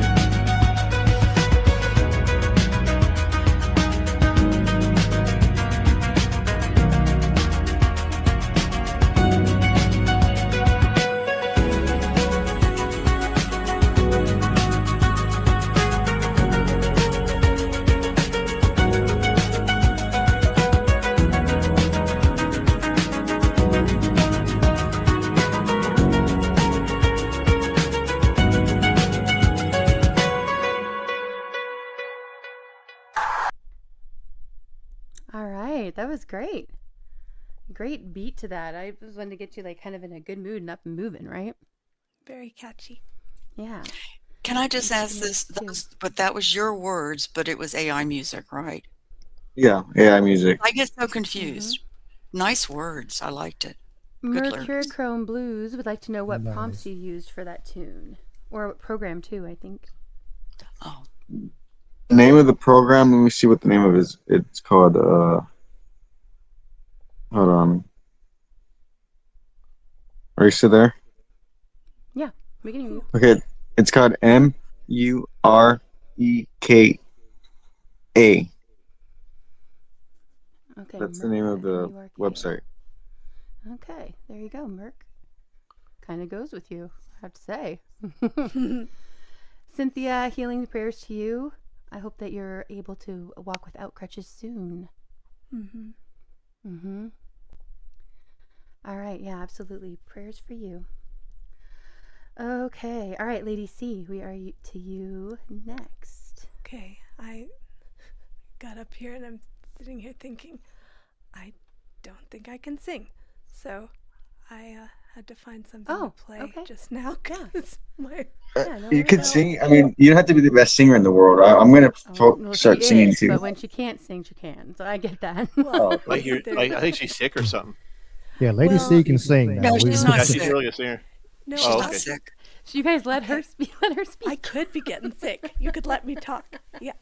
All right, that was great. Great beat to that. I was wanting to get you like kind of in a good mood and up and moving, right? Very catchy. Yeah. Can I just ask this? But that was your words, but it was AI music, right? Yeah, AI music. I get so confused. Nice words. I liked it. Good lyrics. Mercurochrome Blues would like to know what prompts Nice. you used for that tune. or a program too, I think. Oh. Name of the program. Let me see what the name of it is. It's called. Hold on. Are you still there? Yeah, we can hear you. Okay, it's called MUREKA. Okay, That's the name of the MURKA. website. Okay, there you go, Merc. Kind of goes with you, I have to say. Cynthia, healing prayers to you. I hope that you're able to walk without crutches soon. Mm-hmm. Mm-hmm. All right, yeah, absolutely. Prayers for you. Okay, all right, Lady C, we are to you next. Okay, I got up here and I'm sitting here thinking, I don't think I can sing. So I had to find something to play just now because my... You could sing. I mean, you don't have to be the best singer in the world. I'm gonna start she singing is, too. but when she can't sing, she can. So I get that. Well, I think she's sick or something. Yeah, Lady C can sing now. No, she's not sick. She's really a singer. No, She's not sick. So you guys let her speak. Let her speak. I could be getting sick. You could let me talk. Yeah,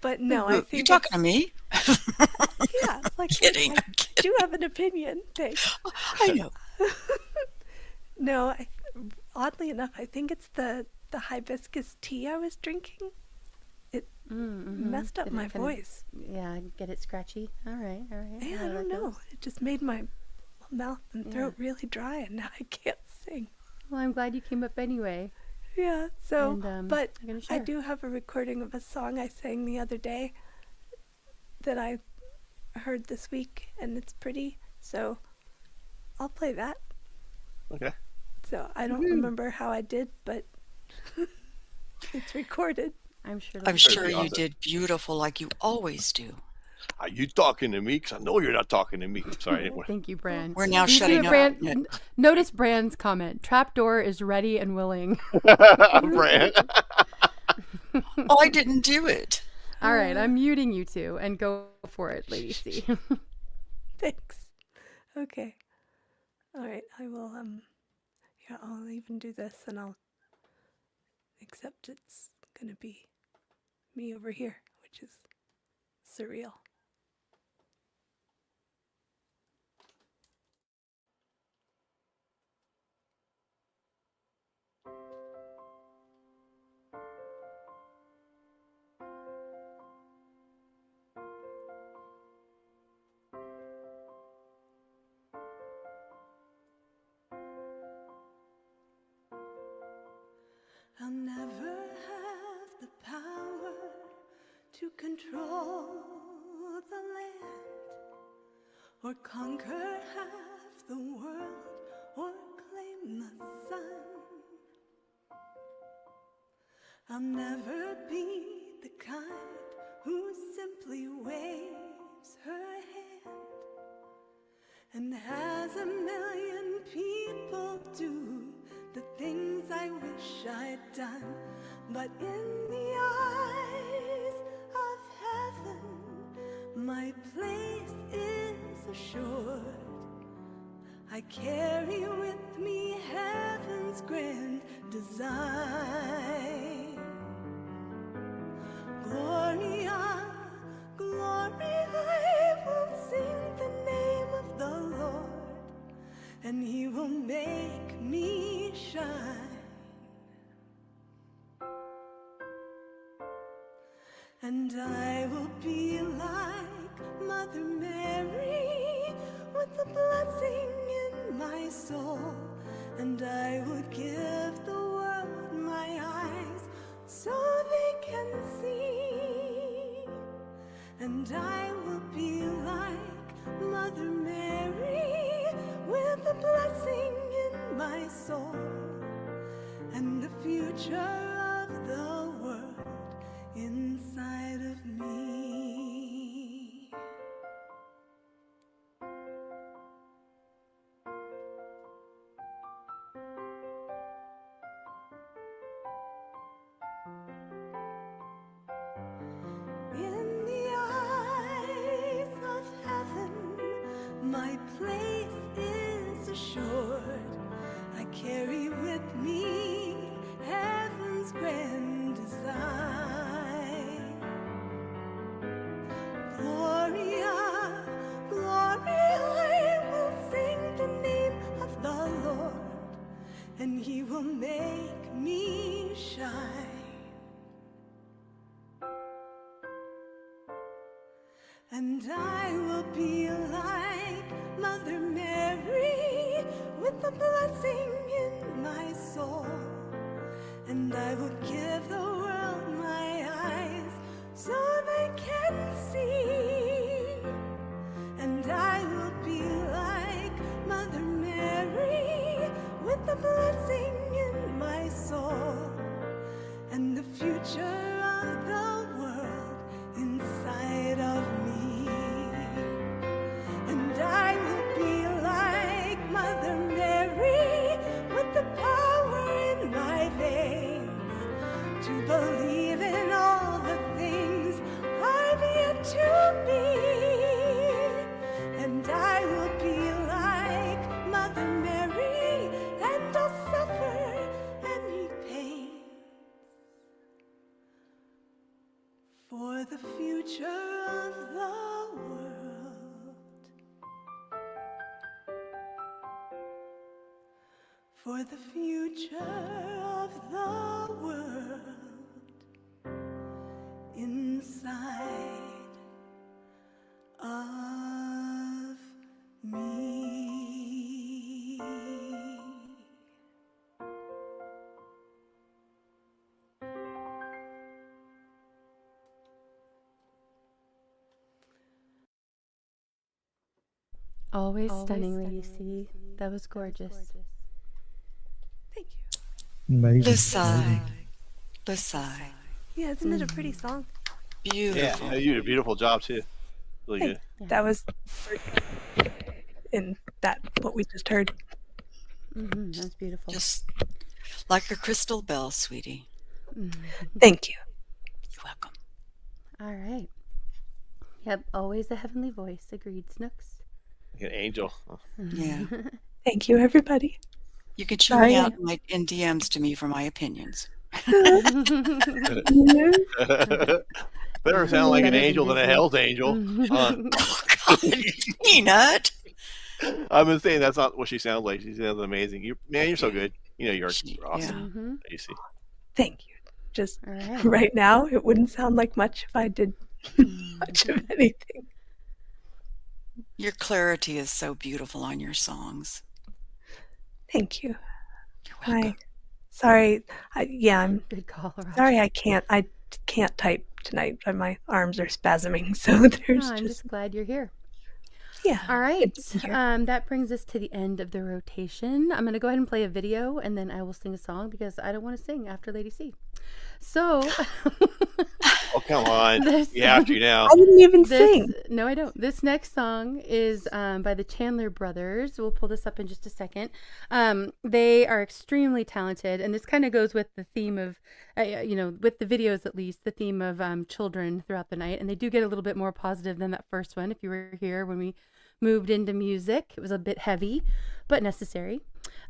but no, I think you talking to me? Yeah, like Kidding. I do have an opinion. Thanks. I know. No, oddly enough, I think it's the hibiscus tea I was drinking. It messed up Did my it kinda- voice. Yeah, get it scratchy. All right, all right. Yeah, I don't know. It just made my mouth and throat really dry, and now I can't sing. Well, I'm glad you came up anyway. Yeah, so, And, but I'm gonna I share. do have a recording of a song I sang the other day that I heard this week, and it's pretty, so I'll play that. Okay. So I don't remember how I did, but it's recorded. I'm sure. I'm sure you did beautiful like you always do. Are you talking to me? Because I know you're not talking to me. Sorry. Anyway. Thank you, Bran. We're now Do you shutting do up. it, Bran? Notice Bran's comment. Trapdoor is ready and willing. Bran. Oh, I didn't do it. All right, I'm muting you two and go for it, Lady C. Thanks. Okay. All right, I will, yeah, I'll even do this, and I'll accept it's gonna be me over here, which is surreal. I'll never have the power to control the land, or conquer half the world, or claim the sun. I'll never be the kind who simply waves her hand and has a million people do the things I wish I'd done. But in the eyes of heaven, my place is assured. I carry with me heaven's grand design. Gloria, glory, I will sing the name of the Lord, and He will make me shine. And I will be like Mother Mary, with a blessing in my soul. And I will give the world my eyes so they can see. And I will be like Mother Mary, with a blessing in my soul. And the future of the world inside of me. In the eyes of heaven, my place is assured. I carry with me And I will be like Mother Mary with the blessing in my soul. And I will give the world my eyes so they can see. And I will be like Mother Mary with the blessing in my soul. And the future of the world inside of me. And I will be like Mother Mary with the power in my veins to believe in all the things I've yet to be. And I will be like Mother Mary, and I'll suffer any pain for the future of the world. For the future of the world inside of me. Always stunningly, you see. That was gorgeous. Thank you. Amazing. The sigh. The sigh. Yeah, isn't it a pretty song? Beautiful. Yeah, you did a beautiful job too. Really Hey, good. that was in that what we just heard. That's beautiful. Just like a crystal bell, sweetie. Thank you. You're welcome. All right. Yep, always a heavenly voice. Agreed, Snooks. Like an angel. Yeah. Thank you, everybody. You can chew me out in DMs to me for my opinions. Better sound like an angel than a hell's angel. Peanut. I've been saying that's not what she sounds like. She sounds amazing. You're so good. You know, you're awesome. You see. Thank you. Just right now, it wouldn't sound like much if I did much of anything. Your clarity is so beautiful on your songs. Thank you. You're welcome. Sorry. I'm good call. Sorry, I can't type tonight. My arms are spasming, so there's I'm just glad you're here. Yeah. All right. That brings us to the end of the rotation. I'm going to go ahead and play a video, and then I will sing a song because I don't want to sing after Lady C. So. Oh, come on. You have to now. I didn't even sing. No, I don't. This next song is by the Chandler Brothers. We'll pull this up in just a second. They are extremely talented, and this kind of goes with the theme of, with the videos at least, the theme of children throughout the night. And they do get a little bit more positive than that first one. If you were here when we moved into music, it was a bit heavy, but necessary.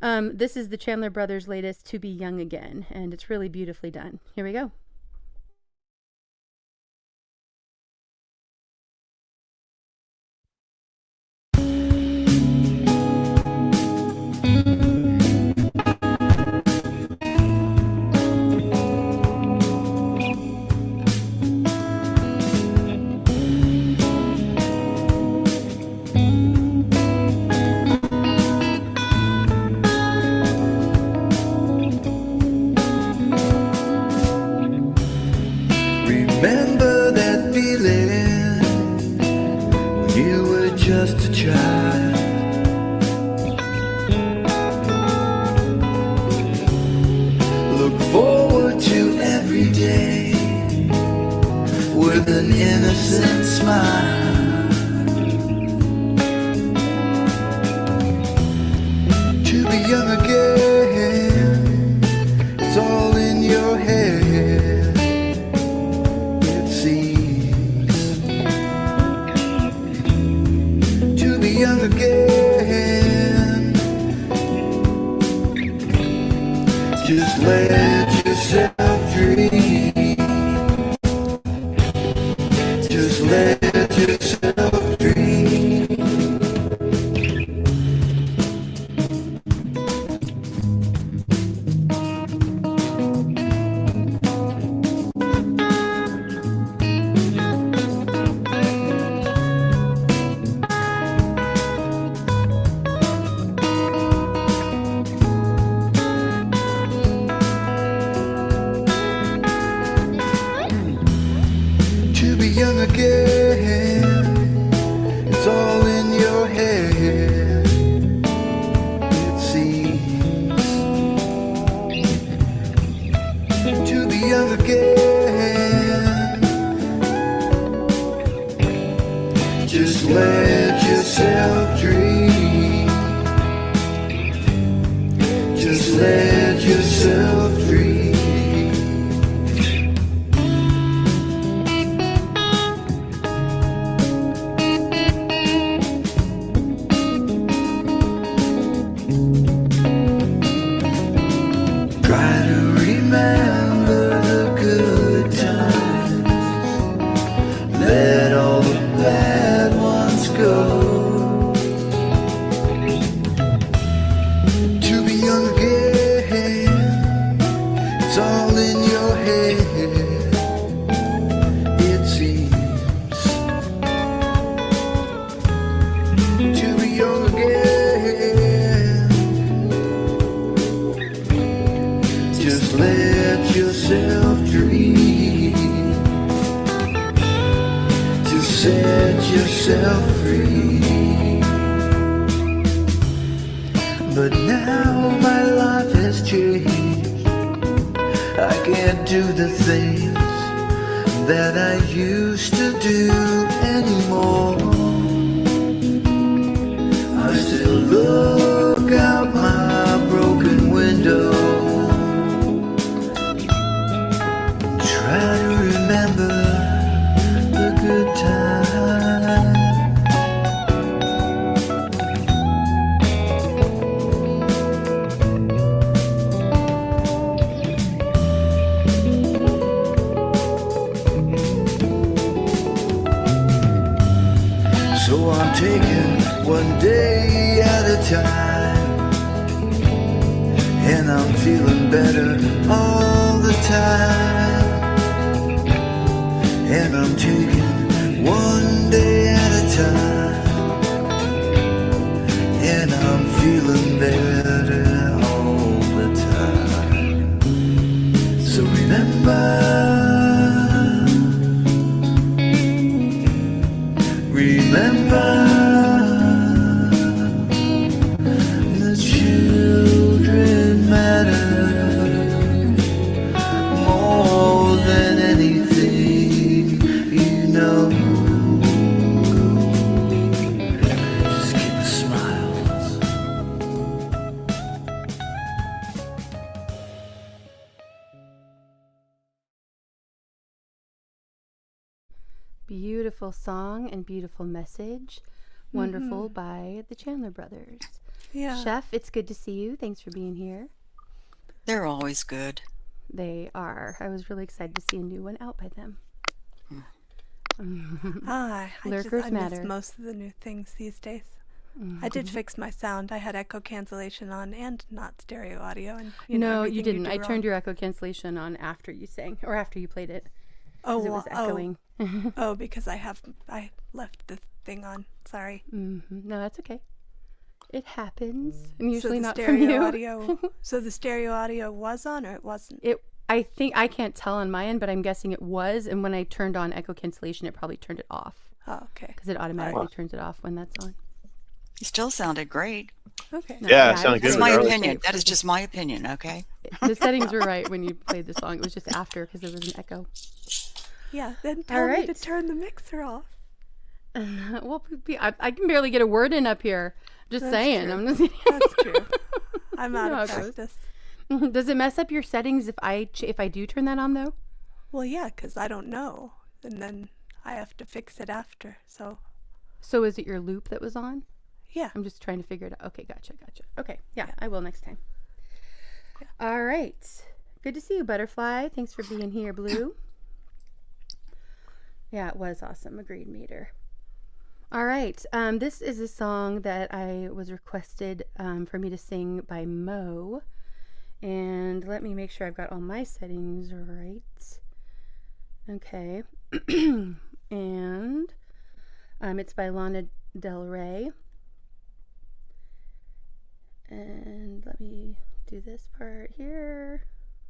This is the Chandler Brothers' latest, To Be Young Again, and it's really beautifully done. Here we go. Remember that feeling when you were just a child? Look forward to every day with an innocent smile. To be young again, it's all in your head. Young again, just let yourself dream, just let yourself dream. Just let yourself dream. Just let yourself dream. Try to remember the good times. Let all the bad ones go. To be young again, it's all in your head, it seems. To be young again, just let yourself dream. To set yourself free. But now my life has changed. I can't do the things that I used to do anymore. I still look out my broken window, try to remember the good times. So I'm taking one day at a time, and I'm feeling better all the time. And I'm taking one day at a time, and I'm feeling better all the time. So remember, the children matter more than anything, you know. Just keep a smile. Beautiful song and beautiful message. Wonderful by the Chandler Brothers. Yeah. Chef, it's good to see you. Thanks for being here. They're always good. They are. I was really excited to see a new one out by them. I Lurkers miss matter. most of the new things these days. I did fix my sound. I had echo cancellation on and not stereo audio. And No, you everything didn't. do I wrong. turned your echo cancellation on after you sang, or after you played it. 'Cause Oh, it was echoing. oh, because I left the thing on. Sorry. No, that's okay. It happens, and So usually the not from stereo you. audio. So the stereo audio was on, or it wasn't? I think I can't tell on my end, but I'm guessing it was. And when I turned on echo cancellation, it probably turned it off. Oh, okay. Because it automatically turns it off when that's on. You still sounded great. Okay. No, Yeah, it it sounded good That's my regardless. opinion. That is just my opinion, okay? The settings were right when you played the song. It was just after because there was an echo. Yeah. Then tell me to right. turn the mixer off. Well, I can barely get a word in up here. Just That's saying. true. I'm just, That's true. I'm You out know of how it goes. practice. Does it mess up your settings if I do turn that on though? Well, yeah, because I don't know, and then I have to fix it after. So is it your loop that was on? Yeah. I'm just trying to figure it out. Okay, gotcha. Okay, yeah, I will next time. Yeah. All right. Good to see you, Butterfly. Thanks for being here, Blue. Yeah, it was awesome. Agreed, Meter. All right. This is a song that I was requested for me to sing by Mo. And let me make sure I've got all my settings right. Okay. And it's by Lana Del Rey. And let me do this part here.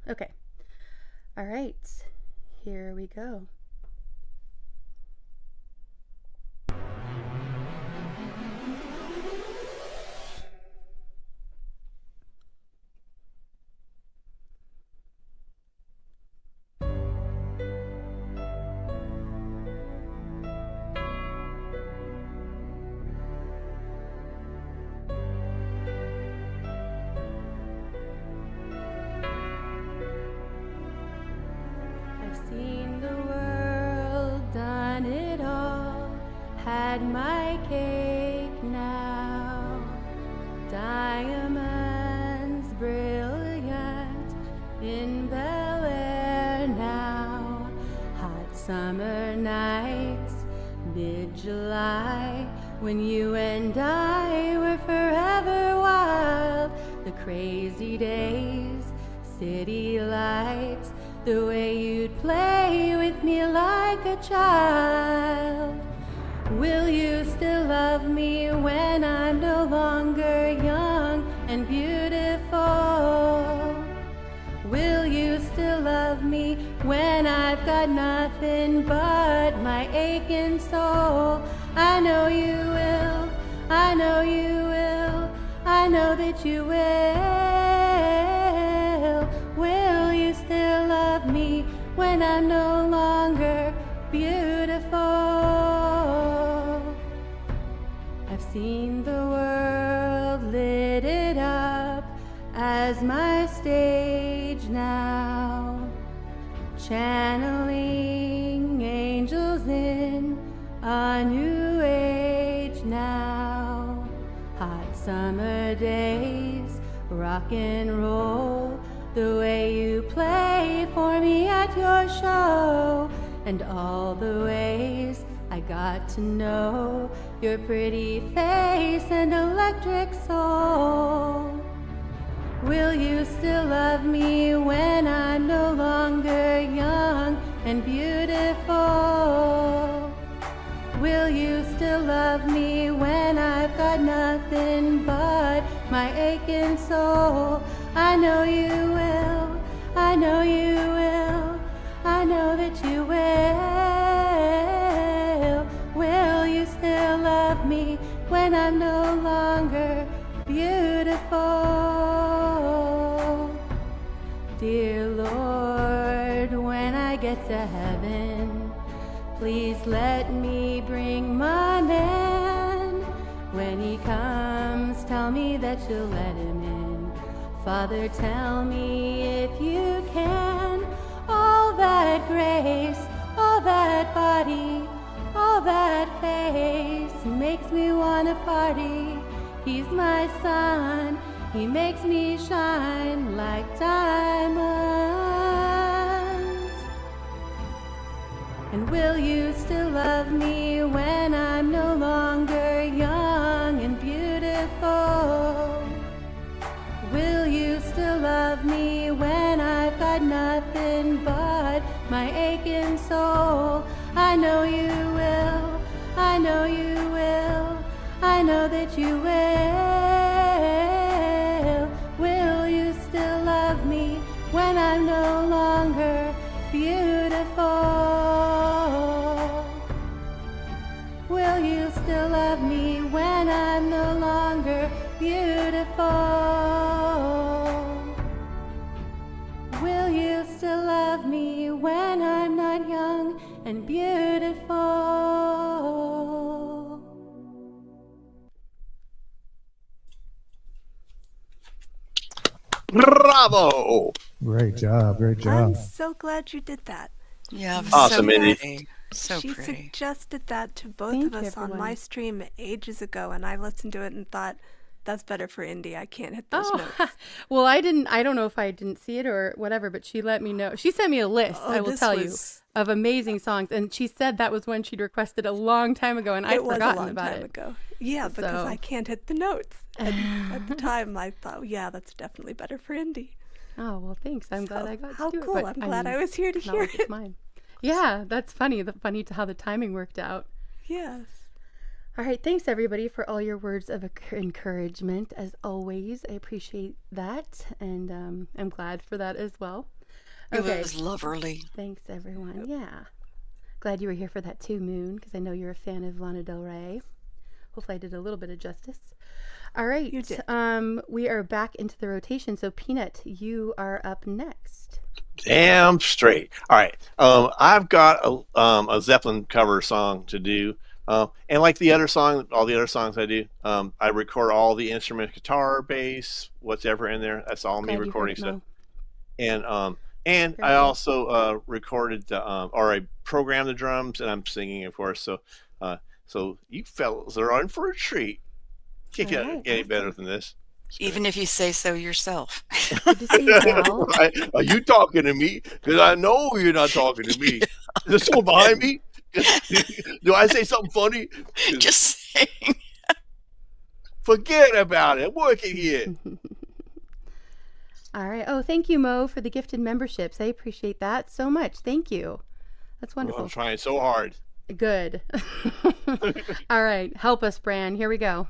Okay. All right. Here we go. had my cake now. Diamonds brilliant in Bel Air now. Hot summer nights, mid-July, when you and I were forever wild. The crazy days, city lights, the way you'd play with me like a child. Will you still love me when I'm no longer young and beautiful? Will you still love me when I've got nothing but my aching soul? I know you will, I know you will, I know that you will. Will you still love me when I'm no longer beautiful? I've seen the world lit it up as my stage now, channeling angels in a new age now. Hot summer days, rock and roll, the way you play for me at your show, and all the ways I got to know your pretty face and electric soul. Will you still love me when I'm no longer young and beautiful? Will you still love me when I've got nothing but my aching soul? I know you will, I know you will, I know that you will. Will you still love me when I'm no longer beautiful? Dear Lord, when I get to heaven, please let me bring my man. When he comes, tell me that you'll let him in. Father, tell me if you can. All that grace, all that body, all that face makes me wanna party. He's my sun, he makes me shine like diamonds. And will you still love me when I'm no longer young and beautiful? Will you still love me when I've got nothing but my aching soul? I know you will, I know you will, I know that you will. Will you still love me when I'm no longer beautiful? Will you still love me when I'm no longer beautiful? Will you still love me when I'm not young and beautiful? Bravo! Great job, great job. I'm so glad you did that. Yeah, it was Awesome, so Indy. pretty. So She pretty. suggested that to both Thank of you, us on my everyone. stream ages ago, and I listened to it and thought, that's better for Indy. I can't hit those notes. Well, I don't know if I didn't see it or whatever, but she let me know. She sent me a list, Oh, I will this tell you, was- of amazing songs. And she said that was one she'd requested a long time ago, and I'd It was a forgotten long about time it. ago. Yeah, because So- I can't hit the notes. And at the time, I thought, yeah, that's definitely better for Indy. Oh, well, thanks. I'm glad I got How to do cool. it. But, I'm glad I was here to it's not hear like it's it. mine. Yeah, that's funny. Funny to how the timing worked out. Yes. All right, thanks everybody for all your words of encouragement. As always, I appreciate that, and I'm glad for that as well. It was lovely. Thanks everyone. Yeah, glad you were here for that too, Moon, because I know you're a fan of Lana Del Rey. Hopefully, I did a little bit of justice. All right, You did. We are back into the rotation. So, Peanut, you are up next. Damn straight. All right. I've got a Zeppelin cover song to do. And like the other song, all the other songs I do, I record all the instruments, guitar, bass, whatever in there. That's all me Glad you heard recording it, stuff. Mo. And Very I good. also recorded or I programmed the drums, and I'm singing, of course. So So you fellas are on for a treat. Can't get any better than this. Even if you say so yourself. Good to see you, Val. Right? Are you talking to me? Because I know you're not talking to me. Is there someone behind me? Do I say something funny? Just saying. Forget about it. I'm working here. All right. Oh, thank you, Mo, for the gifted memberships. I appreciate that so much. Thank you. That's wonderful. I'm trying so hard. Good. All right. Help us, Bran. Here we go.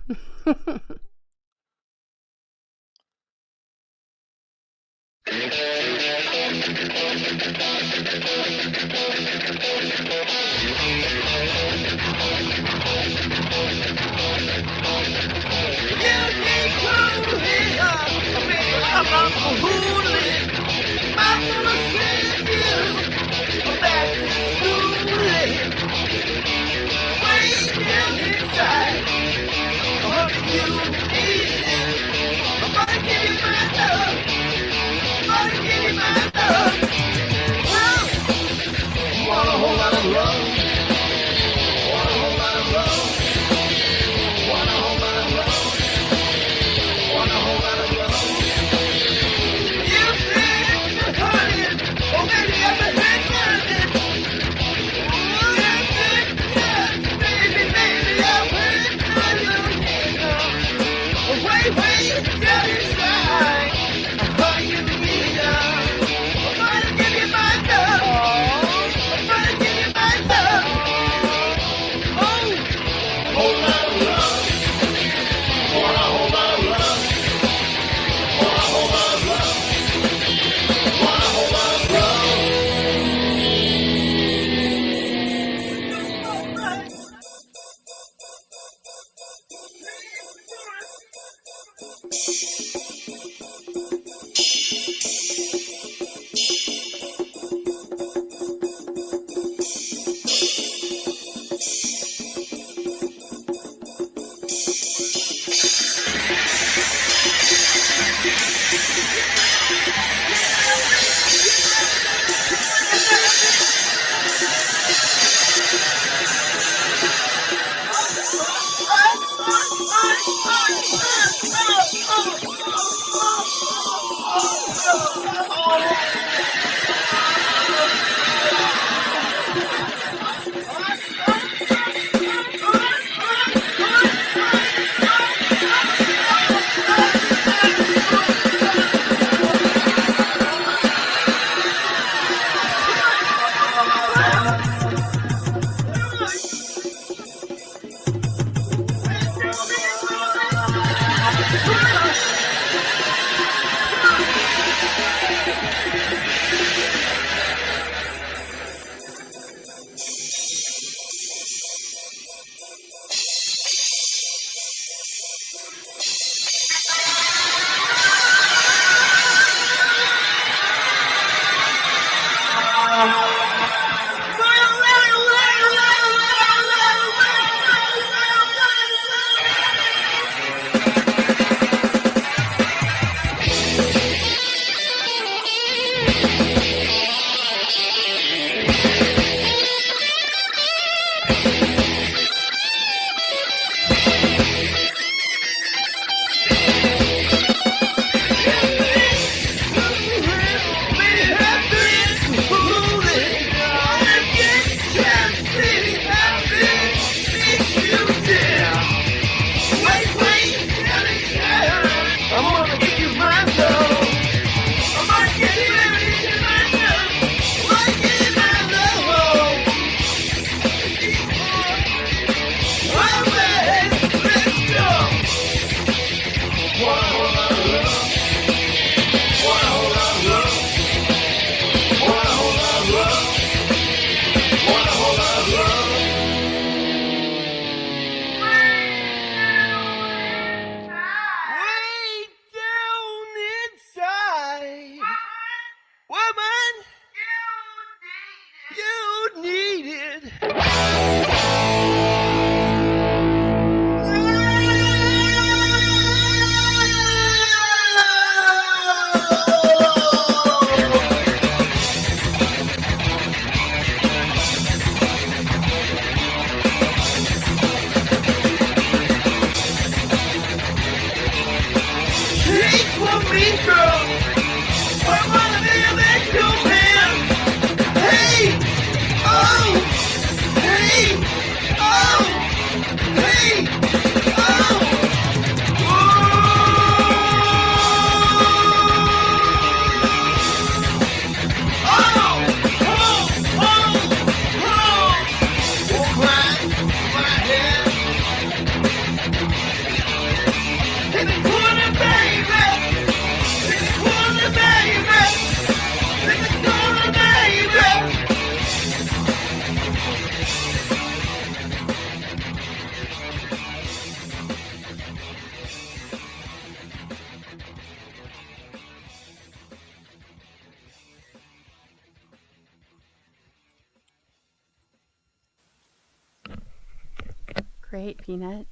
great, Peanut.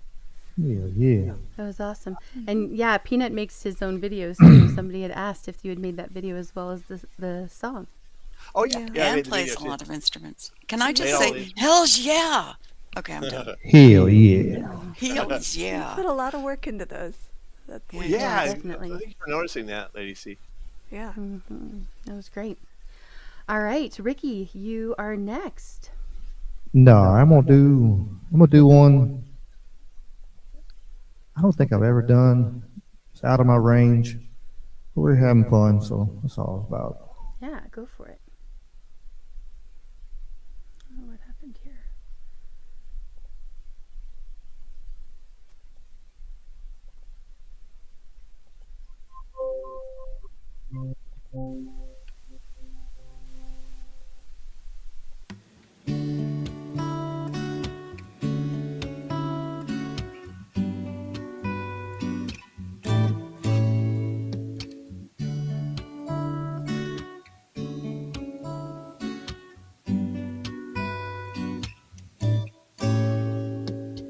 Yeah. That was awesome. And yeah, Peanut makes his own videos too. Somebody had asked if you had made that video as well as the song. Oh yeah, yeah. I And made the plays video a too. lot of instruments. Can I just Made all say, these. hells yeah? Okay, I'm done. Hell yeah. Hells You yeah. put a lot of work into those. That's Yeah, definitely. Thank you for noticing that, Lady C. Yeah. That was great. All right, Ricky, you are next. No, I'm gonna do one. I don't think I've ever done. It's out of my range. But we're having fun, so that's all it's about. Yeah, go for it. Oh, what happened here?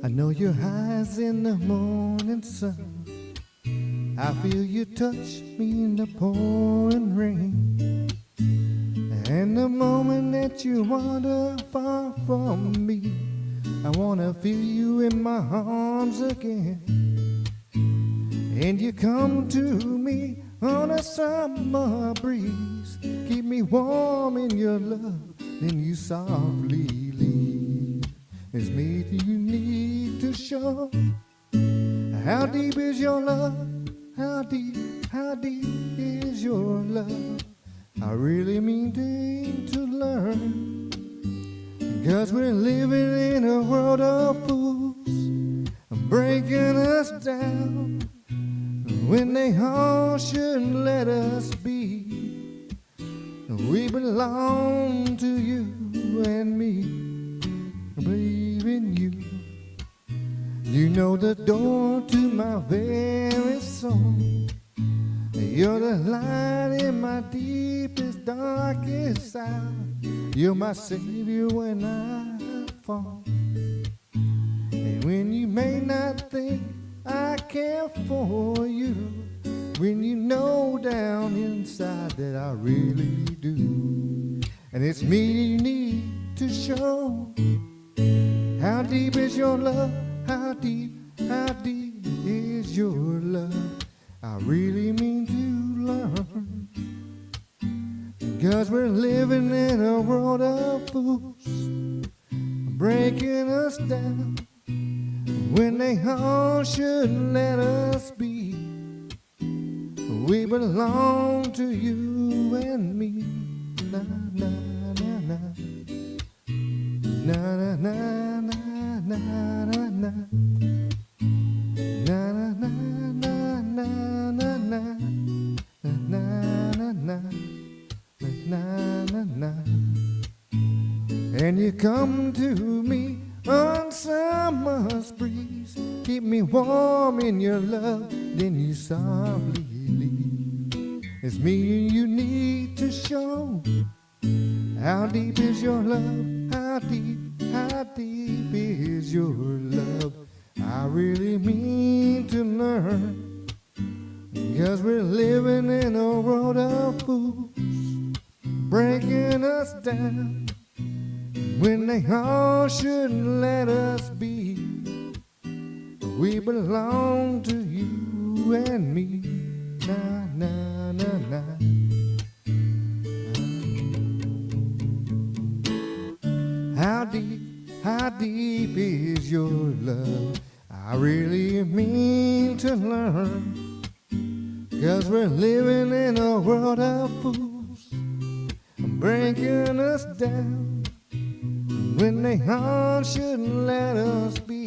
I know your eyes in the morning sun. I feel you touch me in the pouring rain. And the moment that you wander far from me, I wanna feel you in my arms again. And you come to me on a summer breeze, keep me warm in your love, then you softly leave. It's me that you need to show. How deep is your love? How deep is your love? I really mean to learn. 'Cause we're living in a world of fools, breaking us down when they all shouldn't let us be. We belong to you and me. Believe in you. You know the door to my very soul. You're the light in my deepest, darkest hour. You're my savior when I fall. And when you may not think I care for you, when you know down inside that I really do. And it's me you need to show. How deep is your love? How deep is your love? I really mean to learn. 'Cause we're living in a world of fools, breaking us down when they all shouldn't let us be. We belong to you and me. Na na na na. Na na na na na na na. Na na na na na na na. Na na na na na na. And you come to me on summer's breeze, keep me warm in your love, then you softly leave. It's me you need to show. How deep is your love? How deep is your love? I really mean to learn. 'Cause we're living in a world of fools, breaking us down when they all shouldn't let us be. We belong to you and me. Na na na na. How deep is your love? I really mean to learn. 'Cause we're living in a world of fools, breaking us down when they all shouldn't let us be.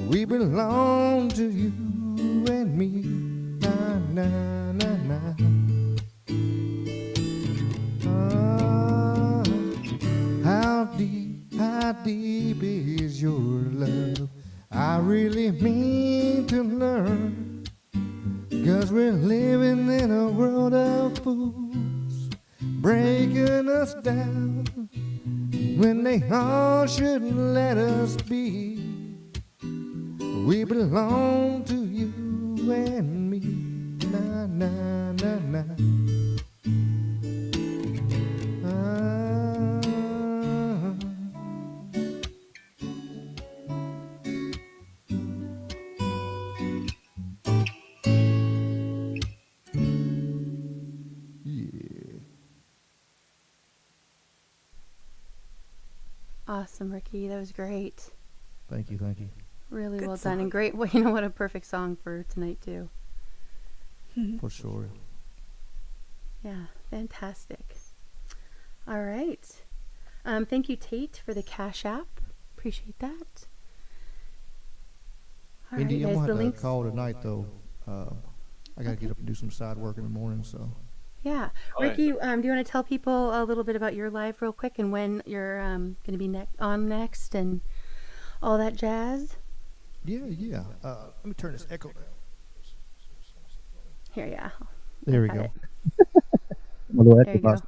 We belong to you and me. Na na na na. How deep is your love? I really mean to learn. 'Cause we're living in a world of fools, breaking us down when they all shouldn't let us be. We belong to you and me. Na na na na. Awesome, Ricky. That was great. Thank you, thank you. Really Good well done song. and great. Well, you know what a perfect song for tonight too. For sure. Yeah, fantastic. All right. Thank you, Tate, for the Cash App. Appreciate that. All Indy, right, I'm guys, gonna the have to links. call tonight though. I gotta get up and do some side work in the morning, so. Yeah, Ricky, do you want to tell people a little bit about your live real quick and when you're going to be on next and all that jazz? Yeah. Let me turn this echo down. Here, yeah. There we Got go. it. My little There you echo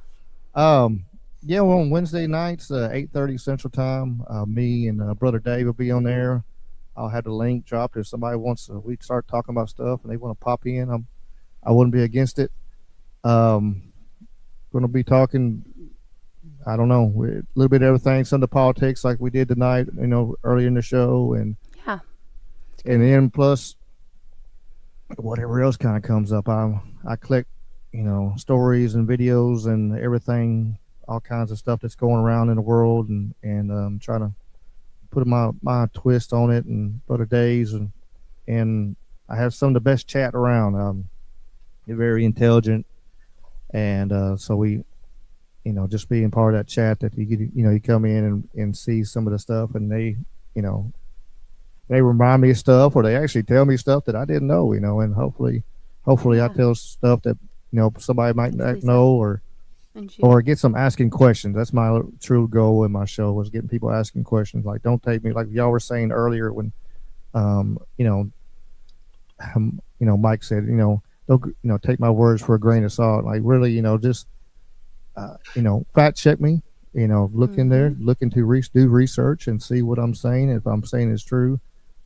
box. Yeah, we're on Wednesday nights, 8:30 Central Time. Me and Brother Dave will be on there. I'll have the link dropped if somebody wants to. We start talking about stuff and they want to pop in. I wouldn't be against it. Going to be talking. I don't know, a little bit of everything, some of the politics like we did tonight. Earlier in the show, and Yeah. then plus whatever else kind of comes up. I click, stories and videos and everything, all kinds of stuff that's going around in the world, and trying to put my twist on it. And Brother Days, and I have some of the best chat around. They're very intelligent, and so we, just being part of that chat, that you come in and see some of the stuff, and they remind me of stuff, or they actually tell me stuff that I didn't know, and hopefully I tell stuff that somebody might not know, or get some asking questions. That's my true goal in my show, was getting people asking questions. Like, don't take me, like y'all were saying earlier when Mike said, don't take my words for a grain of salt. Like, really, just fact check me, look in there, look into do research and see what I'm saying. If I'm saying is true,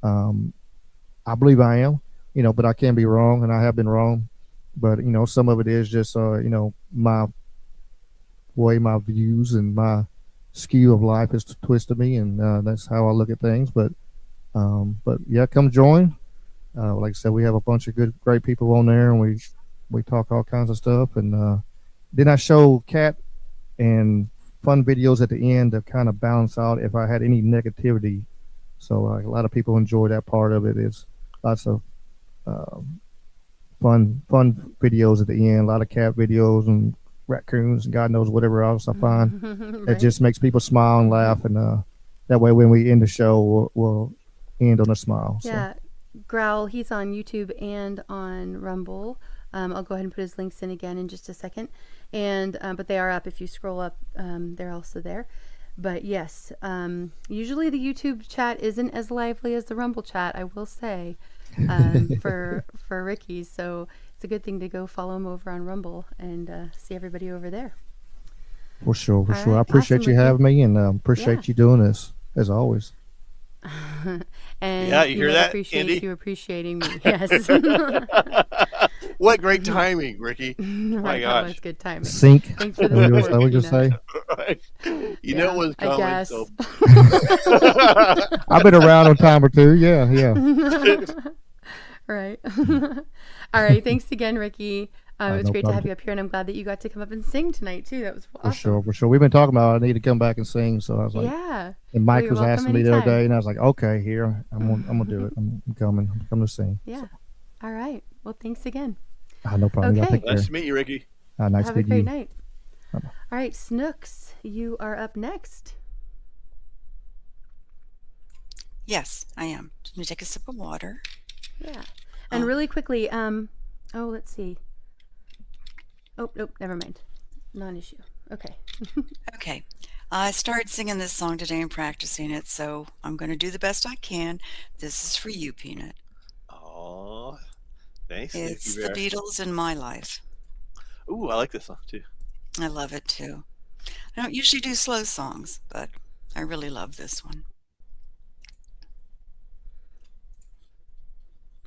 I believe I am, but I can be wrong, and I have been wrong. But some of it is just my way, my views, and my skew of life has twisted me, and that's how I look at things. But yeah, come join. Like I said, we have a bunch of great people on there, and we talk all kinds of stuff. And then I show cat and fun videos at the end to kind of balance out if I had any negativity. So a lot of people enjoy that part of it. It's lots of fun videos at the end, a lot of cat videos and raccoons and God knows whatever else I find. Right. It just makes people smile and laugh, and that way when we end the show, we'll end on a smile. Yeah, Growl, he's on YouTube and on Rumble. I'll go ahead and put his links in again in just a second. And but they are up. If you scroll up, they're also there. But yes, usually the YouTube chat isn't as lively as the Rumble chat, I will say, for Ricky. So it's a good thing to go follow him over on Rumble and see everybody over there. For sure. All I right, appreciate awesome, you Ricky. having me, and appreciate you doing this as always. And Yeah, you hear Peanut that, appreciates Indy? you appreciating me. Yes. What great timing, Ricky! My Right, that gosh, was good timing. Sync. Thanks for the What was support, I gonna say? Right. You Yeah, know it was I coming. guess. So. I've been around a time or two. Yeah. Right. All right. Thanks again, Ricky. It was No great to have problem. you up here, and I'm glad that you got to come up and sing tonight too. That was awesome. For sure. We've been talking about I need to come back and sing, so I was like, Yeah. and Mike Well, was you're welcome asking me the other anytime. day, and I was like, okay, here I'm gonna do it. I'm coming. I'm coming to sing. Yeah. All right. Well, thanks again. No problem. You gotta Okay. take care. Nice to meet you, Ricky. Nice Have to a meet great you. night. All right, Snooks, you are up next. Yes, I am. Let me take a sip of water. Yeah. And really quickly, let's see. Oh, nope, never mind. Non-issue. Okay. Okay. I started singing this song today and practicing it, so I'm going to do the best I can. This is for you, Peanut. Oh, thanks. It's Nikki the Bear. Beatles in My Life. Ooh, I like this song too. I love it too. I don't usually do slow songs, but I really love this one.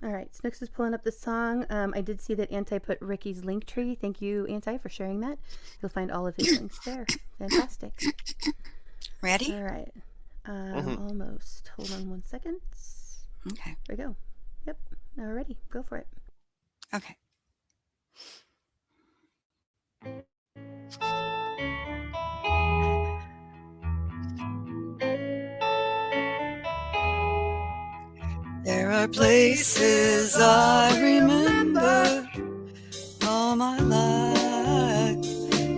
All right, Snooks is pulling up the song. I did see that Anti put Ricky's link tree. Thank you, Anti, for sharing that. You'll find all of his links there. Fantastic. Ready? All right. Almost. Hold on 1 second. Okay. There we go. Yep. Now we're ready. Go for it. Okay. There are places I remember all my life,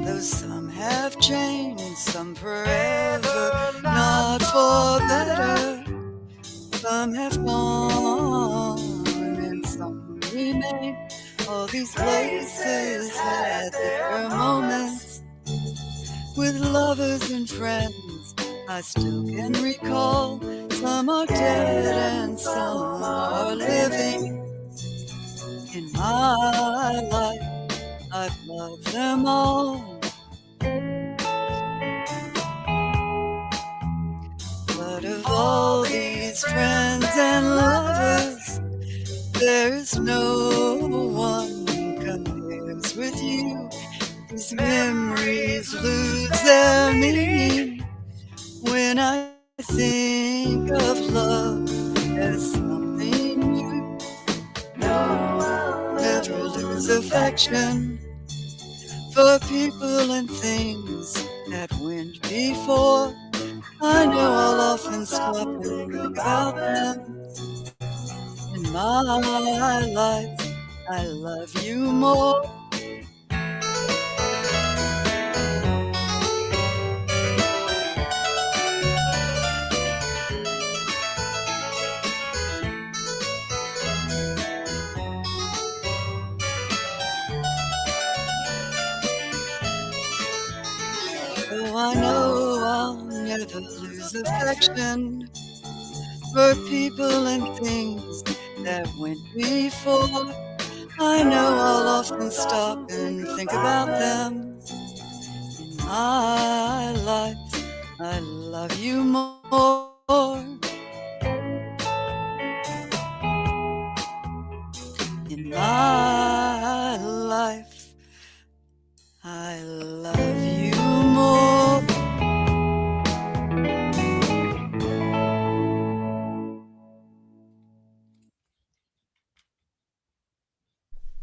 though some have changed, some forever, not for better. Some have gone and some remain. All these places had their moments with lovers and friends. I still can recall. Some are dead and some are living. In my life, I've loved them all. But of all these friends and lovers, there's no one compares with you. These memories lose their meaning when I think of love as something new. No, I'll never lose affection for people and things that went before. I know I'll often stop and think about them. In my life, I love you more. Oh, I know I'll never lose affection for people and things that went before. I know I'll often stop and think about them. In my life, I love you more. In my life, I love you more.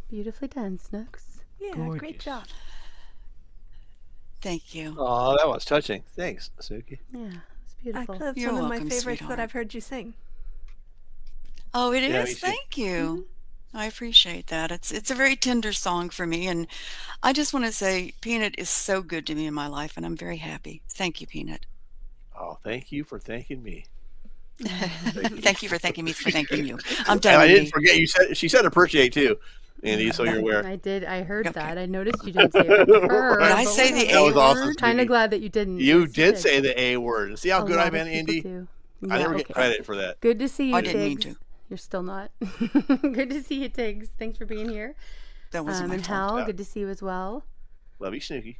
Beautifully done, Snooks. Yeah, great job. Thank you. Oh, that was touching. Thanks, Suki. Yeah, it's beautiful. That's You're one of my welcome, favorites sweetheart. that I've heard you sing. Oh, it Yeah, is. me too. Thank you. I appreciate that. It's a very tender song for me, and I just want to say Peanut is so good to me in my life, and I'm very happy. Thank you, Peanut. Oh, thank you for thanking me. Thank you for thanking me for thanking you. I'm And done. I didn't Indy. forget she said appreciate too, Andy, so you're aware. I did. I heard that. I noticed you didn't say it to her. Did I but say the That A was awesome, word? Kind of Suki. glad that you didn't. You Yes, did say the A word. See how A good lot I've of been, people Andy? do. I never Yeah, get okay. credit for that. Good to see you, I didn't mean Tiggs. to. You're still not. Good to see you, Tiggs. Thanks for being here. That wasn't my And fault. Hal, Yeah. good to see you as well. Love you, Snooki.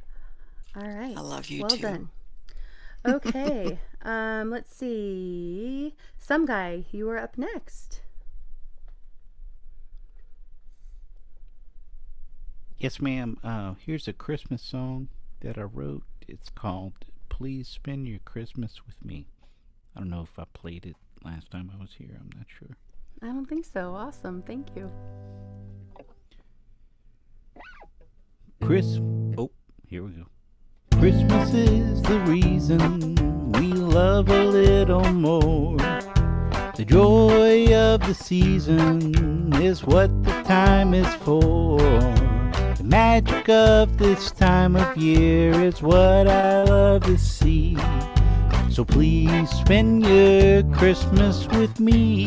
All right. I love you well too. done. Okay. Let's see. Some guy, you are up next. Yes, ma'am. Here's a Christmas song that I wrote. It's called Please Spend Your Christmas With Me. I don't know if I played it last time I was here. I'm not sure. I don't think so. Awesome. Thank you. Oh, here we go. Christmas is the reason we love a little more. The joy of the season is what the time is for. The magic of this time of year is what I love to see. So please spend your Christmas with me.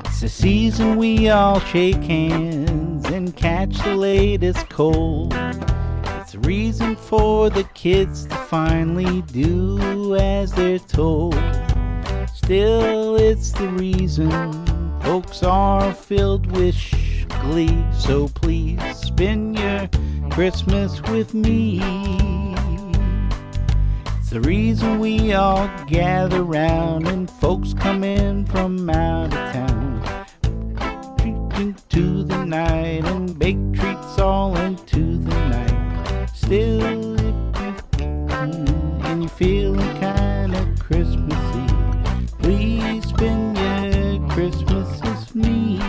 It's the season we all shake hands and catch the latest cold. It's a reason for the kids to finally do as they're told. Still, it's the reason folks are filled with glee. So please spend your Christmas with me. It's the reason we all gather round and folks come in from out of town. Treat to the night and bake treats all into the night. Still, if you and you're feeling kind of Christmassy, please spend your Christmas with me.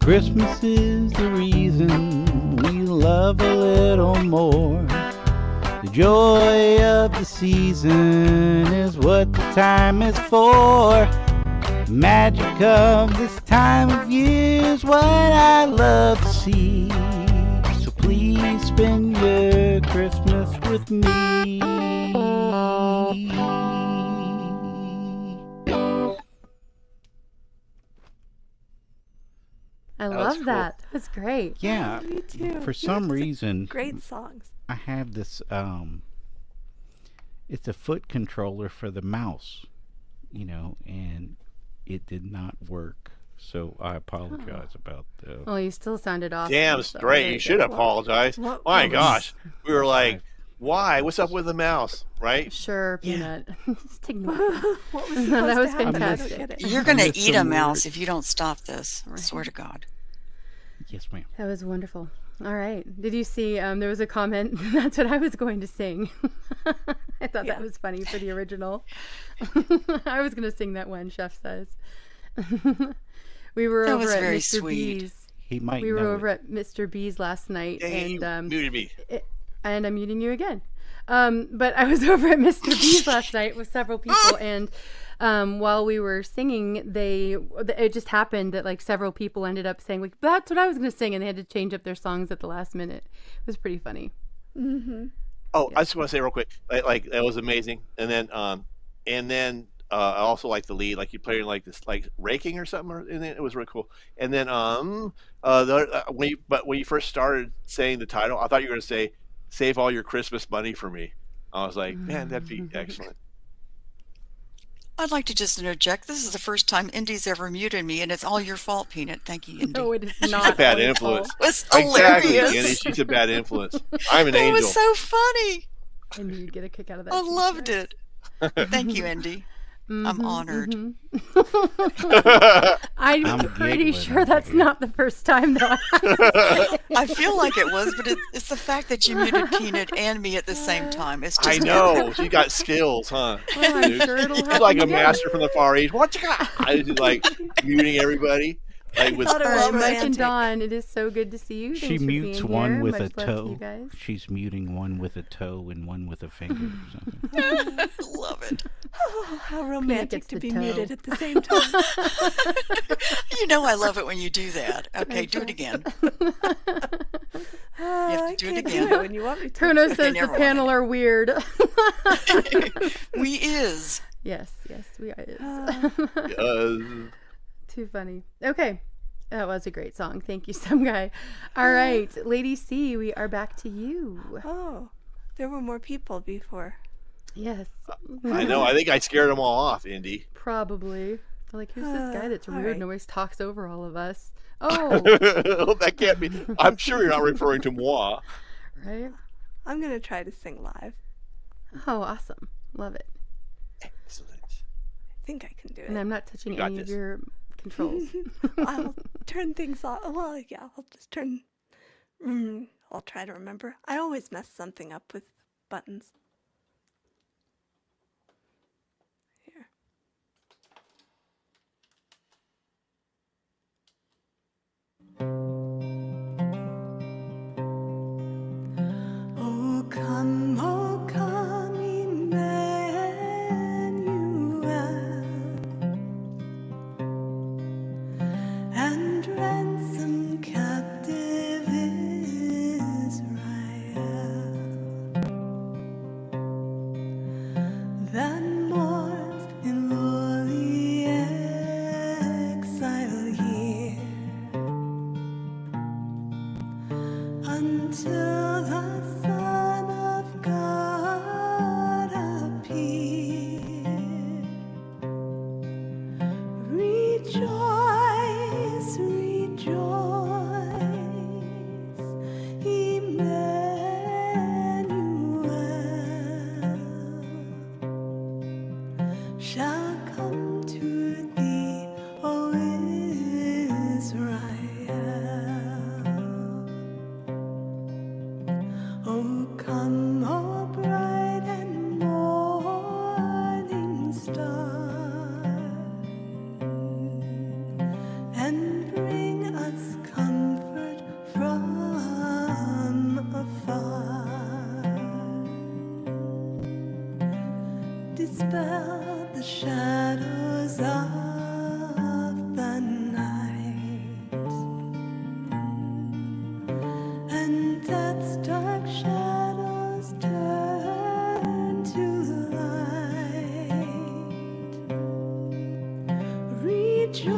Christmas is the reason we love a little more. The joy of the season is what the time is for. The magic of this time of year is what I love to see. So please spend your Christmas with me. I That was love cool. that. That was great. Yeah, Me too. for some reason, Great songs. I have this. It's a foot controller for the mouse, and it did not work. So I apologize about that. Well, you still sounded awesome. Damn so straight. very You should good. apologize. What My was- gosh. We were like, why? What's up with the mouse? Right? Sure, Peanut. Just take me. What was No, that was supposed to happen? I don't fantastic. get it. You're going to missed eat a some mouse words. if you don't stop this. I swear to God. Yes, ma'am. That was wonderful. All right. Did you see there was a comment? That's what I was going to sing. I thought that was funny for the original. I was going to sing that one, Chef says. We were That over was at very Mr. sweet. B's. He might We were know over it. at Mr. B's last night, Hey, and muted me. and I'm muting you again. But I was over at Mr. B's last night with several people, and while we were singing, it just happened that like several people ended up saying, like, "That's what I was going to sing," and they had to change up their songs at the last minute. It was pretty funny. Mm-hmm. Oh, I just want to say real quick, like that was amazing. And then I also like the lead, like you playing like this, like raking or something, and it was really cool. And then when you first started saying the title, I thought you were going to say "Save all your Christmas money for me." I was like, man, that'd be excellent. I'd like to just interject. This is the first time Indy's ever muted me, and it's all your fault, Peanut. Thank you, Indy. No, it is She's not. a bad my influence. fault. It's Exactly, hilarious. Andy. She's a bad influence. I'm an That angel. was so funny. I knew you'd get a kick out of that. I too. loved it. Thank you, Indy. I'm honored. I'm pretty sure that's not the first time though. I feel like it was, but it's the fact that you muted Peanut and me at the same time. It's just I know. She got skills, huh? Well, I'm Dude. sure it'll She's happen like a again. master from the Far East. What you got? She's like muting everybody. Like with Thought it All was right, Mike and romantic. Dawn, it is so good to see you. She Thanks for mutes being one here. with a Much love to you toe. guys. She's muting one with a toe and one with a finger or something. love it. Oh, how romantic gets to the be toe. muted at the same time. You know I love it when you do that. Okay, do it again. I do it can't again. do it when you want me to. Turno says the never mind. panel are weird. We is. Yes, we are. Too funny. Okay. That was a great song. Thank you, some guy. All right, Lady C, we are back to you. Oh, there were more people before. Yes. I know. I think I scared them all off, Indy. Probably. They're like, who's this guy that's all rude right. and always talks over all of us? Oh, That can't be. I'm sure you're not referring to moi. right. I'm gonna try to sing live. Oh, awesome. Love it. Excellent. I think I can do it. And I'm not touching You got any of this. your controls. I'll turn things off. Well, yeah, I'll just turn. I'll try to remember. I always mess something up with buttons. Here. Oh, come, Emmanuel, and ransom captive Israel. until the Son of God appeared. Rejoice, rejoice, Emmanuel shall come to thee, O Israel. O come, O bright and morning star, and bring us comfort from afar. Dispel the shadows of the night, and death's dark shadows turn to light. Rejoice,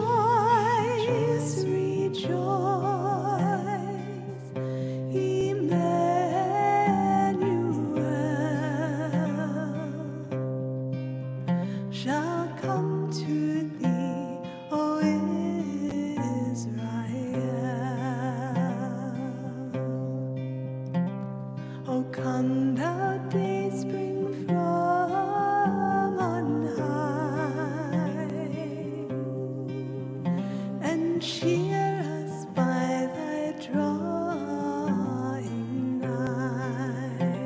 rejoice, Emmanuel shall come to thee, O Israel. O come, thou day spring from on high, and cheer us by thy drawing nigh.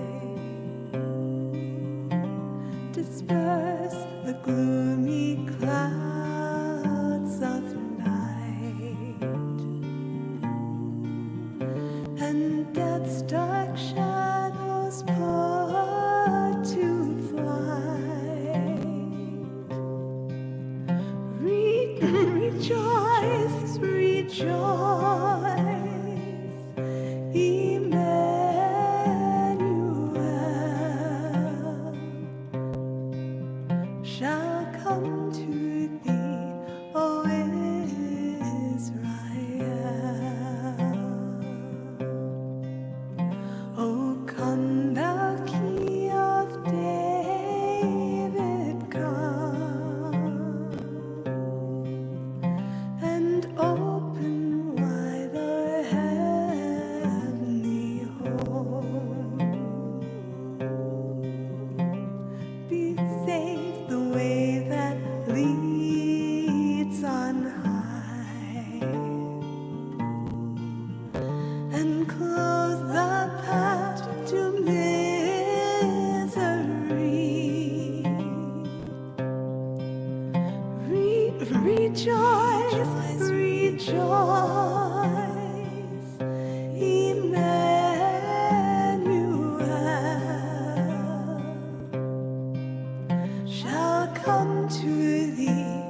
Disperse the gloomy clouds of night, and death's dark shadows put to flight. Rejoice, rejoice, Emmanuel shall come to thee, O Israel. O come, thou Key of David, come, and open wide our heavenly home. Be safe the way that leads on high, and close the path to misery. Rejoice, rejoice, Emmanuel shall come to thee,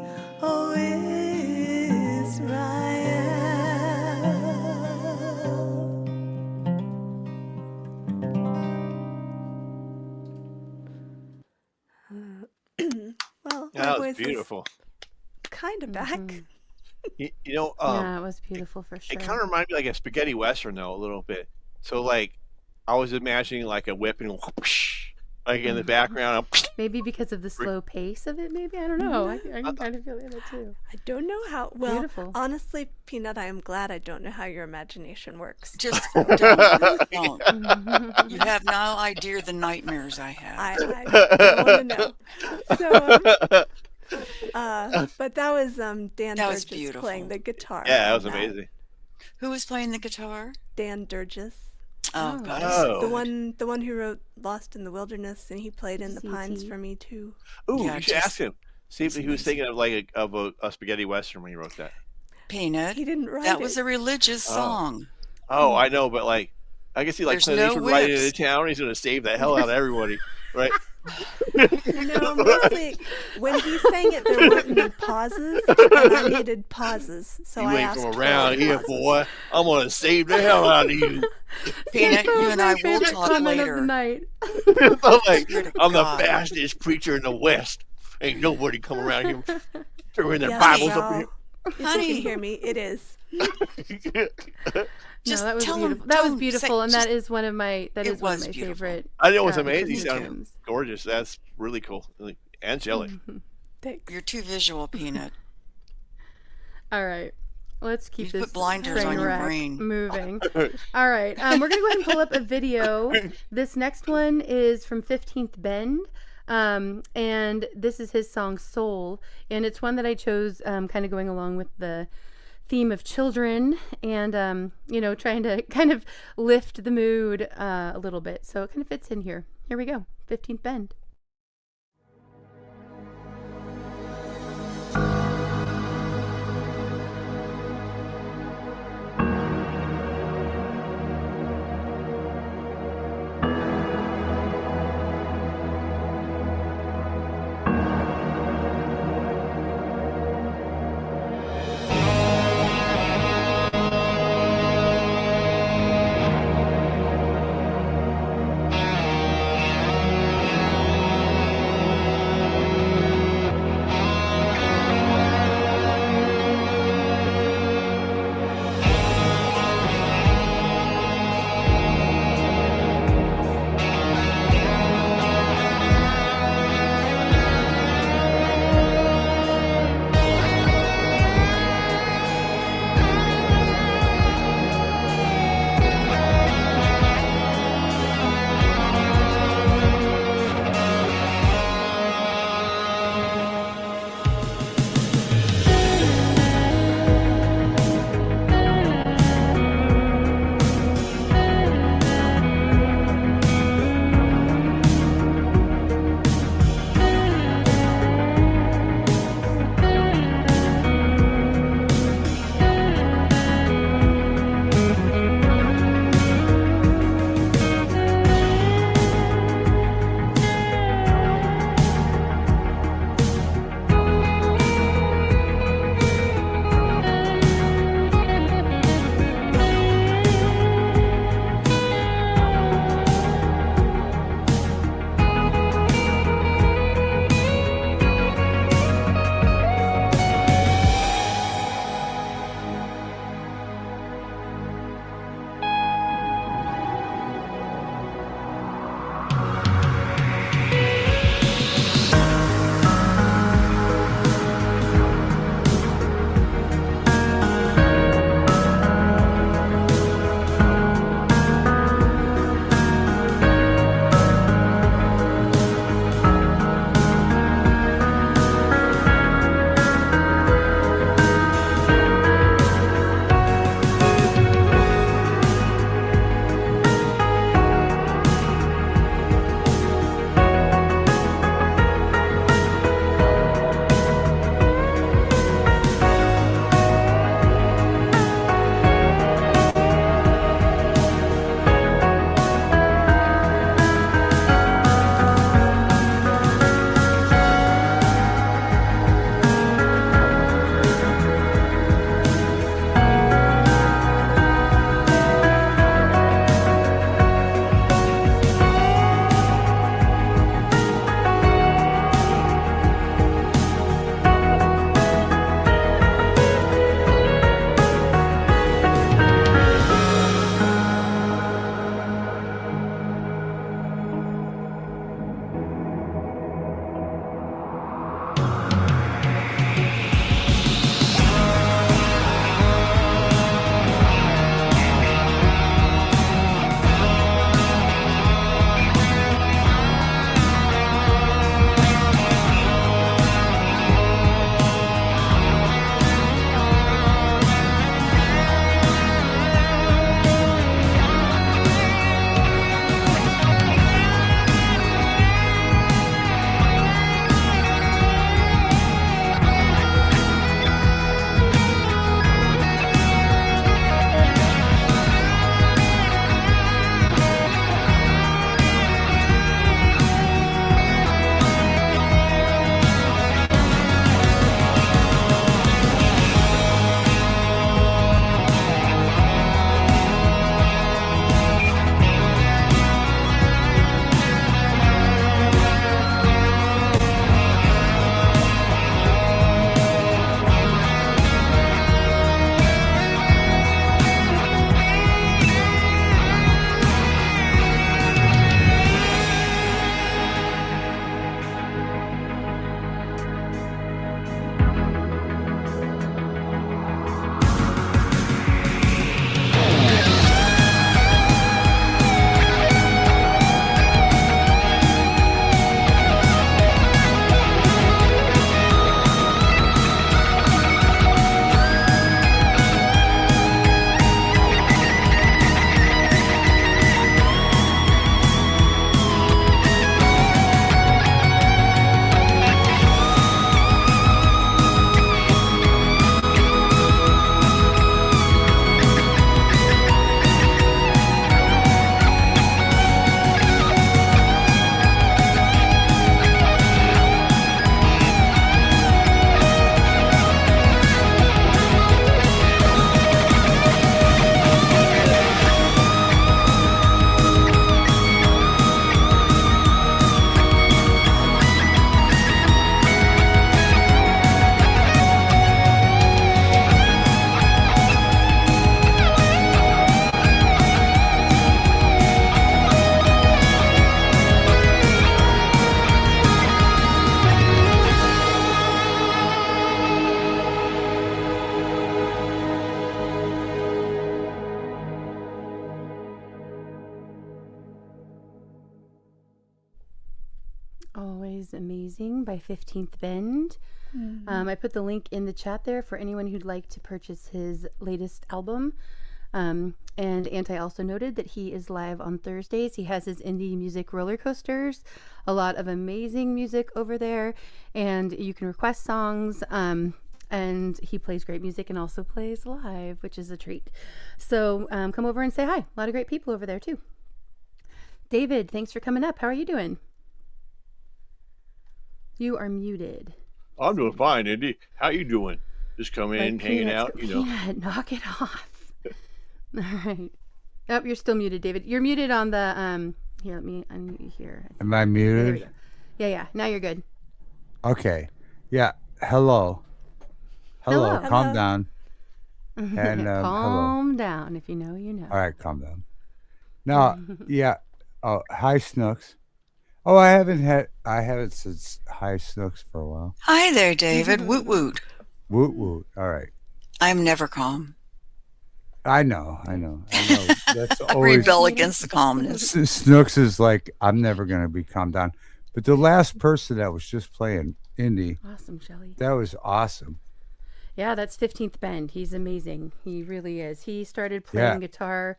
O Israel. Well, my That was voice beautiful. is kind of back. You know, Yeah, it was beautiful for sure. it kind of reminded me like a spaghetti western though a little bit. So like I was imagining like a whip and whoosh, like in the background. Maybe because of the slow pace of it, maybe? I don't know. I can kind of feel that too. I don't know how. Well, Beautiful. honestly, Peanut, I am glad I don't know how your imagination works. Just don't. You have no idea the nightmares I have. I don't want to know. So, but that was Dan That was Durgis beautiful. playing the guitar. Yeah, that on was amazing. Who was playing the guitar? Dan Durgis. Oh, God. Oh. The one who wrote Lost in the Wilderness, and he played in The Pines for me too. Ooh, Yeah, you should just- ask him. See if he was thinking of like a spaghetti western when he wrote that. Peanut. He didn't write That it. was a religious song. Oh, I know, but like I guess he like There's planned no he should write it whips. in town. He's gonna save the hell out of everybody, right? No, mostly when he sang it, there weren't any pauses, and I needed pauses, so You I ain't asked from for around here, pauses. boy. I'm gonna save the hell out of you. Peanut, That was you and I my will favorite talk comment later. of the night. I'm like, Swear to I'm the God. fastest preacher in the West. Ain't nobody come around here throwing their Yes, Bibles up well, in if you Honey. can hear me, it is. Just that was tell beautiful. him. That tell was him, beautiful, say- and just- that is one of my It one of was my beautiful. favorite. I know it was amazing. Christmas He sounded tunes. gorgeous. That's really cool. Really angelic. You're too visual, Peanut. All right, let's keep You've this put blinders train on your wreck brain. moving. All right, we're gonna go ahead and pull up a video. This next one is from 15th Bend. And this is his song Soul, and it's one that I chose kind of going along with the theme of children and you know, trying to kind of lift the mood a little bit, so it kind of fits in here. Here we go. 15th Bend. is amazing by 15th Bend. I put the link in the chat there for anyone who'd like to purchase his latest album. And Anti also noted that he is live on Thursdays. He has his indie music roller coasters, a lot of amazing music over there, and you can request songs. And he plays great music and also plays live, which is a treat. So come over and say hi. A lot of great people over there too. David, thanks for coming up. How are you doing? You are muted. I'm doing fine, Indy. How you doing? Just coming in, hanging out, you know. Peanut, knock it off. All right. Oh, you're still muted, David. You're muted on the here, let me unmute you here. Am I Yeah, there we muted? go. Yeah. Now you're good. Okay. Yeah. Hello. Hello. Calm down. And hello. Calm down. If you know, you know. All right, calm down. Now, yeah. Oh, hi, Snooks. Oh, I haven't said hi, Snooks for a while. Hi there, David. Woot woot. Woot woot. All right. I'm never calm. I know. That's always Rebel against the calmness. Snooks is like, I'm never gonna be calmed down. But the last person that was just playing Indy, Awesome, Shelly. that was awesome. Yeah, that's 15th Bend. He's amazing. He really is. He started playing guitar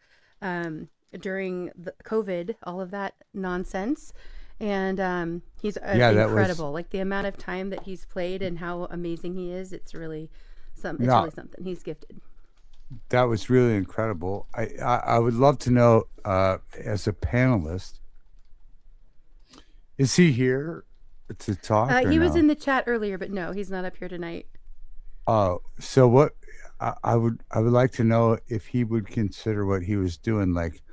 during the COVID, all of that nonsense. And he's incredible. Like the amount of time that he's played and how amazing he is, it's really something. He's gifted. That was really incredible. I would love to know, as a panelist, is he here to talk? He was in the chat earlier, but no, he's not up here tonight. Oh, so what? I would like to know if he would consider what he was doing, like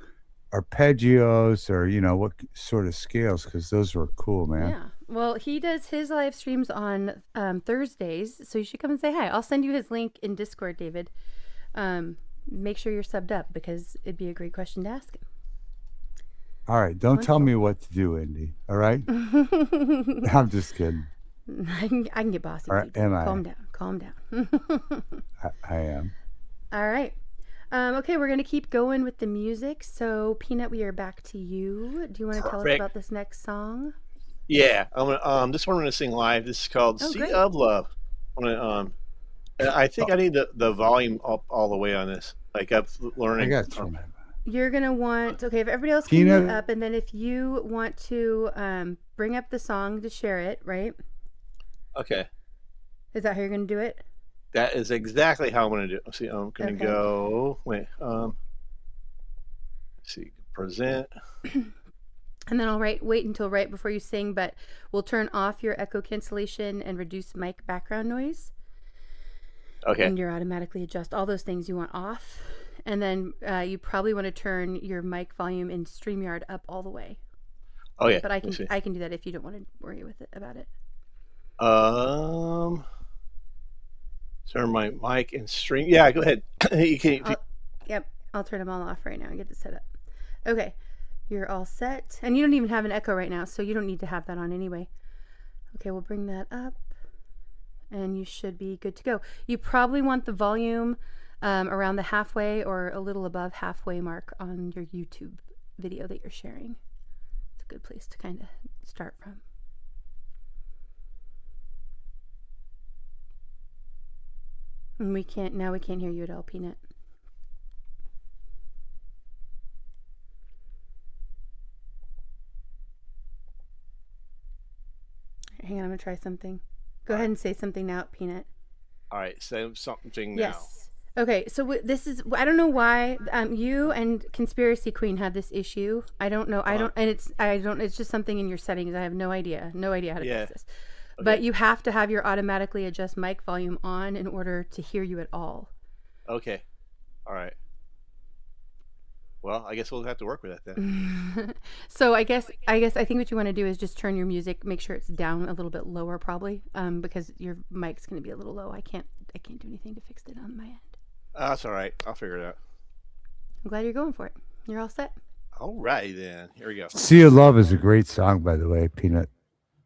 arpeggios or what sort of scales, because those were cool, man. Yeah. Well, he does his live streams on Thursdays, so you should come and say hi. I'll send you his link in Discord, David. Make sure you're subbed up because it'd be a great question to ask him. All right, don't tell me what to do, Indy. All right. I'm just kidding. I can get bossy. All right, Calm down. I am. All right. Okay, we're gonna keep going with the music. So, Peanut, we are back to you. Do you want to tell us about this next song? Yeah, I'm gonna this one I'm gonna sing live. This is called "Sea of Love." I think I need the volume up all the way on this. Like I'm learning. I got you. You're gonna want if everybody else can move up, and then if you want to bring up the song to share it, right? Okay. Is that how you're gonna do it? That is exactly how I'm gonna do it. See, I'm gonna go. Wait. Let's see. Present. And then I'll wait until right before you sing, but we'll turn off your echo cancellation and reduce mic background noise. Okay. And you're automatically adjust all those things you want off. And then you probably want to turn your mic volume in StreamYard up all the way. Oh yeah. But I can do that if you don't want to worry about it. Turn my mic and stream. Yeah, go ahead. You can. Yep, I'll turn them all off right now and get it set up. Okay, you're all set, and you don't even have an echo right now, so you don't need to have that on anyway. Okay, we'll bring that up, and you should be good to go. You probably want the volume around the halfway or a little above halfway mark on your YouTube video that you're sharing. It's a good place to kind of start from. And we can't hear you at all, Peanut. Hang on, I'm gonna try something. Go ahead and say something now, Peanut. All right, say something now. Yes. Okay, so this is, I don't know why you and Conspiracy Queen have this issue. I don't know. It's just something in your settings. I have no idea how to fix this. Okay. But you have to have your automatically adjust mic volume on in order to hear you at all. Okay. All right. Well, I guess we'll have to work with that then. So I think what you want to do is just turn your music, make sure it's down a little bit lower probably, because your mic's going to be a little low. I can't do anything to fix it on my end. That's all right. I'll figure it out. I'm glad you're going for it. You're all set. All right then. Here we go. "Sea of Love" is a great song, by the way, Peanut.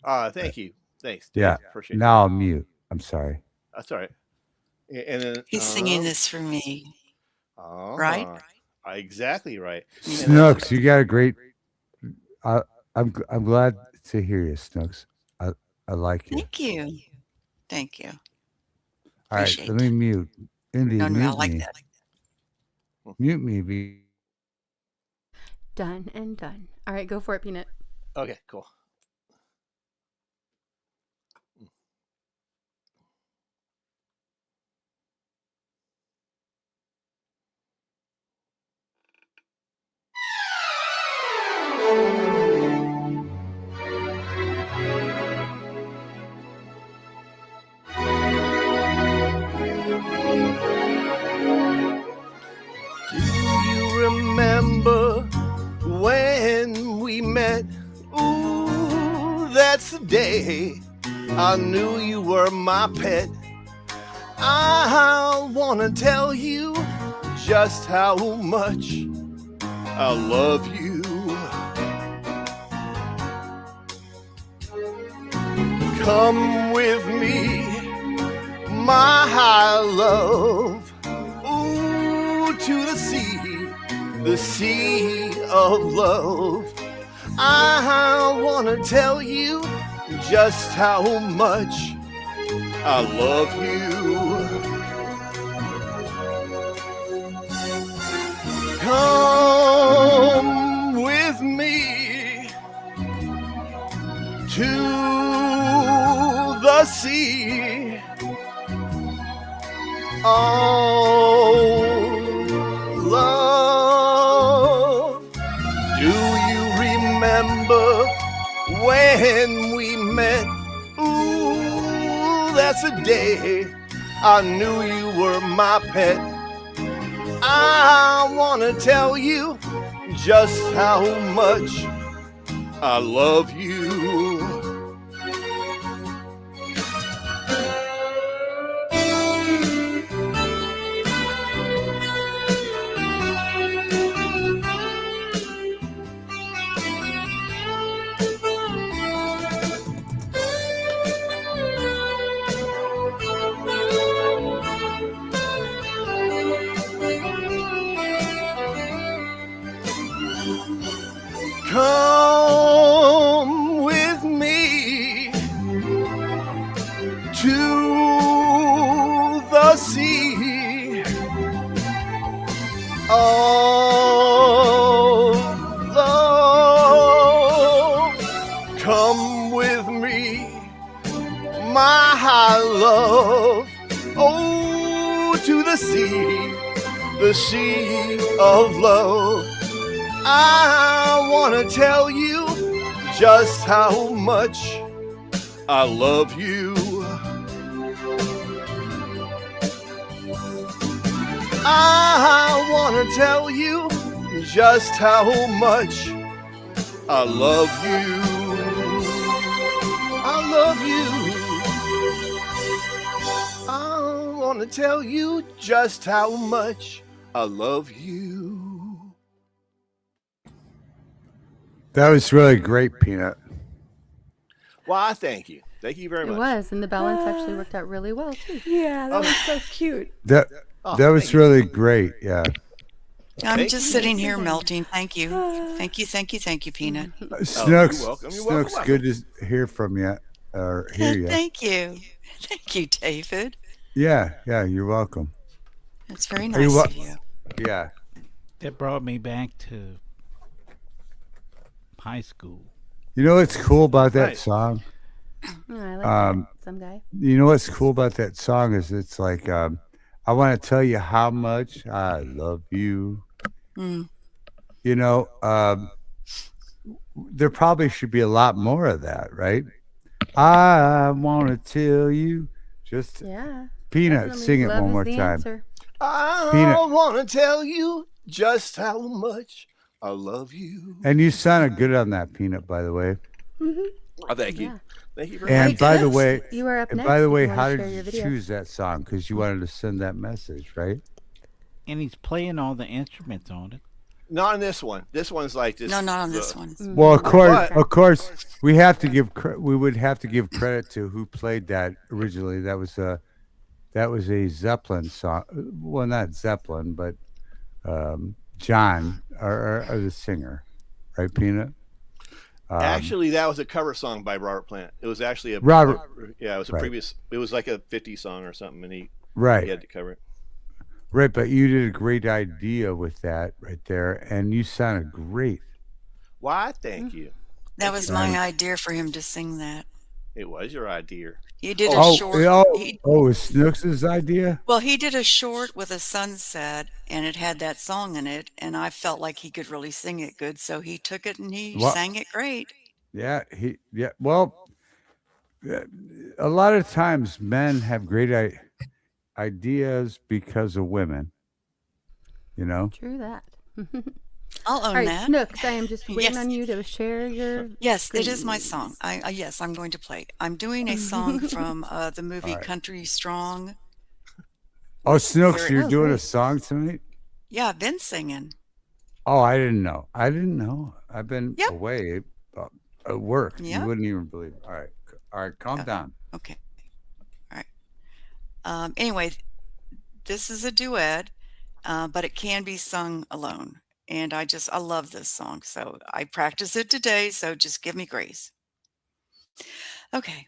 Thank you. Thanks. Dave. Yeah. Appreciate now that. I'll mute. I'm sorry. That's all right. And then He's singing this for me. Right? Exactly right. Snooks, you got a great. I'm glad to hear you, Snooks. I like you. Thank you. Thank you. All right, Appreciate let me mute. Indy, No, I mute like me. that. Mute me. V. Done and done. All right, go for it, Peanut. Okay, cool. Do you remember when we met? Ooh, that's the day I knew you were my pet. I wanna tell you just how much I love you. Come with me, my high love, ooh, to the sea of love. I wanna tell you just how much I love you. Come with me to the sea. Oh, love, do you remember when we met? Ooh, that's the day I knew you were my pet. I wanna tell you just how much I love you. Come with me to the sea. Oh, love, come with me, my high love. Oh, to the sea of love. I wanna tell you just how much I love you. I wanna tell you just how much I love you. I love you. I wanna tell you just how much I love you. That was really great, Peanut. Why, thank you. Thank you very It much. was, and the balance actually worked out really well too. Yeah, that was so cute. That was really great. Yeah. I'm Thank just you. sitting here melting. Thank you. Thank you, Peanut. Snooks, you're welcome. You're Snooks, welcome. good to hear from you. Or hear you. Thank you. Thank you, David. Yeah, you're welcome. That's very Are you nice wel- of you. Yeah. That brought me back to high school. You know what's cool about that Nice. song? Oh, I like that. Some guy. You know what's cool about that song is it's like I want to tell you how much I love you. Mm. You know, there probably should be a lot more of that, right? I want to tell you just Yeah. Peanut, definitely. sing it Love one is more the time. answer. I Peanut. wanna tell you just how much I love you. And you sounded good on that, Peanut, by the way. Oh, thank you. Yeah. Thank you very And much. by the way, You are up and next. by the if way, you wanna how share did your you video. choose that song? Because you wanted to send that message, right? And he's playing all the instruments on it. Not on this one. This one's like this. No, not on this one. Well, But- of course, we have to give we would have to give credit to who played that originally. That was a Zeppelin song. Well, not Zeppelin, but John, or the singer, right, Peanut? Actually, that was a cover song by Robert Plant. It was actually a Robert. Yeah, it was a Right. previous. It was like a '50s song or something, and he Right. had to cover it. Right, but you did a great idea with that right there, and you sounded great. Why? Thank you. That was you. my idea for him to sing that. It was your idea. He did a Oh, short. it was Snooks' idea? Well, he did a short with a sunset, and it had that song in it, and I felt like he could really sing it good, so he took it and he What? sang it great. Yeah, well, a lot of times men have great ideas because of women, you know? True that. I'll own All right, that. Snooks, I am just waiting Yes. on you to share your. Yes, it is my grades. song. Yes, I'm going to play. I'm doing a song from the movie All right. Country Strong. Oh, Snooks, Here- you're Oh, doing a great. song tonight? Yeah, I've been singing. Oh, I didn't know. I've been Yep. away at work. Yep. You wouldn't even believe it. All right, calm down. Okay. All right. Anyway, this is a duet, but it can be sung alone. And I love this song. So I practice it today. So just give me grace. Okay.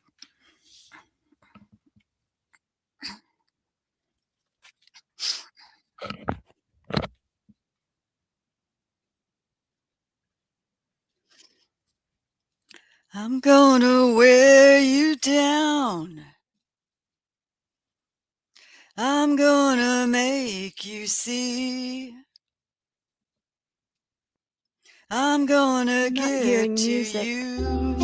I'm gonna wear you down. I'm gonna make you see. I'm gonna Not give hearing to music. you.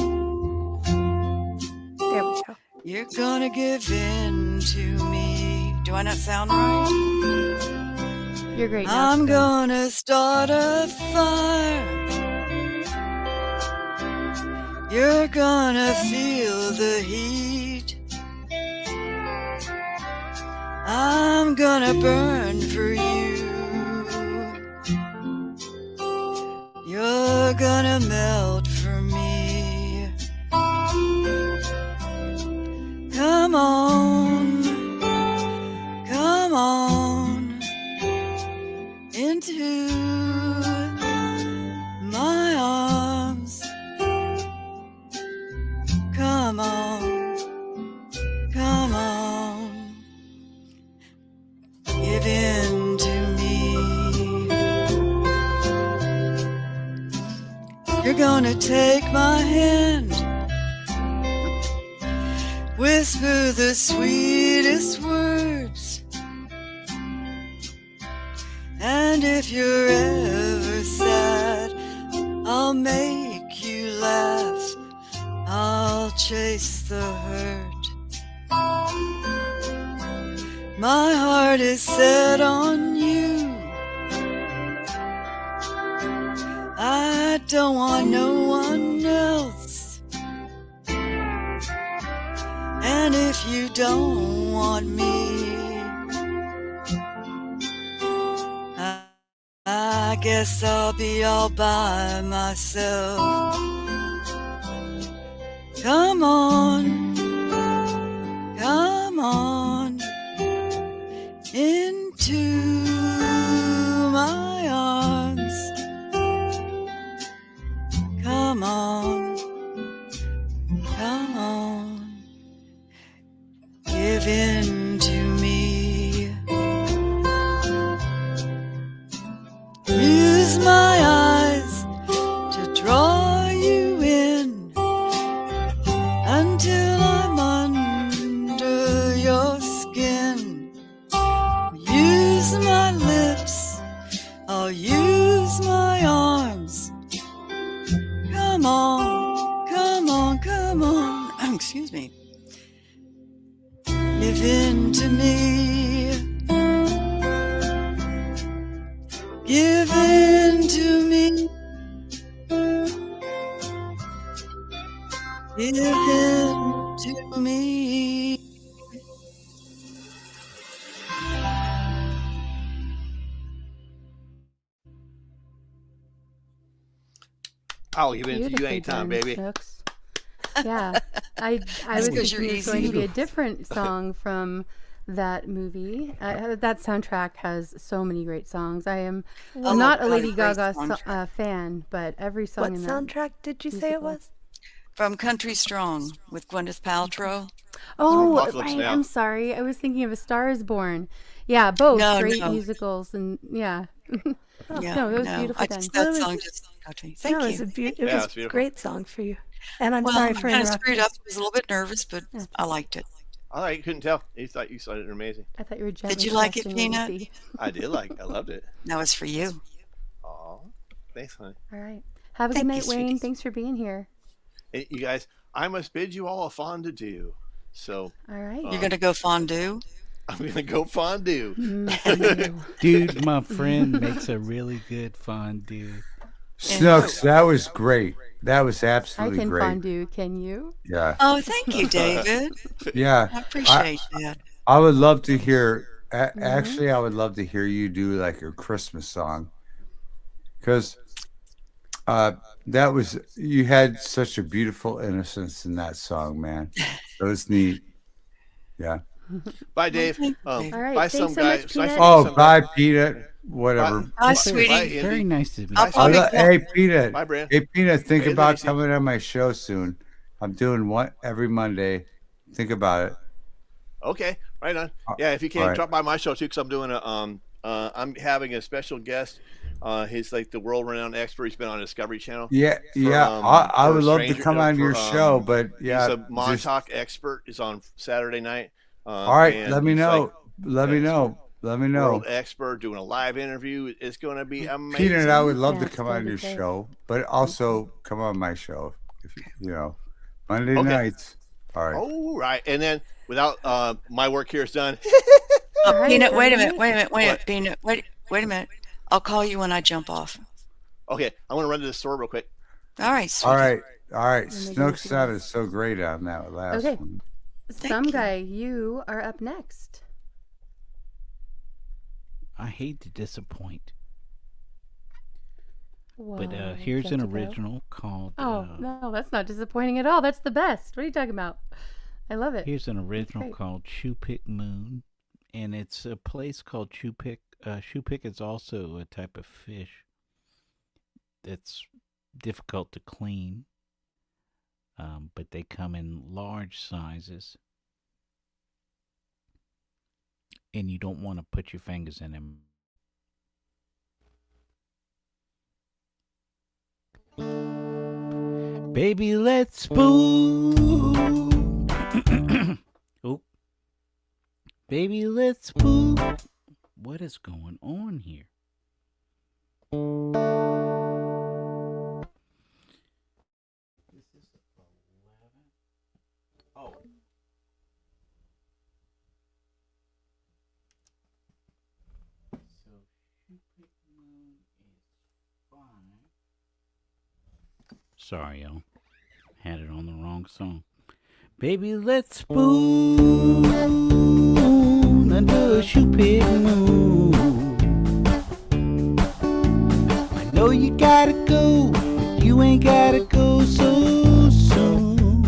There we go. You're gonna give in to me. Do I not sound right? You're great. Now, I'm Snooks. gonna start a fire. You're gonna feel the heat. I'm gonna burn for you. You're gonna melt for me. Come on, come on into my arms. Come on, come on, give in to me. You're gonna take my hand, whisper the sweetest words, and if you're ever sad, I'll make you laugh. I'll chase the hurt. My heart is set on you. I don't want no one else. And if you don't want me, I guess I'll be all by myself. Come on, come on into my arms. Come on, come on, give in to me. Use my eyes to draw you in until I'm under your skin. Use my lips, I'll use my arms. Come on, come on, come on. Excuse me. Give in to me. Give in to me. Give in to me. I'll give in to you Beautifully anytime, done, baby. Snooks. Yeah, I was 'cause thinking you're it was going to easy. be a different song from that movie. That soundtrack has so many great songs. I am What- not a God, Lady great Gaga soundtrack. fan, but every song What in that soundtrack did you say it musical. was? From Country Strong with Gwyneth Paltrow. Oh, Apocalypse right. Now. I'm sorry. I was thinking of A Star Is Born. Yeah, both No, great no. musicals, and yeah. Yeah, No, it was no. beautifully I done. just Well, that it was- song just got me. Thank no, you. it was Yeah, it it's was a beautiful. great song for you. And I'm Well, sorry I for kind of screwed interrupting. up. I was a little bit nervous, but I liked it. I like, couldn't tell. You thought you said it amazing. I thought you were gently Did you like it, caressing Peanut? Lucy. I did like. I loved it. That was for you. Aw, thanks, honey. All right. Have a Thank good you, night, Wayne. sweetie. Thanks for being here. Hey, you guys, I must bid you all a fondue. So All right. You're gonna go fondue? I'm gonna go fondue. Dude, my friend makes a really good fondue. Snooks, that was great. That was I absolutely can great. fondue. Can you? Yeah. Oh, thank you, David. Yeah. I appreciate that. I would love to hear. Actually, I would love to hear you do like a Christmas song, because that was, you had such a beautiful innocence in that song, man. It was neat. Yeah. Bye, Dave. All right. Bye, Thanks some so guy. much, It's nice Peanut. to meet Oh, some bye, guy. Peanut. Whatever. Bye, sweetie. Bye, Indy. Very nice to meet I'll you. probably Hey, Peanut. Bye, Brand. Hey, Peanut. Think Hey, about Lacey. coming on my show soon. I'm doing one every Monday. Think about it. Okay, right on. Yeah, if you all can right. drop by my show too, because I'm doing I'm having a special guest. He's like the world-renowned expert. He's been on Discovery Channel. Yeah, for, yeah. I for would love to Stranger- come on for, your show, but yeah, he's a just- Montauk expert. Is on Saturday night. all right. and Let me he's know. like Let me know. Let me know. world expert doing a live interview. It's going to be amazing. Peanut, I would love Yeah, to it's come gonna on be your great. show, but also come on my show. If you know, Monday Okay. nights. All right. All right, and then without my work here is done. All right. Peanut, have wait a good minute, night. wait a minute, wait a minute, Peanut, wait a minute. I'll call you when I jump off. Okay, I'm going to run to the store real quick. All right, sweetie. All right. All right. Let me do Snook this sounded so great on that last Okay. one. Some guy, you are up next. I hate to disappoint, but Whoa, here's get an to go. original called. Oh, no, that's not disappointing at all. That's the best. What are you talking about? I love it. Here's an original great. called Shoepick Moon, and it's a place called Shoepick. Shoepick is also a type of fish that's difficult to clean, but they come in large sizes, and you don't want to put your fingers in them. Baby, let's spoon. Oh. Baby, let's spoon. What is going on here? Oh. Sorry, y'all. Had it on the wrong song. Baby, let's spoon under a shoepick moon. I know you gotta go, but you ain't gotta go so soon.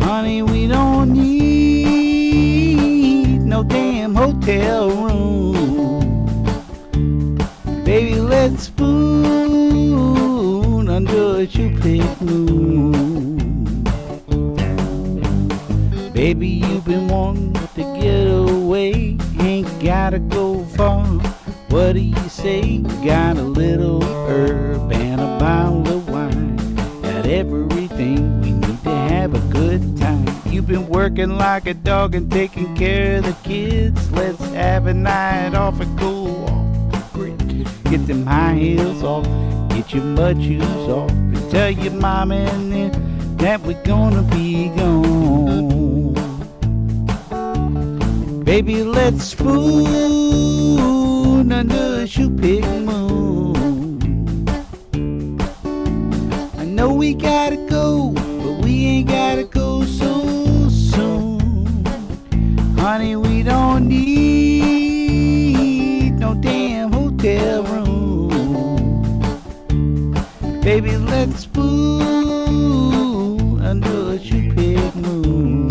Honey, we don't need no damn hotel room. Baby, let's spoon under a shoepick moon. Baby, you've been wanting to get away, ain't gotta go far. What do you say? Got a little herb and a bottle of wine. Got everything we need to have a good time. You've been working like a dog and taking care of the kids. Let's have a night off and go off the grid. Get them high heels off, get your mud shoes off, and tell your mom and then that we're gonna be gone. Baby, let's spoon under a shoepick moon. I know we gotta go, but we ain't gotta go so soon. Honey, we don't need no damn hotel room. Baby, let's spoon under a shoepick moon.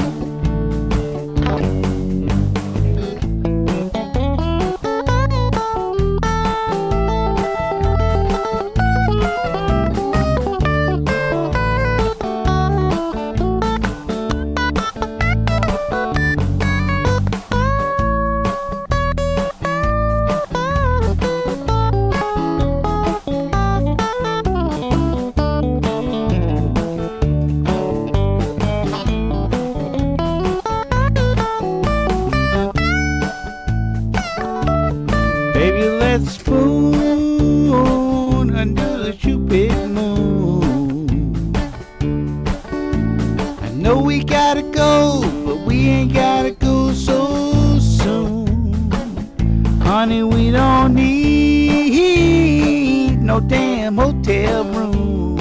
no damn hotel room.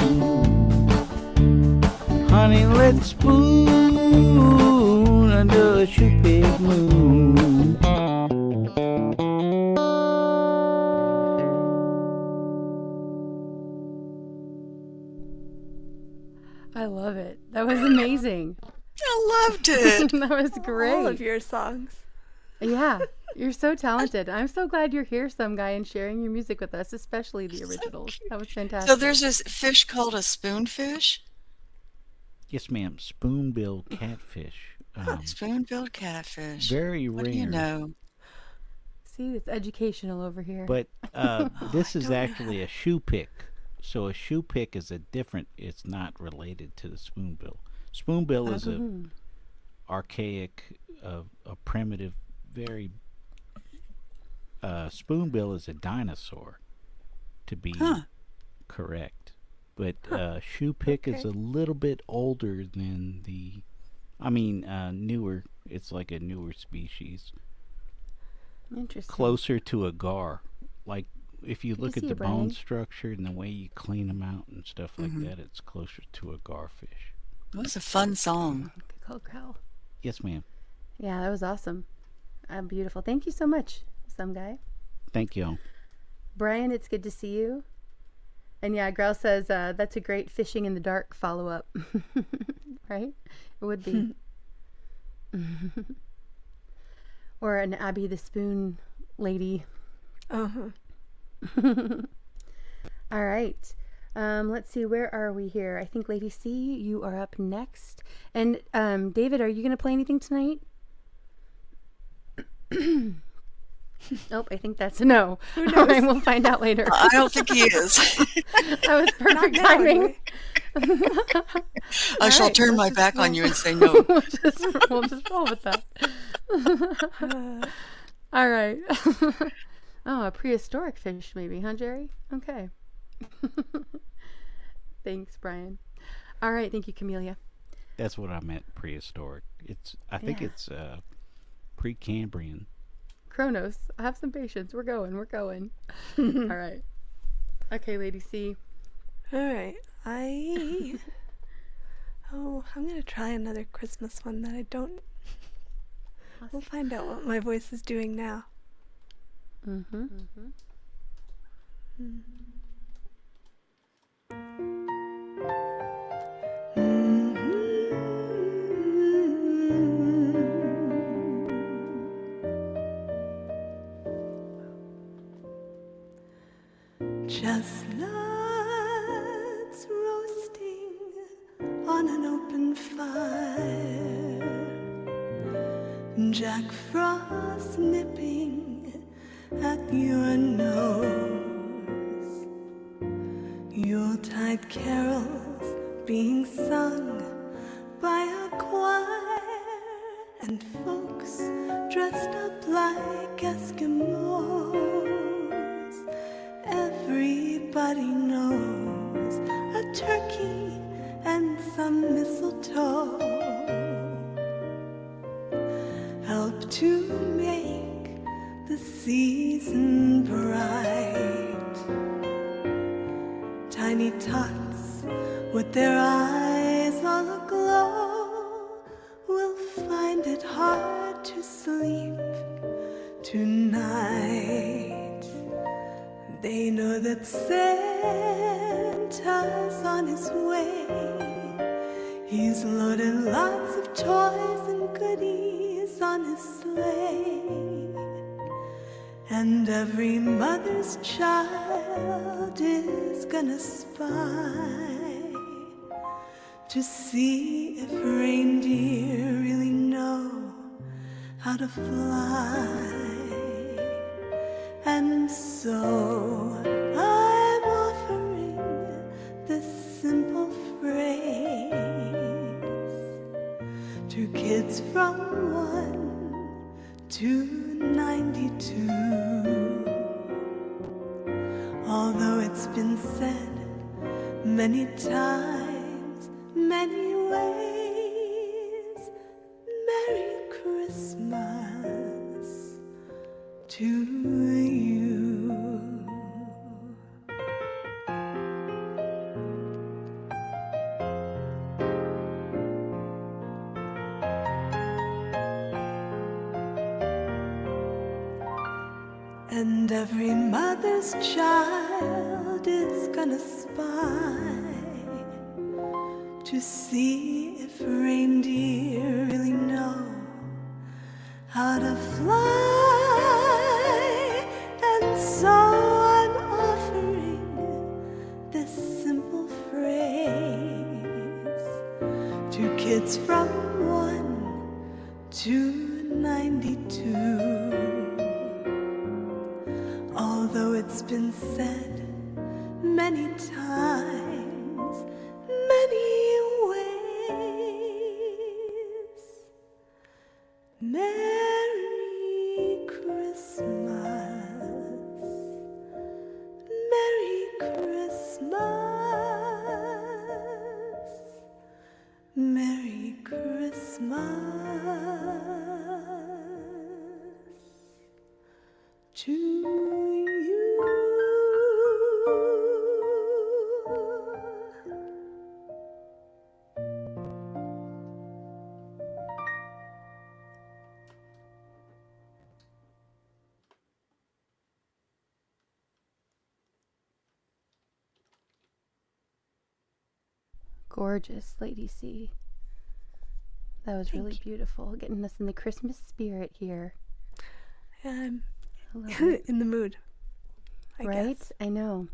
Honey, let's spoon under a shoe pig moon. I love it. That was amazing. I loved it. That was great. All of your songs. Yeah, you're so talented. I'm so glad you're here, some guy, and sharing your music with us, especially the originals. That was fantastic. So there's this fish called a spoonfish? Yes, ma'am. Spoonbill catfish. Spoon-billed catfish. Very What rare. do you know? See, it's educational over here. But this is actually a shoe pick. So a shoe pick is it's not related to the spoonbill. Spoonbill is a archaic, a primitive, very spoonbill is a dinosaur, to be correct. But shoe pick is a little bit older than newer. It's like a newer species. Interesting. Closer to a gar. Like if you look at see the it, Brian. bone structure and the way you clean them out and stuff like that, it's closer to a garfish. It was a fun song. Coco. Yes, ma'am. Yeah, that was awesome. Beautiful. Thank you so much, some guy. Thank you. Brian, it's good to see you. And yeah, Growl says that's a great fishing in the dark follow-up. Right? It would be. Or an Abby the Spoon lady. Uh-huh. All right. Let's see, where are we here? I think Lady C, you are up next. And David, are you going to play anything tonight? Nope, I think that's a no. Who knows? All right, we'll find out later. I don't think he is. That was perfect timing. I shall turn my back on you and say no. We'll just roll with that. All right. Oh, a prehistoric fish maybe, huh, Jerry? Okay. Thanks, Brian. All right, thank you, Camellia. That's what I meant, prehistoric. I think it's Precambrian. Kronos, have some patience. We're going. All right. Okay, Lady C. All right. I'm going to try another Christmas one that I don't... We'll find out what my voice is doing now. Chestnuts roasting on an open fire, Jack Frost nipping at your nose, Yuletide carols being sung by a choir, and folks dressed up like Eskimos. Everybody knows a turkey and some mistletoe help to make the season bright. Tiny tots with their eyes all aglow will find it hard to sleep tonight. They know that Santa's on his way. He's loaded lots of toys and goodies on his sleigh. And every mother's child is gonna spy to see if reindeer really know how to fly. And so I'm offering this simple phrase to kids from 1 to 92. Although it's been said many times, many ways, Merry Christmas to you. And every mother's child is gonna spy to see if reindeer really know how to fly. And so I'm offering this simple phrase to kids from 1 to 92. Although it's been said many times, many ways, Merry Christmas, Merry Christmas, Merry Christmas to you. Gorgeous, Lady C. That was really beautiful, getting us in the Christmas spirit here. I'm Hello. in the mood. Right? I know.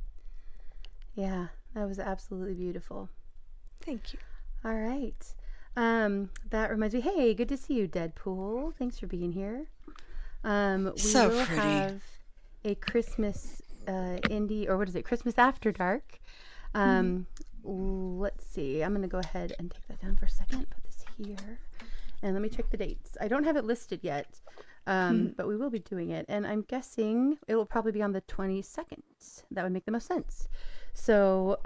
Yeah, that was absolutely beautiful. Thank you. All right. That reminds me. Hey, good to see you, Deadpool. Thanks for being here. We So will pretty. have a Christmas Indy, or what is it? Christmas After Dark. Let's see. I'm gonna go ahead and take that down for a second. Put this here, and let me check the dates. I don't have it listed yet, but we will be doing it, and I'm guessing it will probably be on the 22nd. That would make the most sense. So,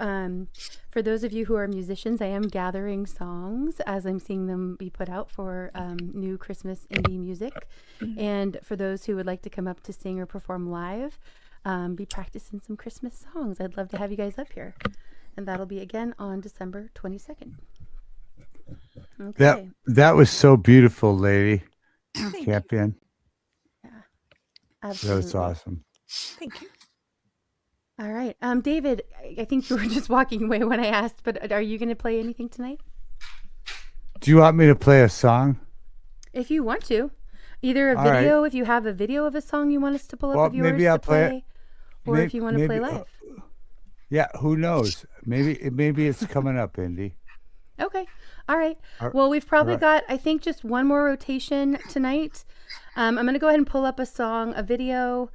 for those of you who are musicians, I am gathering songs as I'm seeing them be put out for new Christmas indie music. And for those who would like to come up to sing or perform live, be practicing some Christmas songs. I'd love to have you guys up here. And that'll be again on December 22nd. Okay. That was so beautiful, lady. Champion. Absolutely. That was awesome. Thank you. All right. David, I think you were just walking away when I asked, but are you going to play anything tonight? Do you want me to play a song? If you want to. Either a All right. video, if you have a video of a song you want us to pull up Well, of yours maybe I'll to play, play it. or if you want to play live. Yeah, who knows? Maybe it's coming up, Indy. Okay. All right. All- Well, we've probably all right. got, I think, just one more rotation tonight. I'm going to go ahead and pull up a song, a video,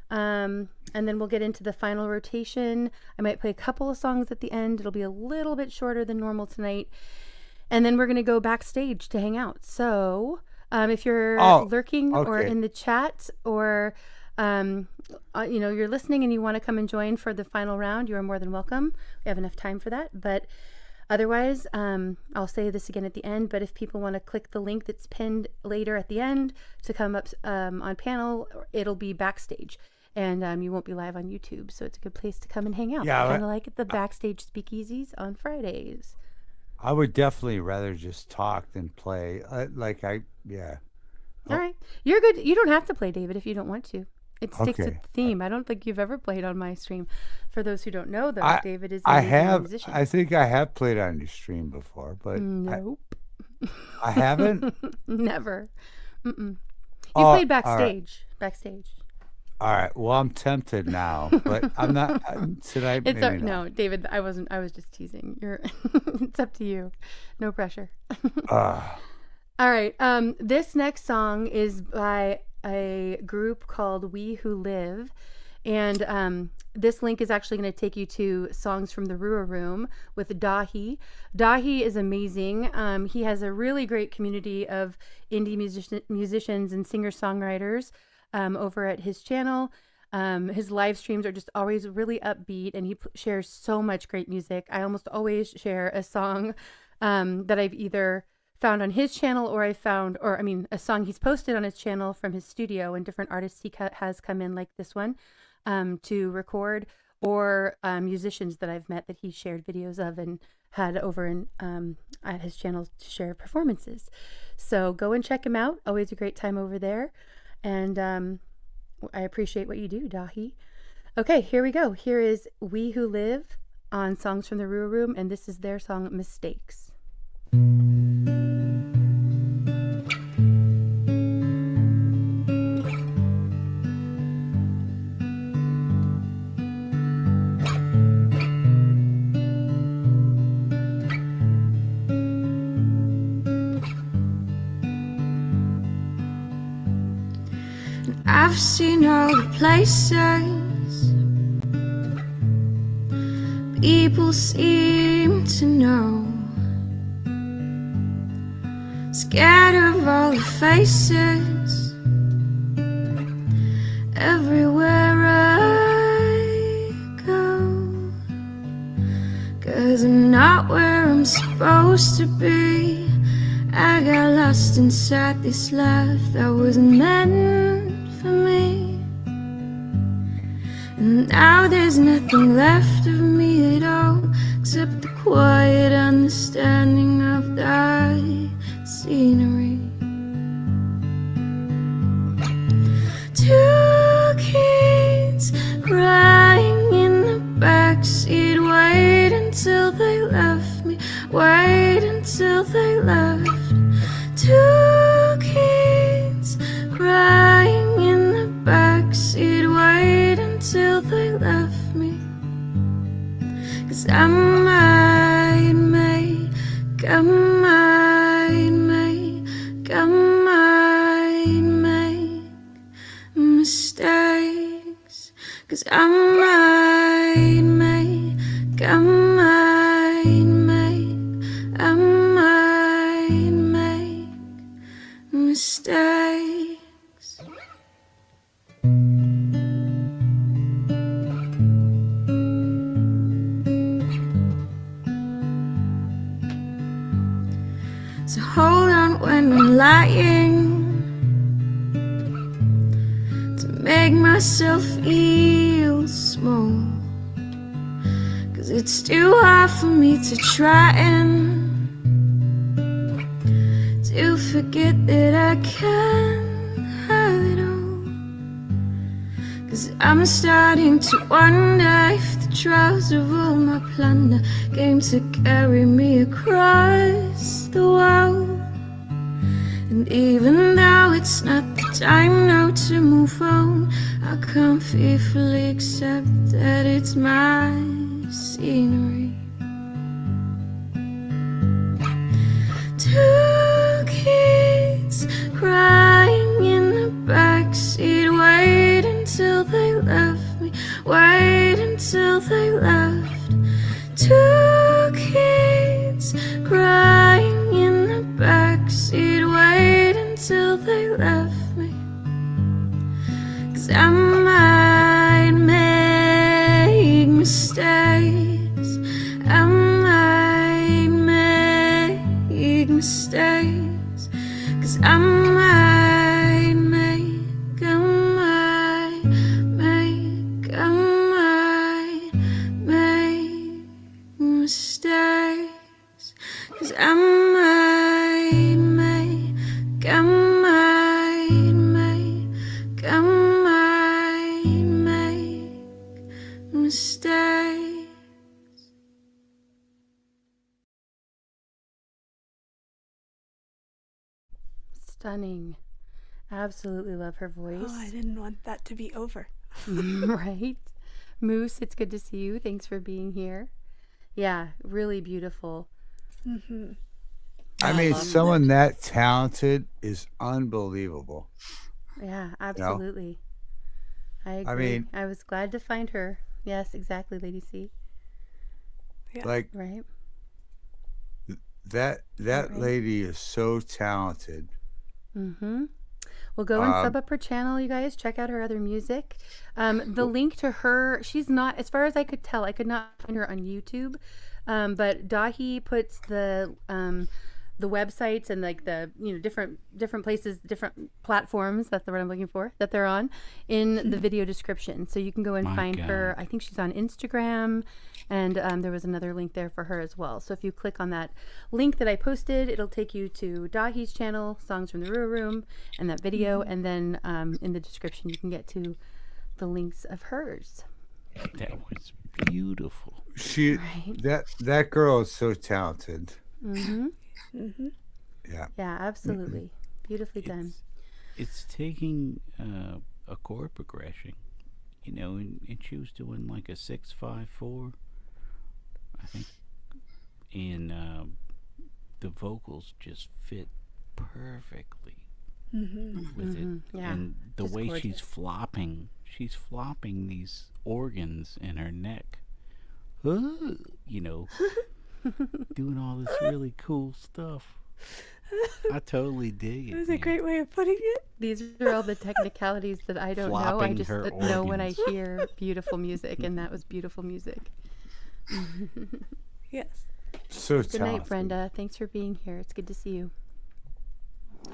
and then we'll get into the final rotation. I might play a couple of songs at the end. It'll be a little bit shorter than normal tonight. And then we're going to go backstage to hang out. So if you're lurking or okay. in the chat, or you're listening and you want to come and join for the final round, you are more than welcome. We have enough time for that. But otherwise, I'll say this again at the end, but if people want to click the link that's pinned later at the end to come up on panel, it'll be backstage. And you won't be live on YouTube, so it's a good place to come and hang out. Yeah, Kind of like the backstage speakeasies on Fridays. I would definitely rather just talk than play. Yeah. All right. You're good. You don't have to play, David, if you don't want to. It sticks Okay. with the theme. I don't think you've ever played on my stream. For those who don't know, though, David is I an amazing have. musician. I think I have played on your stream before, but Nope. I haven't. Never. Mm-mm. You Oh, played all right. backstage. Backstage. All right. Well, I'm tempted now, but I'm not tonight. It's Maybe not. no, David. I wasn't. I was just teasing. You're. It's up to you. No pressure. Ah. All right. This next song is by a group called We Who Live, and this link is actually going to take you to songs from the Rua Room with Dahi. Dahi is amazing. He has a really great community of indie musicians and singer-songwriters over at his channel. His live streams are just always really upbeat, and he shares so much great music. I almost always share a song that I've either found on his channel, or a song he's posted on his channel from his studio, and different artists he has come in, like this one, to record, or musicians that I've met that he shared videos of and had over in at his channel to share performances. So go and check him out. Always a great time over there. And I appreciate what you do, Dahi. Okay, here we go. Here is We Who Live on Songs from the Real Room, and this is their song, Mistakes. I've seen all the places people seem to know, scared of all the faces everywhere I go, 'cause I'm not where I'm supposed to be. I got lost inside this life that wasn't meant for me, and now there's nothing left of me at all except the quiet understanding of the scenery. Two kids crying in the backseat, wait until they left me, wait until they left. Two kids crying in the backseat, wait until they left me, 'cause I might make mistakes, 'cause I might make mistakes. So hold on when I'm lying to make myself feel small, 'cause it's too hard for me to try and to forget that I can have it all, 'cause I'm starting to wonder if the trials of all my plunder came to carry me across the world. And even though it's not the time now to move on, I can't fearfully accept that it's my scenery. Two kids crying in the backseat, wait until they left me, wait until they left. Two kids crying in the backseat, wait until they left me, 'cause I might make mistakes, I might make mistakes, 'cause I might make mistakes, 'cause I might make mistakes. Stunning. Absolutely love her voice. Oh, I didn't want that to be over. Right? Moose, it's good to see you. Thanks for being here. Yeah, really beautiful. Mm-hmm. I mean, someone that talented is unbelievable. Yeah, absolutely. I agree. I mean, I was glad to find her. Yes, exactly, Lady C. Yeah. like Right. that Right. lady is so talented. Mm-hmm. Well, go and sub up her channel, you guys. Check out her other music. The link to her, she's not, as far as I could tell, I could not find her on YouTube. But Dahi puts the websites and like the different places, different platforms, that's the word I'm looking for, that they're on in the video description. So you can go and find her. I think she's on Instagram And there was another link there for her as well. So if you click on that link that I posted, it'll take you to Dahi's channel, Songs from the Real Room, and that video. And then in the description, you can get to the links of hers. That was beautiful. That girl is so talented. Mm-hmm. Mm-hmm. Yeah. Yeah, absolutely. Beautifully done. It's taking a chord progression, you know, and she was doing like a 6-5-4, I think, and the vocals just fit perfectly with it, Yeah. and the Just way gorgeous. she's flopping these organs in her neck, you know, doing all this really cool stuff. I totally dig it. That was a great way of putting it. These are all the technicalities that I don't know. I Flopping just her know when I organs. hear beautiful music, and that was beautiful music. Yes. So Good night, Brenda. Thanks for being here. It's good to see you.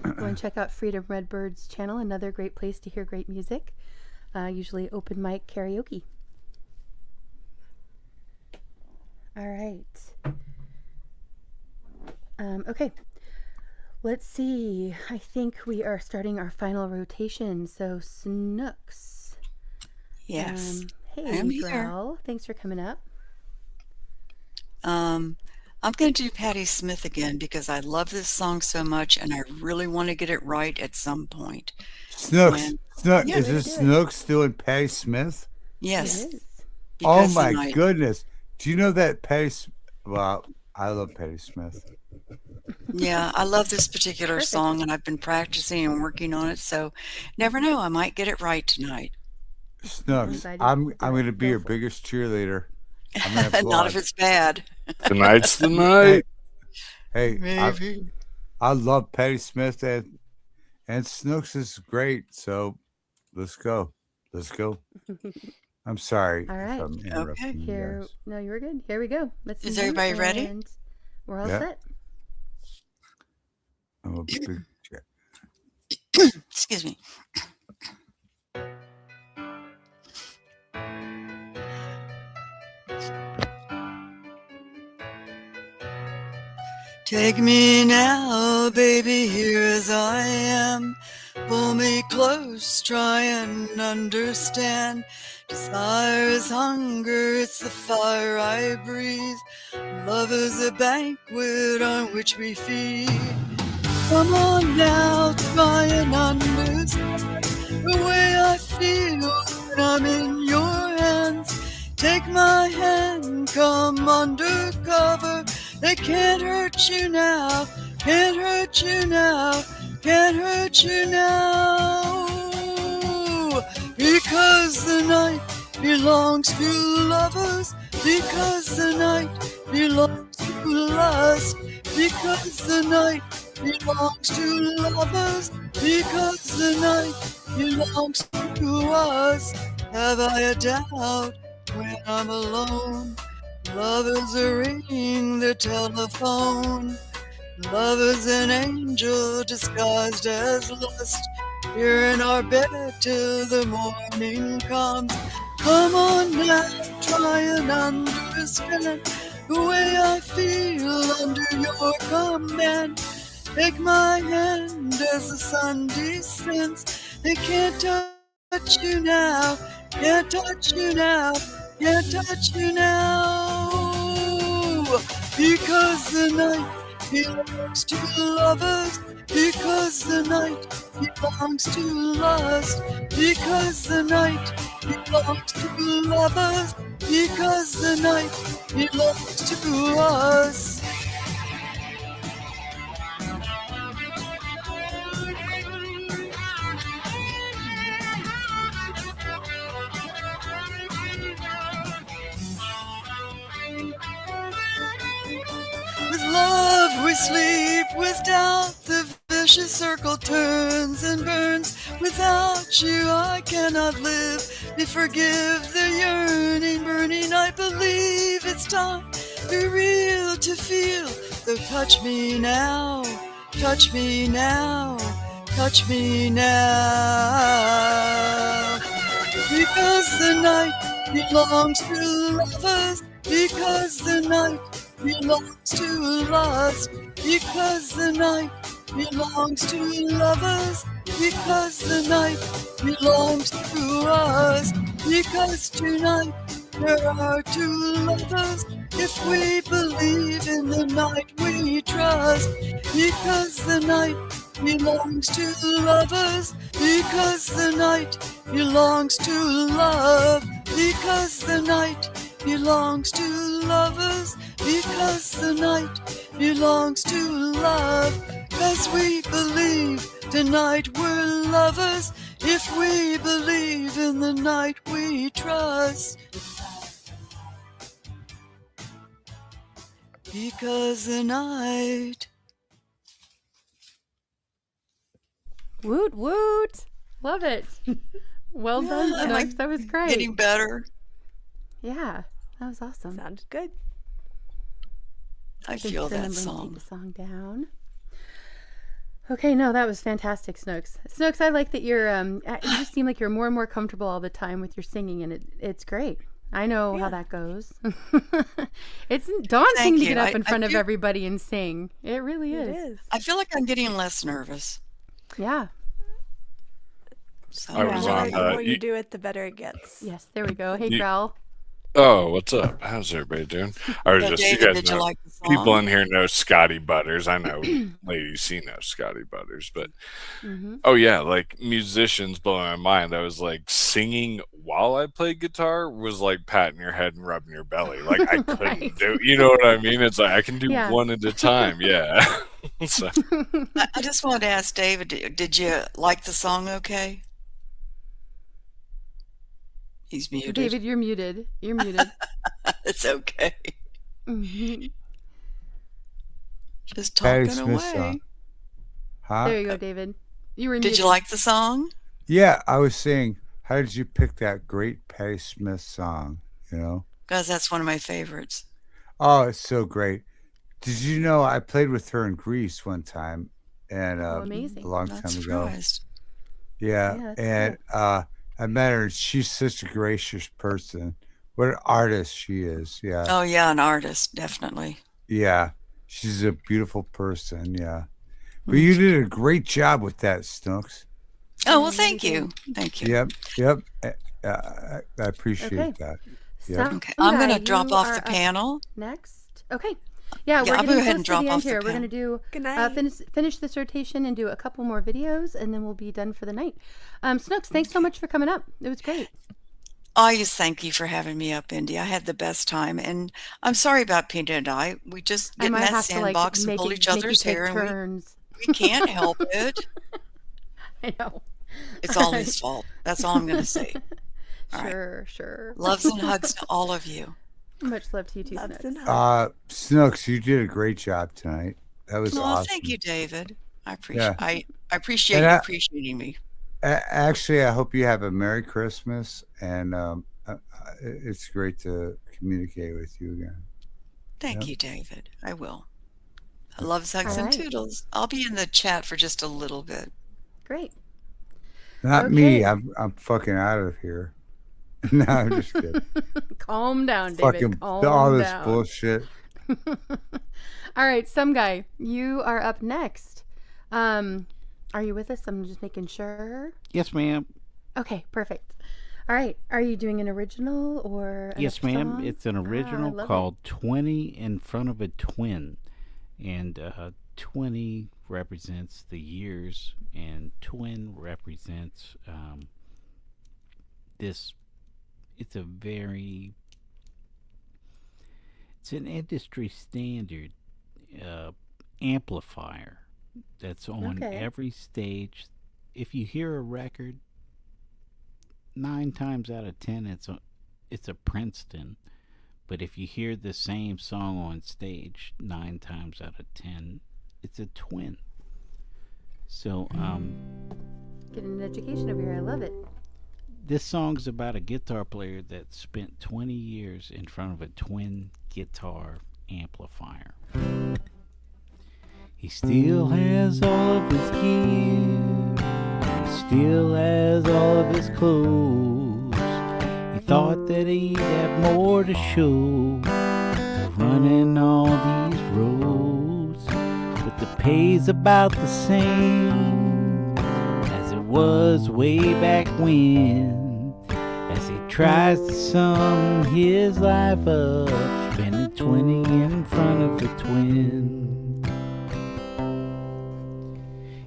Go and check out Freedom Redbird's channel, another great place to hear great music. Usually open mic karaoke. All right. Okay. Let's see. I think we are starting our final rotation. So Snooks. Yes. Hey, I'm here. Drell. Thanks for coming up. I'm going to do Patti Smith again because I love this song so much and I really want to get it right at some point. Snooks. And- Yeah, Is they this do it. Snooks doing Patti Smith? Yes. Oh Because my tonight- goodness. Do you know that Well, I love Patti Smith. Yeah, I love this particular song and I've been practicing and working on it, so never know, I might get it right tonight. Snooks. I'm going to be your biggest cheerleader. I'm gonna Not applaud. if it's bad. Tonight's the night. Hey, Maybe. I love Patti Smith and Snooks is great. So let's go. Let's go. I'm sorry. All right. If I'm interrupting you Here, guys. no, you were good. Here we go. Let's Is see, everybody ready? and we're all Yeah. set. I'm a big Excuse me. Take me now, baby, here as I am. Pull me close, try and understand. Desire is hunger, it's the fire I breathe. Love is a banquet on which we feed. Come on now, try and understand the way I feel when I'm in your hands. Take my hand, come undercover. They can't hurt you now, can't hurt you now, can't hurt you now. Because the night belongs to lovers, because the night belongs to lust, because the night belongs to lovers, because the night belongs to us. Have I a doubt when I'm alone? Love is a ring the telephone. Love is an angel disguised as lust. Here in our bed till the morning comes. Come on now, try and understand the way I feel under your command. Take my hand as the sun descends. They can't touch you now, can't touch you now, can't touch you now. Because the night belongs to lovers, because the night belongs to lust, because the night belongs to lovers, because the night belongs to us. With love we sleep, with doubt the vicious circle turns and burns. Without you I cannot live. They forgive the yearning, burning. I believe it's time, be real to feel. So touch me now, touch me now, touch me now. Because the night belongs to lovers, because the night belongs to lovers, because the night belongs to lovers, because the night belongs to us, because tonight there are two lovers. If we believe in the night we trust, because the night belongs to lovers, because the night belongs to love, because the night belongs to lovers, because the night belongs to love, 'cause we believe tonight we're lovers, if we believe in the night we trust. Because the night. Woot woot. Love it. Well done, Yeah, Snooks. That was great. Getting better. Yeah, that was awesome. Sounded good. I Just feel that remembering to song. take the song down. Okay, no, that was fantastic, Snooks. Snooks, I like that you're. You just seem like you're more and more comfortable all the time with your singing, and it's great. I know how that goes. It's daunting Thank to you. get up in I front of do- everybody and sing. It really is. It is. I feel like I'm getting less nervous. Yeah. So I was on, The more you you- do it, the better it gets. Yes, there we go. Hey, You- Growl. Oh, what's up? How's everybody doing? I was Yeah, just, David, you guys did you know, like the people song? in here know Scotty Butters. I know ladies, you know Scotty Butters, but Mm-hmm. oh yeah, like musicians blowing my mind. I was like singing while I played guitar was like patting your head and rubbing your belly. Like I couldn't Right. do, you know what I mean? It's like I can do Yeah. one at a time. Yeah. So, I just wanted to ask David, did you like the song okay? He's muted. David, you're muted. You're muted. It's okay. Hmm. Just Patty talking Smith away. song. Huh? There you go, David. You were Did muted. you like the song? Yeah, I was saying, how did you pick that great Patty Smith song? You know? Because that's one of my favorites. Oh, it's so great. Did you know I played with her in Greece one time, and Oh, amazing. a long Not time ago. surprised. Yeah, Yeah, that's and I met her. And she's such a gracious person. What an artist she is. Yeah, Oh, yeah, an artist, definitely. yeah. She's a beautiful person. Yeah, but you did a great job with that, Snooks. Oh, well, thank you. Thank you. Yep, yep. I appreciate Okay. that. So, Yep. Okay, I'm going to Indy, drop you off are the up panel. next. Okay. Yeah, Yeah, we're I'll go getting ahead close and to drop the off end the here. We're panel. going to do Good night. finish this rotation and do a couple more videos, and then we'll be done for the night. Snooks, thanks so much for coming up. It was great. I just thank you for having me up, Indy. I had the best time, and I'm sorry about Peanut and I. We just I get in might that have to sandbox and make pull it, each make you other's take hair, and turns. we can't help it. I know. It's all his fault. That's all I'm going to say. All right. Sure, sure. Loves and hugs to all of you. Much love to you too, Loves Snooks. and hugs. Snooks, you did a great job tonight. That was Well, awesome. thank you, David. I appreciate Yeah. I appreciate And you I- appreciating me. Actually, I hope you have a Merry Christmas, and it's great to communicate with you again. Thank Yep. you, David. I will. I love hugs All and right. toodles. I'll be in the chat for just a little bit. Great. Not me. Okay. I'm fucking out of here. No, I'm just kidding. Calm down, David. Fucking Calm all this down. bullshit. All right, some guy, you are up next. Are you with us? I'm just making sure. Yes, ma'am. Okay, perfect. All right, are you doing an original or an Yes, ma'am. song? It's an I original love it. called 20 in Front of a Twin. And 20 represents the years, and twin represents this. It's an industry standard amplifier that's on Okay. every stage. If you hear a record, 9 times out of 10 it's a Princeton. But if you hear the same song on stage 9 times out of 10, it's a twin. So Getting an education over here. I love it. this song's about a guitar player that spent 20 years in front of a twin guitar amplifier. He still has all of his gear. He still has all of his clothes. He thought that he'd have more to show, running all these roads, but the pay's about the same as it was way back when. As he tries to sum his life up, spending 20 in front of a twin.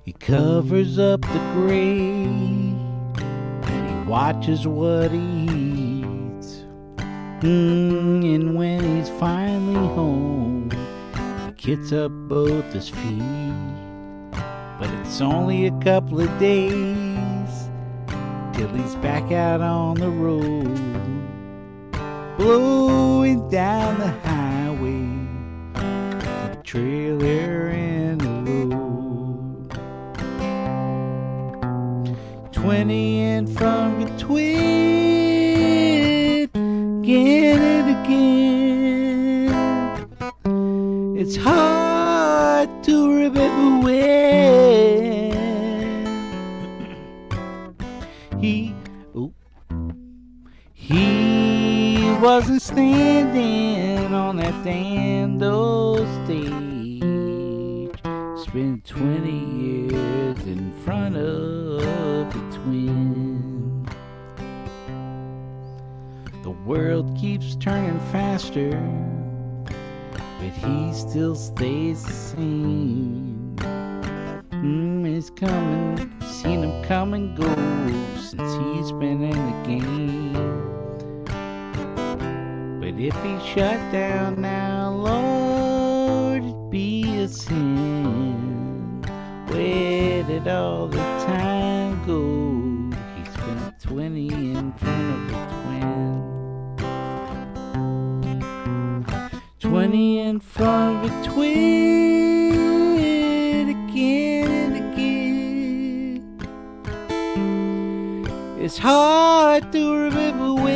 He covers up the grave and he watches what he eats. And when he's finally home, he gets up both his feet. But it's only a couple of days till he's back out on the road, blowing down the highway, the trailer and the load. 20 in front of a twin, again and again. It's hard to remember when he wasn't standing on that damned old stage. Spent 20 years in front of the twin. The world keeps turning faster, but he still stays the same. He's coming, seen him come and go since he's been in the game. But if he shut down now, Lord, it'd be a sin. Where did all the time go? He spent 20 in front of a twin. 20 in front of a twin, again and again. It's hard to remember when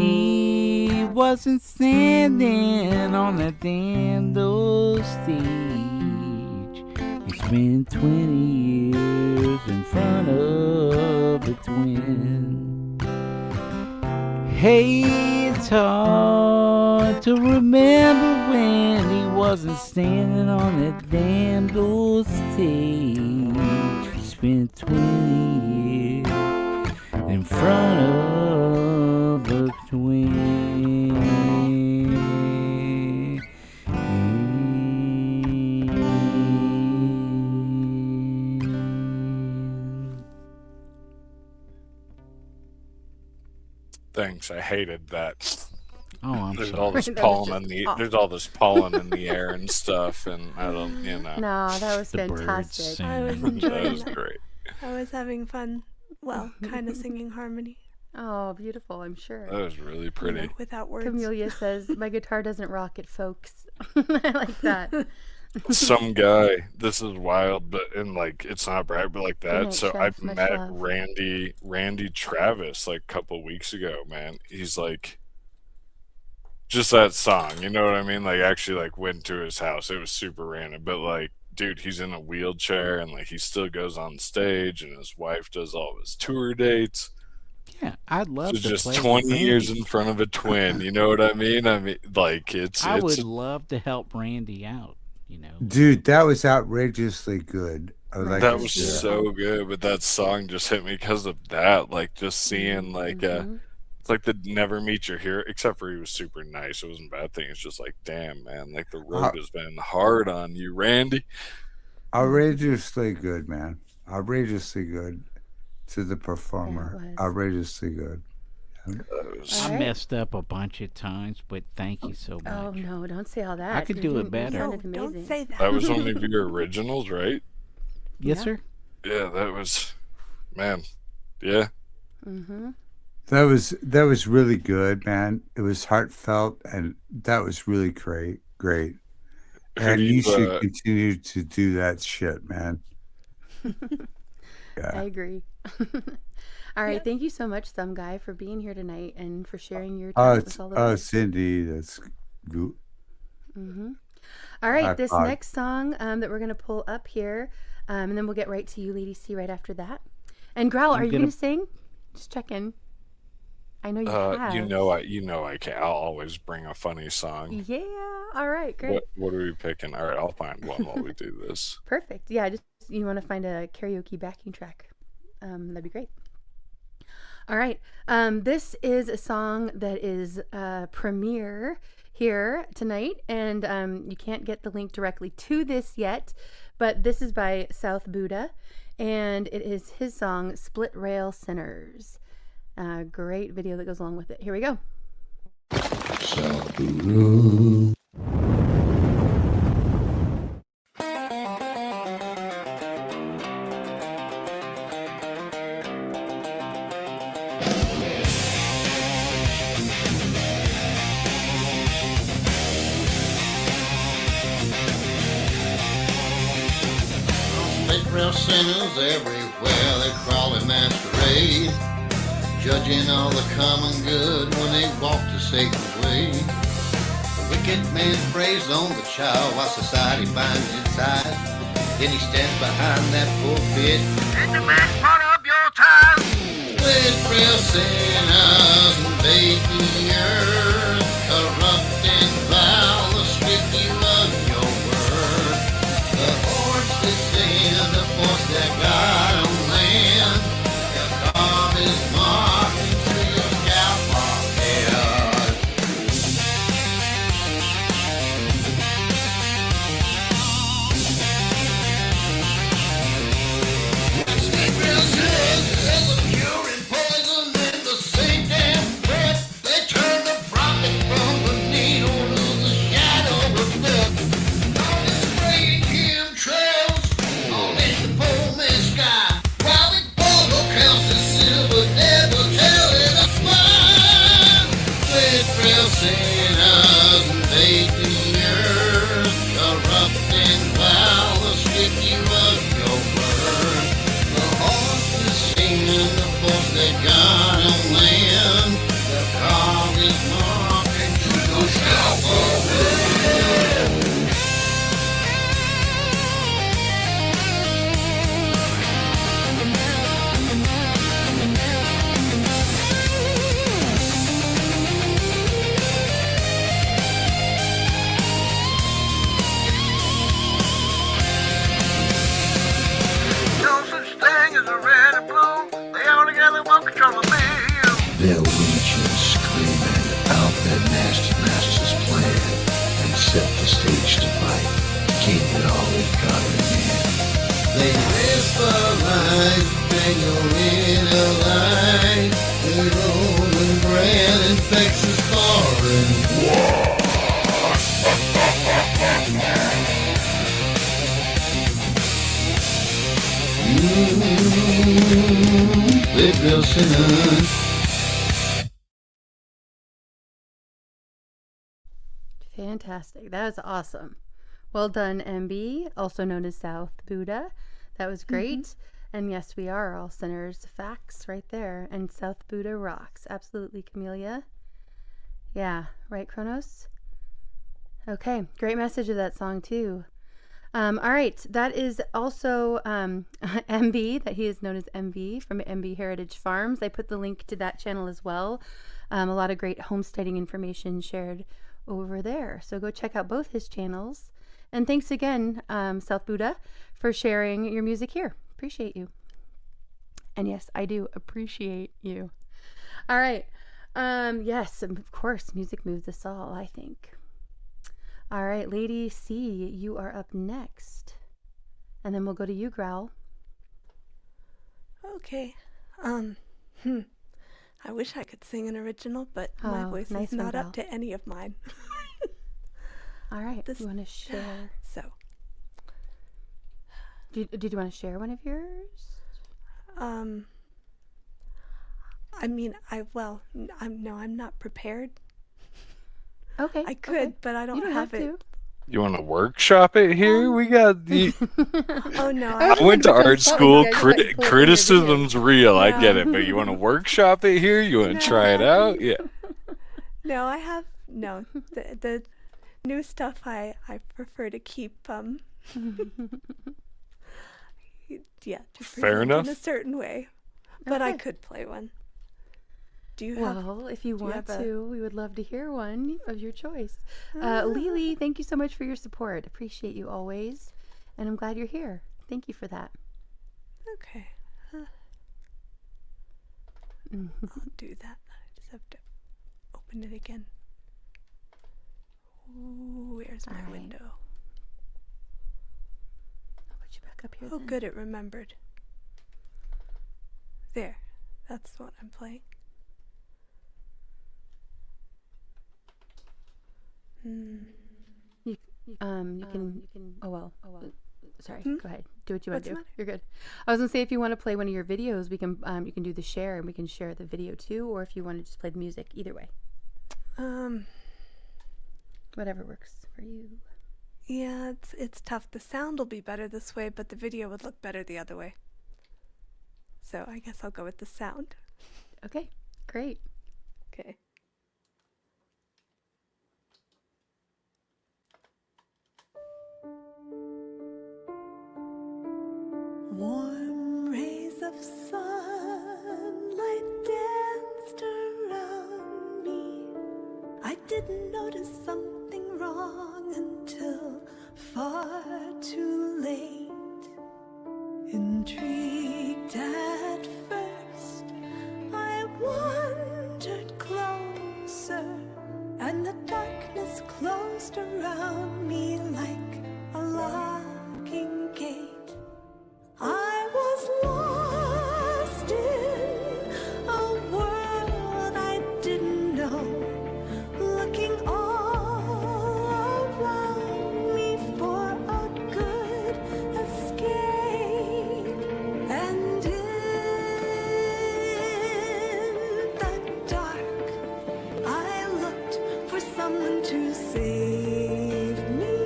he wasn't standing on that damned old stage. He spent 20 years in front of a twin. Hey, it's hard to remember when he wasn't standing on that damned old stage. He spent 20 years in front of a twin. Thanks. I hated that. Oh, I'm there's sorry. all this That was pollen just in the awful. there's all this pollen in the air and stuff, and I don't, you know. No, that was The birds fantastic. sing. I was That enjoying was that. great. I was having fun. Well, kind of singing harmony. Oh, beautiful, I'm sure. That was really You pretty. know, without words. Camellia says, my guitar doesn't rock it, folks. I like that. Some guy, this is wild, but and like it's not brag, but like Good that. night, So Chef. I Much met love. Randy Travis like a couple weeks ago, man. He's like just that song, you know what I mean? Like actually like went to his house. It was super random, but like dude, he's in a wheelchair and like he still goes on stage and his wife does all of his tour dates. Yeah, I'd love So to just play with 20 years Randy. in front of a twin, you know what I mean? I mean like I would it's love to help Randy out, you know. Dude, that was outrageously good. I would like that to was see that. so good, but that song just hit me because of that. Like just seeing like it's like the never meet your hero, except for he was super nice. It wasn't a bad thing. It's just like, damn, man, like the road has been hard on you, Randy. Outrageously good, man. Outrageously good to the performer. Outrageously good. I Alright. messed up a bunch of times, but thank you so much. Oh, no, don't say all that. I could You do it didn't- you better. sounded Don't amazing. say that. That was one of your originals, right? Yes, Yeah. sir. Yeah, that was, man. Yeah. Mm-hmm. That was really good, man. It was heartfelt, and that was really great. Who And do you you, should continue to do that shit, man. Yeah. I agree. All right, thank you so much, Some Guy, for being here tonight and for sharing your Oh, talent it's with all of us. Cindy. That's good. Mm-hmm. All right, High this five. next song that we're going to pull up here, and then we'll get right to you, Lady C, right after that. And Growl, I'm are you gonna- going to sing? Just checking. I know you have. You know I can. I'll always bring a funny song. Yeah. All right. Great. What are we picking? All right, I'll find one while we do this. Perfect. Yeah. Just you want to find a karaoke backing track. That'd be great. All right. This is a song that is premiere here tonight, and you can't get the link directly to this yet, but this is by South Buddha, and it is his song "Split Rail Sinners." Great video that goes along with it. Here we go. South Buddha. Rail sinners everywhere, they crawl in masquerade, judging all the common good when they walk to Satan's way. The wicked man preys on the child while society binds its eyes. Then he stands behind that pulpit and demands part of your time. Split rail sinners invade the earth, corrupt and vile, the sticky of your word. The hordes descend to force their God on land. Their carve his mark into your scalp forehead. Split rail sinners is a curing poison in the same damn breath. They turn the profit from the needle to the shadow of death. All this spraying chemtrails all in the pole man sky. While the portal counts the silver devil telling us mine. Split rail sinners invade the earth, corrupt and vile, the sticky of your word. The horses singing the force that God on land. The cog is marking to the scalp of hell. No such thing as a red and blue. They all together won't control the bill. They'll reach and screaming out their nasty master's plan and set the stage to fight, keeping all they've got in hand. They whisper lies, dangle in a lie. The rolling brand infects us foreign. Split rail sinners. Fantastic. That was awesome. Well done, MB, also known as South Buddha. That was great. And yes, we are all sinners. Facts right there. And South Buddha rocks. Absolutely, Camellia. Yeah, right, Kronos? Okay, great message of that song, too. All right, that is also MB, that he is known as MB from MB Heritage Farms. I put the link to that channel as well. A lot of great homesteading information shared over there. So go check out both his channels. And thanks again, South Buddha, for sharing your music here. Appreciate you. And yes, I do appreciate you. All right. Yes, of course, music moves us all, I think. All right, Lady C, you are up next. And then we'll go to you, Growl. Okay. I wish I could sing an original, but my voice nice is one, not Val. up to any of mine. All right, you want to share? So, did you want to share one of yours? I mean, I'm not prepared. Okay. I could, but I don't have it. To. You want to workshop it here? We got the. Oh no! I went to art school. Criticism's real. I get it, but you want to workshop it here? You want to try it out? Yeah. No, I have no. The new stuff I prefer to keep. Yeah, to Fair present enough. in a certain way, but I could play one. Do you have? Well, if you do want have a- to, we would love to hear one of your choice. Lily, thank you so much for your support. Appreciate you always. And I'm glad you're here. Thank you for that. Okay. I'll do that. I just have to open it again. Ooh, where's my window? I'll put you back up here. Oh, then. good, it remembered. There. That's what I'm playing. You can. Oh well. Sorry. Go ahead. Do what you want What's to the do. You're good. I was gonna say if you want to play one of your videos, we can. You can do the share, and we can share the video too. Or if you want to just play the music, either way. Whatever works for you. Yeah, it's tough. The sound will be better this way, but the video would look better the other way. So I guess I'll go with the sound. Okay. Great. Okay. Warm rays of sunlight danced around me. I didn't notice something wrong until far too late. Intrigued at first, I wandered closer, and the darkness closed around me like a locking gate. I was lost in a world I didn't know, looking all around me for a good escape. And in the dark, I looked for someone to save me.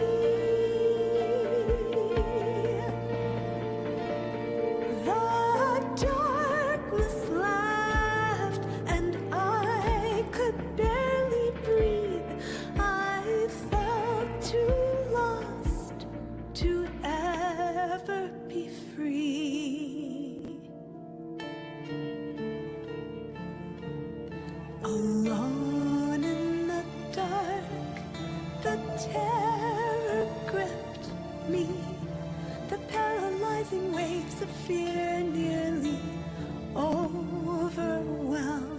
The darkness laughed and I could barely breathe. I felt too lost to ever be free. Alone in the dark, the terror gripped me. The paralyzing waves of fear nearly overwhelmed.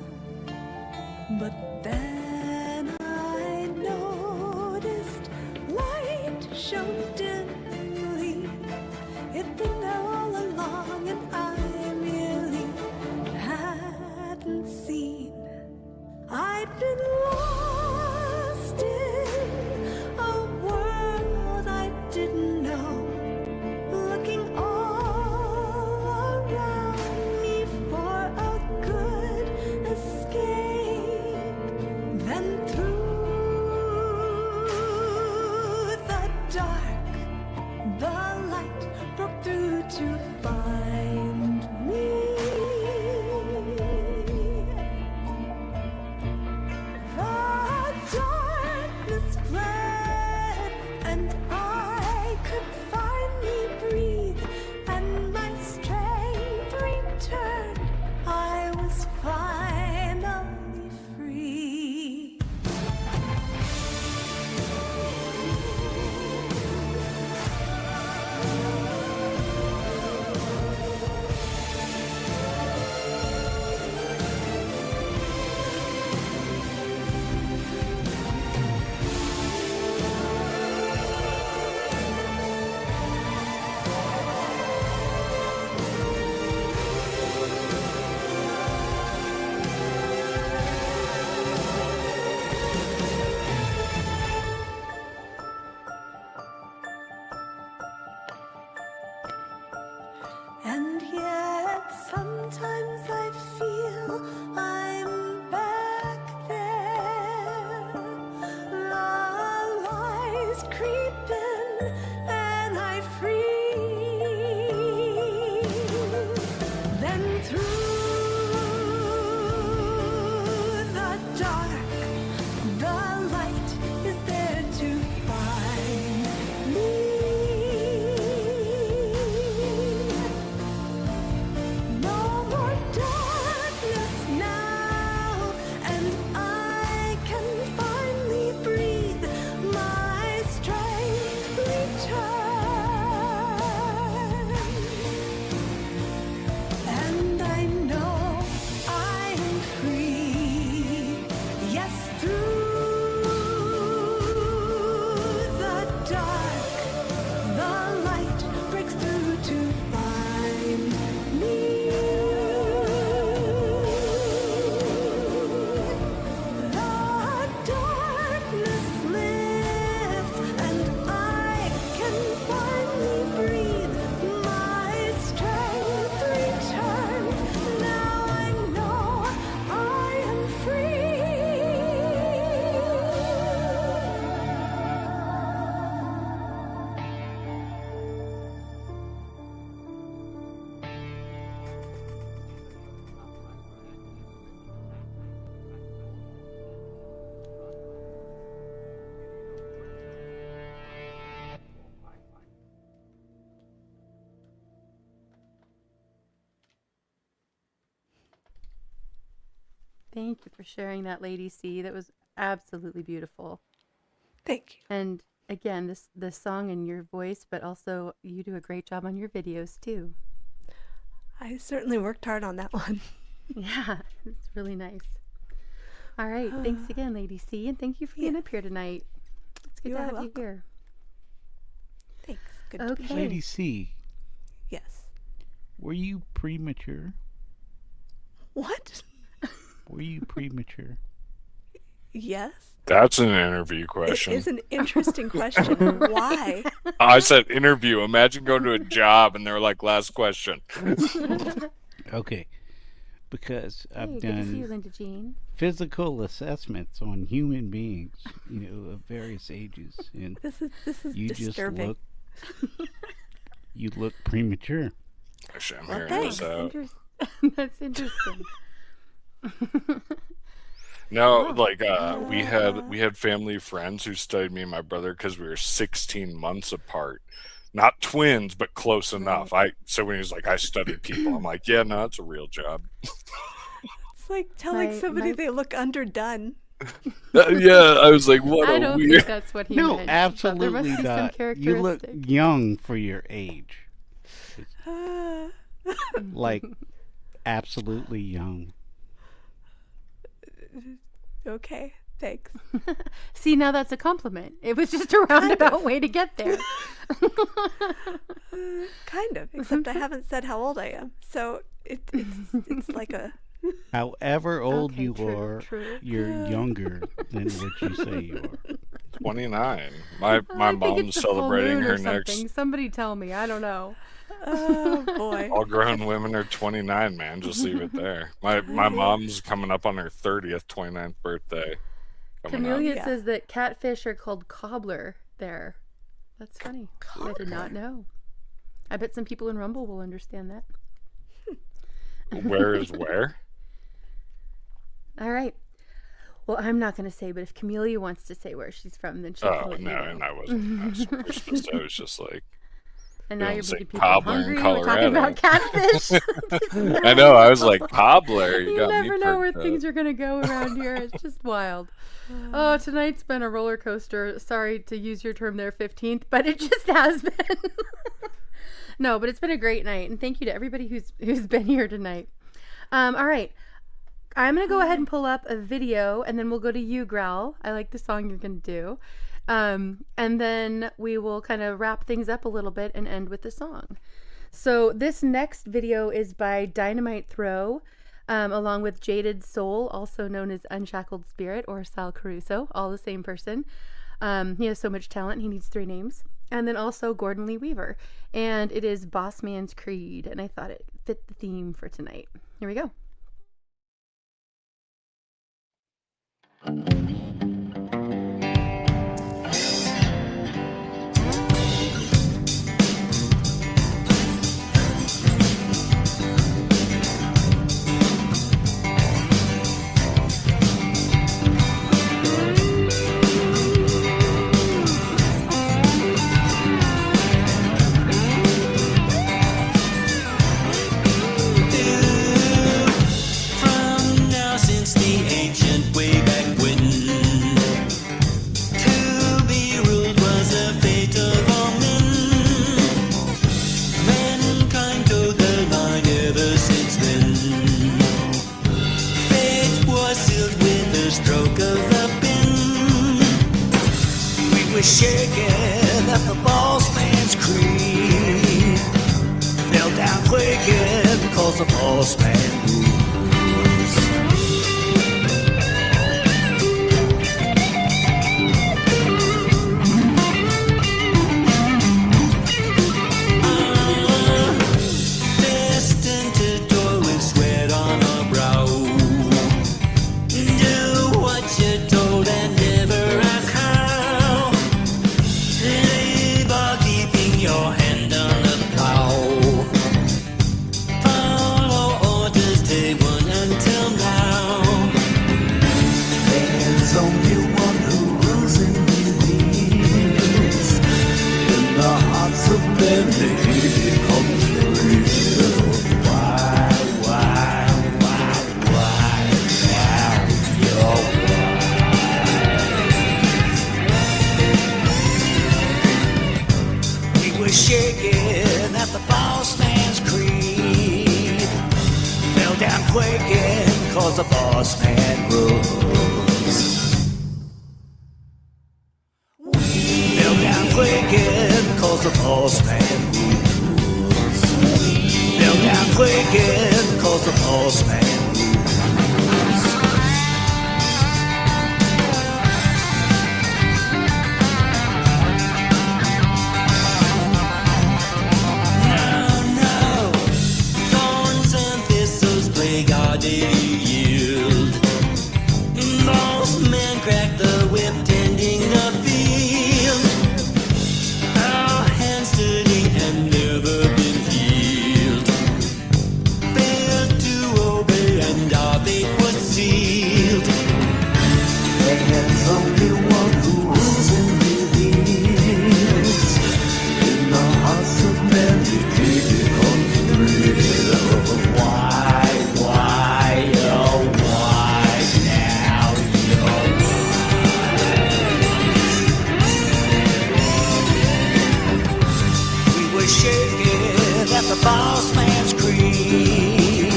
But then I noticed light shone dimly. It'd been there all along and I merely hadn't seen. I'd been lost in a world I didn't know, looking all around me for a good escape. Then through the dark, the light broke through to find me. The darkness fled and I could finally breathe, and my strength returned. I was finally free. And yet sometimes I feel I'm back there. The lies creep in and I freeze. Then through the dark, the light is there to find me. No more darkness now. Thank you for sharing that, Lady C. That was absolutely beautiful. Thank you. And again, this song and your voice, but also you do a great job on your videos too. I certainly worked hard on that one. Yeah, it's really nice. All right, thanks again, Lady C, and thank you for being up here tonight. It's good You to are have welcome. you here. Thanks. Good to be Okay. here. Lady C, Yes. were you premature? What? Were you premature? Yes. That's an interview question. It is an interesting question. Why? I said interview. Imagine going to a job and they're like, last question. Okay, because I've Hey, good to see you, done Linda Jean. physical assessments on human beings, of various ages, and This is you disturbing. you look premature. Actually, I'm Well, hearing this thanks. out. That's interesting. No, like we had family friends who studied me and my brother because we were 16 months apart. Not twins, but close enough. So when he was like, I study people, I'm like, yeah, no, it's a real job. It's like telling somebody they look underdone. Yeah, I was like, what I a don't weird. think that's what he No, meant. but there must absolutely be some not. You look characteristic. young for your age. Like, absolutely young. Okay, thanks. See, now that's a compliment. It was just a roundabout way to get there. Kind of, except I haven't said how old I am. So it's like a... However old Okay, you true, are, true. you're younger than what you say you are. 29. My I think mom's it's the full celebrating moon her or something. next. Somebody tell me. I don't know. Oh boy. All grown women are 29, man. Just leave it there. My mom's coming up on her 30th, 29th birthday. Camellia says that catfish are called cobbler there. That's funny. I did not know. I bet some people in Rumble will understand that. Where is where? All right. Well, I'm not going to say, but if Camellia wants to say where she's from, then she can Oh let no, you know. and I wasn't Christmas. I was just like, And we now don't you're say making people cobbler in hungry. We're talking Colorado. about catfish. I know. I was like, cobbler. You You got never me know where perked things up. are going to go around here. It's just wild. Oh, tonight's been a roller coaster. Sorry to use your term there, 15th, but it just has been. No, but it's been a great night, and thank you to everybody who's been here tonight. All right. I'm going to go ahead and pull up a video, and then we'll go to you, Growl. I like the song you're going to do. And then we will kind of wrap things up a little bit and end with the song. So this next video is by Dynamite Throw, along with Jaded Soul, also known as Unshackled Spirit or Sal Caruso, all the same person. He has so much talent, he needs 3 names. And then also Gordon Lee Weaver. And it is Boss Man's Creed, and I thought it fit the theme for tonight. Here we go. From now since the ancient way back when, to be ruled was the fate of all men. Mankind towed the line ever since then. Fate was sealed with a stroke of the pen. We were shaken at the boss man's creed. Fell down quaking cause the boss man rules. Destined to toil with sweat on our brow. Do what you're told and never ask how. Labor keeping your hand on the plow. Follow orders 'cause the boss man rules. We fell down quaking 'cause the boss man rules. Fell down quaking 'cause the boss man rules. Yield. Boss man cracked the whip, tending the field. Our hands dirty and never been healed. Failed to obey and our fate was sealed. There's only one who rules and reveals. In the hearts of men, it becomes real. Why? The boss man's creed.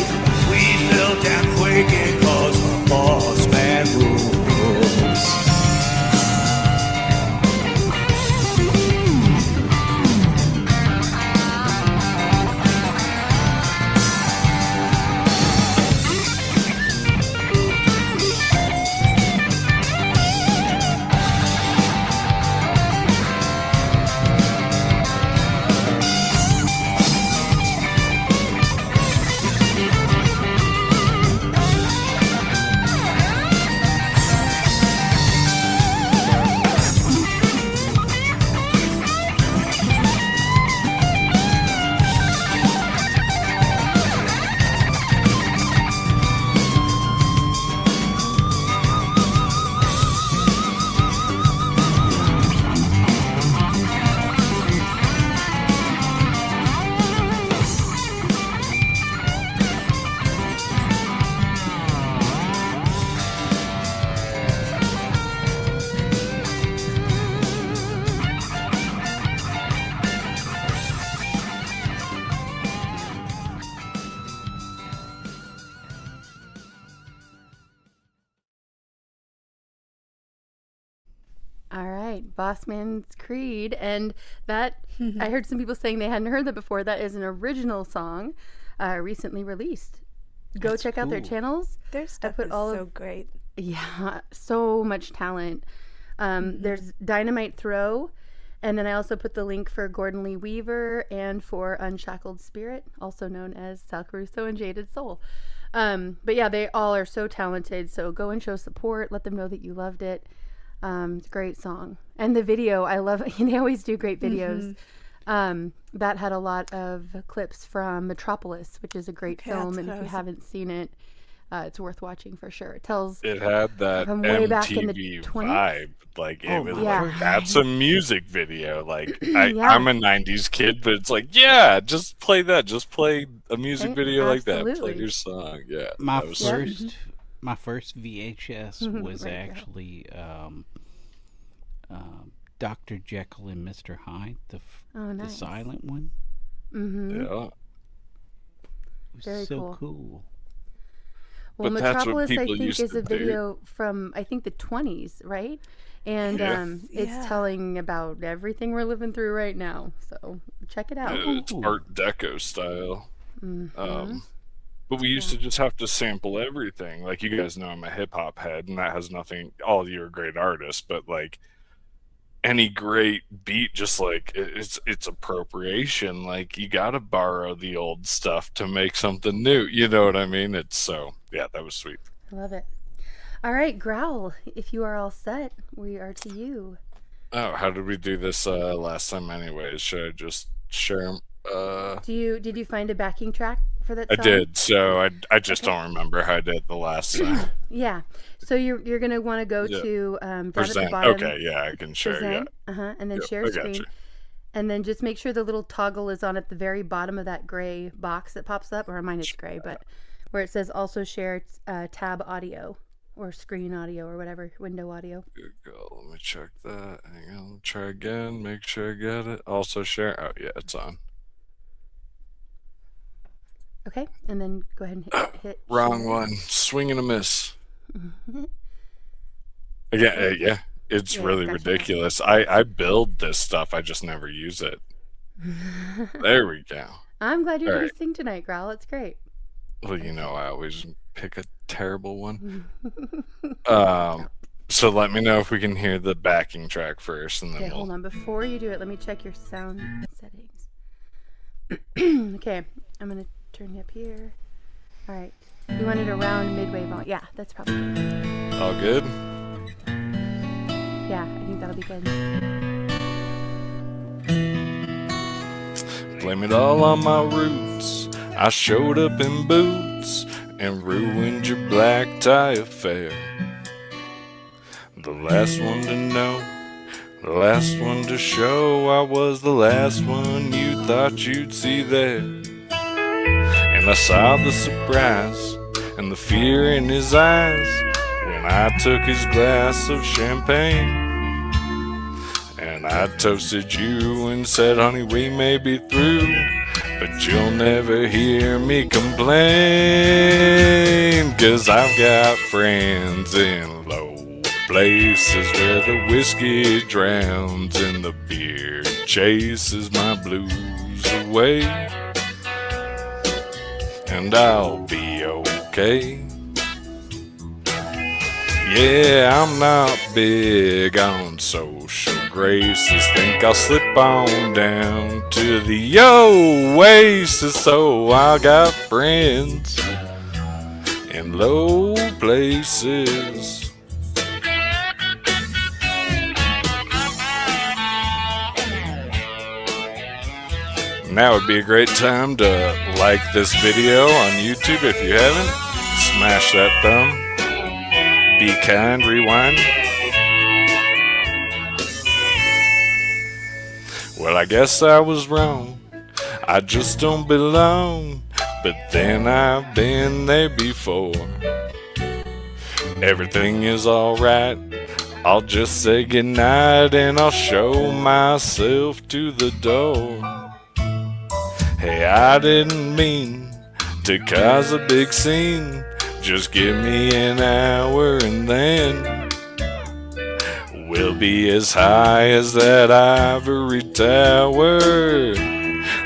We fell down quaking 'cause the boss man rules. All right, Bossman's Creed, and that I heard some people saying they hadn't heard that before. That is an original song, recently released. Go That's check out their cool. channels. Their stuff is so great. Yeah, so much talent. There's Dynamite Throw, and then I also put the link for Gordon Lee Weaver and for Unshackled Spirit, also known as Sal Caruso and Jaded Soul. But yeah, they all are so talented. So go and show support. Let them know that you loved it. It's a great song. And the video, I love it. They always do great videos. That had a lot of clips from Metropolis, which is a great film. And if you haven't seen it, it's worth watching for sure. It tells It had that from way back in the MTV 20s. vibe. Like it was yeah. like that's a music video. Like Yeah. I'm a '90s kid, but it's like yeah, just play that. Just play a music Right? video like that. Play Absolutely. your song. Yeah, My that was first, sweet. my first VHS was Right, yeah. actually Dr. Jekyll and Mr. Hyde, the Oh, the nice. silent one. Mm-hmm. Yeah. It was Very so cool. Well, But that's what Metropolis, I people think, used is to a do. video from, I think, the 20s, right? And Yeah. it's telling about everything we're living through right now. So check it out. It's Art Deco style. Mm-hmm. But we used to just have to sample everything. Like you guys know, I'm a hip hop head, and that has nothing. All of you are great artists, but like any great beat, just like it's appropriation. Like you got to borrow the old stuff to make something new. You know what I mean? It's so yeah, that was sweet. I love it. All right, Growl, if you are all set, we are to you. Oh, how did we do this last time? Anyways, should I just share 'em? Did you find a backing track for that I song? did. So I just don't remember how I did the last time. Yeah. So you're gonna want to go Yeah. to down at the Present. bottom. Okay, yeah, I can share. Present. Yeah. And then Yep, share I screen. gotcha. And then just make sure the little toggle is on at the very bottom of that gray box that pops up, or mine is gray, but where it says also share tab audio or screen audio or whatever, window audio. Good go. Let me check that. Hang on. Try again. Make sure I get it. Also share. Oh yeah, it's on. Okay, and then go ahead and hit Wrong share. one. Swing and a miss. Again, yeah, it's Yeah, really gotcha. ridiculous. I build this stuff. I just never use it. There we go. I'm glad you're All going right. to sing tonight, Growl. It's great. Well, you know, I always pick a terrible one. Yeah. So let me know if we can hear the backing track first, and then Okay, we'll. hold on. Before you do it, let me check your sound settings. Okay, I'm going to turn you up here. All right. You want it around midway volume. Yeah, that's probably good. All good? Yeah, I think that'll be good. Blame it all on my roots. I showed up in boots and ruined your black tie affair. The last one to know, the last one to show. I was the last one you thought you'd see there. And I saw the surprise and the fear in his eyes when I took his glass of champagne. And I toasted you and said, honey, we may be through, but you'll never hear me complain. 'Cause I've got friends in low places where the whiskey drowns and the beer chases my blues away. And I'll be okay. Yeah, I'm not big on social graces. Think I'll slip on down to the oasis. So I got friends in low places. Now would be a great time to like this video on YouTube if you haven't. Smash that thumb. Be kind, rewind. Well, I guess I was wrong. I just don't belong. But then I've been there before. Everything is alright. I'll just say goodnight and I'll show myself to the door. Hey, I didn't mean to cause a big scene. Just give me an hour and then we'll be as high as that ivory tower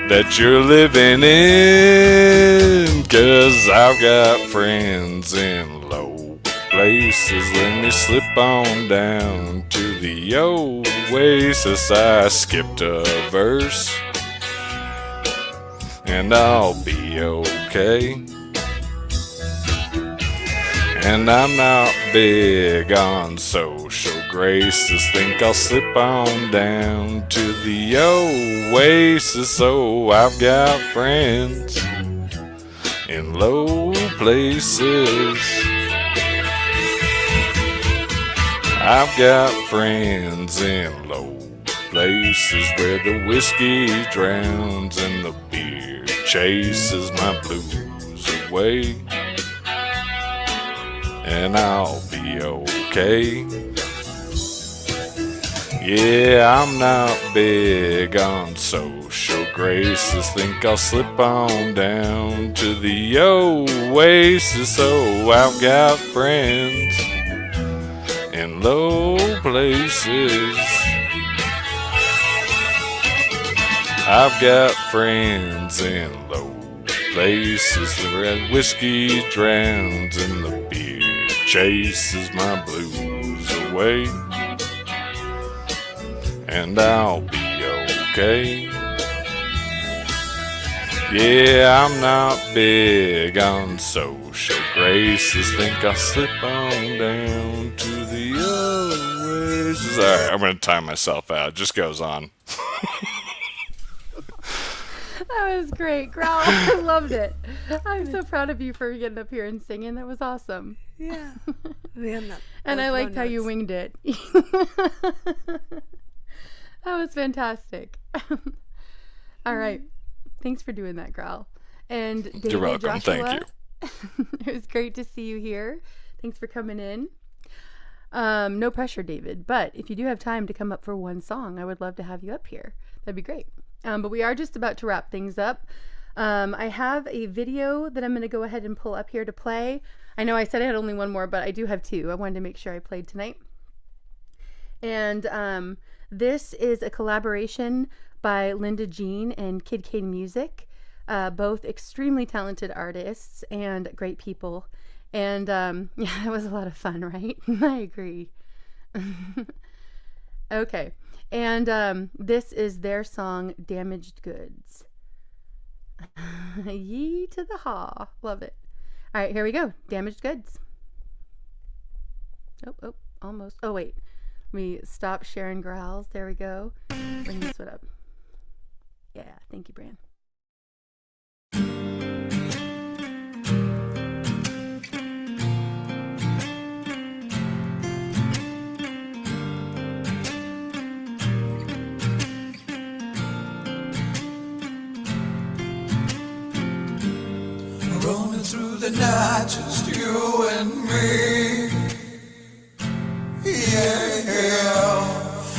that you're living in. 'Cause I've got friends in low places. Let me slip on down to the oasis. I skipped a verse and I'll be okay. And I'm not big on social graces. Think I'll slip on down to the oasis. So I've got friends in low places. I've got friends in low places where the whiskey drowns and the beer chases my blues away. And I'll be okay. Yeah, I'm not big on social graces. Think I'll slip on down to the oasis. So I've got friends in low places. I've got friends in low places where whiskey drowns and the beer chases my blues away. And I'll be okay. Yeah, I'm not big on social graces. Think I'll slip on down to the oasis. Alright, I'm gonna time myself out. It just goes on. That was great, Growl. I loved it. I'm so proud of you for getting up here and singing. That was awesome. Yeah. Man, And I those liked low how you notes. winged it. That was fantastic. All right. Thanks for doing that, Growl. And David, You're welcome. Joshua, Thank you. It was great to see you here. Thanks for coming in. No pressure, David, but if you do have time to come up for one song, I would love to have you up here. That'd be great. But we are just about to wrap things up. I have a video that I'm going to go ahead and pull up here to play. I know I said I had only one more, but I do have two. I wanted to make sure I played tonight. And this is a collaboration by Linda Jean and Kid Kane Music, both extremely talented artists and great people. And yeah, it was a lot of fun, right? I agree. Okay. And this is their song, Damaged Goods. Yee to the haw. Love it. All right, here we go. Damaged Goods. Oh, almost. Oh, wait. Let me stop sharing growls. There we go. Bring this one up. Yeah, thank you, Bran. Rolling through the night, just you and me. Yeah,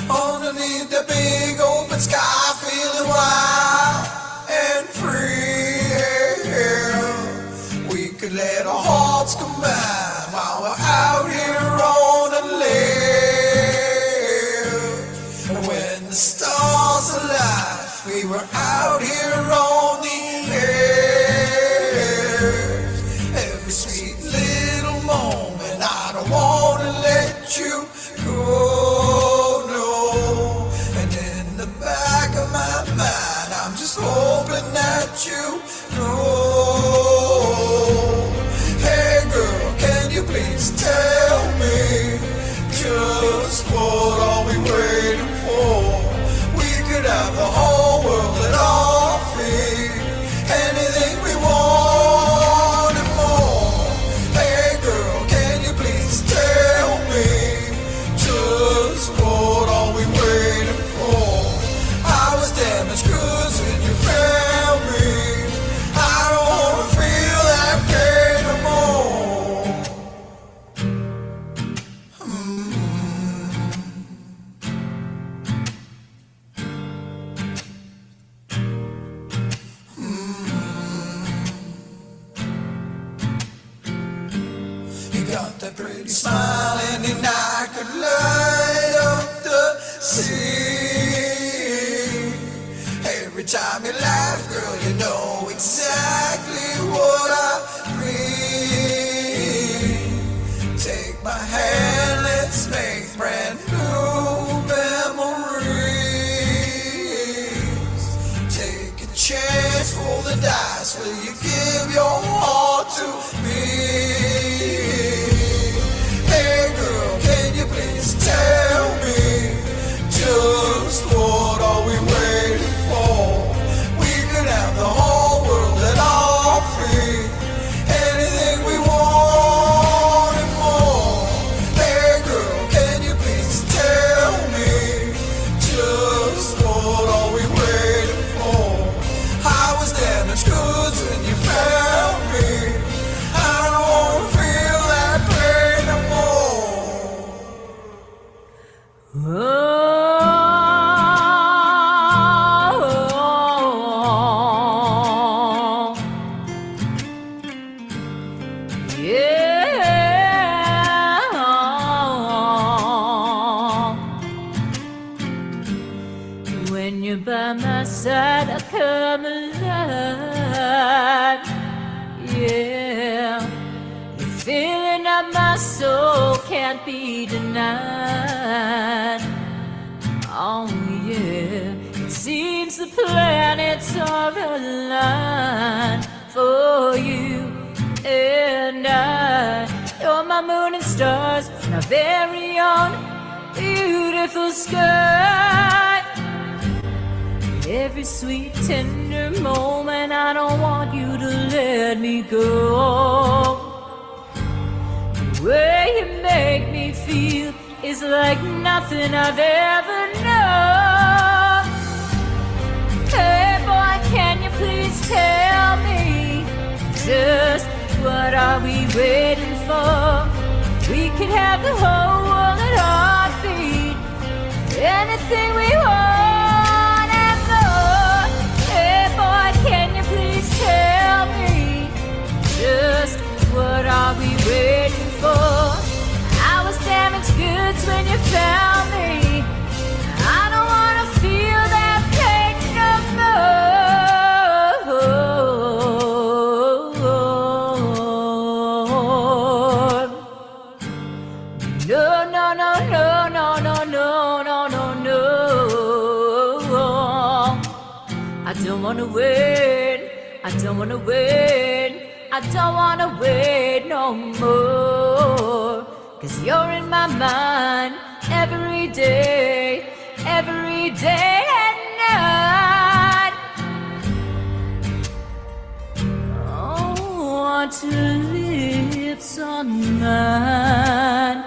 underneath the big open sky, feeling wild and free. Yeah. We could let our hearts combine while we're out here on the ledge. And when the stars align, we were out here on the edge. Every sweet little moment, I don't want to let you go, no. And in the back of my mind, I'm just hoping that you know. Hey girl, can you please tell me just what are we waiting for? We could have the whole world at our feet, anything we want and more. Hey girl, can you please tell me just what are we waiting for? I was damaged goods when you found me. I don't wanna feel that pain no more. You got that pretty smile and your night could light up the sea. Every time you laugh, girl, you know exactly what I mean. Take my hand, let's make brand new memories. Take a chance, roll the dice. Will you give your heart to me? Hey girl, can you please tell me just what are we waiting for? We could have the whole world at our feet, anything we want and more. Hey girl, can you please tell me just what are we waiting for? I was damaged goods when you found me. I don't wanna feel that pain no more. When you're by my side, I come alive. Yeah, the feeling of my soul can't be denied. Oh yeah, it seems the planets are aligned for you and I. You're my moon and stars, my very own beautiful sky. Every sweet tender moment, I don't want you to let me go. The way you make me feel is like nothing I've ever known. Hey boy, can you please tell me just what are we waiting for? We could have the whole world at our feet, anything we want and more. Hey boy, can you please no, no, no, no, no, no, no, no, no. I don't wanna wait. I don't wanna wait. I don't wanna wait no more. 'Cause you're in my mind every day and night. Oh, want your lips on mine.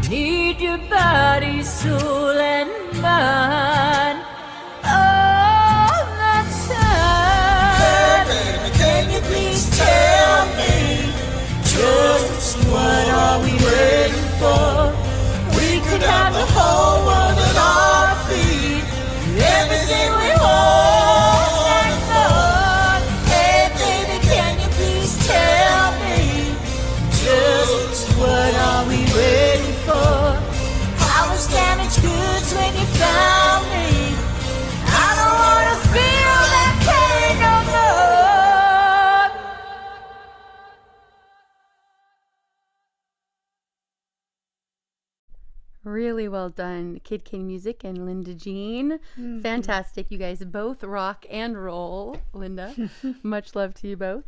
Need your body, soul, and mind. All the time. Hey, baby, can you please tell me just what are we waiting for? We could have the whole world at our feet, everything we hold and more. Hey, baby, can you please tell me just what are we waiting for? I was damaged goods when you found me. I don't wanna feel that pain no more. Really well done, Kid King Music and Linda Jean. Fantastic. You guys both rock and roll, Linda. Much love to you both.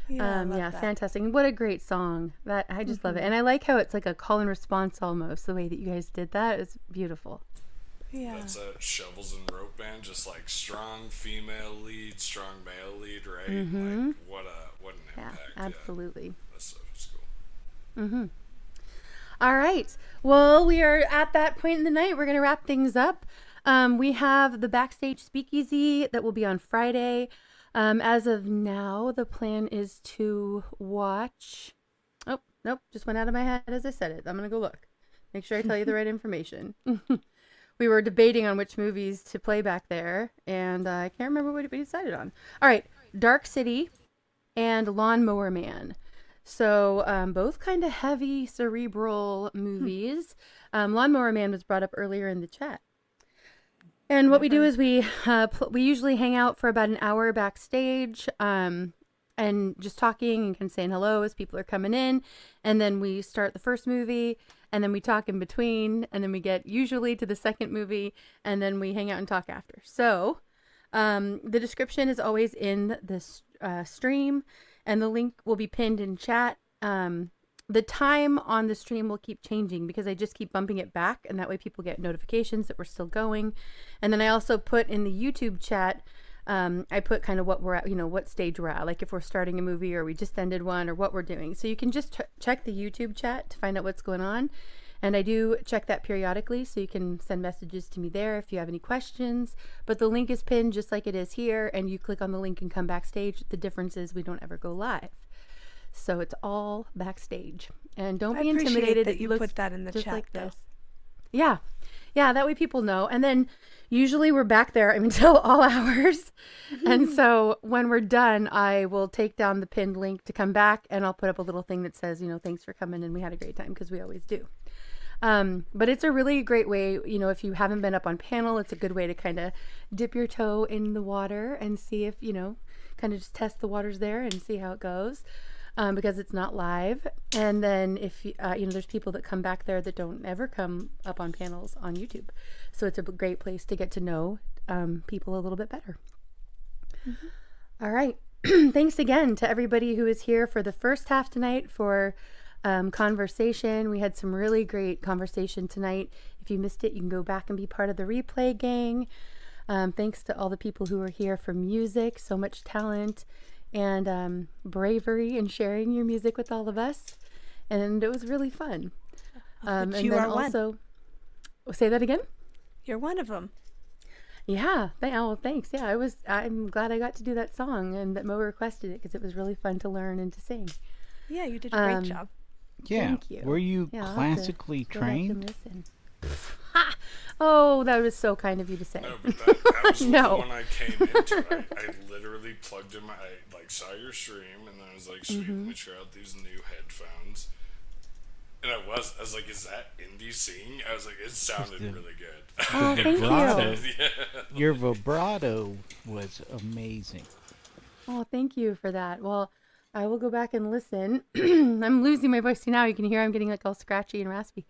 Yeah, I love that. Fantastic. And what a great song. That I just love it. And I like how it's like a call and response almost, the way that you guys did that. It's beautiful. Yeah. That's a Shovels and Rope band, just like strong female lead, strong male lead, right? Mhm. Like what an impact. Absolutely. That stuff is cool. Mm-hmm. All right. Well, we are at that point in the night. We're going to wrap things up. We have the Backstage Speakeasy that will be on Friday. As of now, the plan is to watch. Oh, nope. Just went out of my head as I said it. I'm going to go look. Make sure I tell you the right information. We were debating on which movies to play back there, and I can't remember what we decided on. All right. Dark City and Lawnmower Man. So both kind of heavy, cerebral movies. Lawnmower Man was brought up earlier in the chat. And what we do is we usually hang out for about an hour backstage and just talking and kind of saying hello as people are coming in. And then we start the first movie, and then we talk in between, and then we get usually to the second movie, and then we hang out and talk after. So the description is always in this stream, and the link will be pinned in chat. The time on the stream will keep changing because I just keep bumping it back, and that way people get notifications that we're still going. And then I also put in the YouTube chat, I put kind of what we're at, what stage we're at, like if we're starting a movie or we just ended one or what we're doing. So you can just check the YouTube chat to find out what's going on. And I do check that periodically, so you can send messages to me there if you have any questions. But the link is pinned just like it is here, and you click on the link and come backstage. The difference is we don't ever go live. So it's all backstage. And don't be intimidated. That you put that in the just chat, like though. this. Yeah. Yeah, that way people know. And then usually we're back there, until all hours. And so when we're done, I will take down the pinned link to come back, and I'll put up a little thing that says, thanks for coming, and we had a great time, because we always do. But it's a really great way, if you haven't been up on panel, it's a good way to kind of dip your toe in the water and see if, kind of just test the waters there and see how it goes. Because it's not live. And then if, there's people that come back there that don't ever come up on panels on YouTube. So it's a great place to get to know people a little bit better. All right. Thanks again to everybody who is here for the first half tonight for conversation. We had some really great conversation tonight. If you missed it, you can go back and be part of the replay gang. Thanks to all the people who were here for music, so much talent and bravery in sharing your music with all of us. And it was really fun. And you then are also, say that again? You're one of them. Yeah. Thanks. Yeah, I'm glad I got to do that song and that Mo requested it, because it was really fun to learn and to sing. Yeah, you did a great job. Yeah. Thank you. Were you Yeah, I'll have classically to go back and trained? listen. Oh, that was so kind of you to say. No, but that was No. when I came into it. I literally plugged in I saw your stream, and then I was like, sweet, let me try out these new headphones. And I was like, is that Indy singing? I was like, it sounded really good. Oh, thank you. Yeah. Your vibrato was amazing. Oh, thank you for that. Well, I will go back and listen. I'm losing my voice now. You can hear I'm getting like all scratchy and raspy.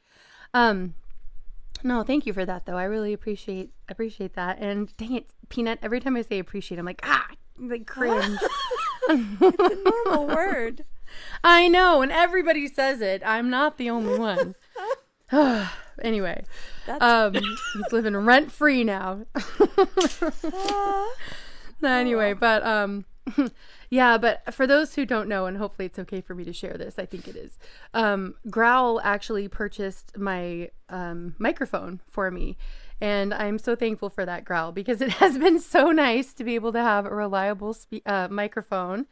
No, thank you for that though. I really appreciate that. And dang it, Peanut, every time I say appreciate, I'm like, like cringe. It's a normal word. I know, and everybody says it. I'm not the only one. Anyway, he's living rent free now. Anyway, but yeah, but for those who don't know, and hopefully it's okay for me to share this, I think it is. Growl actually purchased my microphone for me, and I'm so thankful for that, Growl, because it has been so nice to be able to have a reliable microphone.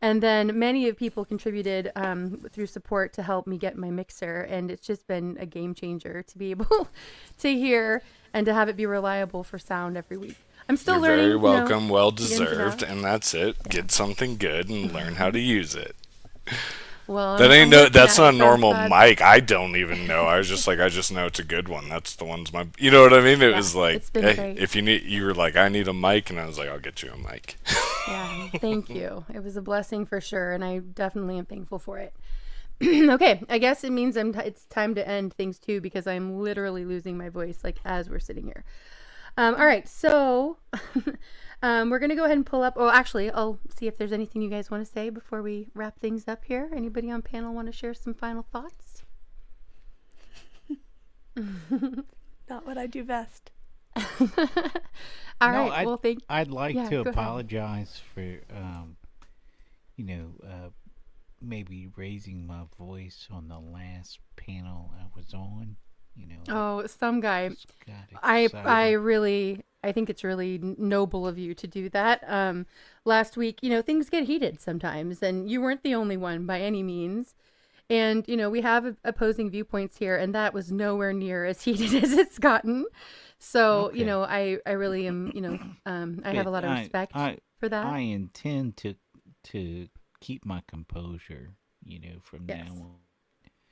And then many of people contributed through support to help me get my mixer, and it's just been a game changer to be able to hear and to have it be reliable for sound every week. I'm still You're learning. very welcome, well the ins and deserved, outs. and that's it. Get something good and learn how to use it. Well, That ain't I'm that's working not at a it, so I'm normal glad. mic. I don't even know. I was just like, I just know it's a good one. That's the ones you know what I mean? It was like, it's been hey, great. if you were like, I need a mic, and I was like, I'll get you a mic. Yeah, thank you. It was a blessing for sure, and I definitely am thankful for it. Okay, I guess it means it's time to end things too, because I'm literally losing my voice like as we're sitting here. All right, so we're gonna go ahead and pull up. Oh, actually, I'll see if there's anything you guys want to say before we wrap things up here. Anybody on panel want to share some final thoughts? Not what I do best. All right. Well, I'd like yeah, to go ahead. apologize for, maybe raising my voice on the last panel I was on. Oh, some guy. got I excited. I think it's really noble of you to do that. Last week, things get heated sometimes, and you weren't the only one by any means. And we have opposing viewpoints here, and that was nowhere near as heated as it's gotten. So Okay. I really am I have a lot of respect for that. I intend to keep my composure, from Yes. now on.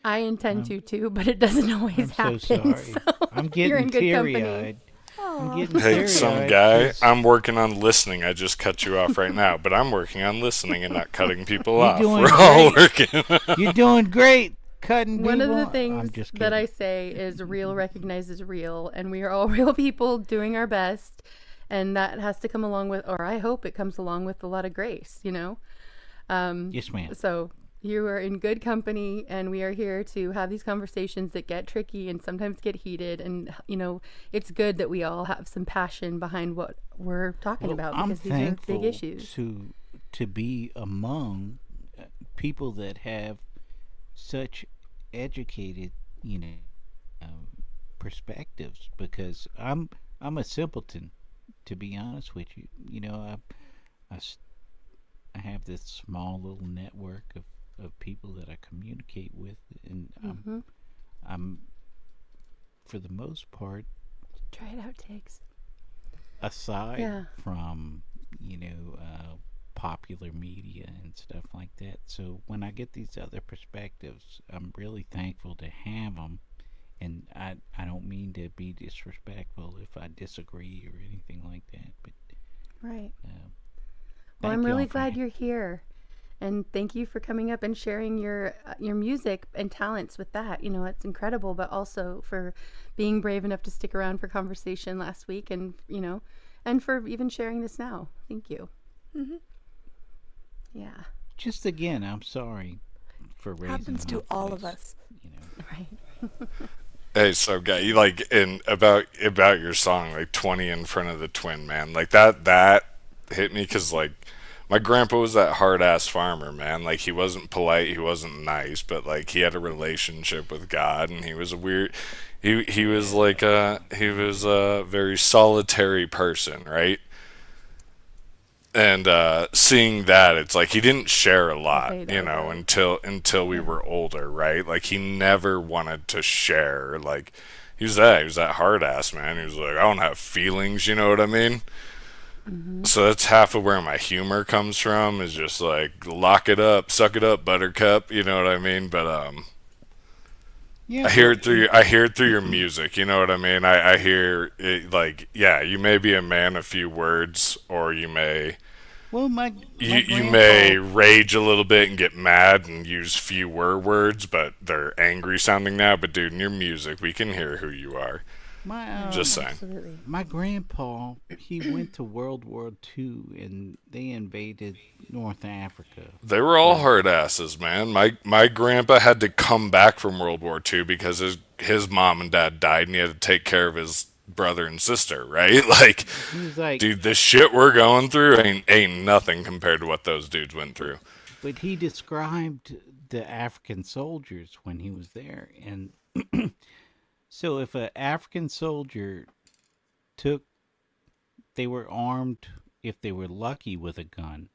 I intend to too, but it doesn't always I'm so happen. sorry. So I'm you're in getting good company. teary-eyed. I'm getting Hey, some teary-eyed guy, 'cause I'm working on listening. I just cut you off right now, but I'm working on listening and not cutting people you're off. doing We're all great. working. You're doing great. Cutting One of people. the things I'm just that kidding. I say is real recognizes real, and we are all real people doing our best, and that has to come along with, or I hope it comes along with a lot of grace, Yes, ma'am. So you are in good company, and we are here to have these conversations that get tricky and sometimes get heated, and it's good that we all have some passion behind what we're talking about, I'm because these are big thankful issues. to be among people that have such educated, perspectives, because I'm a simpleton, to be honest with you. I have this small little network of people that I communicate with, and I'm for the most part, Try it out, Tiggs. aside from popular media and stuff like that. So when I get these other perspectives, I'm really thankful to have them. And I don't mean to be disrespectful if I disagree or anything like that, but Right. Well, thank I'm really y'all for glad you're here, and thank you for coming up and sharing your music and talents with that. It's incredible, but also for being brave enough to stick around for conversation last week, and and for even sharing this now. Thank you. Mhm. Yeah. just again, I'm sorry for raising Happens my to all of voice, us. Right. Hey, so guy, you like in about your song, like 20 in front of the twin, man. Like that hit me because like my grandpa was that hard ass farmer, man. Like he wasn't polite, he wasn't nice, but like he had a relationship with God, and he was a weird. He was like he was a very solitary person, right? And seeing that, it's like he didn't share a lot, until we were older, right? Like he never wanted to share. Like he was that hard ass man. He was like, I don't have feelings, you know what I mean? So that's half of where my humor comes from, is just like lock it up, suck it up, buttercup, you know what I mean? But Yeah, I hear it through your music, you know what I mean? I hear it, like, yeah, you may be a man of few words, or you may Well, my You grandpa, may rage a little bit and get mad and use fewer words, but they're angry sounding now. But dude, in your music, we can hear who you are. my Just saying. Absolutely. my grandpa, he went to World War II, and they invaded North Africa. They were all hard asses, man. My grandpa had to come back from World War II because his mom and dad died, and he had to take care of his brother and sister. Right? Like, He was like, dude, this shit we're going through ain't nothing compared to what those dudes went through. but he described the African soldiers when he was there, and so if an African soldier they were armed if they were lucky with a gun.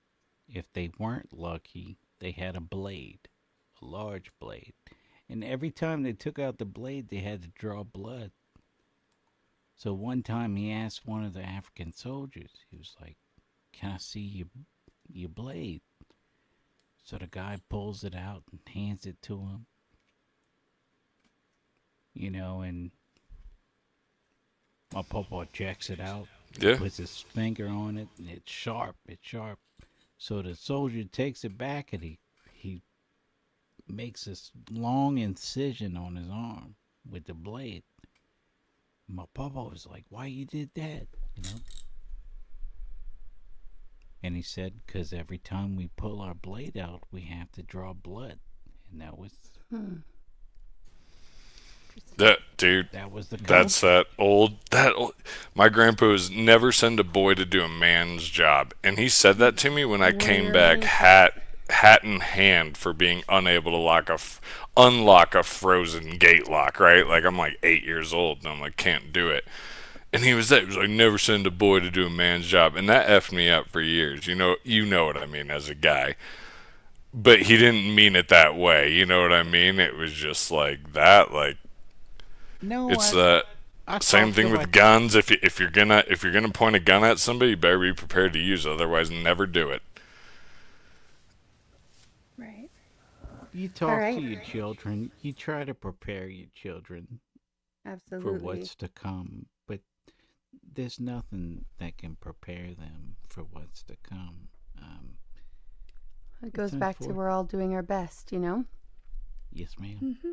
If they weren't lucky, they had a blade, a large blade. And every time they took out the blade, they had to draw blood. So one time he asked one of the African soldiers, he was like, "Can I see your blade?" So the guy pulls it out and hands it to him. And my papa checks it out. Yeah. Puts his finger on it, and it's sharp. It's sharp. So the soldier takes it back, and he makes this long incision on his arm with the blade. My papa was like, "Why you did that?" And he said, "'Cause every time we pull our blade out, we have to draw blood." And that was That dude, that was the that's that old. My grandpa was never send a boy to do a man's job, and he said that to me when I came back, hat in hand, for being unable to unlock a frozen gate lock. Right, like I'm like 8 years old, and I'm like can't do it. And he was like, never send a boy to do a man's job, and that effed me up for years. You know what I mean as a guy. But he didn't mean it that way. You know what I mean? It was just like that, like. No, It's the same talked thing about- with guns. If you're gonna point a gun at somebody, you better be prepared to use it. Otherwise, never do it. Right. You talk right. to your children. You try to prepare your children Absolutely. for what's to come. But there's nothing that can prepare them for what's to come. It goes it's back to we're all doing our best, Yes, ma'am. Mm-hmm.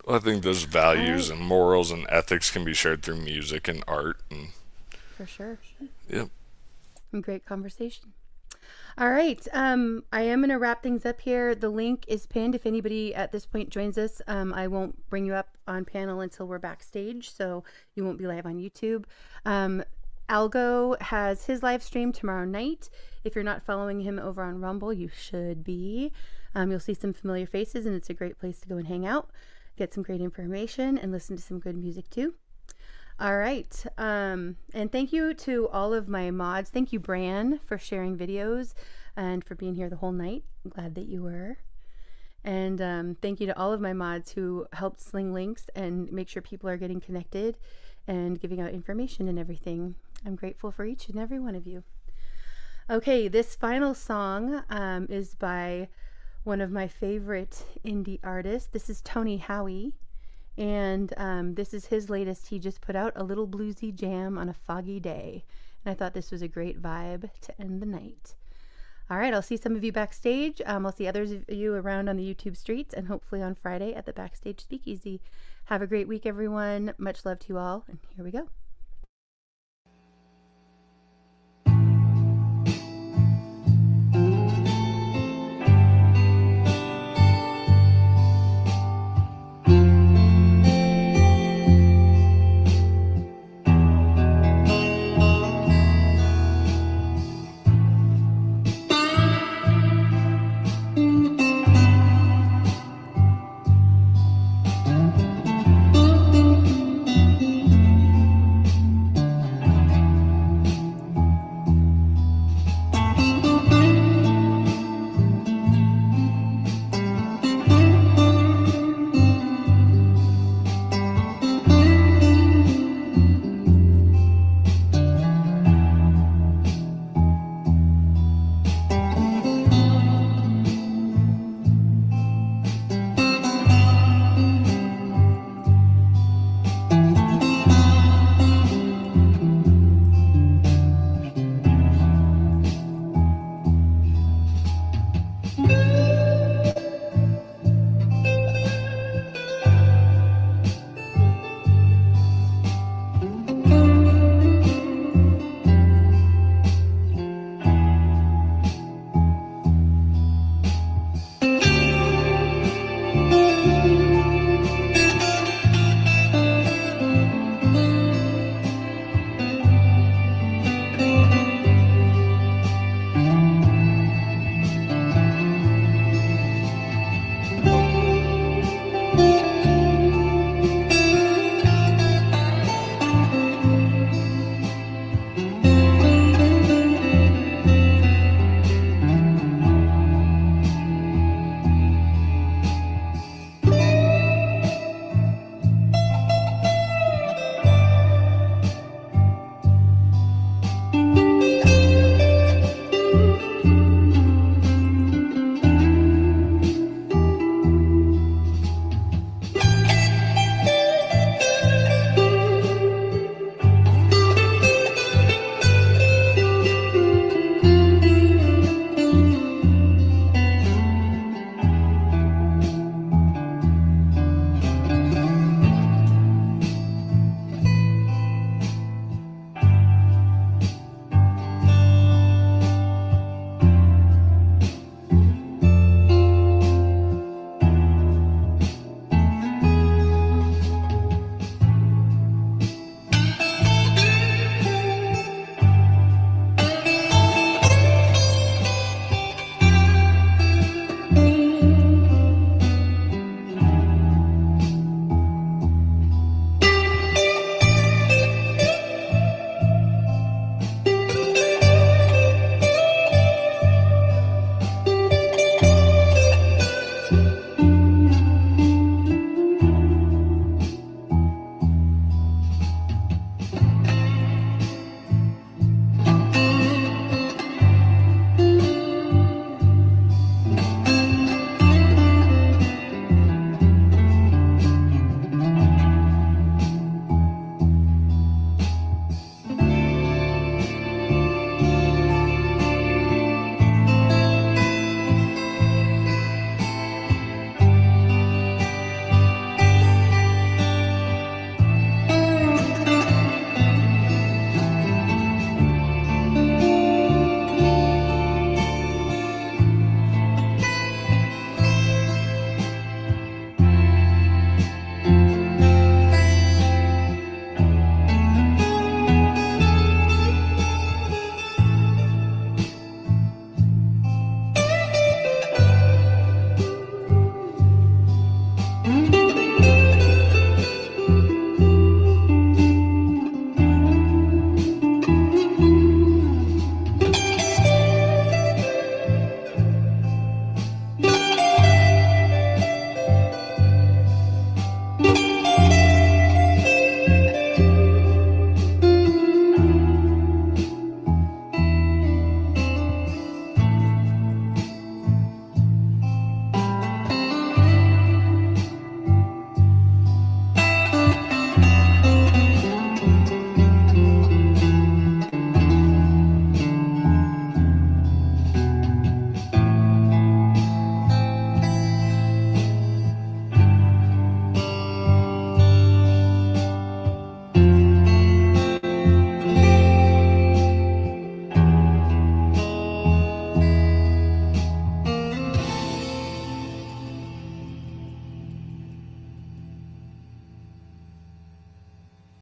Well, I think those values and morals and ethics can be shared through music and art. And For sure. yep. Great conversation. All right. I am going to wrap things up here. The link is pinned. If anybody at this point joins us, I won't bring you up on panel until we're backstage, so you won't be live on YouTube. Algo has his live stream tomorrow night. If you're not following him over on Rumble, you should be. You'll see some familiar faces, and it's a great place to go and hang out, get some great information, and listen to some good music too. All right. And thank you to all of my mods. Thank you, Bran, for sharing videos and for being here the whole night. I'm glad that you were. And thank you to all of my mods who helped sling links and make sure people are getting connected and giving out information and everything. I'm grateful for each and every one of you. Okay, this final song is by one of my favorite indie artists. This is Tony Howie, and this is his latest. He just put out A Little Bluesy Jam on a Foggy Day, and I thought this was a great vibe to end the night. All right, I'll see some of you backstage. I'll see others of you around on the YouTube streets, and hopefully on Friday at the Backstage Speakeasy. Have a great week, everyone. Much love to you all, and here we go.